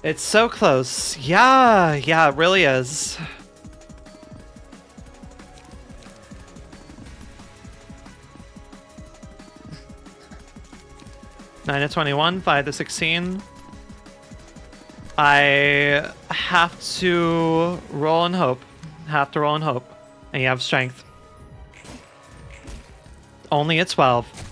It's so close. Yeah, it really is. Nine to 21, 5 to 16. I have to roll and hope. Have to roll and hope. And you have strength. Only at 12.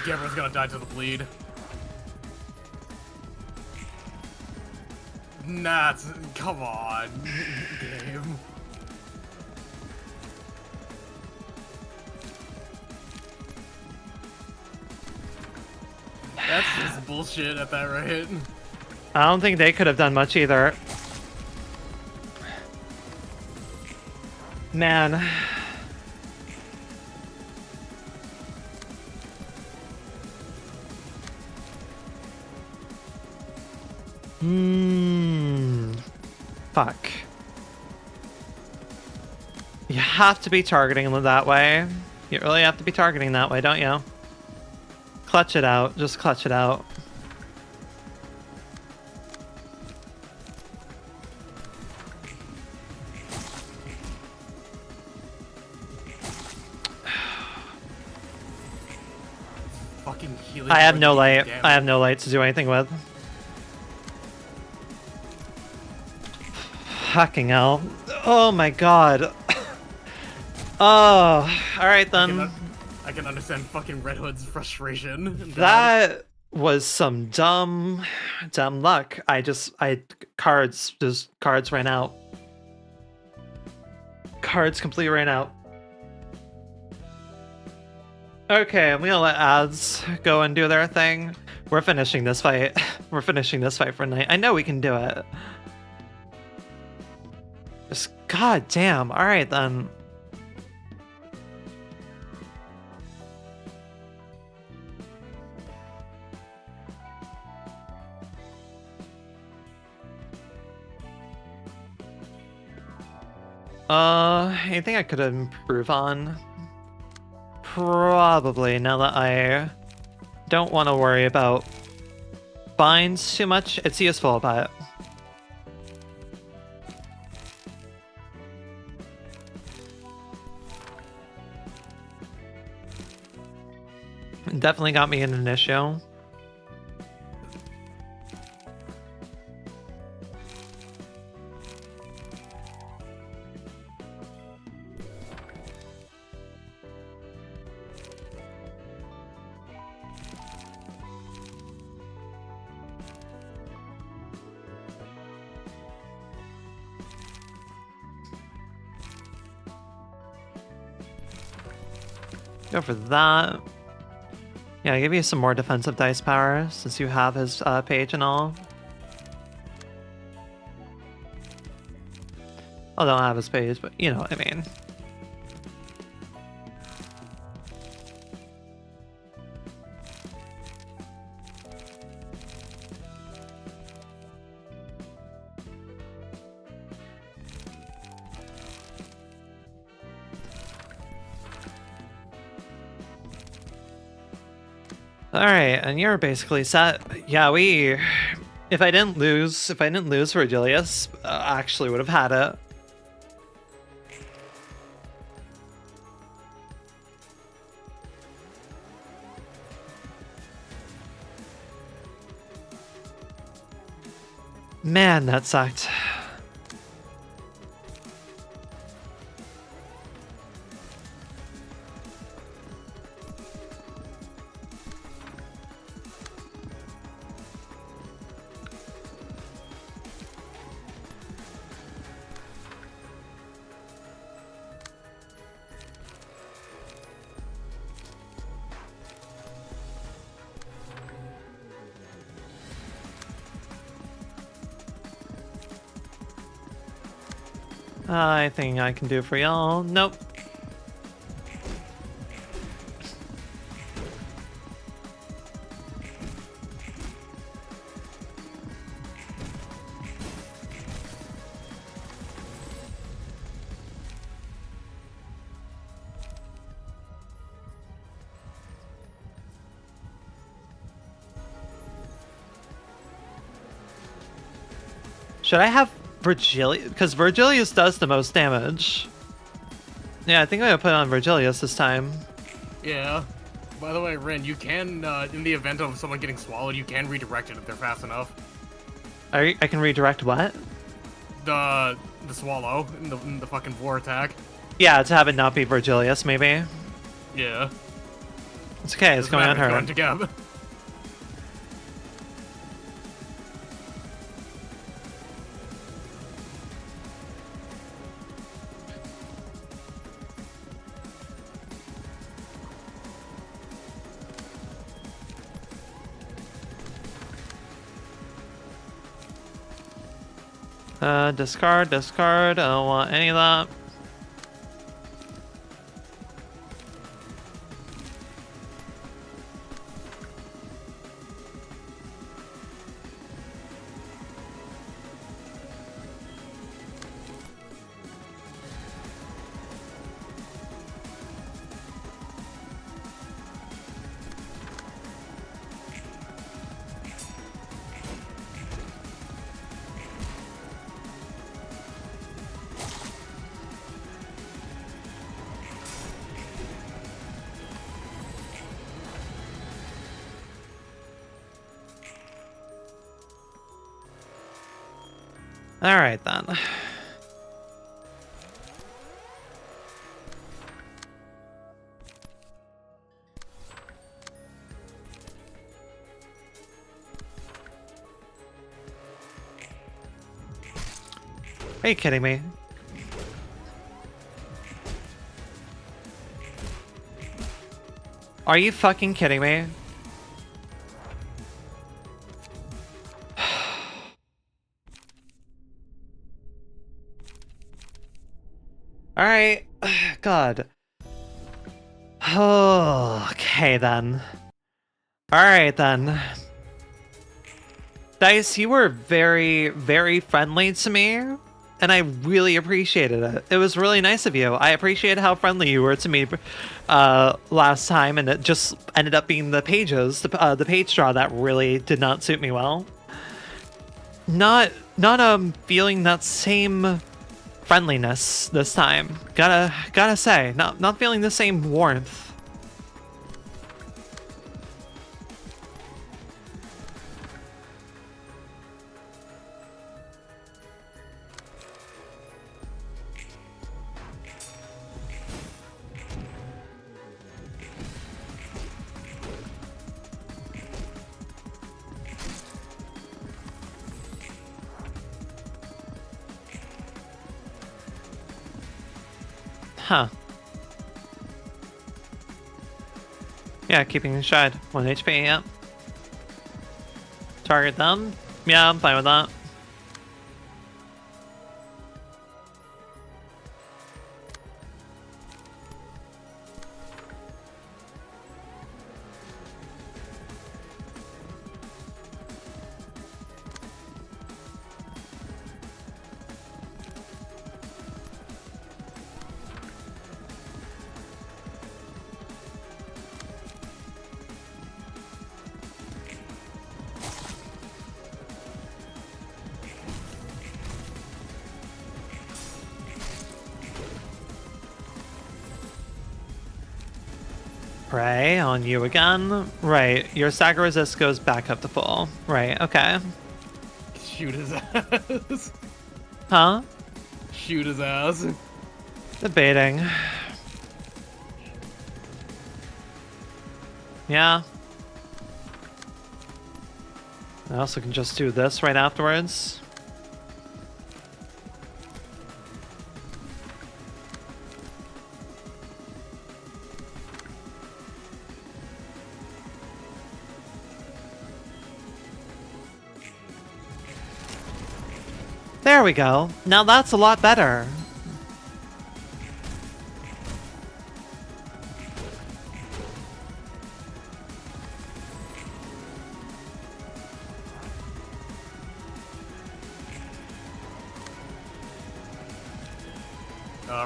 Gabriel's gonna die to the bleed. Nats, come on, game. That's just bullshit at that rate. I don't think they could have done much either. Man. Fuck. You have to be targeting them that way. You really have to be targeting that way, don't you? Clutch it out. Just clutch it out. Fucking healing. I have no light. Damage. I have no light to do anything with. Fucking hell. Oh my god. Oh, alright then. I can understand fucking Red Hood's frustration. That was some dumb luck. Cards ran out. Cards completely ran out. Okay, I'm gonna let ads go and do their thing. We're finishing this fight. We're finishing this fight for night. I know we can do it. Just god damn. Alright then. Anything I could improve on? Probably, now that I don't want to worry about binds too much. It's useful, but it definitely got me in an issue. Go for that. Yeah, give you some more defensive dice power since you have his page and all. I don't have his page, but you know what I mean. Alright, and you're basically set. Yeah, if I didn't lose Virgilius, I actually would have had it. Man, that sucked. I think I can do for y'all. Nope. Should I have Virgilius? Because Virgilius does the most damage. Yeah, I think I'm gonna put on Virgilius this time. Yeah. By the way, Rin, you can, in the event of someone getting swallowed, you can redirect it if they're fast enough. I can redirect what? The swallow in the fucking war attack. Yeah, to have it not be Virgilius, maybe. Yeah. It's okay, it's going on her. Going to Gab. Discard, discard. I don't want any of that. All right then. Are you kidding me? Are you fucking kidding me? Alright. God. Oh, okay then. Alright then. Dice, you were very, very friendly to me, and I really appreciated it. It was really nice of you. I appreciate how friendly you were to me last time, and it just ended up being the pages, the page draw that really did not suit me well. Not feeling that same friendliness this time. Gotta say, not feeling the same warmth. Huh. Yeah, keeping in stride. 1 HP, yeah. Target them. Yeah, I'm fine with that. Pray on you again. Right, your stagger resist goes back up to full. Right, okay. Shoot his ass. Huh? Shoot his ass. Debating. Yeah. I also can just do this right afterwards. There we go. Now that's a lot better.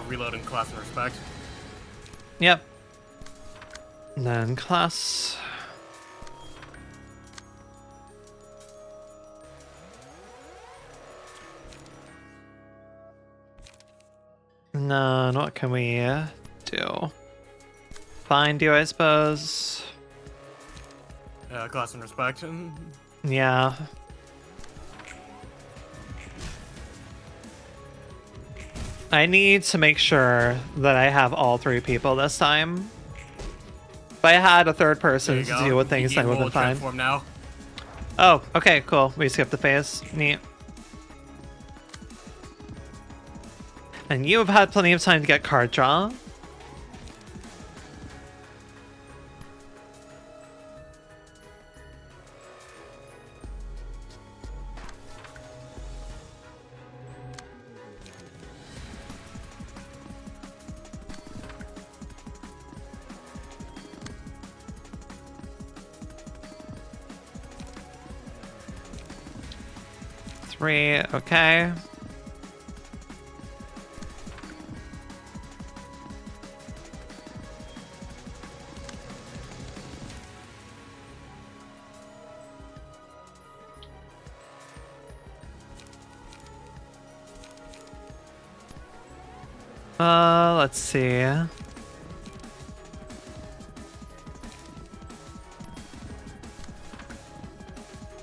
Reloading class and respect. Yep. And then class. No, what can we do? Find you, I suppose. Class and respect. Yeah. I need to make sure that I have all 3 people this time. If I had a third person to deal with things, I would have been fine. Transform now. Oh, okay, cool. We skipped the phase. Neat. And you have had plenty of time to get card draw. Three, okay. Let's see.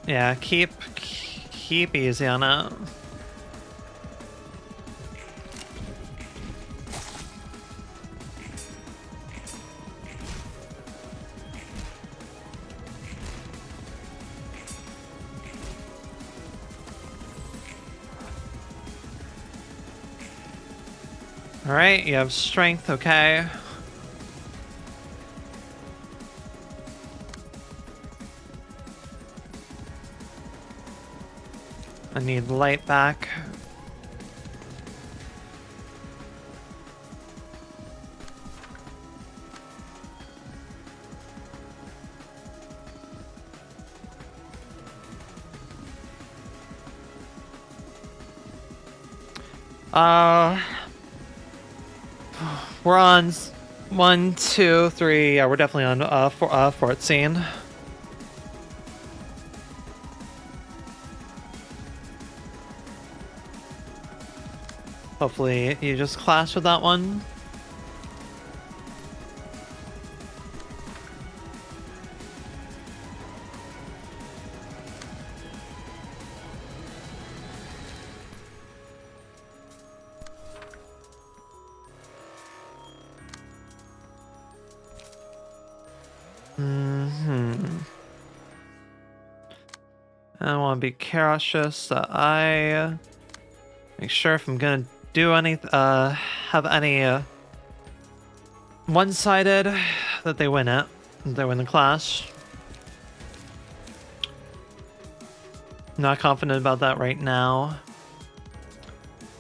Yeah, keep easy on it. All right, you have strength, okay. I need light back. We're on 1, 2, 3. Yeah, we're definitely on 14. Hopefully you just clash with that one. I want to be cautious that I make sure if I'm gonna do any, have any one-sided, that they win it. They win the clash. Not confident about that right now.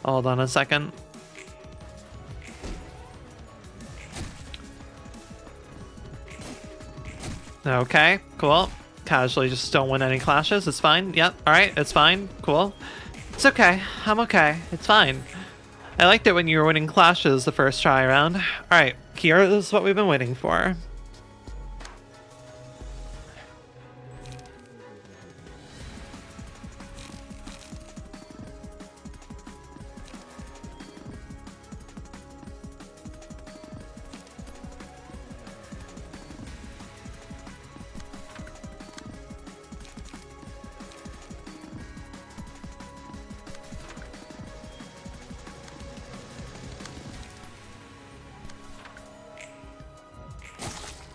Hold on a second. Okay, cool. Casually just don't win any clashes. It's fine. Yep. Alright, it's fine. Cool. It's okay. I'm okay. It's fine. I liked it when you were winning clashes the first try around. Alright, here is what we've been waiting for.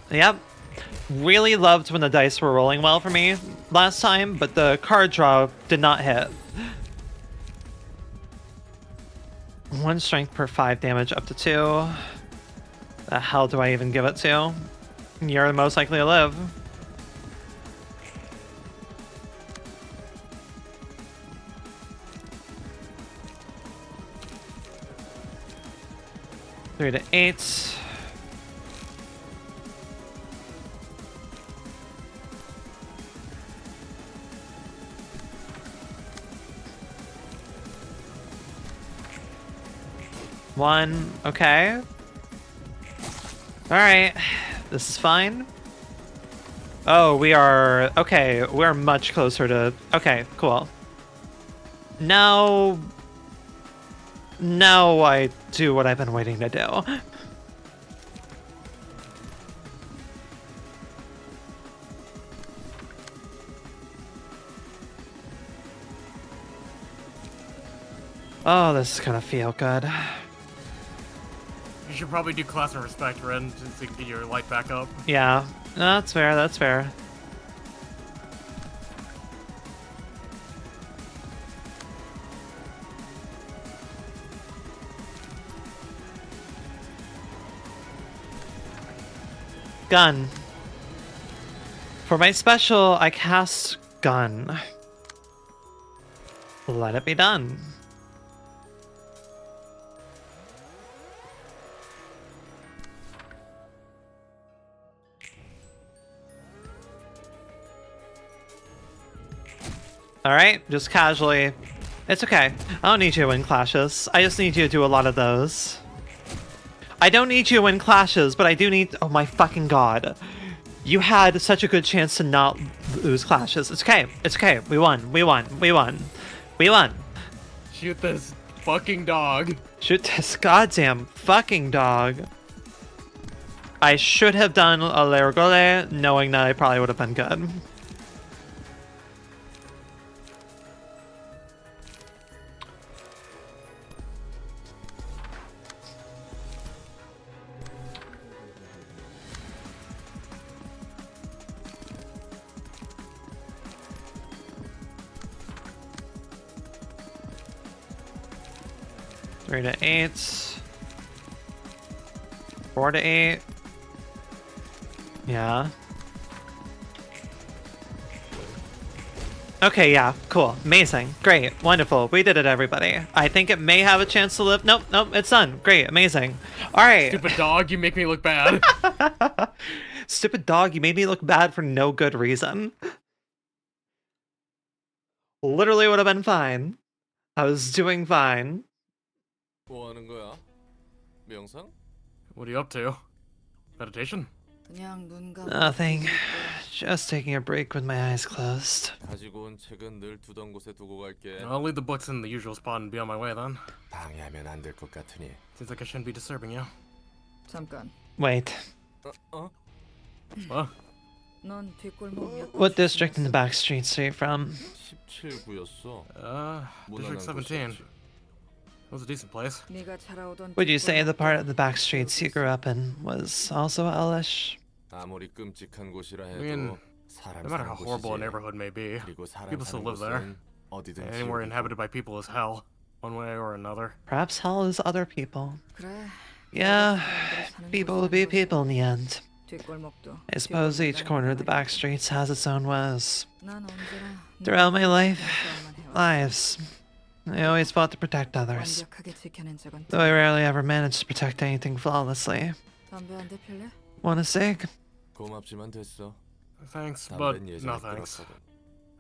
Yep. Really loved when the dice were rolling well for me last time, but the card draw did not hit. 1 strength per 5 damage up to 2. The hell do I even give it to? You're most likely to live. Three to 8. 1. Okay. Alright. This is fine. Oh, we are... Okay, we're much closer to... Okay, cool. Now I do what I've been waiting to do. Oh, this is gonna feel good. You should probably do class and respect, Ren, so you can get your light back up. Yeah, that's fair, that's fair. Gun. For my special, I cast gun. Let it be done. Alright, just casually. It's okay. I don't need you to win clashes. I just need you to do a lot of those. I don't need you to win clashes, but I do need... Oh my fucking god. You had such a good chance to not lose clashes. It's okay. It's okay. We won. We won. We won. We won. Shoot this fucking dog. Shoot this goddamn fucking dog. I should have done a Lergole, knowing that I probably would have been good. Three to 8. 4 to 8. Yeah. Okay, yeah, cool. Amazing. Great. Wonderful. We did it, everybody. I think it may have a chance to live. Nope, nope, it's done. Great. Amazing. Alright. Stupid dog, you make me look bad. Stupid dog, you made me look bad for no good reason. Literally would have been fine. I was doing fine. 뭐 하는 거야? 명상? What are you up to? Meditation? 그냥 눈 감고 Nothing. Just taking a break with my eyes closed. 가지고 온 책은 늘 두던 곳에 두고 갈게. I'll leave the books in the usual spot and be on my way then. 방해하면 안 될 것 같으니. Seems like I shouldn't be disturbing you. 잠깐. Wait. 어? What? 넌 뒷골목 몇 What district in the back streets are you from? 17구였어. District 17. It was a decent place. 네가 자라오던 Would you say the 뒷골목도 part of the back streets you grew up in was also hellish? 아무리 끔찍한 곳이라 I mean, 해도 사람 no matter how 사는 horrible a 곳이지. neighborhood may be, 그리고 사람 people still 사는 live there. 곳은 어디든 Anywhere 지옥이고. inhabited by people is hell, one way or another. Perhaps hell is other people. 그래. Yeah, 사람들이 사는 people 곳은 will be 곳이고, people in the end. 뒷골목도 I suppose each 뒷골목이라는 corner of the 말이야. back streets has its own woes. 난 언제나 Throughout my life, 싸움만 해왔어. lives, I always fought to protect others, 완벽하게 지켜낸 적은 though I rarely ever managed to protect anything flawlessly. 담배 한 대 필래? Want a cig? 고맙지만 됐어. Thanks, but 담배는 예전에 no thanks. 끊었거든.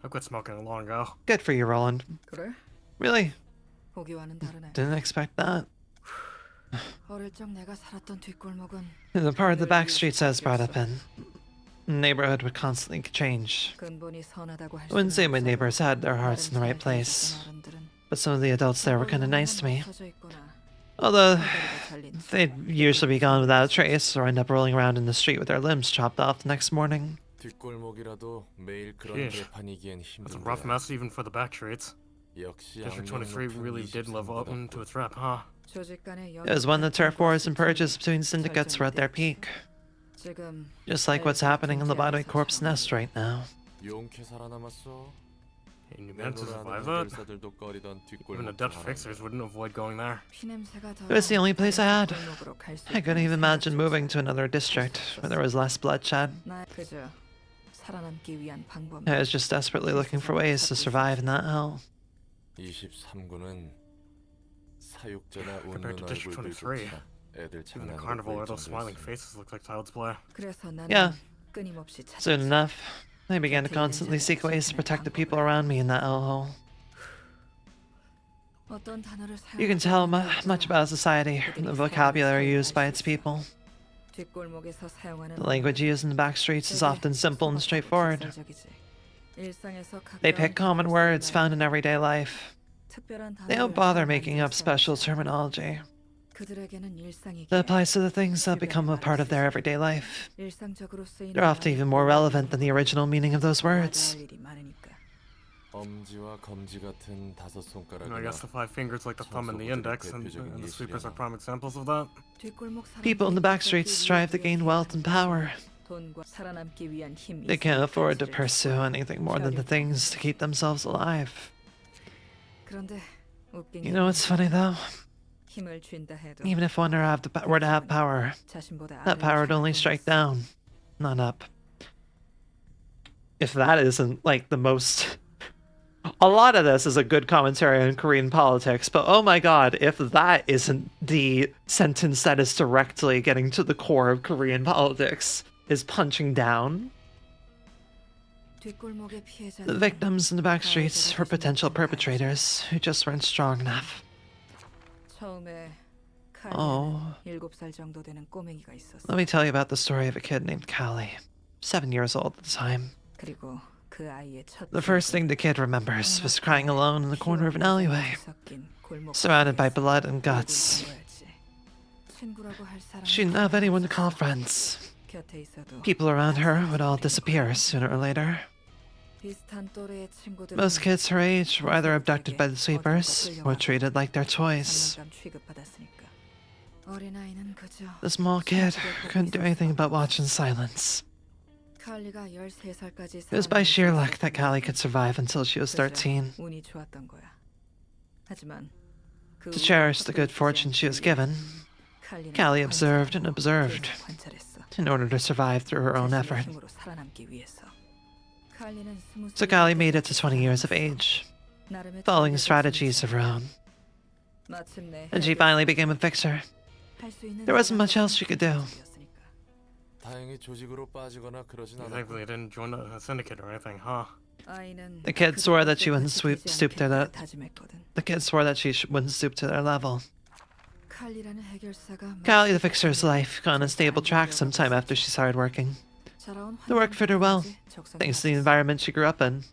I quit smoking long ago. Good for you, Roland. 그래? Really? 보기와는 다르네. Didn't expect that. 어릴 적 내가 살았던 뒷골목은 The part of the back streets I was brought up in, the neighborhood would constantly change. 근본이 선하다고 할 I wouldn't say my 수는 없어. neighbors had their hearts in the right 나름 잘 place, 대해줬던 어른들은 but some of the adults there were kind of nice to me. 없어져 있구나. Although 팔다리가 잘린 they'd usually be gone without a trace or end up rolling around in the street with their limbs chopped off the next morning. 뒷골목이라도 매일 그런 Sheesh. 개판이기엔 That's a 힘든 rough 거야. mess even for the back streets. 역시 District 악명 23 높은 really did live up 23보다 into its rep, huh? 조직 간의 It was when the turf wars and purges between syndicates were at their peak, 지금 just like what's happening in the Bodway Corp's nest right now. 용케 살아남았어. And you managed to survive 내노라는 that? 별사들도 꺼리던 Even the 뒷골목 Dutch fixers wouldn't avoid going there. 피냄새가 더 It was the only place I had. 뒷골목으로 갈수 I couldn't even 있다는 imagine 생각조차 moving to another district where there was less bloodshed. 나 그저 살아남기 위한 방법. I was just desperately looking for ways to survive in that hell. 23구는 사육자나 Compared 웃는 to District 얼굴들조차 23, 애들 Even the 장난으로 carnival 보일 or those smiling 정도였어. faces look like child's play. 그래서 나는 Yeah. 끊임없이 Soon 찾았지. enough, I began to constantly seek ways to protect the people around me in that hellhole. 어떤 단어를 You can tell 사용하는지를 much about society from the vocabulary used by its people. 뒷골목에서 사용하는 The language used in the back streets is often simple and straightforward. 직설적이지. 일상에서 They 가까운 pick common 단어를 words 쓰는 found in 아이들. everyday life. 특별한 They don't 단어를 bother 새로 making up 만들 special 수는 없어. terminology 그들에게는 일상이기에 that applies to the things that become a part of their everyday life. 일상적으로 쓰이는 They're often even more relevant than the original meaning of those words. 와닿을 일이 많으니까. 엄지와 검지 같은 다섯 손가락이나 I guess the five fingers like the thumb and the index, and the sweepers are prime examples of that. 뒷골목 People in the back 사람들이 streets strive to gain wealth and power. 돈과 살아남기 위한 힘이 They can't afford to 가치를 pursue anything more than the things to keep themselves alive. 그런데 웃긴 You 게 know what's funny though? 힘을 쥔다 해도 Even if one were to have power, 자신보다 that 아래를 power would only 향하고 strike 있어. down, not up. If that isn't like the most. A lot of this is a good commentary on Korean politics, but oh my god, if that isn't the sentence that is directly getting to the core of Korean politics, is punching down. 뒷골목의 피해자들은 The victims in the back streets were potential perpetrators who just weren't strong enough. 처음에 Oh. 칼리는 7살 정도 되는 꼬맹이가 있었어. Let me tell you about the story of a kid named Callie, 7 years old at the time. 그리고 그 아이의 첫 The first thing the kid remembers was crying alone in the corner of an alleyway, 섞인 골목 surrounded by 속에서 blood and 울고 guts. 있는 거였지. 친구라고 할 사람이 She didn't have anyone to call friends. 곁에 있어도 People around her would all disappear sooner or later. 비슷한 또래의 친구들은 Most kids her age were either abducted by the sweepers or treated like their toys. 장난감 취급받았으니까. 어린아이는 그저 The small kid couldn't do anything but watch in silence. 칼리가 13살까지 It was by sheer luck that Callie could survive until she was 13. 운이 좋았던 거야. 하지만 그 To cherish the good fortune she was given, 칼리는 Callie observed and observed 계속 관찰했어. in order to survive through her own 자신의 effort. 힘으로 살아남기 위해서. 칼리는 20살 So Callie made it to 20 years of age, 나름의 following 전략을 strategies of her 준비했어. own, 마침내 and she finally became a fixer. 할 수 있는 There wasn't much 가장 else she could do. 준비였으니까. 다행히 조직으로 빠지거나 그러진 Thankfully, I 않았고 didn't join a syndicate or anything, huh? 아이는 The kid swore that she wouldn't 그들을 stoop to that. 다짐했거든. The kid swore that she wouldn't stoop to their level. 칼리라는 해결사가 Callie the fixer's life got on a stable track sometime after she started working. 자라온 The work fit her well, 적성에 thanks to the 맞았어. environment she grew up in.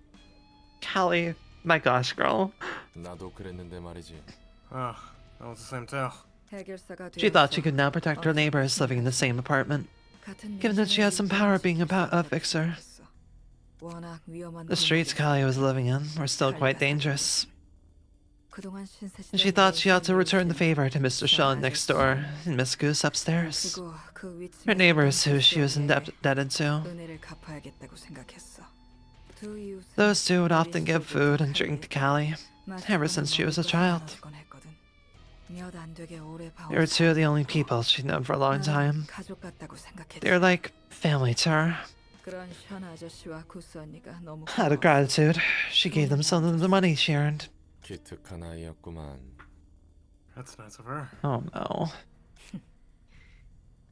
Callie, my gosh, girl. 나도 그랬는데 말이지. Oh, that was the same too. 해결사가 She thought she 되어서 could now protect her neighbors living in the same apartment. 같은 given that she had some power being a fixer. 워낙 위험한 The streets Callie was living in were still quite dangerous, 그동안 신세 and she thought she ought to return the favor to Mr. Sean next door and Miss Goose upstairs. 그리고 그 위층에 Her neighbors who she was 사람들에게 indebted to. 은혜를 갚아야겠다고 생각했어. 두 이웃은 Those two would often give food and drink to Callie ever since she was a child. 몇 안 되게 오래 They were two of the only people she'd known for a long time. 가족 같다고 생각했지. They were like family to her. 그런 션 아저씨와 구스 언니가 너무 Out of gratitude, she gave them some of the money she earned. 기특한 아이였구만. That's nice of her. Oh no.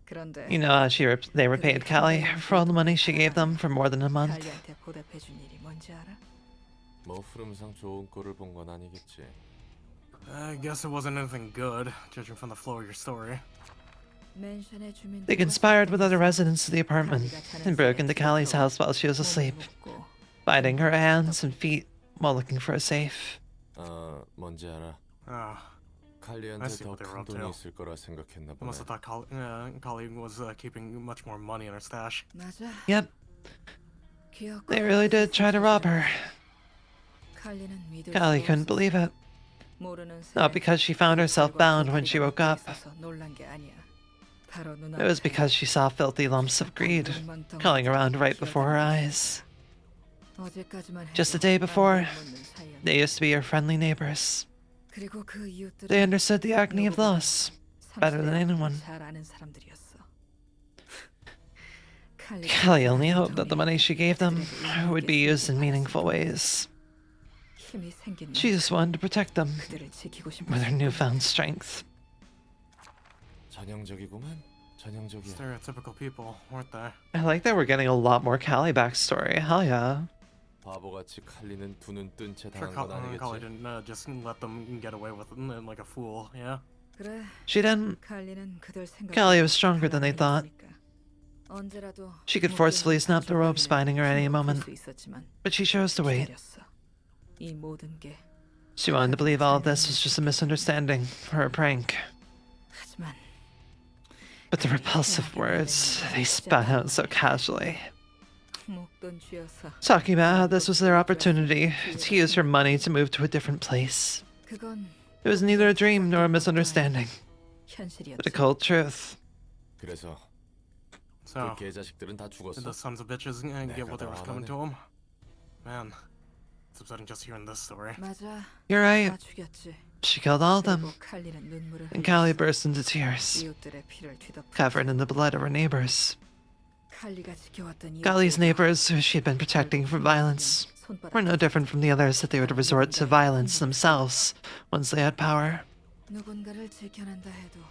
그런데 You know how they repaid Callie for all the money she gave them for more than a month? 칼리한테 보답해 준 일이 뭔지 알아? 뭐 흐름상 좋은 꼴을 본 건 아니겠지. I guess it wasn't anything good, judging from the flow of your story. 맨션의 주민들과 They conspired with other residents of the apartment 칼리가 자는 and broke into 새에 Callie's 들어서 house while she was 몸을 asleep, 묶고 biting her hands and feet while looking for a safe. 뭔지 알아. I 칼리한테 see 더 what they were 큰 up to. 돈이 있을 거라 생각했나 I 보네. must have thought Colleen was keeping much more money in her stash. 맞아. Yep, 기억과 they really did try to rob her. 칼리는 믿을 Callie 수 couldn't 없었어. believe it. 모르는 새에 Not because she found herself bound when she woke up. 있어서 놀란 게 아니야. 바로 It was because she saw filthy lumps of greed crawling around right before her eyes. 어제까지만 해도 Just the day before, 남들 묻는 사이였는데. they used to be her friendly neighbors. 그리고 그 이웃들은 They understood the agony of loss better than anyone. 잘 아는 사람들이었어. Callie only hoped that the money she gave them would be used in meaningful ways. 힘이 생긴 She just wanted to protect them 그들을 지키고 with her newfound strength. 전형적이구만. 전형적이야. Stereotypical people, weren't they? I like that we're getting a lot more Callie backstory. Hell yeah. 바보같이 칼리는 두 눈 뜬 채 Sure, 당한 건 Kali 아니겠지? didn't just let them get away with it like a fool, yeah? 그래. She didn't. 칼리는 그들 생각. Callie was stronger than they thought. 언제라도 She could forcefully snap the ropes binding her at any moment, but she chose to wait. 이 모든 게. She wanted to believe all of this was just a misunderstanding or a prank. 하지만 But the repulsive words they spat out so casually, 목돈 쥐어서. talking about how this was their opportunity to use her money to move to a different place. 그건 It was neither a dream nor a misunderstanding, 현실이었지. but a cold truth. 그래서 So, 그 개자식들은 다 did 죽었어. the sons of bitches get what they were 내가 coming 다 to them? Man, it's upsetting just hearing this story. 맞아. You're right. 다 죽였지. She killed all of them, 그리고 칼리는 눈물을 and Callie 흘렸어. burst into tears, 이웃들의 피를 뒤덮어. covered in the blood of her neighbors. 칼리가 지켜왔던 Kallie's 이웃들. neighbors, who she had been protecting from violence, were no different from the others that they would resort to violence themselves once they had power. 누군가를 지켜낸다 해도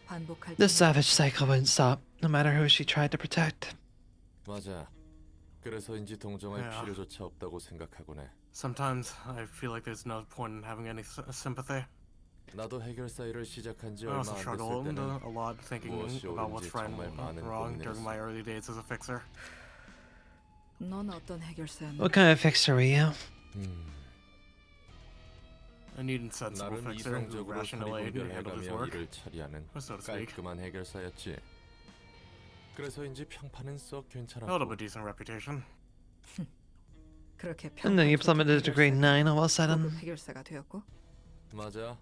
반복할 This 때는 savage cycle wouldn't stop, no matter who she tried to protect. 맞아. 그래서인지 동정할 Yeah. 필요조차 없다고 생각하곤 해. Sometimes I feel like there's no point in having any sympathy. 나도 해결사 일을 시작한 지 I 얼마 also 안 struggled 됐을 때는 a lot thinking 무엇이 about what's 옳은지 right 정말 and 많은 wrong 고민을 during 했어. my early days as a fixer. 넌 어떤 해결사였나? What kind of fixer were you? A neat and sensible 나름 fixer who 이성적으로 rationally handled his 분별해가며 work. 일을 처리하는 So to speak. 깔끔한 해결사였지. 그래서인지 평판은 썩 Held up 괜찮았고 a decent reputation. 그렇게 And then you 평판 plummeted to grade 9 all of a 고급 sudden. 해결사가 되었고 맞아.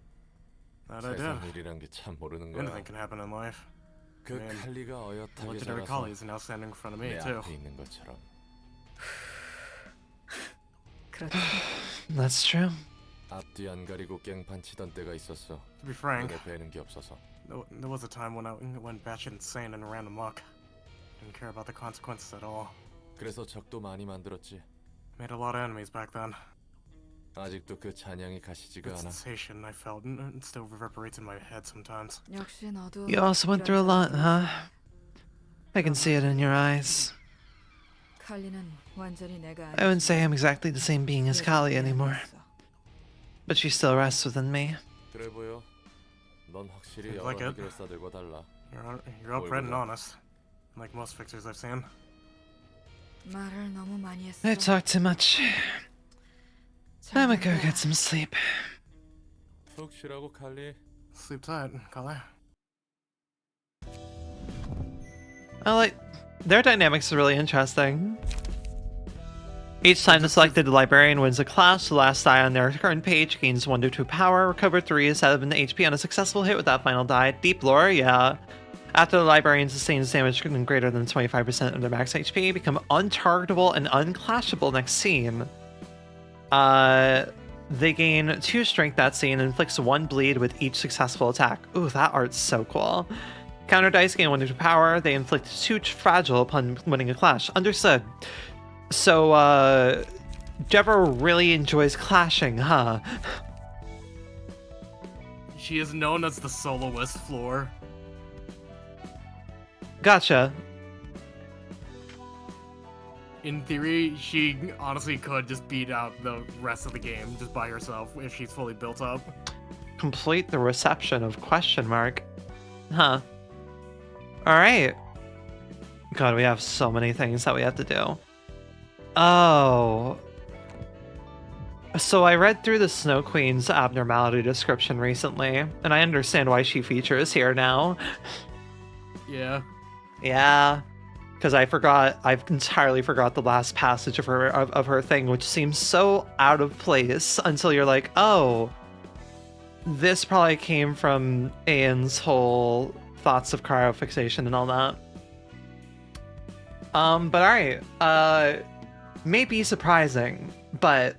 That I 세상 did. 일이란 게 참 모르는 거야. Anything can happen in life. 그 Man, 칼리가 어엿하게 Legendary 자라서 Kali is now standing in front of me 내 too. 앞에 있는 것처럼. 그렇지. That's true. 앞뒤 안 가리고 깽판 치던 때가 있었어. To be frank, 눈에 뵈는 게 없어서. there was a time when I went batshit insane and ran amok. Didn't care about the consequences at all. 그래서 적도 많이 만들었지. Made a lot of enemies back then. 아직도 그 잔향이 가시지가 The 않아. sensation I felt still reverberates in my head sometimes. 역시 너도 You also went through a lot, huh? I can see it in your eyes. 칼리는 완전히 내가 I wouldn't say I'm exactly the same being as Callie anymore, 아니었어. but she still rests within me. 그래 보여. 넌 확실히 Seems 여러 like it. 해결사들과 달라. You're upfront and honest, like most fixers I've seen. 말을 너무 많이 했어. I talk too much. I'm gonna go get some sleep. 푹 쉬라고 칼리. Sleep tight, Kali. I like their dynamics are really interesting. Each time the selected librarian wins a class, the last die on their current page gains 1 to 2 power, recover 3 instead of an HP on a successful hit with that final die. Deep lore, yeah. After the librarian sustains damage greater than 25% of their max HP, become untargetable and unclashable next scene. They gain 2 strength that scene and inflicts 1 bleed with each successful attack. Ooh, that art's so cool. Counter dice gain 1 to 2 power. They inflict 2 fragile upon winning a clash. Understood. So, Deborah really enjoys clashing, huh? She is known as the soloist floor. Gotcha. In theory, she honestly could just beat out the rest of the game just by herself if she's fully built up. Complete the reception of question mark. Huh. Alright. God, we have so many things that we have to do. Oh. So I read through the Snow Queen's abnormality description recently, and I understand why she features here now. Yeah. Yeah. Because I've entirely forgot the last passage of her thing, which seems so out of place until you're like, oh, this probably came from Ian's whole thoughts of cryofixation and all that. But alright, may be surprising, but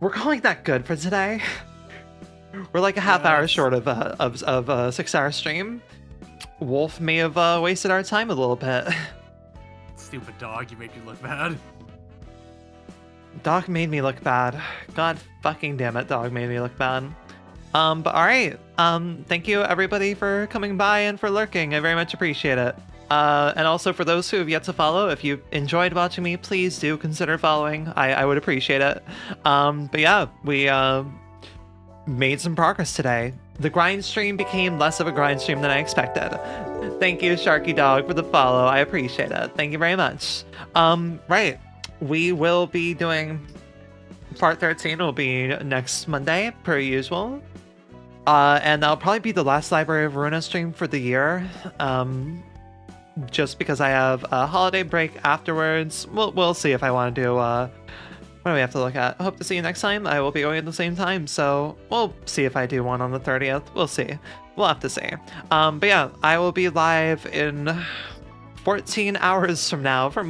we're calling that good for today. We're like a half hour short of a 6-hour stream. Wolf may have wasted our time a little bit. Stupid dog, you make me look bad. Dog made me look bad. God fucking damn it, dog made me look bad. But alright, thank you everybody for coming by and for lurking. I very much appreciate it. And also for those who have yet to follow, if you enjoyed watching me, please do consider following. I would appreciate it. But yeah, we made some progress today. The grind stream became less of a grind stream than I expected. Thank you, Sharky Dog, for the follow. I appreciate it. Thank you very much. Right. We will be doing part 13 will be next Monday, per usual. And that'll probably be the last Library of Ruina stream for the year. Just because I have a holiday break afterwards. We'll see if I want to do, what do we have to look at? Hope to see you next time. I will be going at the same time, so we'll see if I do one on the 30th. We'll see. We'll have to see. But yeah, I will be live in 14 hours from now for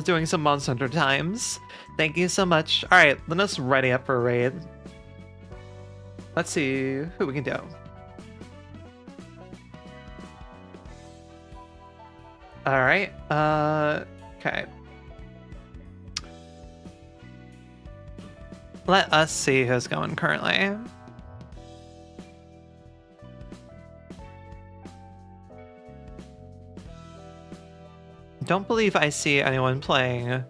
doing some Monster Hunter times. Thank you so much. All right, let us ready up for a raid. Let's see who we can do. All right. Okay. Let us see who's going currently. Don't believe I see anyone playing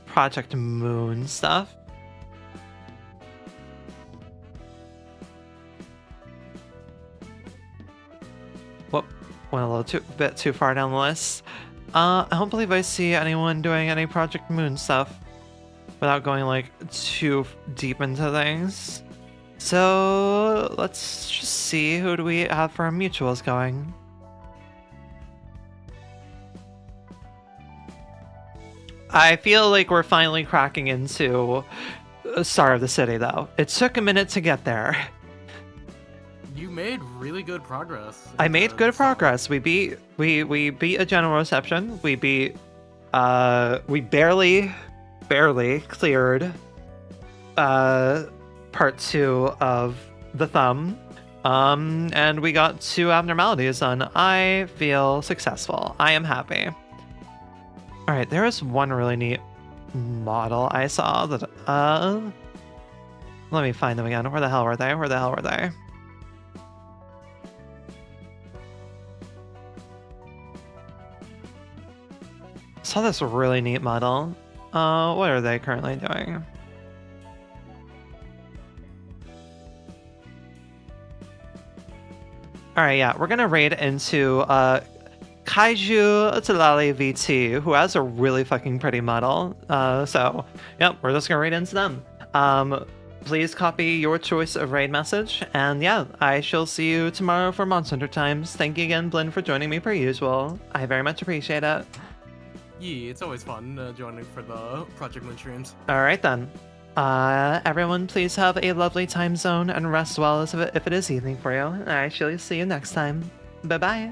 Project Moon stuff. Whoop, went a little bit too far down the list. I don't believe I see anyone doing any Project Moon stuff without going like too deep into things. So let's just see, who do we have for our mutuals going? I feel like we're finally cracking into Star of the City though. It took a minute to get there. You made really good progress. I made good progress. We beat a general reception. We beat we barely cleared part 2 of the thumb. And we got 2 abnormalities done. I feel successful. I am happy. All right, there is one really neat model I saw that let me find them again. Where the hell were they? Where the hell were they? Saw this really neat model. What are they currently doing? Alright, yeah, we're gonna raid into Kaiju Talali VT, who has a really fucking pretty model. So, yep, we're just gonna raid into them. Please copy your choice of raid message, and yeah, I shall see you tomorrow for Monster Hunter Times. Thank you again, Blinn, for joining me per usual. I very much appreciate it. Yeah, it's always fun joining for the Project Moon streams. Alright then. Everyone please have a lovely time zone and rest well if it is evening for you. I shall see you next time. Bye-bye.